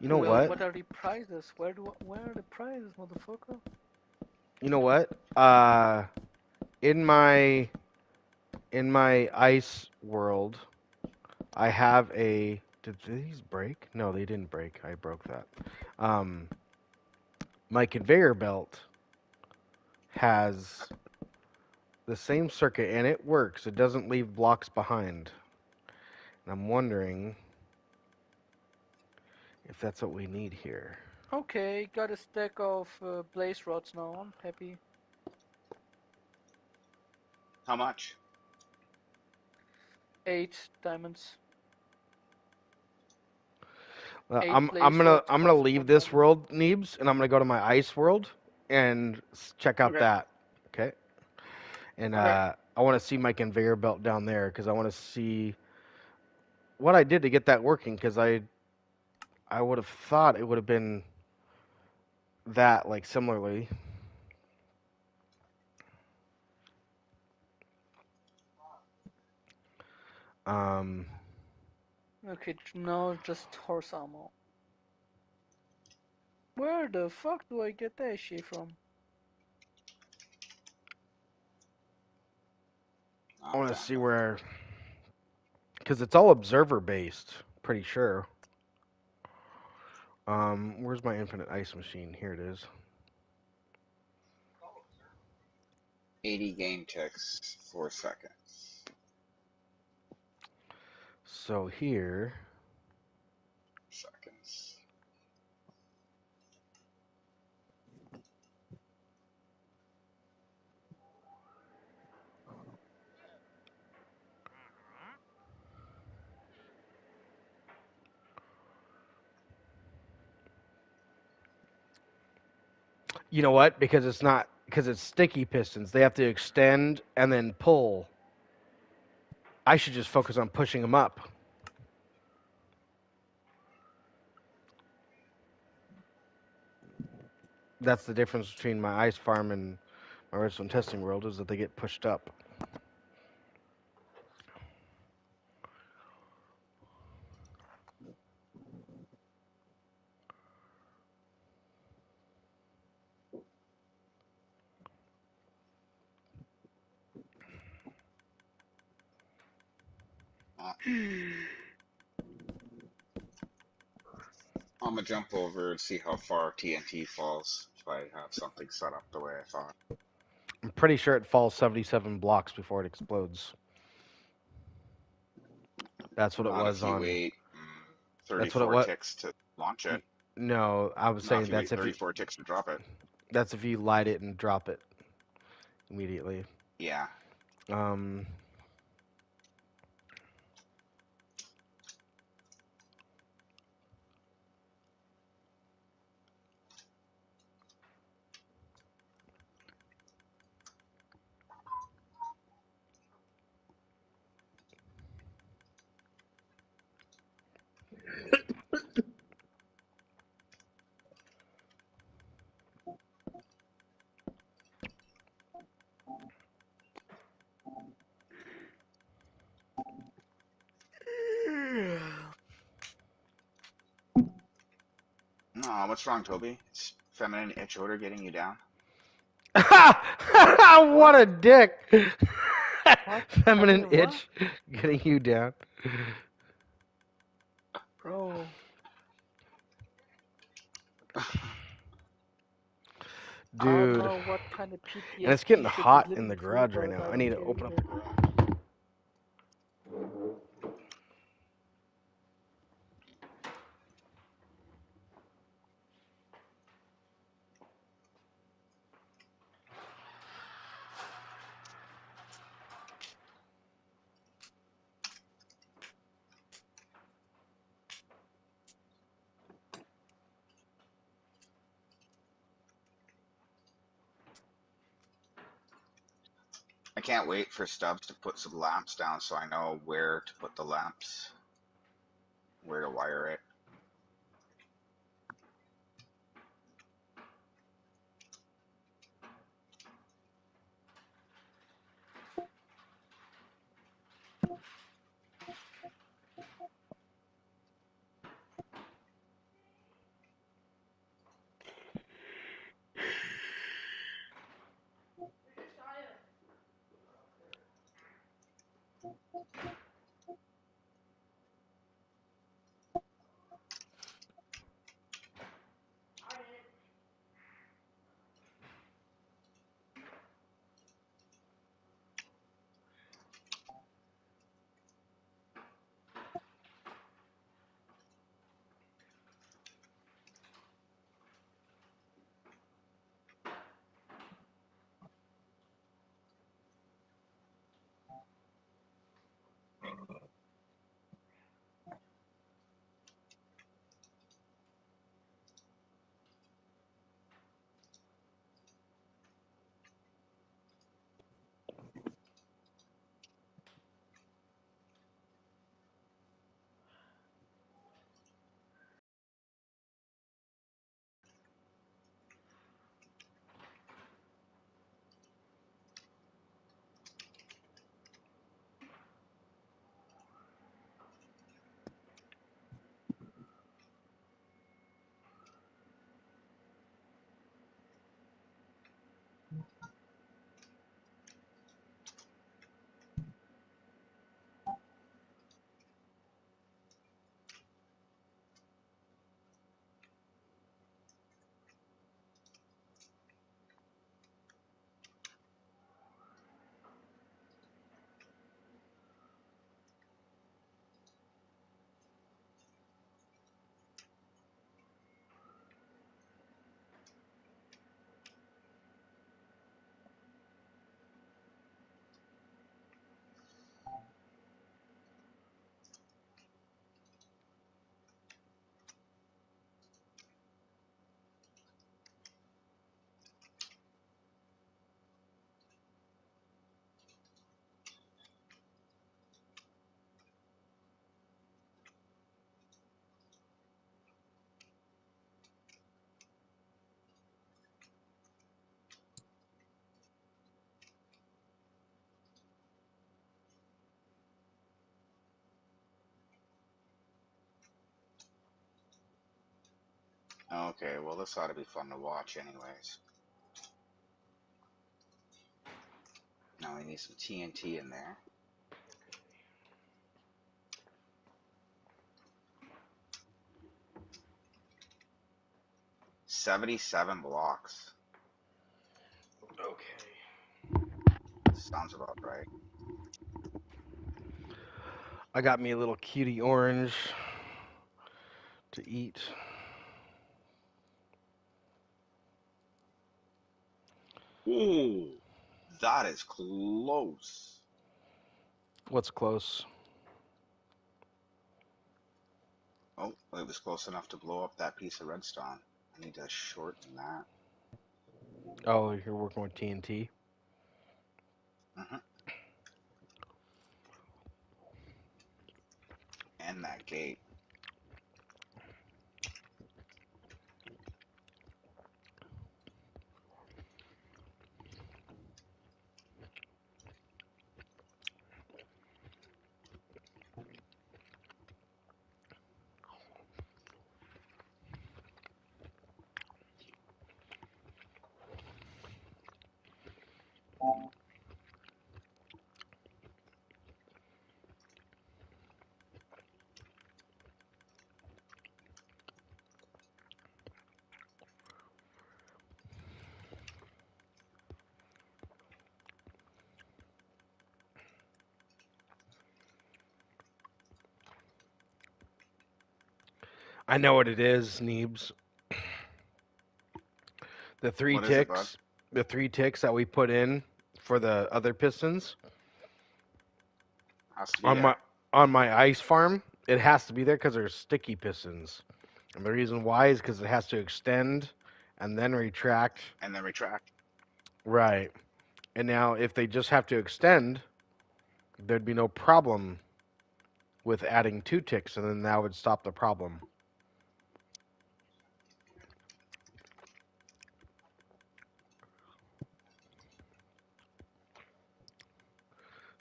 You know Well, what? what are the prizes? Where are the prizes, motherfucker? You know what? In my ice world, I have a. Did these break? No, they didn't break. I broke that. Um, my conveyor belt has the same circuit and it works. It doesn't leave blocks behind. And I'm wondering if that's what we need here. Okay, got a stack of blaze rods now. I'm happy. How much? 8 diamonds. Well, 8 blaze rods I'm gonna cost leave 1 this diamond. world, Neebs, and I'm gonna go to my ice world and check out Okay. that. Okay. And Okay. I want to see my conveyor belt down there because I want to see what I did to get that working. Because I would have thought it would have been that like similarly. Um, Okay, now just horse armor. Where the fuck do I get that shit from? I Oh, want to damn. see where because it's all observer based. Pretty sure. Where's my infinite ice machine? Here it is. 80 game ticks, 4 seconds. So here, Seconds. you know what? Because it's sticky pistons. They have to extend and then pull. I should just focus on pushing them up. That's the difference between my ice farm and my redstone testing world, is that they get pushed up. I'm gonna jump over and see how far TNT falls if I have something set up the way I thought. I'm pretty sure it falls 77 blocks before it explodes. That's what it Not was if you on. wait That's what it 34 was. ticks to launch it. No, I was Not saying if you wait 34 ticks to drop it. that's if you light it and drop it immediately. Yeah. Um, No, what's wrong, Toby? Is feminine itch odor getting you down? what a dick! What? Feminine What? itch getting you down. Bro. I don't Dude. know what kind of And it's getting PTSD shit he's hot in living the through, garage right but now. I I don't need to care open either. up. I can't wait for Stubbs to put some lamps down so I know where to put the lamps, where to wire it. Okay, well, this ought to be fun to watch, anyways. Now we need some TNT in there. $77 blocks. Okay. Sounds about right. I got me a little cutie orange to eat. Ooh, that is close. What's close? Oh, it was close enough to blow up that piece of redstone. I need to shorten that. Oh, you're working with TNT? Hmm. And that gate. I know what it is, Neebs. The three What is it, bud? ticks, the 3 ticks that we put in for the other pistons Has to be on my there. on my ice farm. It has to be there because they're sticky pistons, and the reason why is because it has to extend and then retract. And then retract. Right. And now, if they just have to extend, there'd be no problem with adding 2 ticks, and then that would stop the problem.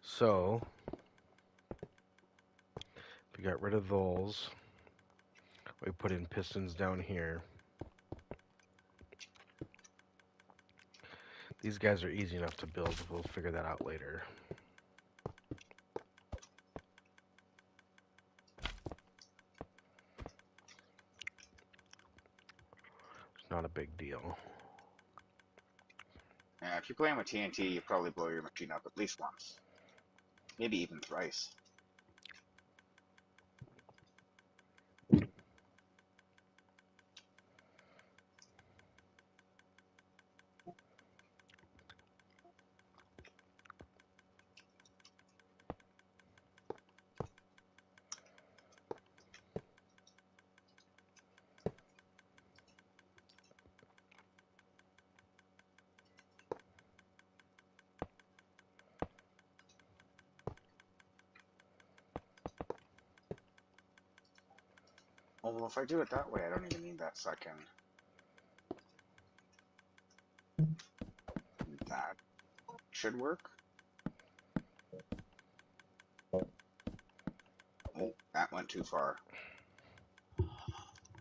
So, if we got rid of those, we put in pistons down here. These guys are easy enough to build. We'll figure that out later. It's not a big deal. Yeah, if you're playing with TNT, you probably blow your machine up at least once. Maybe even thrice. Oh, well, if I do it that way, I don't even need that second. That should work. Oh, that went too far.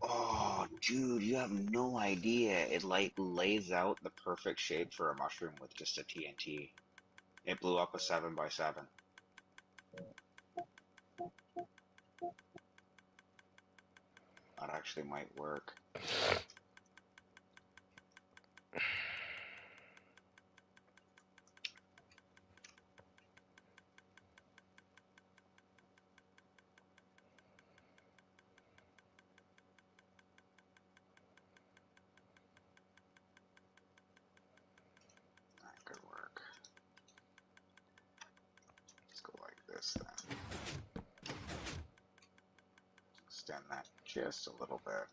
Oh, dude, you have no idea. It like lays out the perfect shape for a mushroom with just a TNT. It blew up a 7x7. That actually might work. That could work. Let's go like this then. Extend that just a little bit.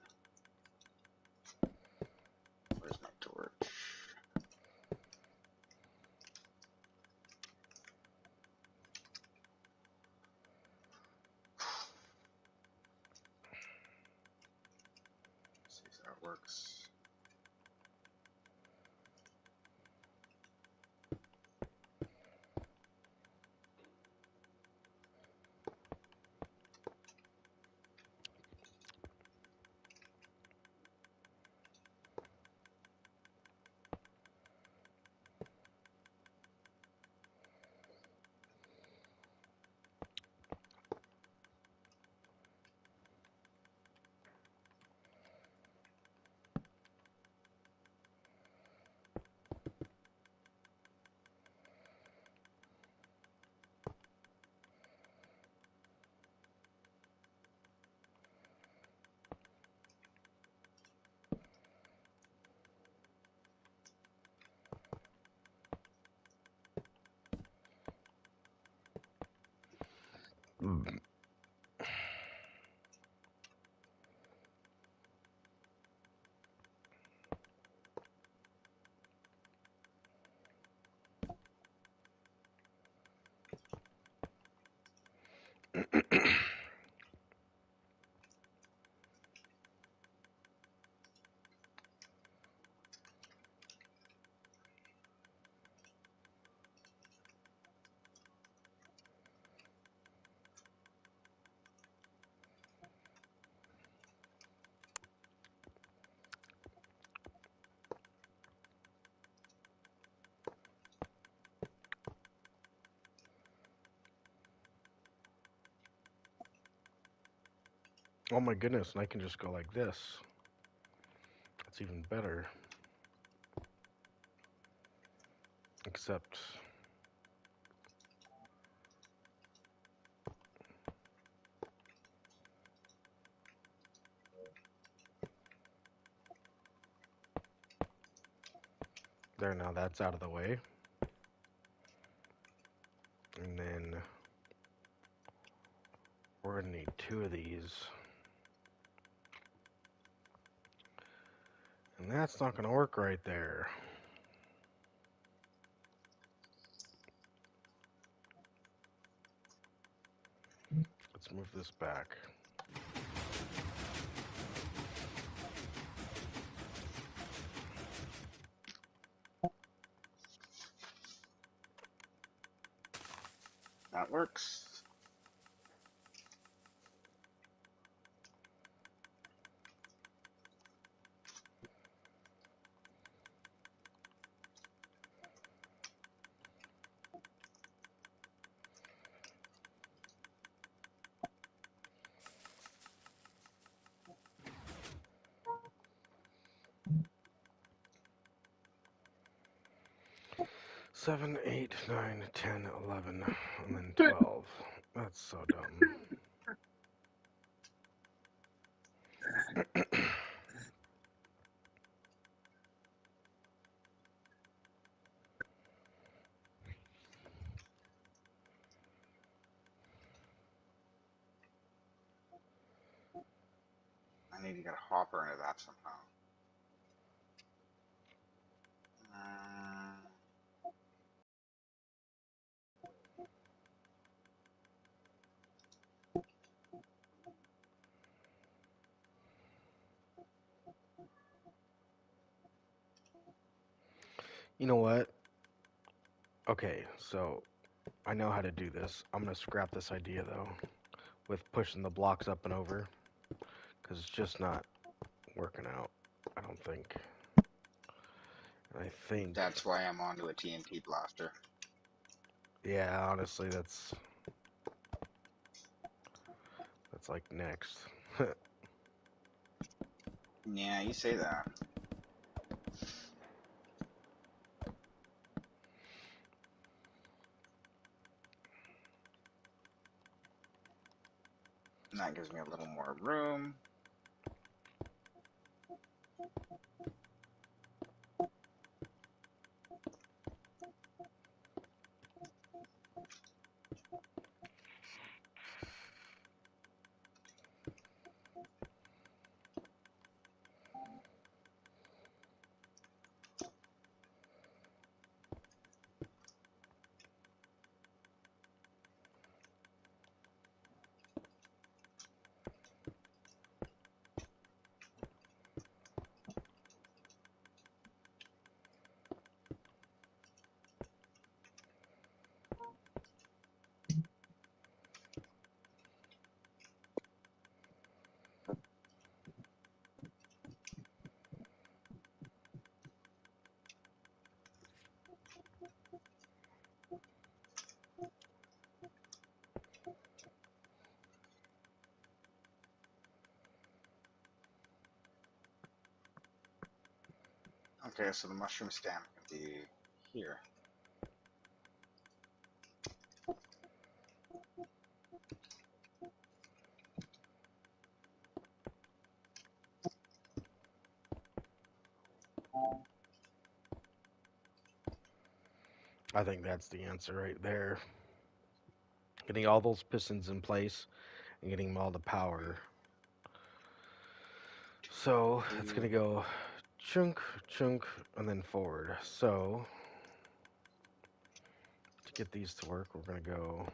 Where's my torch? See if that works. Oh my goodness, and I can just go like this. That's even better. Except... There, now that's out of the way. And then... we're gonna need 2 of these. And that's not gonna work right there. Let's move this back. That works. Seven, 8, 9, 10, 11, and then 12. That's so dumb. I need to get a hopper into that somehow. Uh, You know what? Okay, so I know how to do this. I'm gonna scrap this idea though, with pushing the blocks up and over, because it's just not working out, I don't think. And I think, that's why I'm onto a TNT blaster. yeah, honestly, that's like next. Yeah, you say that. And that gives me a little more room. Okay, so the mushroom stamp can be here. I think that's the answer right there. Getting all those pistons in place and getting them all to power. So it's gonna go chunk, chunk, and then forward. So to get these to work, we're gonna go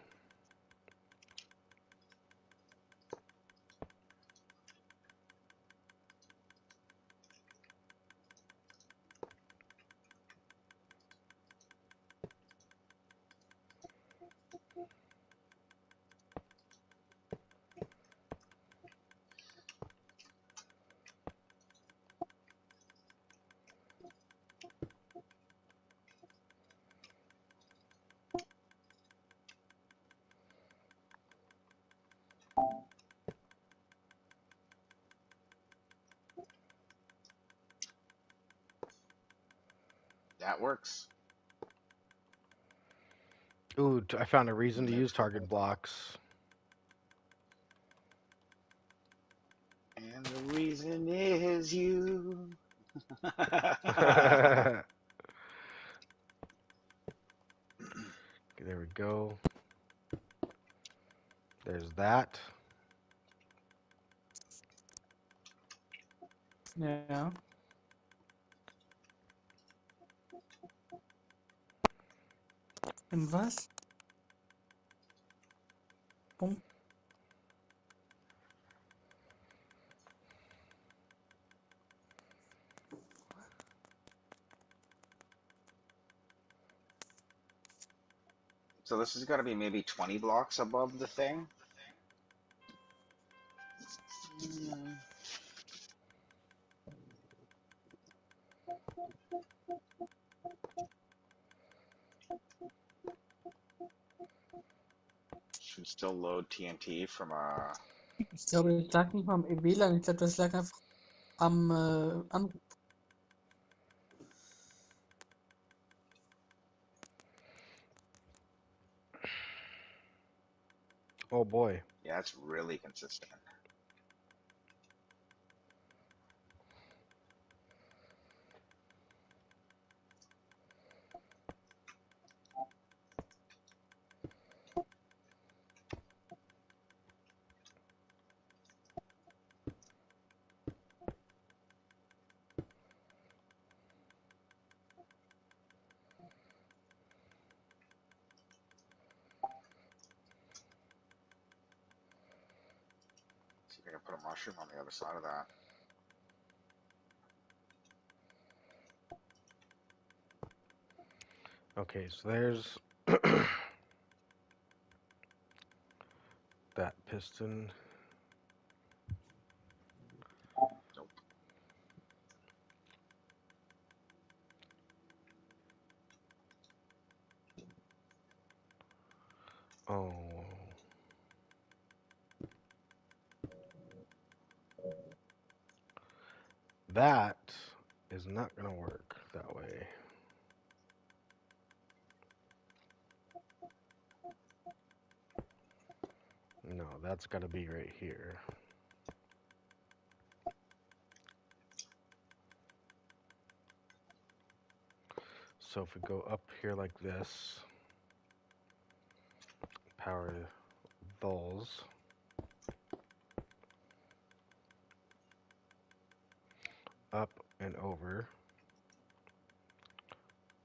That works. Ooh, I found a reason to Mix use it. target blocks. And the reason is you. There we go. There's that. Yeah. Und was? Punkt. So this has got to be maybe 20 blocks above the thing. Should still load TNT from a. Ich glaube, das lag nicht mal am WLAN. Ich glaube, das lag einfach am Anruf. Oh boy. Yeah, it's really consistent. See if I can put a mushroom on the other side of that. Okay, so there's that piston. Nope. Oh. That is not going to work that way. No, that's got to be right here. So if we go up here like this, power those. Up and over.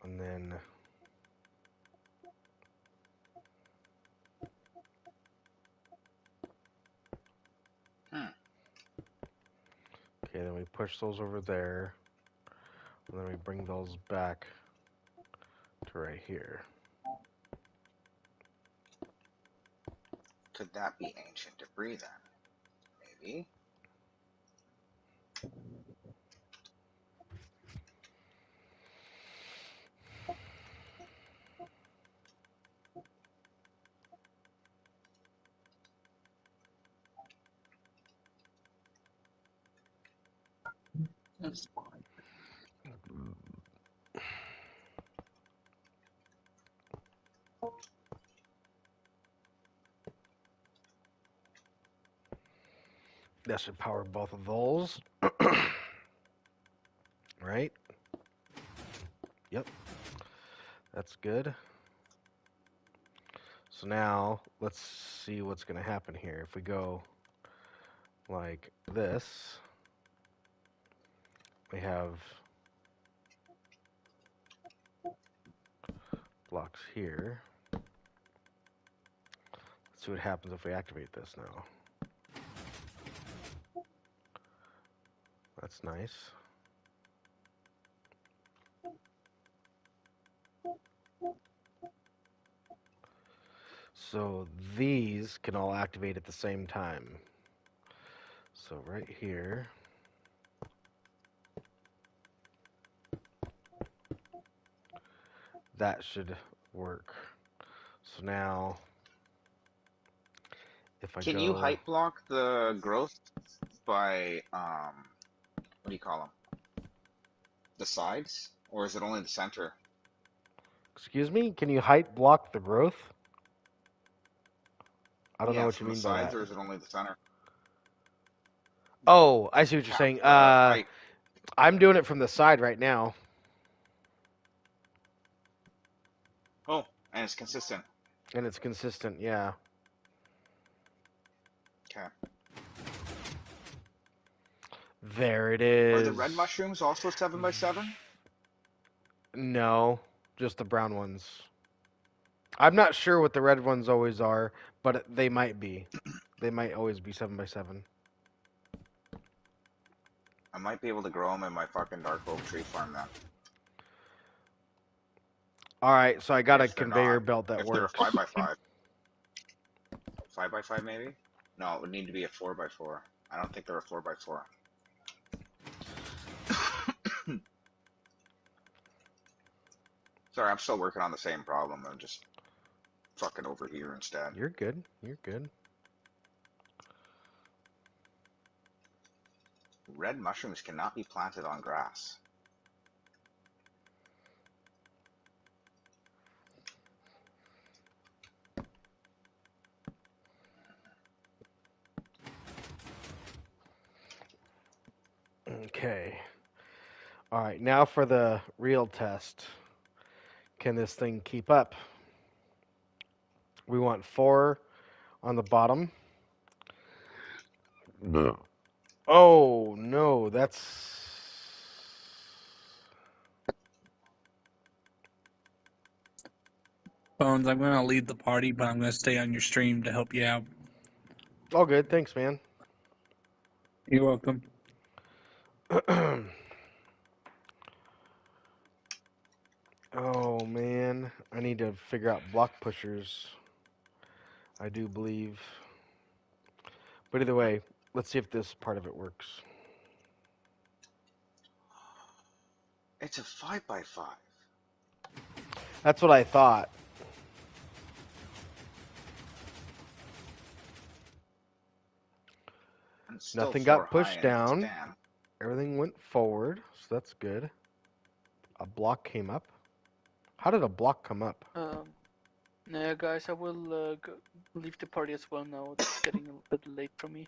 And then okay, then we push those over there. And then we bring those back to right here. Could that be ancient debris then? Maybe. That's fine. That should power both of those. Right? Yep. That's good. So now, let's see what's going to happen here. If we go like this, we have blocks here. Let's see what happens if we activate this now. That's nice. So these can all activate at the same time. So right here, that should work. So now, if I Can go, you height block the growth by what do you call them? The sides? Or is it only the center? Excuse me? Can you height block the growth? I don't know Yeah, what you from the mean by sides, that. or is it only the center? Oh, I see what you're Cap, saying. height. I'm doing it from the side right now, Oh, and it's consistent. and it's consistent. Yeah. Okay. There it Are the is. red mushrooms also 7x7? No, just the brown ones. I'm not sure what the red ones always are, but they might be. They might always be 7x7. I might be able to grow them in my fucking dark oak tree farm then. All right, so I got a If they're conveyor not. belt that If they're a works. 5x5. 5x5 maybe? No, it would need to be a 4x4. I don't think they're a 4x4. Sorry, I'm still working on the same problem. I'm just fucking over here instead. You're good. You're good. Red mushrooms cannot be planted on grass. Okay. All right, now for the real test. Can this thing keep up? We want 4 on the bottom. No. Oh, no, that's... Bones, I'm gonna leave the party, but I'm gonna stay on your stream to help you out. All good, thanks, man. You're welcome. Oh, man. I need to figure out block pushers, I do believe. But either way, let's see if this part of it works. It's a 5x5. That's what I thought. And it's still Nothing 4 got high pushed and it's down. Dan. Everything went forward, so that's good. A block came up. How did a block come up? Yeah, guys, I will leave the party as well now. It's getting a bit late for me.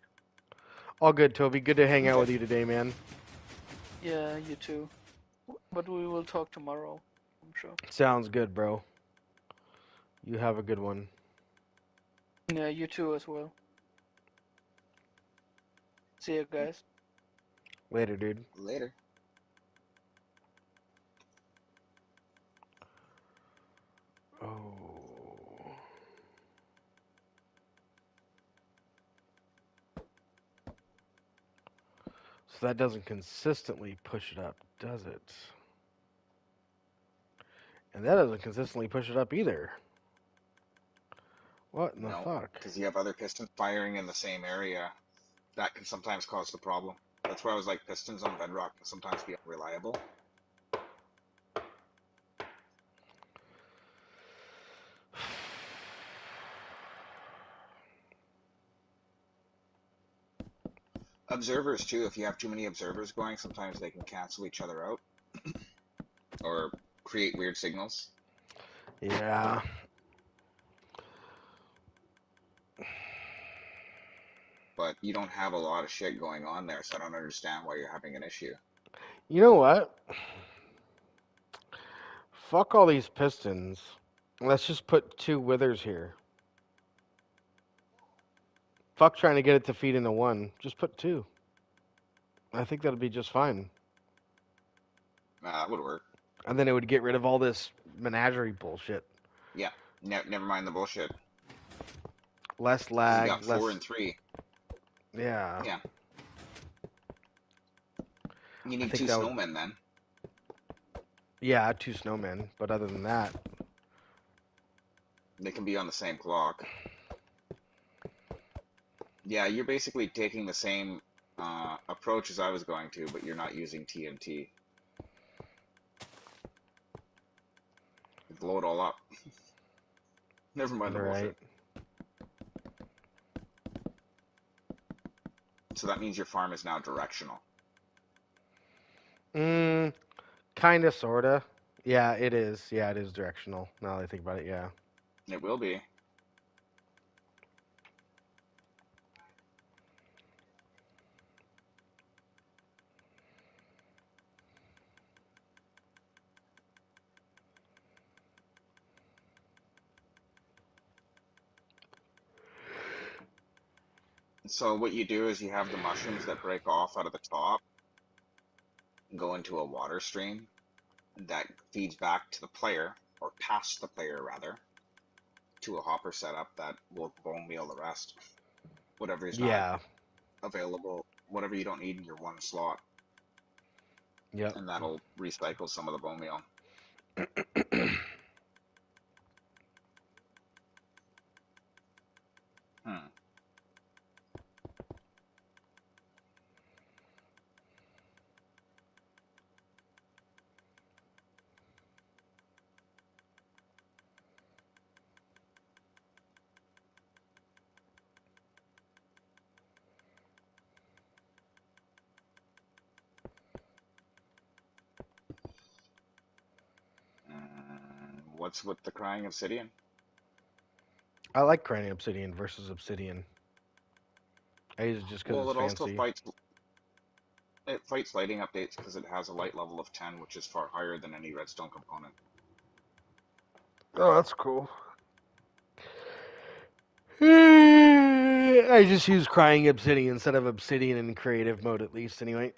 All good, Toby. Good to hang out Okay. with you today, man. Yeah, you too. But we will talk tomorrow, I'm sure. Sounds good, bro. You have a good one. Yeah, you too as well. See you guys. Later, dude. Later. Oh. So that doesn't consistently push it up, does it? And that doesn't consistently push it up either. What in the No, fuck? because you have other pistons firing in the same area. That can sometimes cause the problem. That's why I was like, pistons on Bedrock can sometimes be unreliable. Observers too, if you have too many observers going, sometimes they can cancel each other out. Or create weird signals. Yeah. But you don't have a lot of shit going on there, so I don't understand why you're having an issue. You know what? Fuck all these pistons. Let's just put 2 withers here. Fuck trying to get it to feed into 1. Just put 2. I think that'll be just fine. That would work. And then it would get rid of all this menagerie bullshit. Yeah, never mind the bullshit. Less You lag, got 4 and 3. Yeah. Yeah. You I need think 2 that would... snowmen then. Yeah, 2 snowmen. But other than that... They can be on the same clock. Yeah, you're basically taking the same approach as I was going to, but you're not using TNT. Blow it all up. Never mind the bullshit. Right. So that means your farm is now directional. Kinda, sorta. Yeah, it is. Yeah, it is directional. Now that I think about it, yeah. It will be. So what you do is you have the mushrooms that break off out of the top, go into a water stream that feeds back to the player, or past the player rather, to a hopper setup that will bone meal the rest. Whatever is not Yeah. available, whatever you don't need in your one slot, Yep. and that'll recycle some of the bone meal. Hmm. What's with the crying obsidian? I like crying obsidian versus obsidian. I use it just because Well, it's it also fancy. fights lighting updates because it has a light level of 10, which is far higher than any redstone component. Oh, that's cool. I just use crying obsidian instead of obsidian in creative mode, at least, anyway.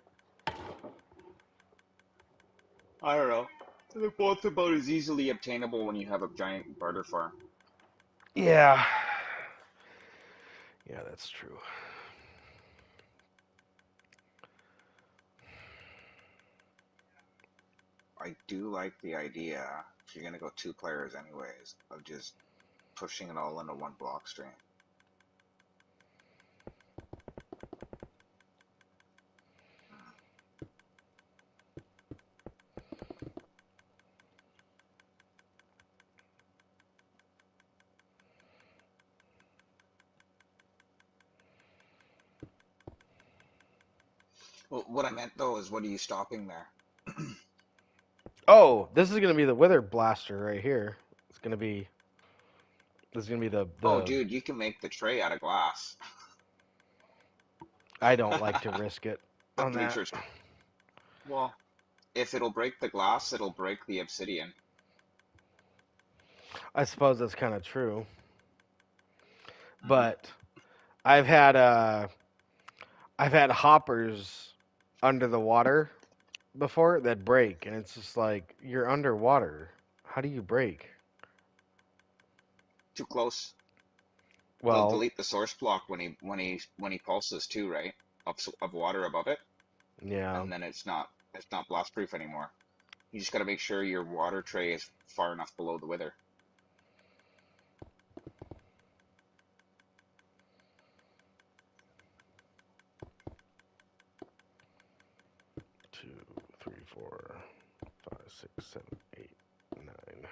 I don't know. They're both about as easily obtainable when you have a giant barter farm. Yeah. Yeah, that's true. I do like the idea, if you're gonna go two players anyways, of just pushing it all into one block stream. Well, what I meant though is, what are you stopping there? Oh, this is gonna be the wither blaster right here. It's gonna be. This is gonna be the Oh, the. dude, you can make the tray out of glass. I don't like to risk it The on that. bleachers. Well, if it'll break the glass, it'll break the obsidian. I suppose that's kind of true, Mm-hmm. but I've had uh I've had hoppers under the water before that break, and it's just like you're underwater. How do you break? Too close. They'll Well, delete the source block when he pulses too, right? Of water above it, yeah. and then it's not blast proof anymore. You just got to make sure your water tray is far enough below the wither. 2, 3, 4, 5, 6, 7, 8, 9.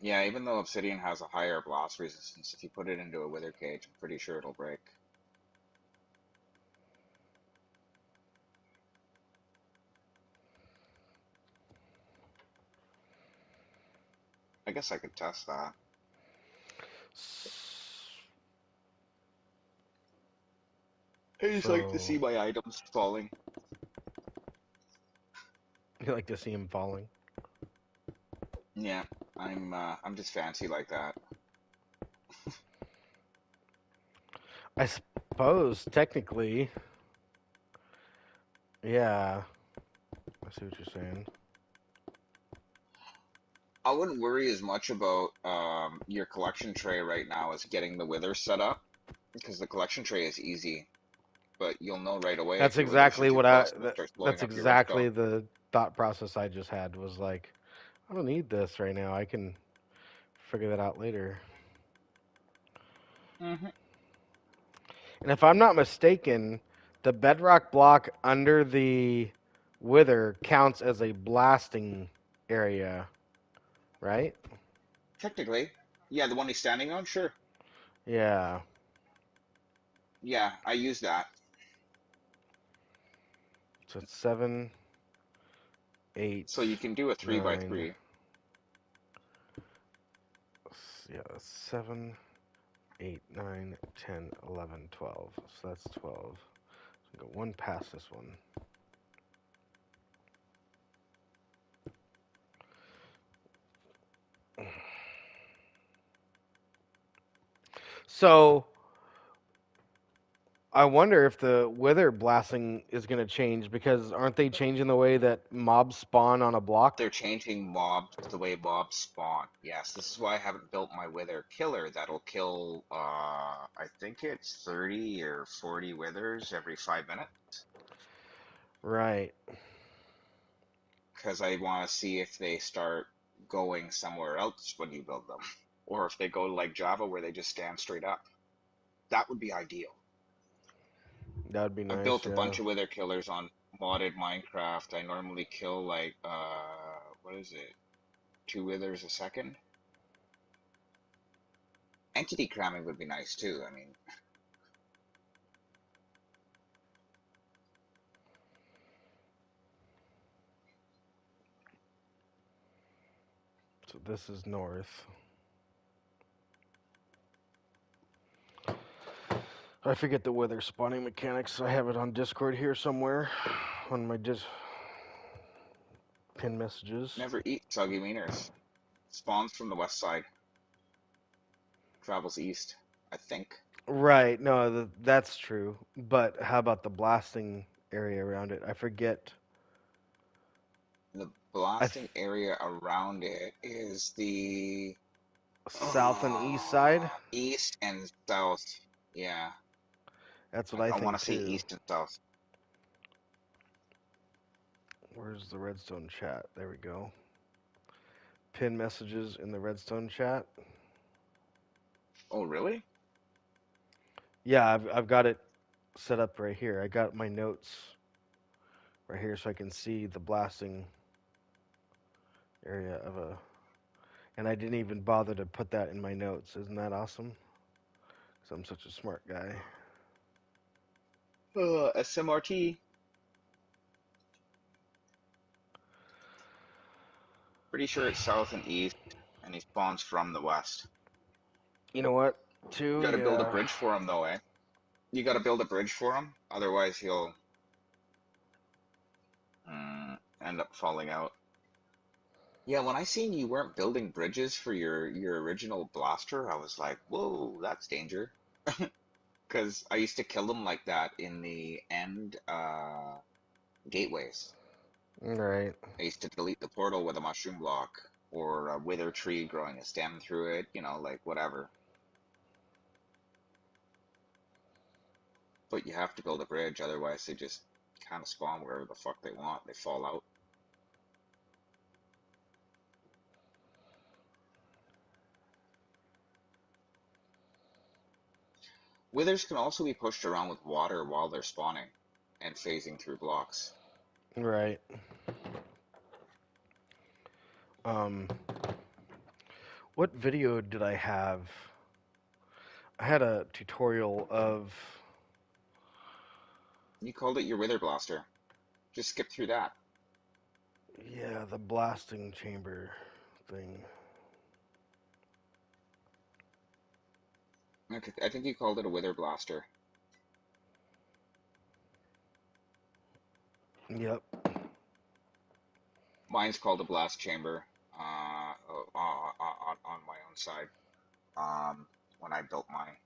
Yeah, even though obsidian has a higher blast resistance, if you put it into a wither cage, I'm pretty sure it'll break. I guess I could test that. I just like to see So my items falling. you like to see him falling? Yeah, I'm just fancy like that. I suppose technically, yeah. I see what you're saying. I wouldn't worry as much about your collection tray right now as getting the wither set up, because the collection tray is easy, but you'll know right away That's if your withers are exactly too what close and it starts blowing that's up your redstone. exactly the thought process I just had was like, I don't need this right now. I can figure that out later. Hmm. And if I'm not mistaken, the bedrock block under the wither counts as a blasting area, right? Technically, yeah, the one he's standing on, sure. Yeah. Yeah, I use that. So it's 7, 8, So you can do a 3 by 9. 3. Yeah, 7, 8, 9, 10, 11, 12. So that's 12. So go one past this one. So I wonder if the wither blasting is going to change because aren't they changing the way that mobs spawn on a block? They're changing mobs the way mobs spawn. Yes, this is why I haven't built my wither killer that'll kill I think it's 30 or 40 withers every 5 minutes. Right. Because I want to see if they start going somewhere else when you build them. Or if they go like Java where they just stand straight up. That would be ideal. That would be I've nice, built a yeah. bunch of wither killers on modded Minecraft. I normally kill like what is it? 2 withers a second. Entity cramming would be nice too. I mean, So this is north. I forget the wither spawning mechanics. I have it on Discord here somewhere on my pin messages. never eat soggy wieners. Spawns from the west side, travels east, I think. Right. No, that's true. But how about the blasting area around it? I forget. The I th- blasting area around it is the South and east side. east and south. Yeah, That's what I I want think to say too. east and south. Where's the Redstone chat? There we go. Pin messages in the Redstone chat. Oh, really? Yeah, I've got it set up right here. I got my notes right here so I can see the blasting area of a. And I didn't even bother to put that in my notes. Isn't that awesome? Because I'm such a smart guy. SMRT. Pretty sure it's south and east, and he spawns from the west. You know what? You Too, got to build a yeah. bridge for him, though, eh? You got to build a bridge for him, otherwise he'll end up falling out. Yeah, when I seen you weren't building bridges for your original blaster, I was like, whoa, that's danger. Because I used to kill them like that in the end gateways. Right. I used to delete the portal with a mushroom block or a wither tree growing a stem through it, like whatever. But you have to build a bridge, otherwise they just kind of spawn wherever the fuck they want. They fall out. Withers can also be pushed around with water while they're spawning and phasing through blocks. Right. Um, what video did I have? I had a tutorial of. You called it your wither blaster. Just skip through that. Yeah, the blasting chamber thing. Okay, I think you called it a wither blaster. Yep. Mine's called a blast chamber on my own side when I built mine.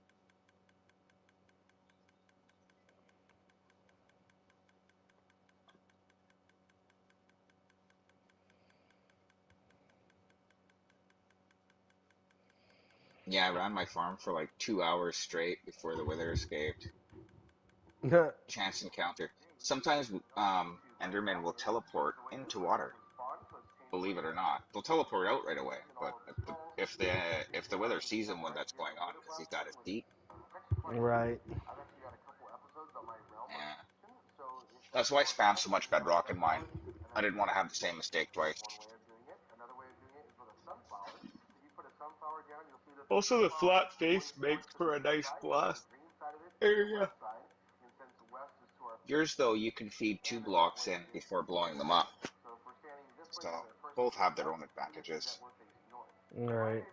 Yeah, I ran my farm for like 2 hours straight before the wither escaped. Chance encounter. Sometimes Endermen will teleport into water. Believe it or not, they'll teleport out right away. But if the wither sees him when that's going on because he's at his feet, Right. That's why I spam so much Bedrock in mine. I didn't want to have the same mistake twice. Also, the flat face makes for a nice blast area. Yours, though, you can feed 2 blocks in before blowing them up. So, both have their own advantages. All right.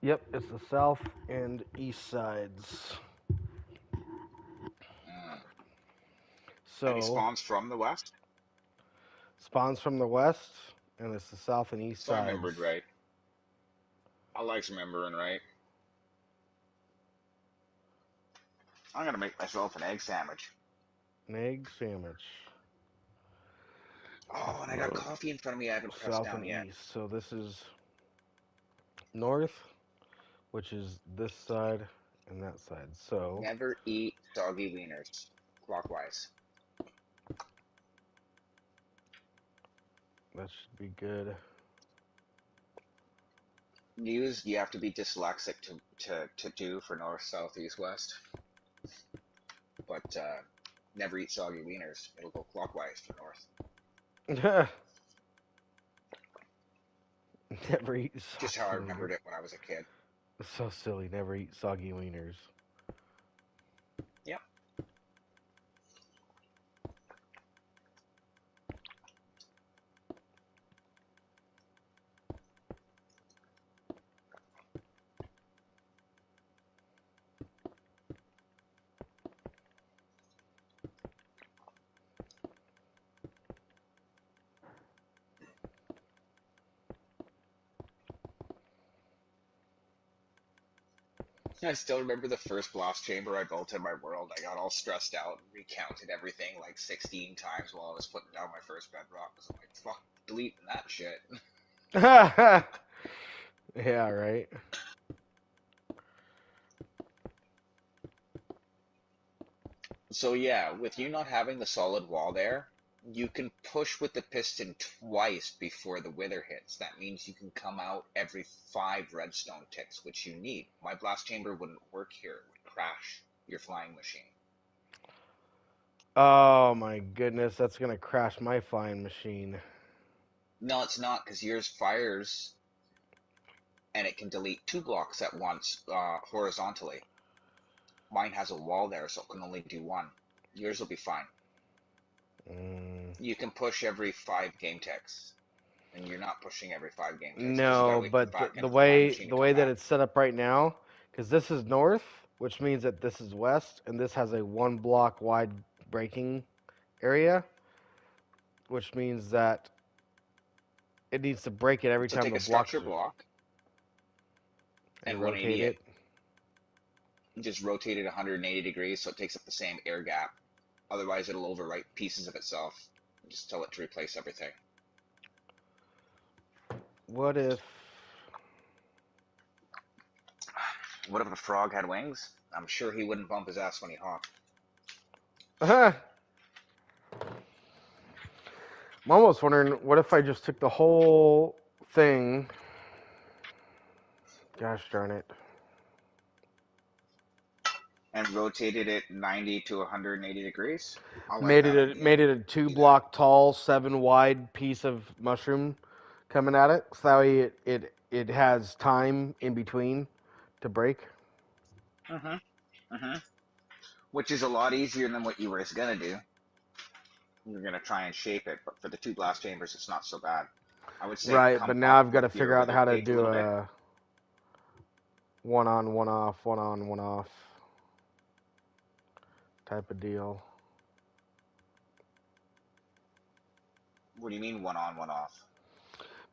Yep, it's the south and east sides. And he So spawns from the west? spawns from the west, and it's the south and east So I sides. remembered right. I like remembering right. I'm gonna make myself an egg sandwich. An egg sandwich. Oh, and I got coffee in front of me I haven't pressed South down and yet. east. So this is north, which is this side and that side. So Never eat soggy wieners. Clockwise. that should be good. You have to be dyslexic to do for north, south, east, west. But never eat soggy wieners. It'll go clockwise for north. Never eat soggy Just how I remembered wieners. it when I was a kid. So silly. Never eat soggy wieners. Yep. I still remember the first blast chamber I built in my world. I got all stressed out and recounted everything like 16 times while I was putting down my first bedrock. So I'm like, fuck, deleting that shit. Yeah, right. So yeah, with you not having the solid wall there, you can push with the piston twice before the wither hits. That means you can come out every 5 redstone ticks, which you need. My blast chamber wouldn't work here. It would crash your flying machine. Oh my goodness, that's gonna crash my flying machine. No, it's not, because yours fires and it can delete 2 blocks at once horizontally. Mine has a wall there, so it can only do 1. Yours will be fine. You can push every 5 game ticks, and you're not pushing every 5 game ticks. No, but the way that it's set up right now, because this is north, which means that this is west, and this has a 1 block wide breaking area, which means that it needs to break it every So time take the a structure blocks block and rotate it. Just rotate it 180 degrees so it takes up the same air gap. Otherwise, it'll overwrite pieces of itself. Just tell it to replace everything. What if the frog had wings? I'm sure he wouldn't bump his ass when he hopped. I'm almost wondering, what if I just took the whole thing? Gosh darn it. And rotated it 90 to 180 degrees. Made it a 2 block tall, 7 wide piece of mushroom coming at it, so that way it has time in between to break. Which is a lot easier than what you were gonna do. You're gonna try and shape it, but for the 2 blast chambers, it's not so bad. I would say Right, come but now up I've got to with your figure out wither how to cage a do little bit. a 1 on, 1 off, 1 on, 1 off type of deal. What do you mean 1 on, 1 off?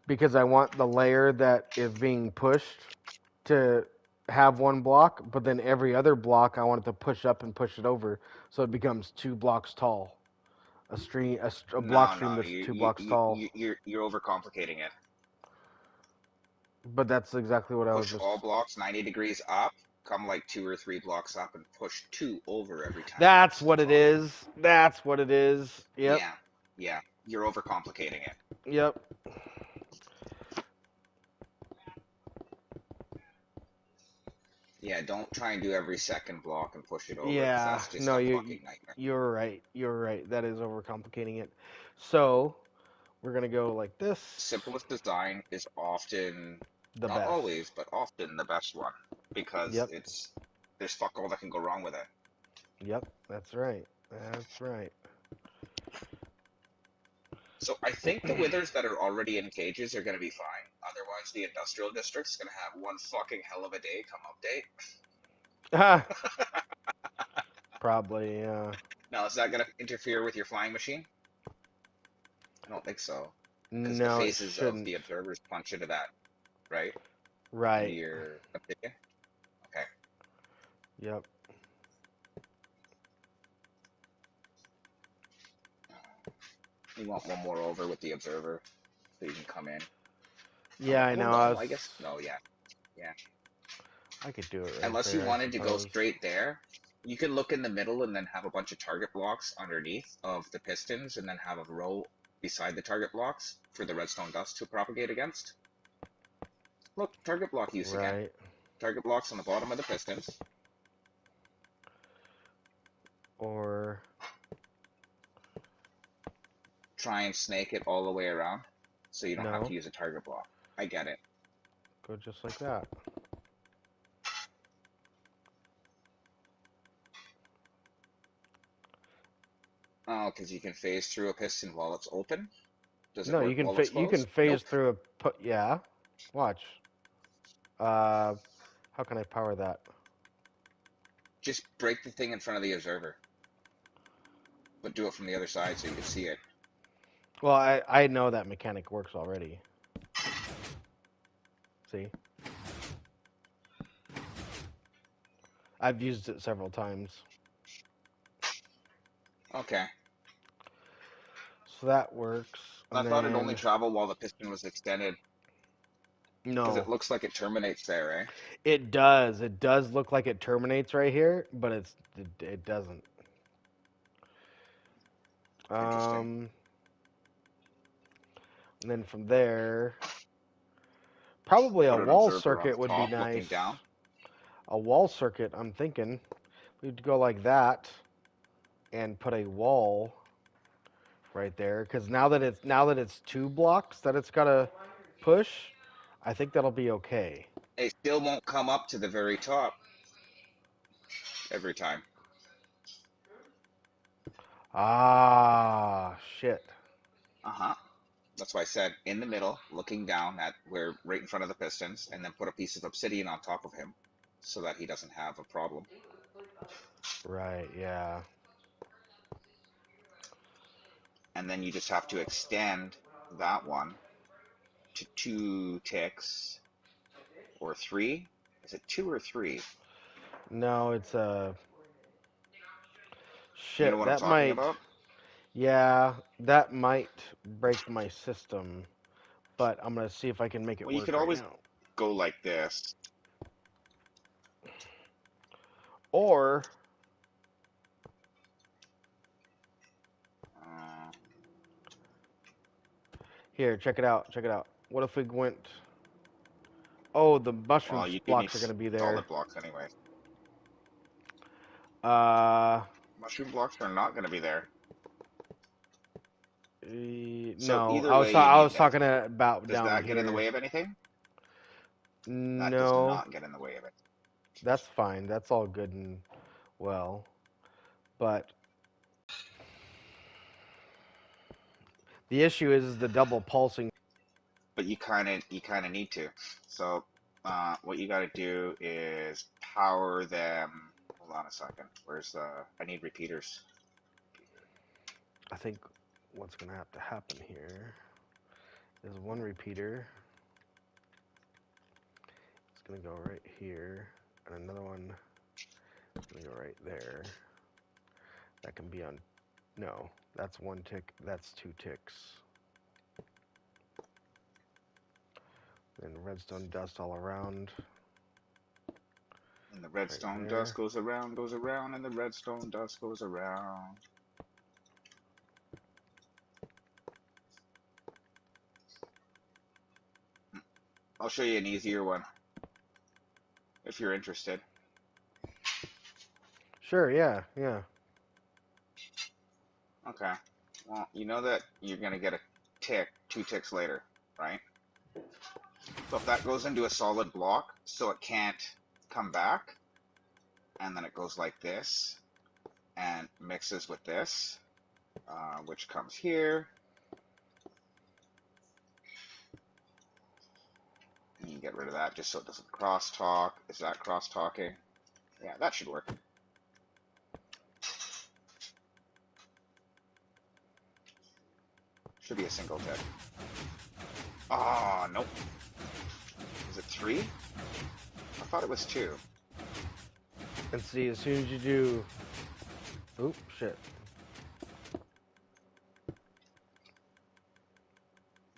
Because I want the layer that is being pushed to have 1 block, but then every other block I want it to push up and push it over, so it becomes 2 blocks tall. A block stream that's 2 blocks tall. You're overcomplicating it. But that's exactly what I was Push just. all blocks 90 degrees up, come like 2 or 3 blocks up, and push 2 over every time. That's what it is. That's what it is. Yep. Yeah. You're overcomplicating it. Yep. Yeah, don't try and do every second block and push it over, because Yeah, that's just no, a fucking nightmare. you're right. You're right. That is overcomplicating it. So we're gonna go like this. Simplest design is often, The not best. always, but often the best one, because Yep. there's fuck all that can go wrong with it. Yep. That's right. That's right. So I think the withers that are already in cages are going to be fine. Otherwise, the industrial district's going to have one fucking hell of a day come Ah, update. probably. Now, is that going to interfere with your flying machine? I don't think so, because the No, it phases of shouldn't. the observers punch into that, right? Into Right. your obsidian. Okay. Yep. You want one more over with the observer, so you can come in. Yeah, I Well, know. no, I guess no. Yeah, yeah. I could do it right Unless you there, I wanted to go suppose. straight there, you could look in the middle and then have a bunch of target blocks underneath of the pistons, and then have a row beside the target blocks for the redstone dust to propagate against. Look, target block use again. Right. Target blocks on the bottom of the pistons. Or Try and snake it all the way around, so you don't have no. to use a target block. I get it. Go just like that. Oh, because you can phase through a piston while it's open. Does it No, work while it's you can closed? phase Nope. through yeah. Watch. How can I power that? Just break the thing in front of the observer, but do it from the other side so you can see it. Well, I know that mechanic works already. See? I've used it several times. Okay. So that works. I And thought it only then traveled while the piston was extended, because no. it looks like it terminates there, eh? It does. It does look like it terminates right here, but it doesn't. Interesting. And then from there, probably a Put an wall observer on circuit the would be top looking nice. down. A wall circuit, I'm thinking. We'd go like that and put a wall right there, because now that it's 2 blocks that it's gotta push, I think that'll be okay. It still won't come up to the very top every time. Ah, shit. Uh-huh. That's why I said in the middle, looking down at where right in front of the pistons, and then put a piece of obsidian on top of him so that he doesn't have a problem. Right, yeah. And then you just have to extend that one to 2 ticks or 3. Is it 2 or 3? No, it's You know shit. what I'm That talking might, about? yeah, that might break my system, but I'm gonna see if I can make it Well, you work could right always now. go like this. Or Uh, here, check it out. Check it out. What if we went? Oh, the mushroom well, you do need blocks are gonna be there. solid blocks anyway. Uh, Mushroom blocks are not going to be there. So no, either way, you I need was them. talking about Does down that get in the here. way of anything? That does No, not get in the way of it. that's fine. That's all good and well. But the issue is the double pulsing. But you kind of need to. So what you got to do is power them. Hold on a second. Where's the? I need repeaters. I think what's gonna have to happen here is one repeater. It's gonna go right here, and another one is gonna go right there. That can be on. No, that's 1 tick. That's 2 ticks. Then redstone dust all around. And the Right redstone dust there. goes around, and the redstone dust goes around. I'll show you an easier one if you're interested. Sure, yeah, yeah. Okay. Well, you know that you're gonna get a tick 2 ticks later, right? So if that goes into a solid block, so it can't come back, and then it goes like this, and mixes with this, which comes here. And you get rid of that just so it doesn't crosstalk. Is that cross-talking? Yeah, that should work. Should be a single tick. Oh, nope. Is it 3? I thought it was 2. And see, as soon as you do... Oop, shit.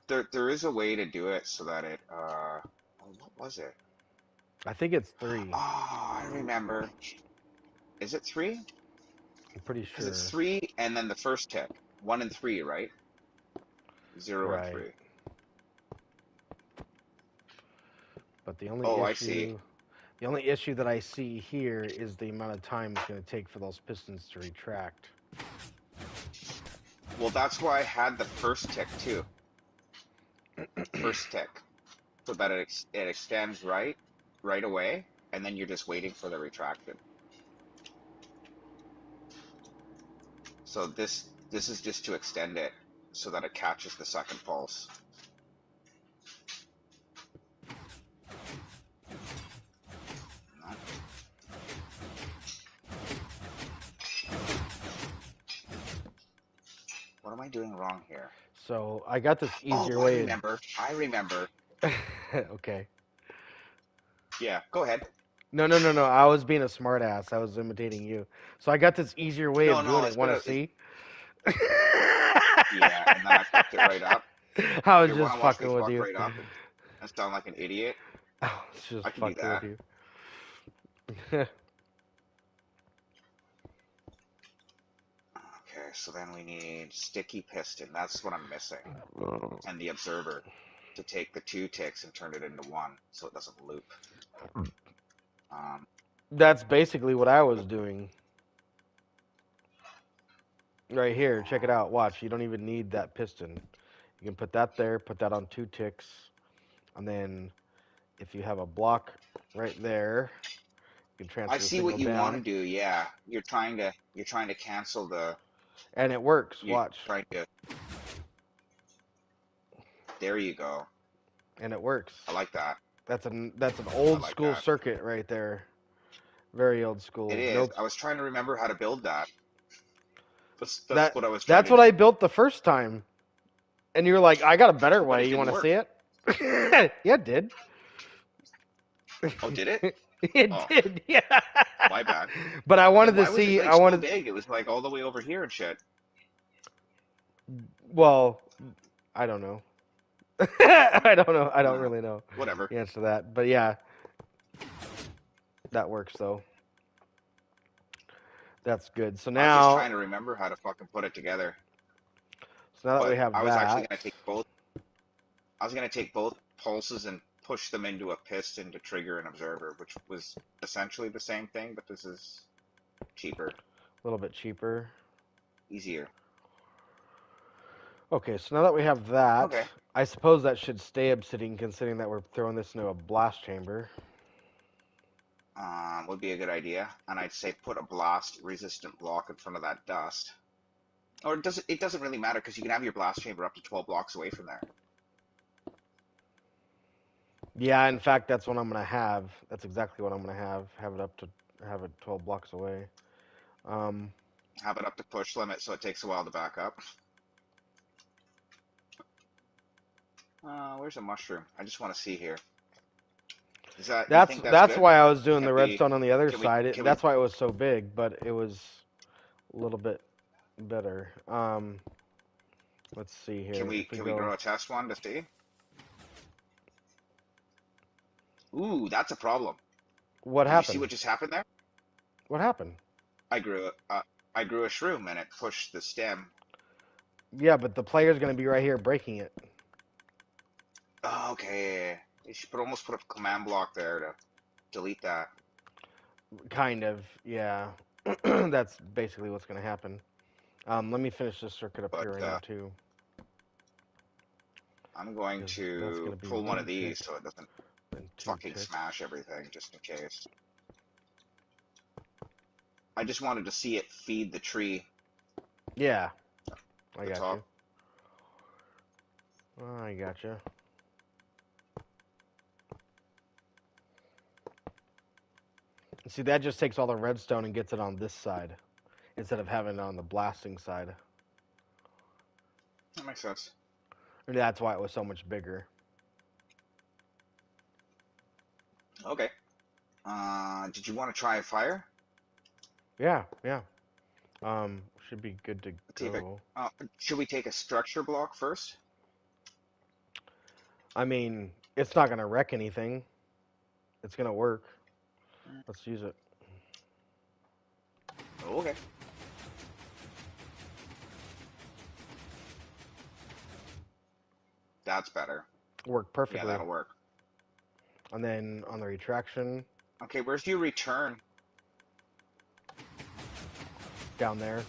There is a way to do it so that it, oh, what was it? I think it's 3. Oh, I remember. Is it 3? I'm pretty Because sure. it's 3 and then the first tick. 1 and 3, right? 0 and Right. 3. But the only Oh, issue... I see. The only issue that I see here is the amount of time it's going to take for those pistons to retract. Well, that's why I had the first tick, too. First tick. So that it extends right away, and then you're just waiting for the retraction. So this is just to extend it so that it catches the second pulse. No. What am I doing wrong here? So I got this easier I way. remember. Okay. Yeah, go ahead. No. I was being a smartass. I was imitating you. So I got this easier way of doing it. Want to see? Yeah, and then I fucked it right up. I was You just wanna watch me fucking with fuck you. right up and sound like an idiot? I was just I can do fucking that. with you. Okay, so then we need sticky piston. That's what I'm missing. And the observer to take the 2 ticks and turn it into 1 so it doesn't loop. That's basically what I was doing. Right here, check it out. Watch, you don't even need that piston. You can put that there, put that on 2 ticks, and then if you have a block right there, you can transfer I the see signal what you down. want to do. Yeah, you're trying to cancel the. And it works. Watch. Trying to. There you go. And it works. I like that. That's an old like school that. circuit right there. Very old school. It is. Nope. I was trying to remember how to build that. That's what I was. That's what I built the first time. And you're like, I got a better way. You want to see it? Yeah, it did. Oh, did it? It did. Yeah. My bad. But I wanted to see. I wanted. So big. It was like all the way over here and shit. Well, I don't know. I don't know. I don't really know. Whatever. The answer to that, but yeah, that works though. That's good. So now, I'm just trying to remember how to fucking put it together. So now that we have I was that, actually going to take both. I was going to take both pulses and push them into a piston to trigger an observer, which was essentially the same thing, but this is cheaper. A little bit cheaper. Easier. Okay, so now that we have that, I suppose that should stay obsidian, considering that we're throwing this into a blast chamber. Would be a good idea, and I'd say put a blast resistant block in front of that dust. Or it doesn't really matter because you can have your blast chamber up to 12 blocks away from there. Yeah, in fact, that's what I'm gonna have. That's exactly what I'm gonna have. Have it 12 blocks away. Have it up to push limit, so it takes a while to back up. Where's a mushroom? I just want to see here. That's why I was doing the redstone on the other side. That's why it was so big, but it was a little bit better. Let's see here. Can we grow a test one to see? Ooh, that's a problem. What happened? Did you see what just happened there? What happened? I grew a shroom and it pushed the stem. Yeah, but the player's gonna be right here breaking it. Oh, okay. You should almost put a command block there to delete that. Kind of, yeah. That's basically what's going to happen. Let me finish this circuit up But here right now too, I'm going because that's going to to be pull one of one these tick, so it doesn't then two fucking ticks. smash everything, just in case. I just wanted to see it feed the tree Yeah, at I the got top. you. I gotcha. See, that just takes all the redstone and gets it on this side instead of having it on the blasting side. That makes sense. And that's why it was so much bigger. Okay. Did you want to try a fire? Yeah, yeah. Should be good to See if it. go. Should we take a structure block first? I mean, it's not gonna wreck anything. It's gonna work. Let's use it. Okay. That's better. Work Yeah, perfectly. that'll work. And then on the retraction, Okay, where's your return? down there.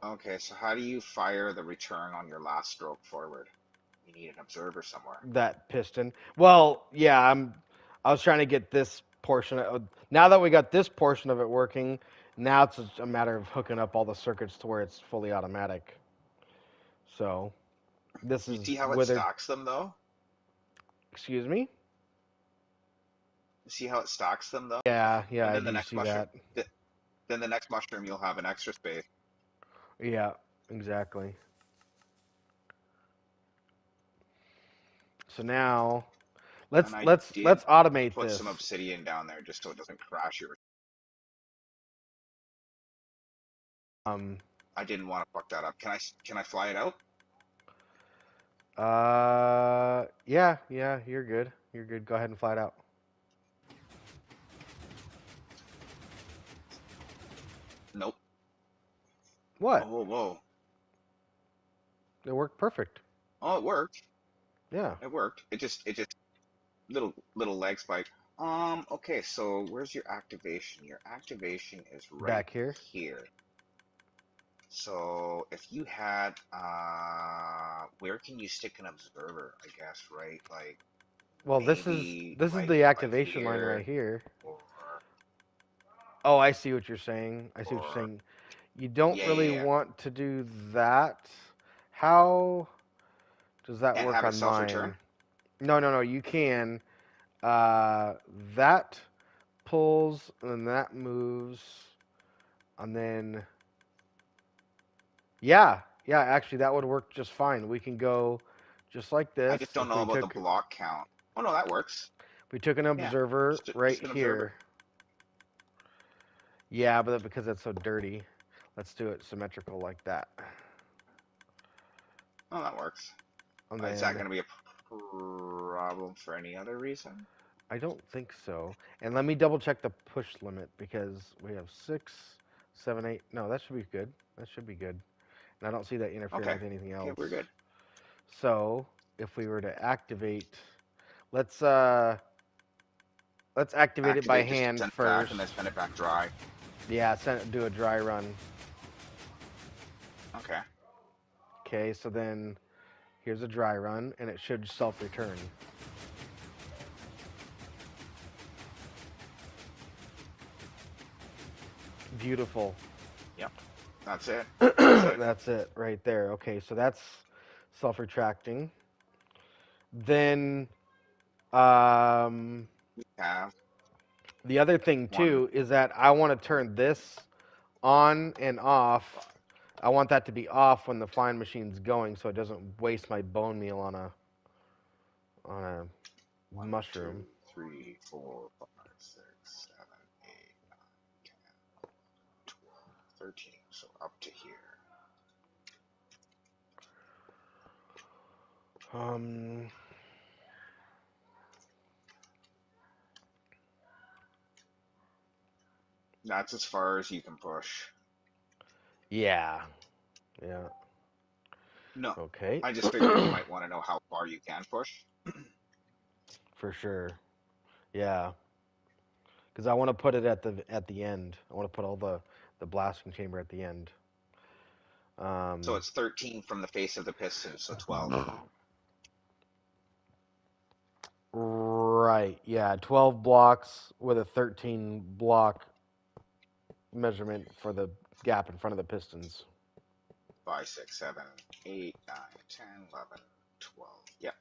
Okay, so how do you fire the return on your last stroke forward? You need an observer somewhere. That piston. Well, yeah, I was trying to get this portion of, now that we got this portion of it working, now it's just a matter of hooking up all the circuits to where it's fully automatic. So, this You is see how it withered. stacks them though? Excuse me? You see how it stacks them though? Yeah, yeah, And I then the do next see mushroom, that. then the next mushroom you'll have an extra space. Yeah, exactly. So now And let's I let's did let's automate put some this. obsidian down there just so it doesn't crash your. Um I didn't want to fuck that up. Can I fly it out? yeah, yeah, you're good. You're good. Go ahead and fly it out. Nope. What? Oh whoa. It worked perfect. Oh, it worked. Yeah. It worked. It just little leg spike. Okay, so where's your activation? Your activation is right Back here. here. So if you had where can you stick an observer, I guess, right? Like Well, maybe this is like the right activation line here right here. or Oh, I see what you're saying. I see what you're or saying. You don't yeah, really yeah, yeah. want to do that. How does that And work have it on self return? mine? No, no, no. You can. That pulls, and then that moves, and then yeah, yeah. Actually, that would work just fine. We can go just like I this. just don't If know about the block count. Oh no, that works. we took an Yeah. observer right Just an observer. here. Yeah, but because it's so dirty, let's do it symmetrical like that. Oh, that works. And Is that then gonna be a problem for any other reason? I don't think so. And let me double check the push limit because we have 6, 7, 8. No, that should be good. That should be good. And I don't see that interfering Okay. with anything Okay, else. we're good. So if we were to activate, let's activate it by Activate, just hand send it back first. and then send it back dry. Yeah, do a dry run. Okay. Okay, so then here's a dry run, and it should self-return. Beautiful. Yep. That's it. That's it. That's it right there. Okay, so that's self-retracting. Then We have the other thing one. too is that I want to turn this on and off. I want that to be off when the flying machine's going, so it doesn't waste my bone meal on a One, two, mushroom. 3, 4, 5, 6, 7, 8, 9, 10, 12, 13. So up to here. Um, That's as far as you can push. yeah, yeah. No. Okay, I just figured you might want to know how far you can push. for sure. Yeah, because I want to put it at the end. I want to put all the blasting chamber at the end. So it's 13 from the face of the piston, so 12. Right. Yeah, 12 blocks with a 13 block measurement for the gap in front of the pistons. 5, 6, 7, 8, 9, 10, 11, 12. Yep.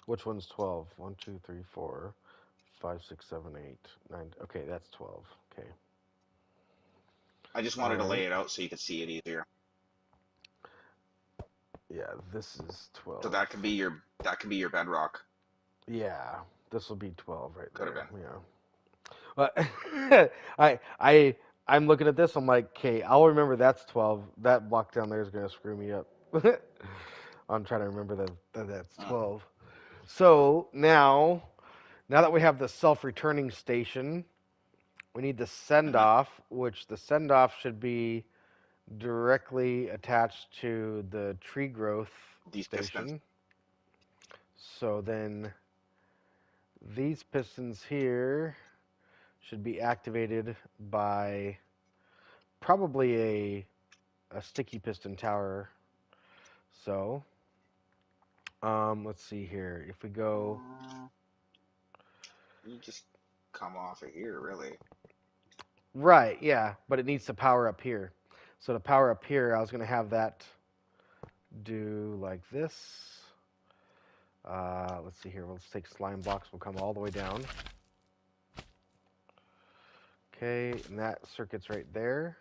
Which one's 12? 1, 2, 3, 4, 5, 6, 7, 8, 9. Okay, that's 12. Okay. I just All wanted to lay right. it out so you could see it easier. Yeah, this is So 12. that could be your bedrock. Yeah, this will be 12 right Could have there. been. Yeah. But I'm looking at this. I'm like, okay, I'll remember that's 12. That block down there is gonna screw me up. I'm trying to remember that's 12. So now that we have the self-returning station, we need the send-off, which the send-off should be directly attached to the tree growth These pistons. station. So then these pistons here should be activated by probably a sticky piston tower. So let's see here. If we go You just come off of here, really. right, yeah, but it needs to power up here. So to power up here, I was going to have that do like this. Let's see here. Let's take slime blocks. We'll come all the way down. Okay, and that circuit's right there.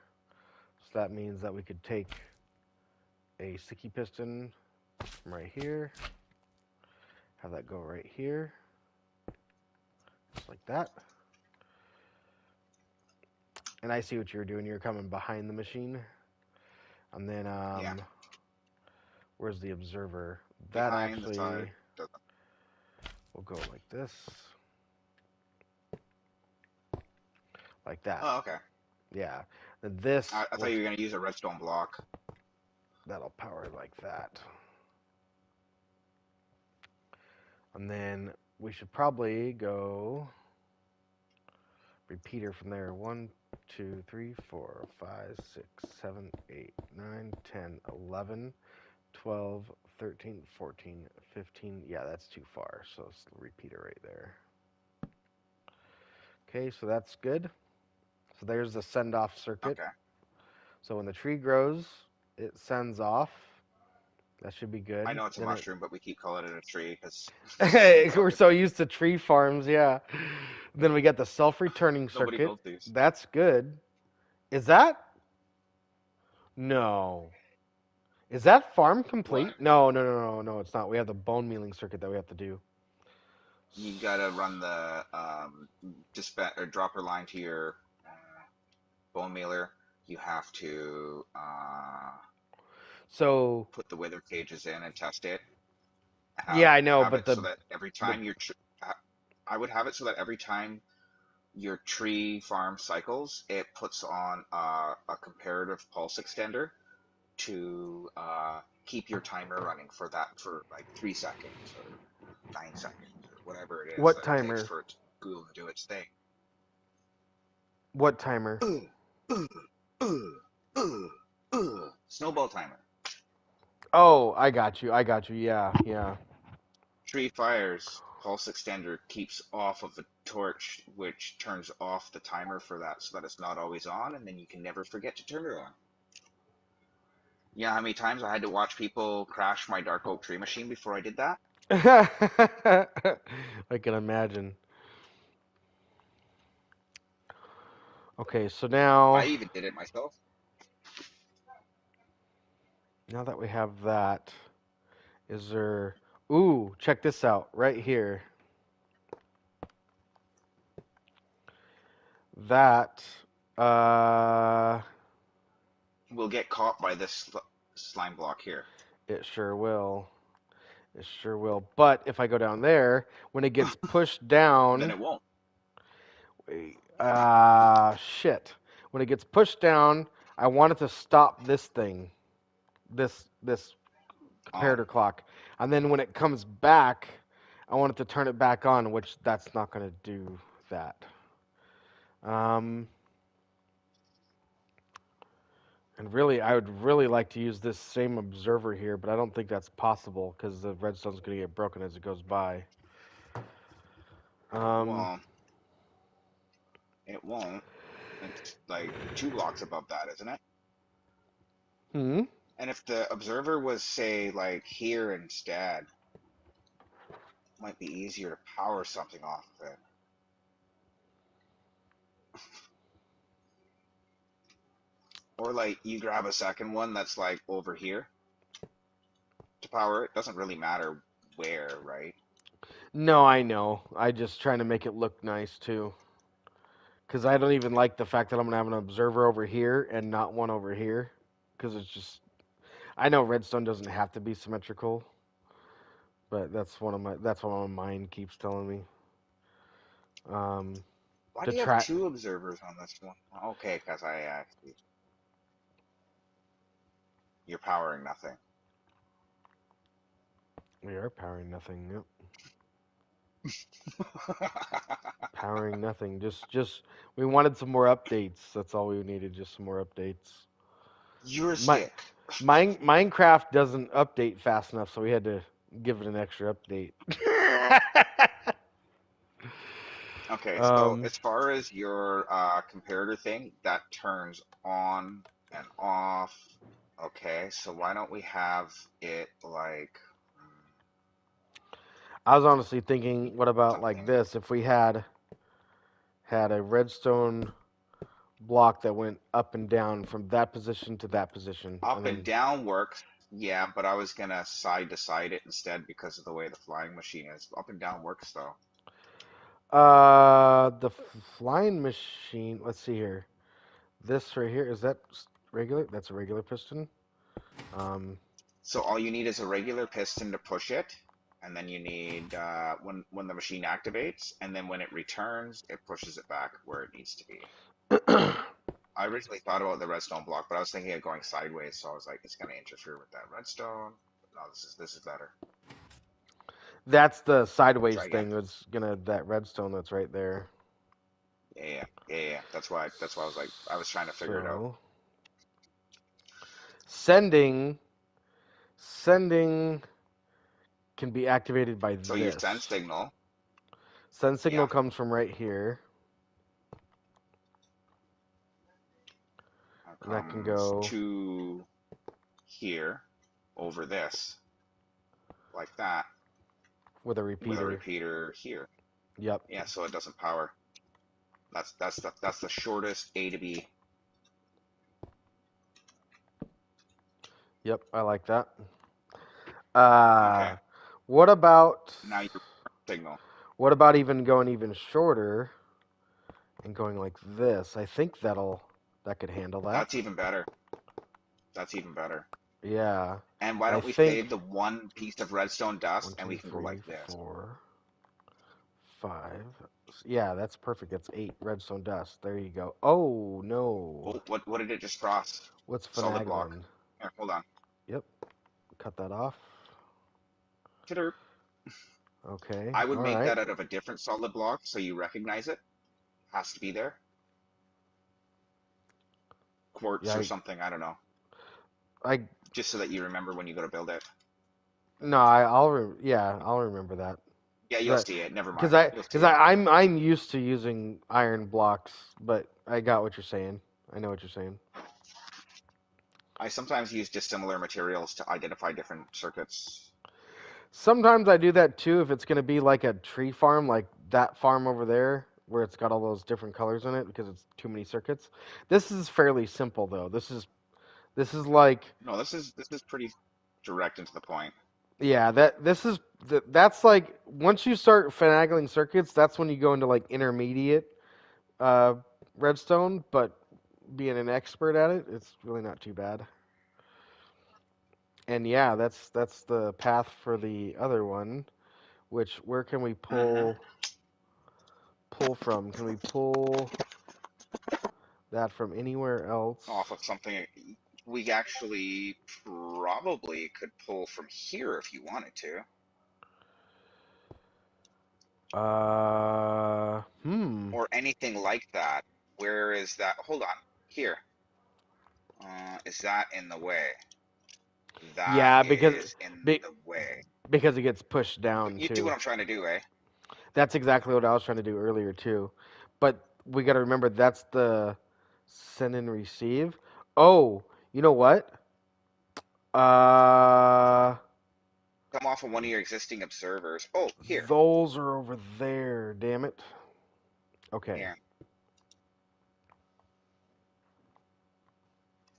So that means that we could take a sticky piston from right here, have that go right here, just like that. And I see what you're doing. You're coming behind the machine. And then, Yeah. where's the observer? That Behind the actually side. will go like this. Like that. Oh, okay. Yeah. And this, I thought you were going to use a redstone block. that'll power like that. And then we should probably go repeater from there. 1, 2, 3, 4, 5, 6, 7, 8, 9, 10, 11, 12, 13, 14, 15. Yeah, that's too far. So it's the repeater right there. Okay, so that's good. So there's the send off circuit. Okay. So when the tree grows, it sends off. That should be good. I know it's a mushroom, but we keep calling it a tree because we're so used to tree farms, yeah. Then we get the self-returning nobody circuit. builds these. That's good. Is that? No. Is that farm complete? What? No, it's not. We have the bone mealing circuit that we have to do. You gotta run the dispatch or dropper line to your bone mealer. You have to So put the wither cages in and test it. yeah, I know, Have but it so that every time I would have it so that every time your tree farm cycles, it puts on a comparative pulse extender to keep your timer running for like 3 seconds or 9 seconds or whatever it is what that it takes timer? for it to go and do its thing. What timer? Snowball timer. Oh, I got you. Yeah, yeah. Tree fires. Pulse extender keeps off of the torch, which turns off the timer for that so that it's not always on, and then you can never forget to turn it on. Yeah, how many times I had to watch people crash my dark oak tree machine before I did that? I can imagine. Okay, so now I even did it myself. now that we have that, is there... Ooh, check this out right here. That, Will get caught by this slime block here. it sure will. It sure will. But if I go down there, when it gets pushed Then down... it won't. Shit. When it gets pushed down, I want it to stop this thing. This comparator clock. And then when it comes back, I want it to turn it back on, which that's not going to do that. And really, I would really like to use this same observer here, but I don't think that's possible because the redstone's going to get broken as it goes by. Well, it won't. It's like 2 blocks above that, isn't it? Hmm. And if the observer was, say, like here instead, it might be easier to power something off of it. Or like you grab a second one that's like over here to power it. Doesn't really matter where, right? No, I know. I just trying to make it look nice too. Because I don't even like the fact that I'm gonna have an observer over here and not one over here. Because it's just, I know redstone doesn't have to be symmetrical, but that's what my mind keeps telling me. Why To do you have track, 2 observers on this one? Okay, because I actually you're powering nothing. we are powering nothing. Yep. Powering nothing. Just we wanted some more updates. That's all we needed. Just some more updates. You're a My stick. Minecraft doesn't update fast enough, so we had to give it an extra update. Okay, so um, as far as your comparator thing, that turns on and off. Okay, so why don't we have it like I was honestly thinking, what about like something this? If we had a redstone block that went up and down from that position to that position, and up and then down works? Yeah, but I was gonna side to side it instead because of the way the flying machine is. Up and down works though. the flying machine. Let's see here. This right here, is that regular? That's a regular piston. Um, So all you need is a regular piston to push it, and then you need when the machine activates, and then when it returns, it pushes it back where it needs to be. I originally thought about the redstone block, but I was thinking of going sideways, so I was like, it's going to interfere with that redstone. But no, this is better. that's the sideways Try again. thing. That's gonna that redstone that's right there. Yeah. That's why I was like, I was trying to figure it out. So sending can be activated by So your send this. signal, Send signal yeah, comes from right here, and that can comes go to here over this, like that, with a with a repeater. repeater here. Yep. Yeah, so it doesn't power. That's the shortest A to B. Yep, I like that. Okay, What about now your signal. even going even shorter and going like this? I think that could handle that. That's even better. That's even better. Yeah. And why I don't we think save the one piece of redstone dust one, and we two, can go three, like this? 4, 5. Yeah, that's perfect. That's 8 redstone dust. There you go. Oh no. Oh, what did it just cross? What's Solid block. finagling? Here, hold on. Yep. Cut that off. Ta-der. Okay. I would All make right. that out of a different solid block so you recognize it. Has to be there. Quartz Yeah. or something, I don't know. I Just so that you remember when you go to build it. no. I'll remember that. Yeah, you'll Cause see it. Never because mind. You'll see it. I'm used to using iron blocks, but I got what you're saying. I know what you're saying. I sometimes use dissimilar materials to identify different circuits. Sometimes I do that too if it's gonna be like a tree farm, like that farm over there, where it's got all those different colors in it because it's too many circuits. This is fairly simple though. This is like No, this is pretty direct and to the point. yeah that's like once you start finagling circuits, that's when you go into like intermediate uh, redstone, but being an expert at it, it's really not too bad. And yeah, that's the path for the other one. Which where can we Mm-hmm. pull from? Can we pull that from anywhere else? Off of something we actually probably could pull from here if you wanted to. or anything like that. Where is that? Hold on. Here. Is that in the way? That Yeah, is in be, the way. because it gets pushed down You do what too. I'm trying to do, eh? That's exactly what I was trying to do earlier too. But we got to remember that's the send and receive. Oh, you know what? Uh, Come off of one of your existing observers. Oh, here. those are over there. Damn it. Okay. Here.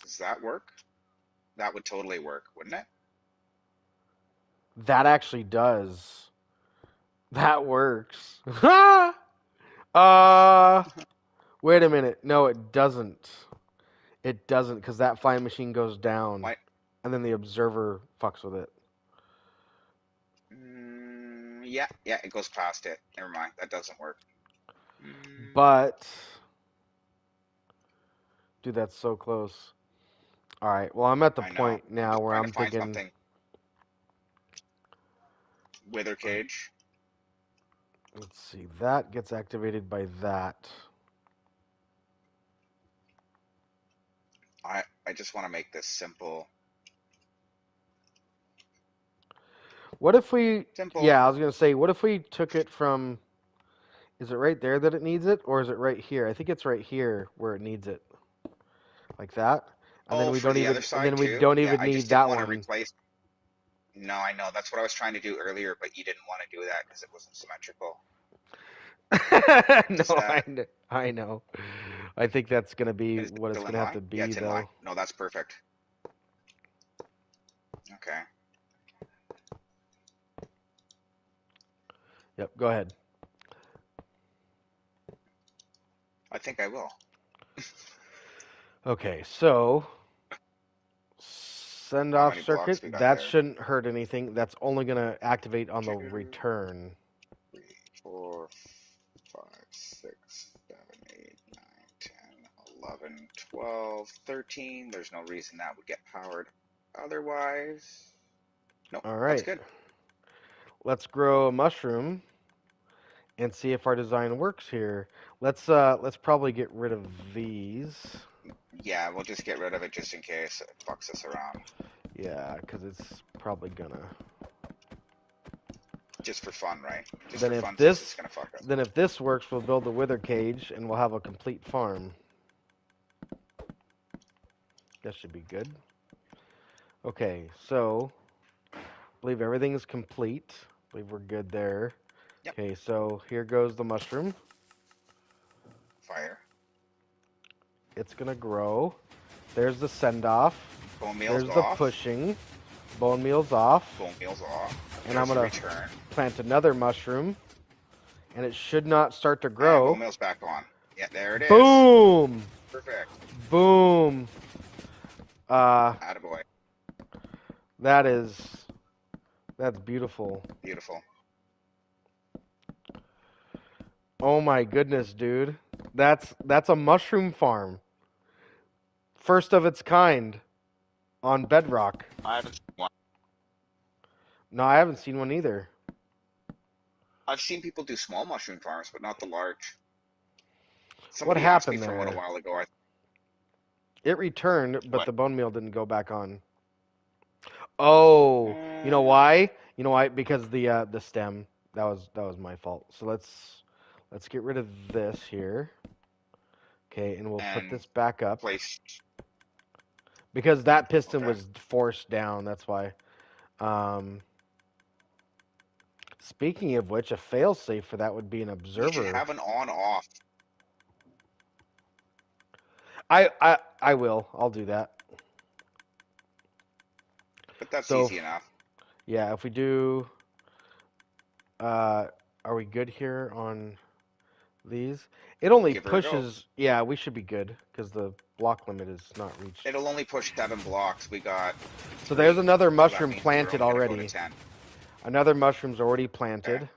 Does that work? That would totally work, wouldn't it? That actually does. That works. Wait a minute. No, it doesn't. It doesn't because that flying machine goes down, Why? and then the observer fucks with it. Yeah, yeah, it goes past it. Never mind. That doesn't work. But, dude, that's so close. All right. Well, I'm at the I know. point I'm now just where trying to I'm find thinking. something. Wither cage. Let's see. That gets activated by that. I just want to make this simple. What if we? Simple. Yeah, I was gonna say. What if we took it from? Is it right there that it needs it, or is it right here? I think it's right here where it needs it, like that. And then Oh, we for don't the other even. And side then we too? don't Yeah, even I just need didn't that want to one. replace. No, I know. That's what I was trying to do earlier, but you didn't want to do that because it wasn't symmetrical. Does No, that I know. I think that's gonna be is it what it's still in gonna have line? to Yeah, be, it's in line. though. No, that's perfect. Okay. Yep. Go ahead. I think I will. Okay, so send How off many blocks circuit. we got That there? shouldn't hurt anything. That's only gonna activate on the 2, return. 3, 4, 5, 6, 7, 8, 9, 10, 11, 12, 13. There's no reason that would get powered otherwise. Nope, All that's right. good. Let's grow a mushroom and see if our design works here. Let's probably get rid of these. Yeah, we'll just get rid of it just in case it fucks us around. Yeah, because it's probably gonna. Just for fun, right? Just Then for if fun, since it's this, gonna fuck us. then if this works, we'll build the wither cage and we'll have a complete farm. That should be good. Okay, so I believe everything is complete. I believe we're good there. Yep. Okay, so here goes the mushroom. Fire. It's gonna grow. There's the send off. Bone meal's There's the off. pushing. Bone meal's off. Bone meal's off. And There's I'm the gonna return. plant another mushroom. And it should not start to And grow. bone meal's back on. Yeah, there it is. Boom! Perfect. Boom! Attaboy. That's beautiful. Beautiful. Oh my goodness, dude. That's a mushroom farm. First of its kind on Bedrock. I haven't seen one. No, I haven't seen one either. I've seen people do small mushroom farms, but not the large. What Somebody asked me happened for one a there? while ago. It returned, but What? the bone meal didn't go back on. Oh, you know why? You know why? Because the stem. That was my fault. So let's get rid of this here. Okay, and we'll put And this back up place. because that piston Okay. was forced down. That's why. Speaking of which, a failsafe for that would be an You should observer. have an on-off. I will. I'll do that. But that's So easy enough. yeah, if we do, are we good here on these? It only Give her a go. pushes. Yeah, we should be good because the block limit is not reached. It'll only push 7 blocks. We got. So 3, there's another so that mushroom means we're planted only gonna go already. to 10. Another mushroom's already planted. Okay.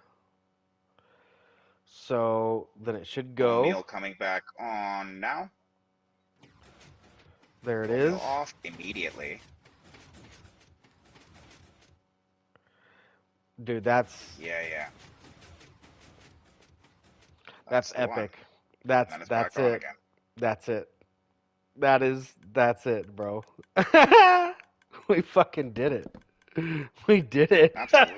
So then it should Bone go. meal coming back on now. There it Bone is. meal off immediately. Dude, that's Yeah. That's the one. epic. That's And then it's back on it. again. That's it. That's it, bro. We fucking did it. We did it. Absolutely.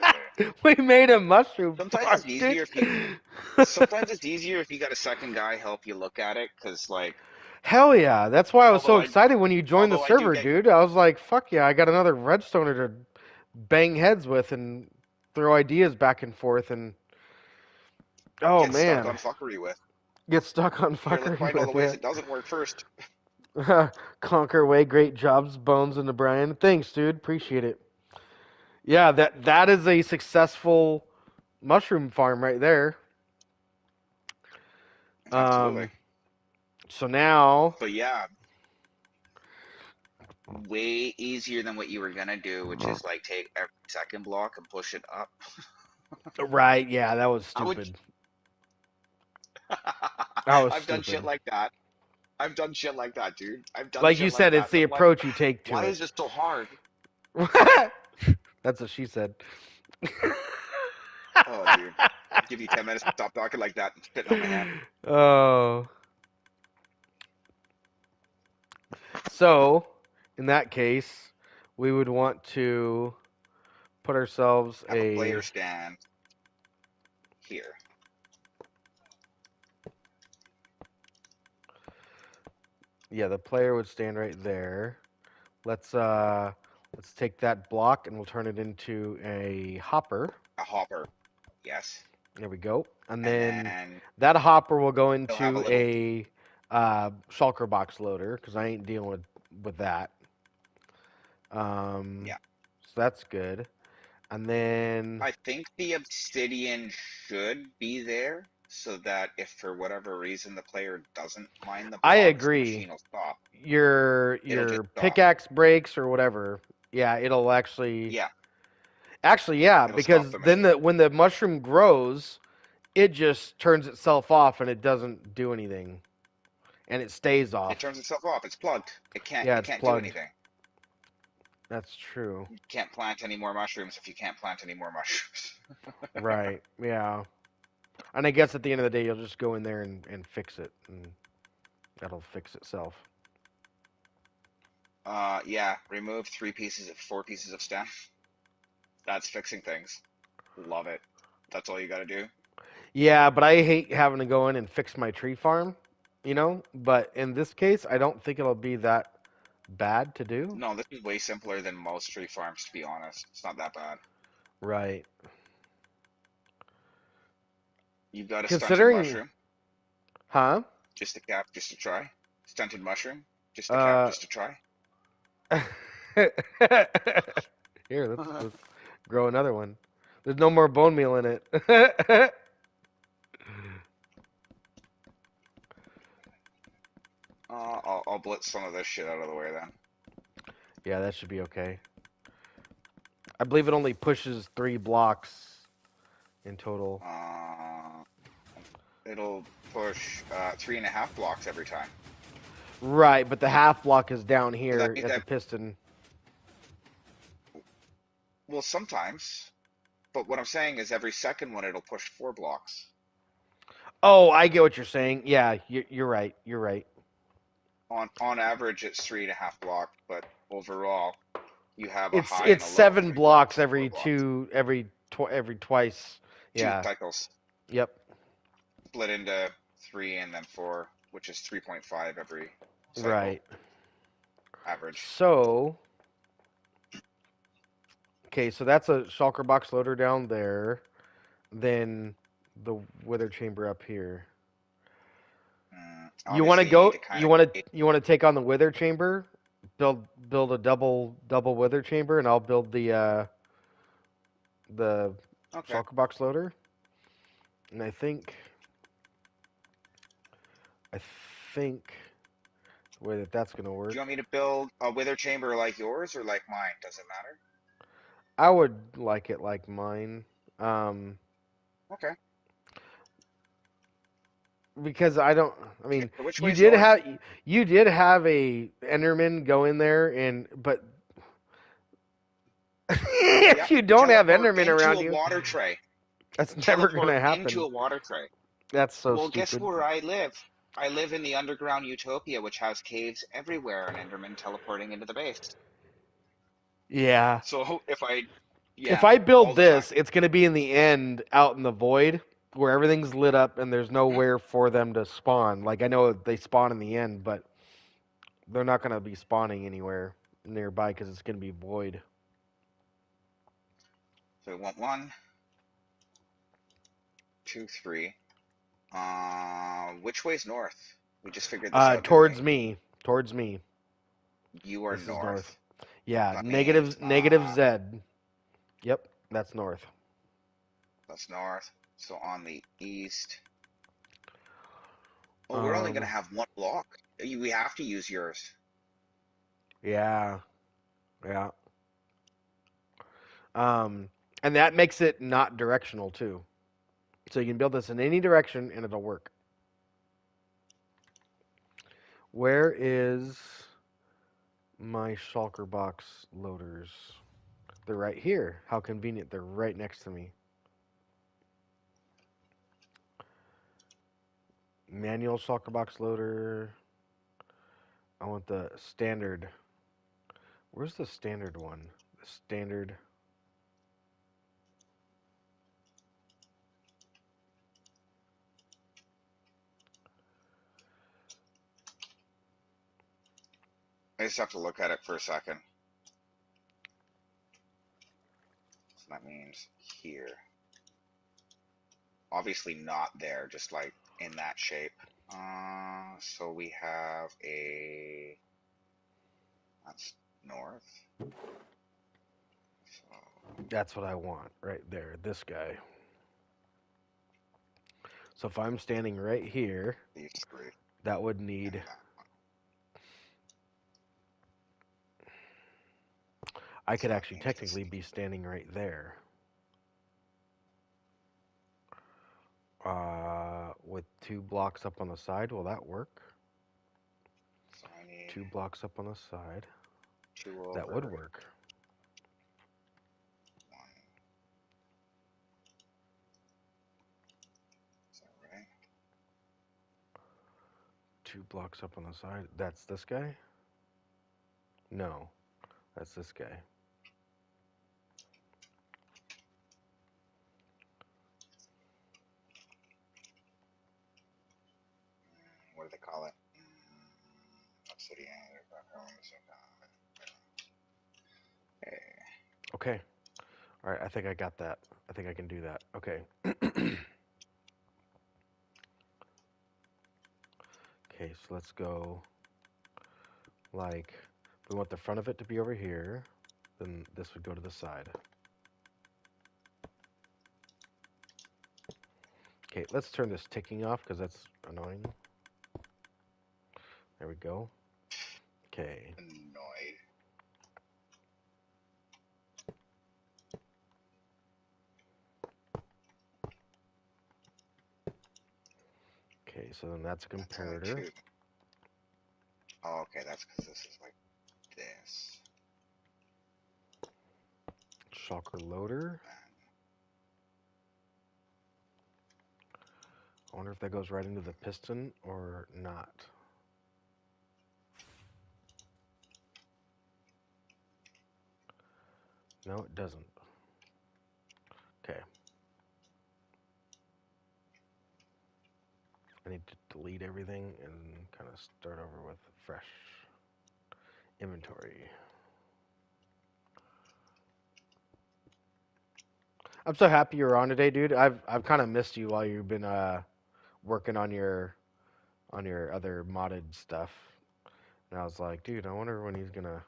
We made a mushroom Sometimes farm, it's easier dude. if you. Sometimes it's easier if you got a second guy help you look at it, because like, Hell yeah. That's why I was so although I excited when you joined the although I do server, get dude. I was like, fuck yeah, I got another redstoner to bang heads with and throw ideas back and forth and oh get stuck man. on fuckery with. Get stuck on Here, let's fuckery find all the with ways it. it doesn't work first. Conquer away, great jobs, Bones and Brian. Thanks, dude. Appreciate it. Yeah, that is a successful mushroom farm right there. Absolutely. So now, But yeah, way easier than what you were gonna do, which is like take every second block and push it up. right? Yeah, that was I would. stupid. That was I've done shit stupid. like that. I've done shit like that, dude. I've done Like you shit like said, it's that. the I'm like, approach you take to why it. is this so hard? That's what she said. Oh, dude. I'll give you 10 minutes to stop talking like that and spitting on my hand. Oh. So, in that case, we would want to put ourselves Have a player stand here. yeah, the player would stand right there. Let's take that block and we'll turn it into a hopper. A hopper. Yes. There we go. And And then then that hopper will go you'll have a into little. a shulker box loader because I ain't dealing with that. Yeah. So that's good. And then I think the obsidian should be there so that if for whatever reason the player doesn't mind the I blocks, the agree. machine will stop. Your It'll just stop. pickaxe breaks or whatever. Yeah, it'll actually. Yeah. Actually, yeah, It'll stop because the then machine. when the mushroom grows, it just turns itself off and it doesn't do anything, and it stays off. It turns itself off. It's plugged. It can't. Yeah, It it's can't do plugged. anything. That's true. You can't plant any more mushrooms if you can't plant any more mushrooms. Right. Yeah. And I guess at the end of the day, you'll just go in there and fix it, and that'll fix itself. Yeah. Remove 4 pieces of stem. That's fixing things. Love it. That's all you got to do. Yeah, but I hate having to go in and fix my tree farm, you know? But in this case, I don't think it'll be that bad to do. No, this is way simpler than most tree farms, to be honest. It's not that bad. Right. You've got a Considering, stunted mushroom. huh? Just a cap, just to try. Stunted mushroom. Just a cap, just to try. Here, let's grow another one. There's no more bone meal in it. I'll blitz some of this shit out of the way then. Yeah, that should be okay. I believe it only pushes 3 blocks in total. It'll push 3.5 blocks every time. Right, but the half block is down So here that means at the that, piston. well, sometimes. But what I'm saying is every second one it'll push 4 blocks. Oh, I get what you're saying. Yeah, you're right. You're right. On average, it's 3.5 blocks, but overall, you have a It's high and a low. 7 3 blocks blocks and 4 every blocks. every twice. 2 Yeah. cycles. Yep. Split into 3 and then 4, which is 3.5 every cycle. Right. Average. So, okay, so that's a shulker box loader down there. Then the wither chamber up here. You want to go? You want to take on the wither chamber? Build a double wither chamber, and I'll build the Okay. shulker box loader. And I think the way that's gonna work. Do you want me to build a wither chamber like yours or like mine? Does it matter? I would like it like mine. Okay. Because I mean, So which you way's did north? have a Enderman go in there, but if you don't have Teleport Enderman around into a you, water tray. that's never Teleport gonna happen. into a water tray. That's so Well, guess stupid. where I live? I live in the underground utopia, which has caves everywhere and Endermen teleporting into the base. Yeah. So If yeah, I all build the time. this, it's going to be in the end out in the void where everything's lit up and there's Hmm. nowhere for them to spawn. Like I know they spawn in the end, but they're not going to be spawning anywhere nearby because it's going to be void. So we want 1, 2, 3. Which way's north? We just figured this out, didn't we? Towards me. Towards me. You are This is north. north. Yeah, That means negative Z. Yep, that's north. that's north. So on the east. Oh, we're only gonna Um, have 1 block. We have to use yours. yeah, yeah. And that makes it not directional too. So you can build this in any direction and it'll work. Where is my shulker box loaders? They're right here. How convenient. They're right next to me. Manual shulker box loader. I want the standard. Where's the standard one? The standard. I just have to look at it for a second. So that means here. Obviously not there, just like in that shape. So we have that's north. So That's what I want right there. This guy. So if I'm standing right here, these 3 that would and need. that. I So could that actually means this. technically be standing right there. With 2 blocks up on the side, will that work? So I need 2 blocks up on the side. 2 That would over work. 1. Is that right? 2 blocks up on the side. That's this guy? No, that's this guy. What do they call it? Obsidian. Okay. Okay. All right, I think I got that. I think I can do that. Okay. Okay, so let's go like we want the front of it to be over here, then this would go to the side. Okay, let's turn this ticking off because that's annoying. There we go. Okay. Annoyed. Okay, so then that's a That's only comparator. 2. Oh, okay, that's because this is like this. Shulker loader. I wonder if that goes right into the piston or not. No, it doesn't. Okay. I need to delete everything and kind of start over with fresh inventory. I'm so happy you're on today, dude. I've kind of missed you while you've been working on your other modded stuff. And I was like, dude, I wonder when he's gonna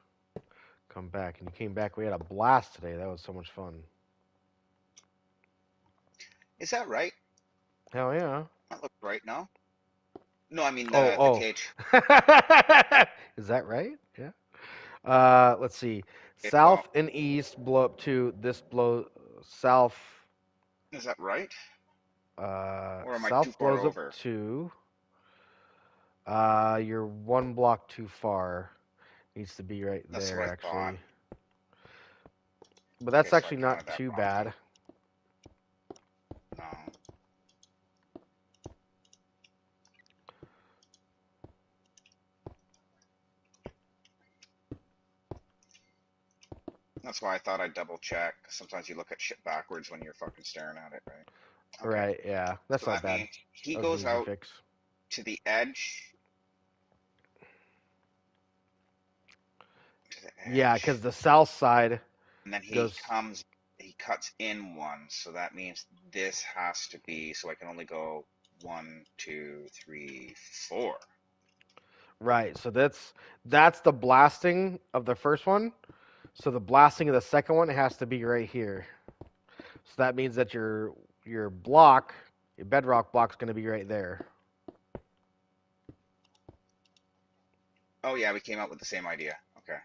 come back. And you came back. We had a blast today. That was so much fun. Is that right? Hell yeah. That looks right now. No, I mean the Oh. cage. Is that right? Yeah. Let's see. Well, South and east blow up to this blow south. is that right? Or am I too South far blows up over? to. You're 1 block too far. Needs to be right That's there, what I thought. actually. But that's Okay, so I actually counted not that too wrong. bad. No. That's why I thought I'd double check. Sometimes you look at shit backwards when you're fucking staring at it, right? Okay. Right, yeah. That's So not that bad. means he That was an goes easy out fix. to the edge. To the Yeah, edge. because the south side And then he goes... cuts in one. So that means this has to be, so I can only go 1, 2, 3, 4. Right, so that's the blasting of the first one. So the blasting of the second one has to be right here. So that means that your block, your bedrock block's going to be right there. Oh yeah, we came up with the same idea. Okay.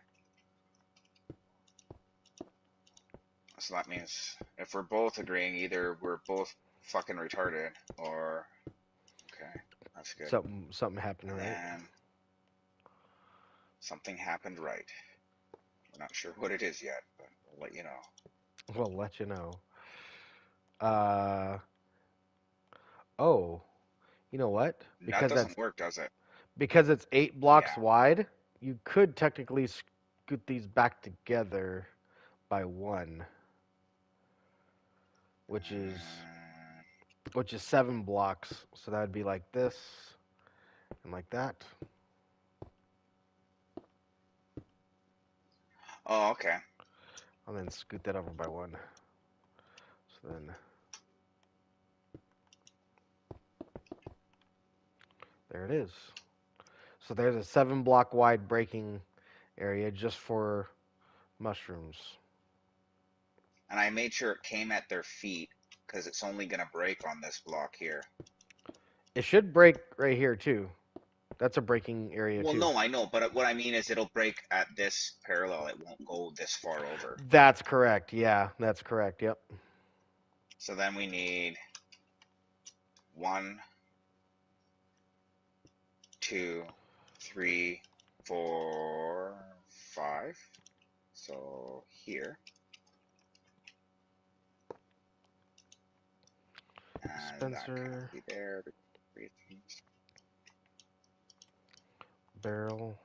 So that means if we're both agreeing, either we're both fucking retarded or okay, that's good. Something happened, And right? then something happened right. We're not sure what it is yet, but we'll let you know. We'll let you know. Oh, you know what? That doesn't work, does it? Because it's 8 blocks Yeah. wide, you could technically scoot these back together by 1, which is 7 blocks. So that would be like this and like that. Oh, okay. And then scoot that over by 1. So then there it is. So there's a 7 block wide breaking area just for mushrooms. And I made sure it came at their feet because it's only going to break on this block here. It should break right here too. That's a breaking area Well, too. no, I know, but what I mean is it'll break at this parallel. It won't go this far over. That's correct. Yeah, that's correct. Yep. So then we need 1, 2, 3, 4, 5. So here. And that Dispenser, can't be there. barrel.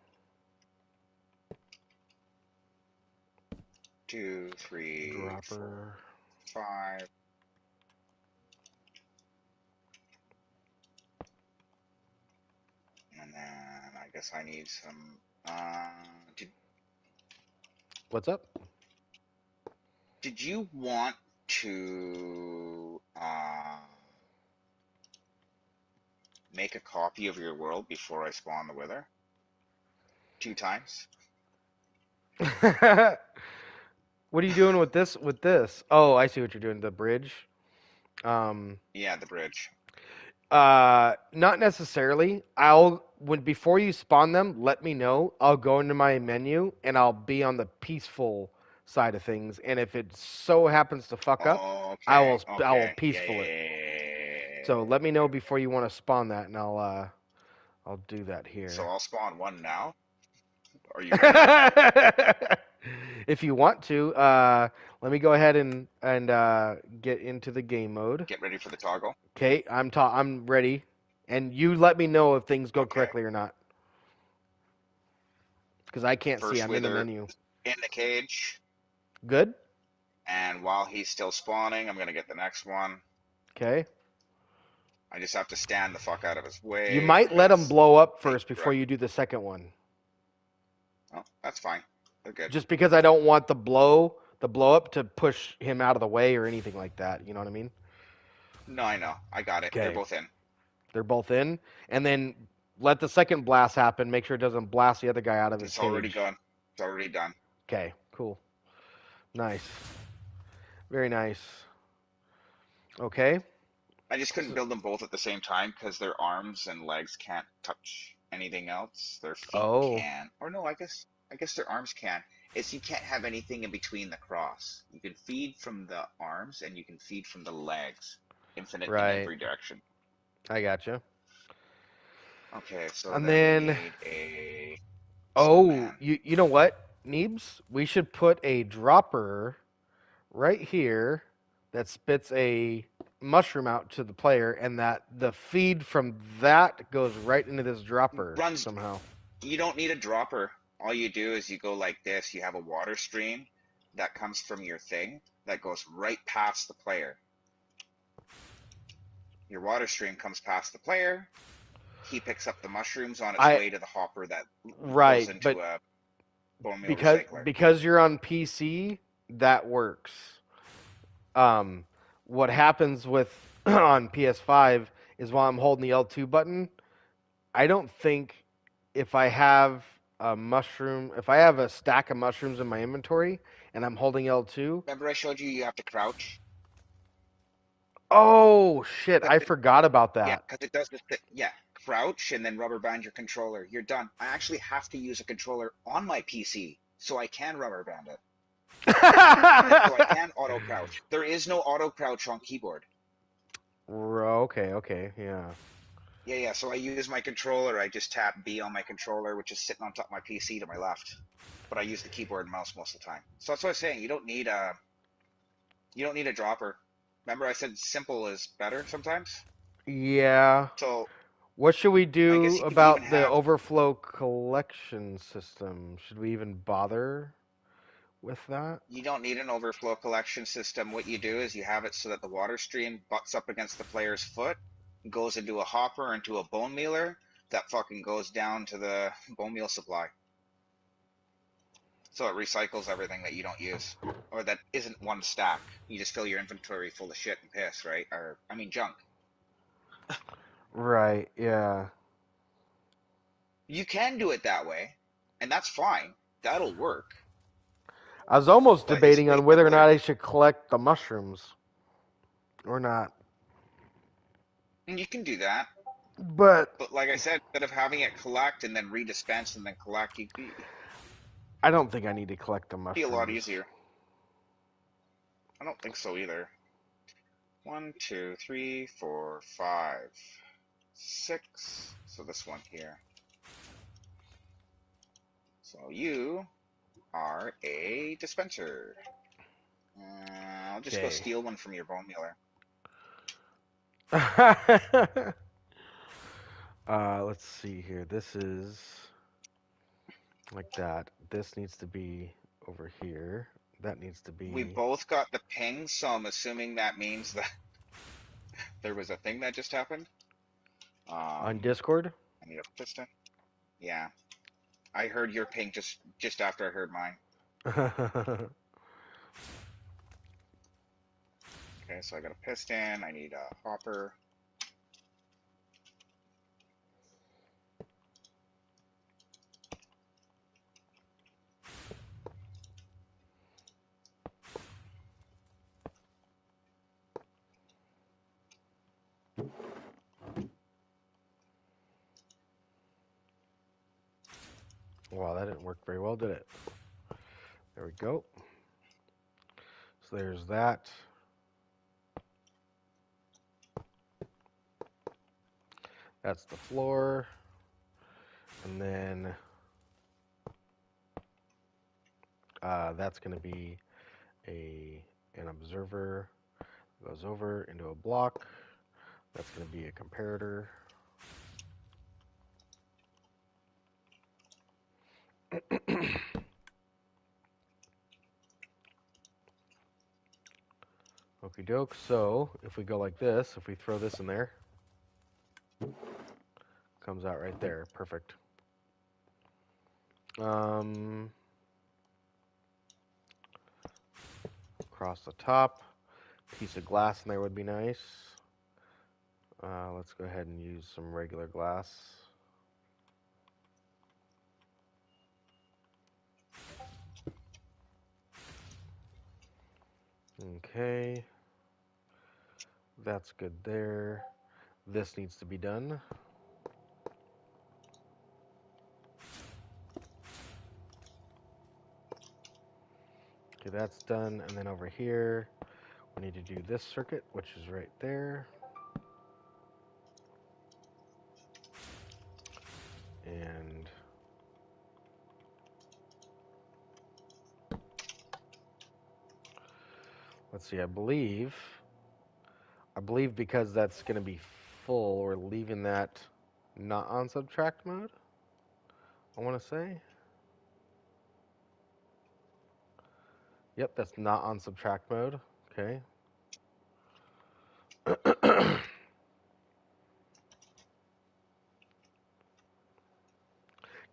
2, 3, Dropper. 4, 5. And then I guess I need some. What's up? Did you want to make a copy of your world before I spawn the wither? 2 times? What are you doing with this? With this? Oh, I see what you're doing. The bridge. Yeah, the bridge. Not necessarily. Before you spawn them, let me know. I'll go into my menu and I'll be on the peaceful side of things. And if it so happens to fuck up, I will Okay. peaceful it. Yeah. So let me know before you want to spawn that, and I'll do that here. So I'll spawn one now. Are you ready? If you want to, let me go ahead and get into the game mode. Get ready for the toggle. Okay, I'm ready, and you let me know if things go correctly or not, because I can't see. First I'm in the wither menu. in the cage. Good. And while he's still spawning, I'm gonna get the next one. Okay. I just have to stand the fuck out of his way. You might let him blow up first before you do the second one. Oh, that's fine. They're good. Just because I don't want the blow up to push him out of the way or anything like that. You know what I mean? No, I know. I got it. Okay. They're both in. They're both in, and then let the second blast happen. Make sure it doesn't blast the other guy out of his cage. It's already gone. It's already done. Okay, cool. Nice. Very nice. Okay. I just couldn't build them both at the same time because their arms and legs can't touch anything else. Their feet can. Or no, I guess their arms can. It's you can't have anything in between the cross. You can feed from the arms and you can feed from the legs. Infinite in every direction. I gotcha. Okay, so and then then we need a you know what, Neebs? We should put a dropper right here that spits a mushroom out to the player, and that the feed from that goes right into this dropper somehow. You don't need a dropper. All you do is you go like this. You have a water stream. that comes from your thing that goes right past the player. Your water stream comes past the player. He picks up the mushrooms on its way to the hopper that goes Right, into but a bone meal because recycler. because you're on PC, that works. What happens with on PS5 is while I'm holding the L2 button, I don't think if I have if I have a stack of mushrooms in my inventory and I'm holding L2. Remember I showed you have to crouch? Oh shit, I forgot about Yeah, that. because it does this thing. Yeah, crouch and then rubber band your controller. You're done. I actually have to use a controller on my PC so I can rubber band it. So I can auto crouch. There is no auto crouch on keyboard. Okay, yeah. Yeah. So I use my controller. I just tap B on my controller, which is sitting on top of my PC to my left. But I use the keyboard and mouse most of the time. So that's what I was saying. You don't need a dropper. Remember I said simple is better sometimes? Yeah. So What should we I guess do you could even about the have. overflow collection system? Should we even bother with that? You don't need an overflow collection system. What you do is you have it so that the water stream butts up against the player's foot, goes into a hopper, into a bone mealer, that fucking goes down to the bone meal supply. So it recycles everything that you don't use. Or that isn't one stack. You just fill your inventory full of shit and piss, right? Or, I mean, junk. Right, yeah. You can do it that way, and that's fine. That'll work. I was almost But it's debating way on whether or simpler. not I should collect the mushrooms or not. And you can do that. But But like I said, instead of having it collect and then redispense and then collect, you'd I don't think I need to collect the be a lot mushrooms. easier. I don't think so either. 1, 2, 3, 4, 5, 6. So this one here. So you are a dispenser. I'll just go Okay. steal one from your bone mealer. Let's see here. This is like that. This needs to be over here. That needs to We be both got the ping, so I'm assuming that means that there was a thing that just happened. on Discord. I need a piston. Yeah, I heard your ping just after I heard mine. Okay, so I got a piston. I need a hopper. Wow, that didn't work very well, did it? There we go. So there's that. That's the floor. And then that's going to be an observer. Goes over into a block. That's going to be a comparator. Okie doke. So if we go like this, if we throw this in there, comes out right there. Perfect. Across the top, piece of glass in there would be nice. Let's go ahead and use some regular glass. Okay. That's good there. This needs to be done. Okay, that's done. And then over here, we need to do this circuit, which is right there. And let's see, I believe because that's going to be full, we're leaving that not on subtract mode, I want to say. Yep, that's not on subtract mode. Okay.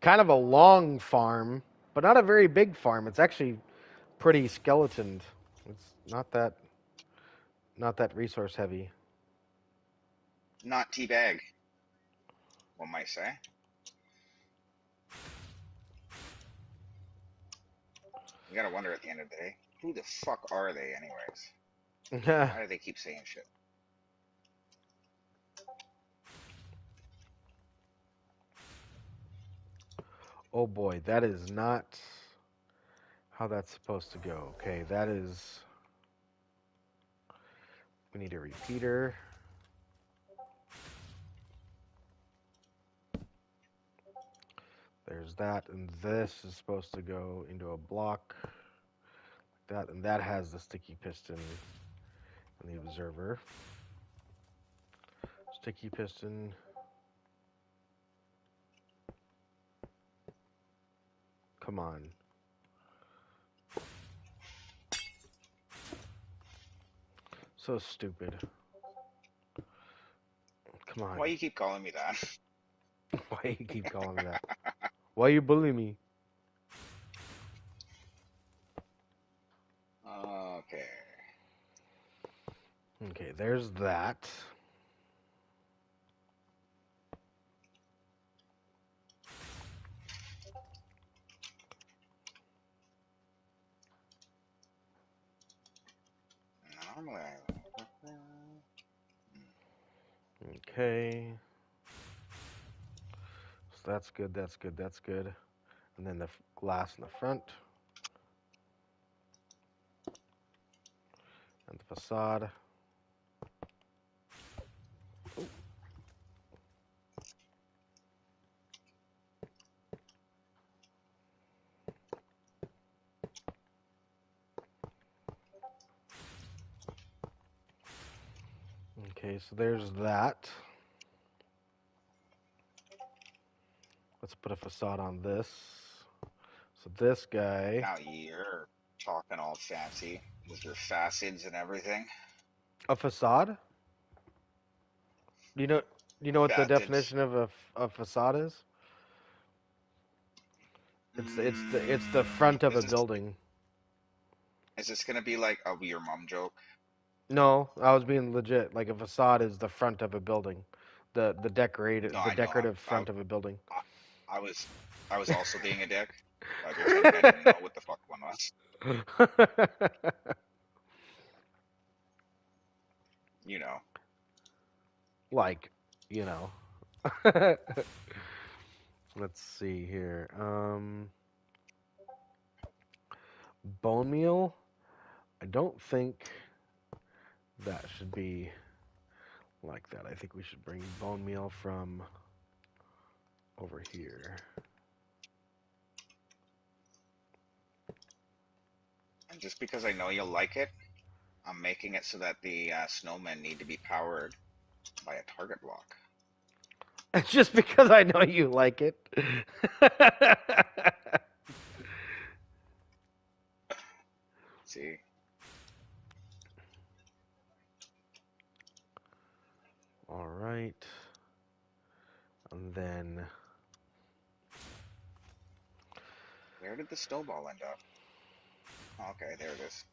Kind of a long farm, but not a very big farm. It's actually pretty skeletoned. It's not that resource heavy. Not teabag, one might say. You gotta wonder at the end of the day, who the fuck are they, anyways? Why do they keep saying shit? Oh boy, that is not how that's supposed to go. Okay, that is. We need a repeater. There's that, and this is supposed to go into a block like that, and that has the sticky piston and the observer. Sticky piston. Come on. So stupid. Come on. Why you keep calling me that? Why you keep calling me that? Why you bully me? Okay. Okay, there's that. Normally Okay. So that's good, that's good, that's good. And then the glass in the front. And the facade. Okay, so there's that. Let's put a facade on this. So this guy. now you're talking all fancy with your facets and everything. A facade? Do you know what the Facets. definition of a facade is? It's the front of a Is this building. gonna be like a your mom joke? No, I was being legit. Like a facade is the front of a building. The No, decorated the I know. decorative front of a building. I was I was also being a dick by pretending I didn't know what the fuck one was. You know. Like, you know. Let's see here. Bone meal. I don't think that should be like that. I think we should bring bone meal from over here. And just because I know you'll like it, I'm making it so that the snowmen need to be powered by a target block. Just because I know you like it. See? All right. And then Where did the snowball end up? Okay, there it is.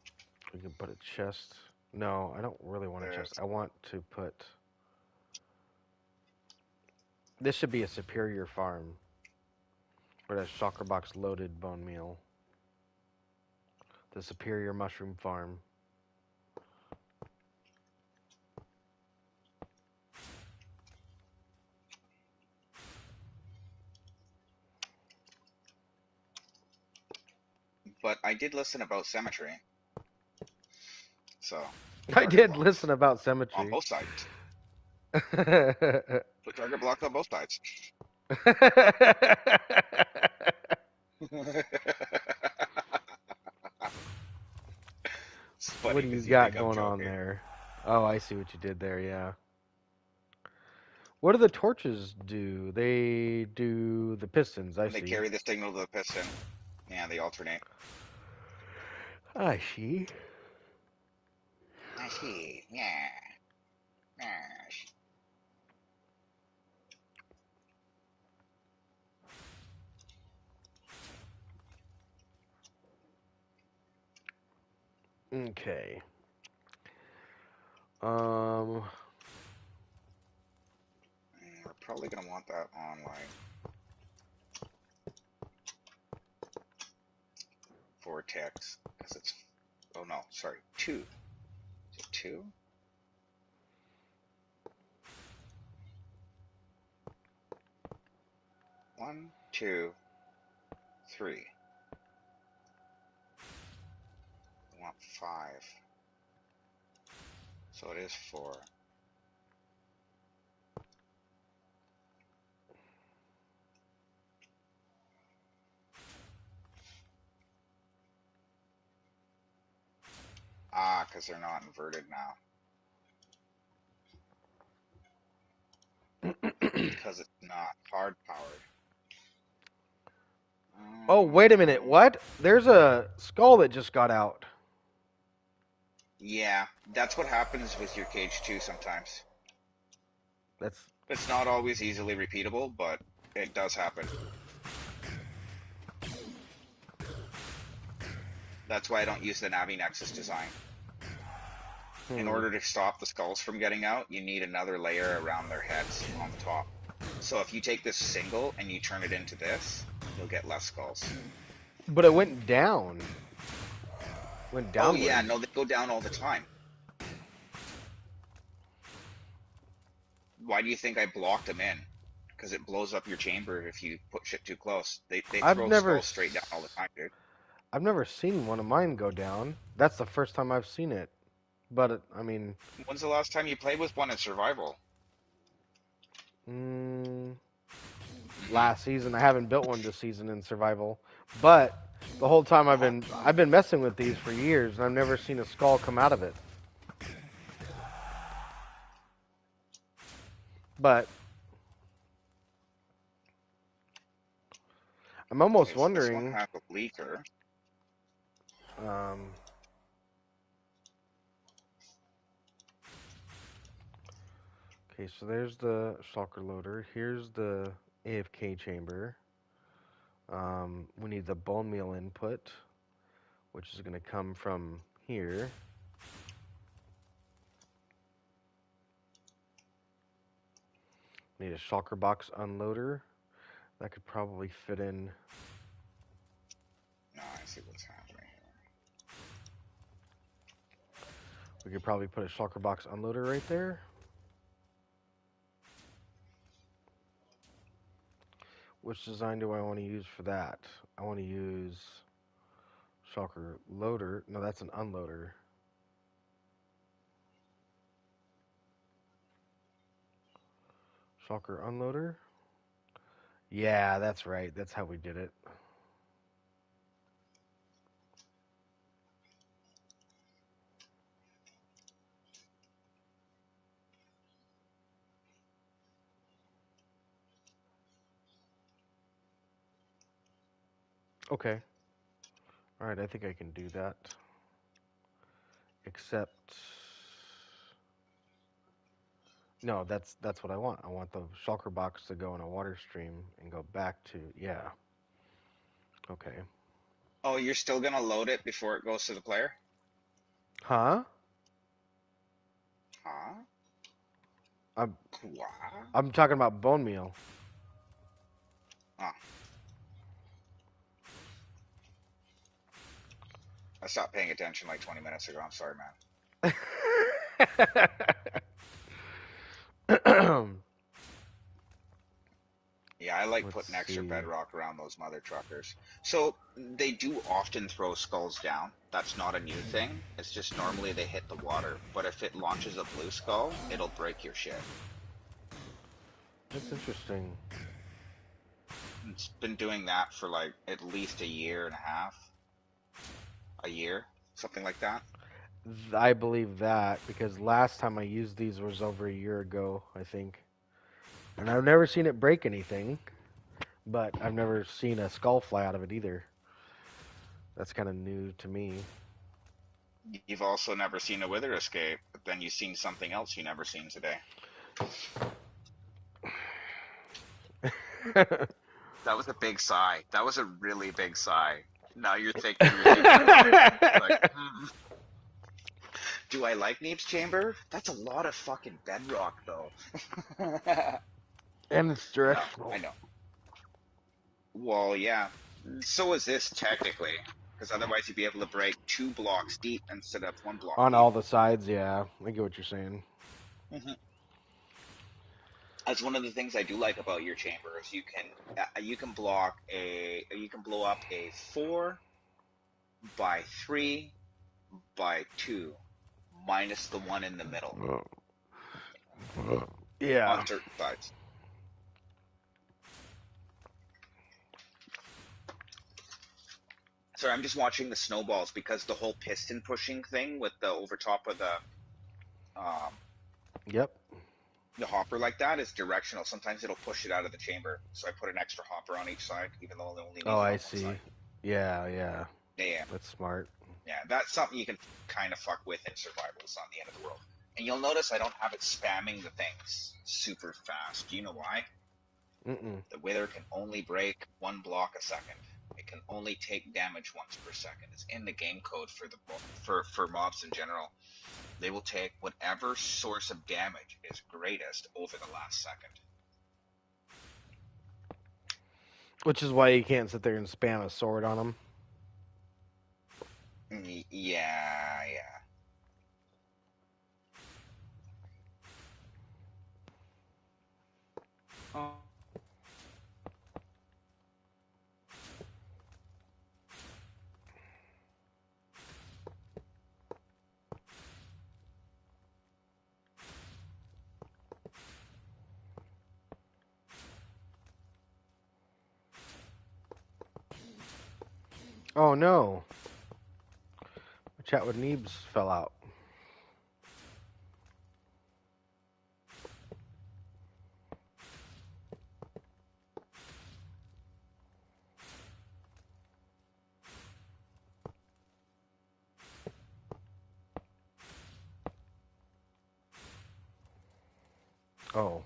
we can put a chest. No, I don't really want a chest. There's I want to put. This should be a superior farm. Where it has shulker box loaded bone meal. The superior mushroom farm. But I did listen about symmetry. So I target did blocks listen about on symmetry. both sides. Put target blocks on both sides. It's funny What do you because you got think I'm going on joking. there? Oh, I see what you did there, yeah. What do the torches do? They do the pistons, I They see. carry the signal to the piston. Yeah, they alternate. I see. I see. Yeah. Yes. Okay. We're probably gonna want that on like vortex because it's. Oh no, sorry, 2. Is it 2? 1, 2, 3. We want 5. So it is 4. Ah, because they're not inverted now. Because it's not hard powered. Oh, wait a minute. What? There's a skull that just got out. Yeah, that's what happens with your cage too sometimes. That's It's not always easily repeatable, but it does happen. That's why I don't use the Navi Nexus design. In order to stop the skulls from getting out, you need another layer around their heads on the top. So if you take this single and you turn it into this, you'll get less skulls. But it went down. Went Oh downward. yeah, no, they go down all the time. Why do you think I blocked them in? Because it blows up your chamber if you put shit too close. They I've throw never skulls straight down all the time, dude. I've never seen one of mine go down. That's the first time I've seen it. But I mean, When's the last time you played with one in survival? last season. I haven't built one this season in survival, but the whole time I've been messing with these for years, and I've never seen a skull come out of it. But I'm almost Okay, so this one wondering. has a leaker. Okay, so there's the shulker loader. Here's the AFK chamber. We need the bone meal input, which is going to come from here. Need a shulker box unloader. That could probably fit in. No, I see what's happening here. We could probably put a shulker box unloader right there. Which design do I want to use for that? I want to use shulker loader. No, that's an unloader. Shulker unloader? Yeah, that's right. That's how we did it. Okay. Alright, I think I can do that. Except... No, that's what I want. I want the shulker box to go in a water stream and go back to... Yeah. Okay. Oh, you're still gonna load it before it goes to the player? Huh? Huh? I'm What? I'm talking about bone meal. Oh. I stopped paying attention like 20 minutes ago. I'm sorry, man. Yeah, I like Let's putting extra see. bedrock around those mother truckers. So they do often throw skulls down. That's not a new thing. It's just normally they hit the water. But if it launches a blue skull, it'll break your shit. That's interesting. It's been doing that for like at least a year and a half. A year? Something like that. I believe that because last time I used these was over a year ago, I think. And I've never seen it break anything, but I've never seen a skull fly out of it either. That's kind of new to me. You've also never seen a wither escape, but then you've seen something else you never seen today. That was a big sigh. That was a really big sigh. Now you're thinking about it. Like, do I like Neeb's chamber? That's a lot of fucking bedrock, though. And it's No, directional I know. Well, yeah. So is this technically, because otherwise you'd be able to break 2 blocks deep instead of 1 block on deep. all the sides. Yeah, I get what you're saying. Hmm. That's one of the things I do like about your chamber is you can blow up a 4x3 by 2 minus the one in the middle on Yeah. certain sides. Sorry, I'm just watching the snowballs because the whole piston pushing thing with the over top of um, Yep. the hopper like that is directional. Sometimes it'll push it out of the chamber, so I put an extra hopper on each side, even though they only need Oh, it I on one see. side. Yeah, yeah. Yeah, That's smart. yeah, that's something you can kind of fuck with in survivals on the end of the world. And you'll notice I don't have it spamming the things super fast. Do you know why? Mm-mm. The wither can only break 1 block a second. It can only take damage once per second. It's in the game code for for mobs in general. They will take whatever source of damage is greatest over the last second. Which is why you can't sit there and spam a sword on them. Yeah, yeah. Oh no. The chat with Neebs fell out. Oh.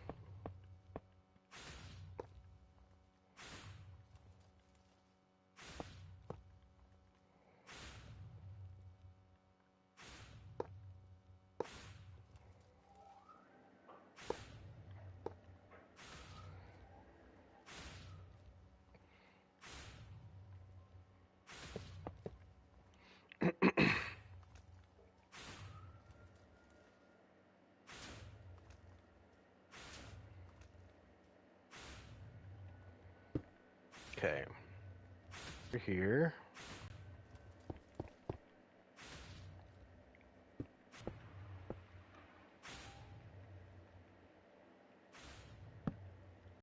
Okay. We're here.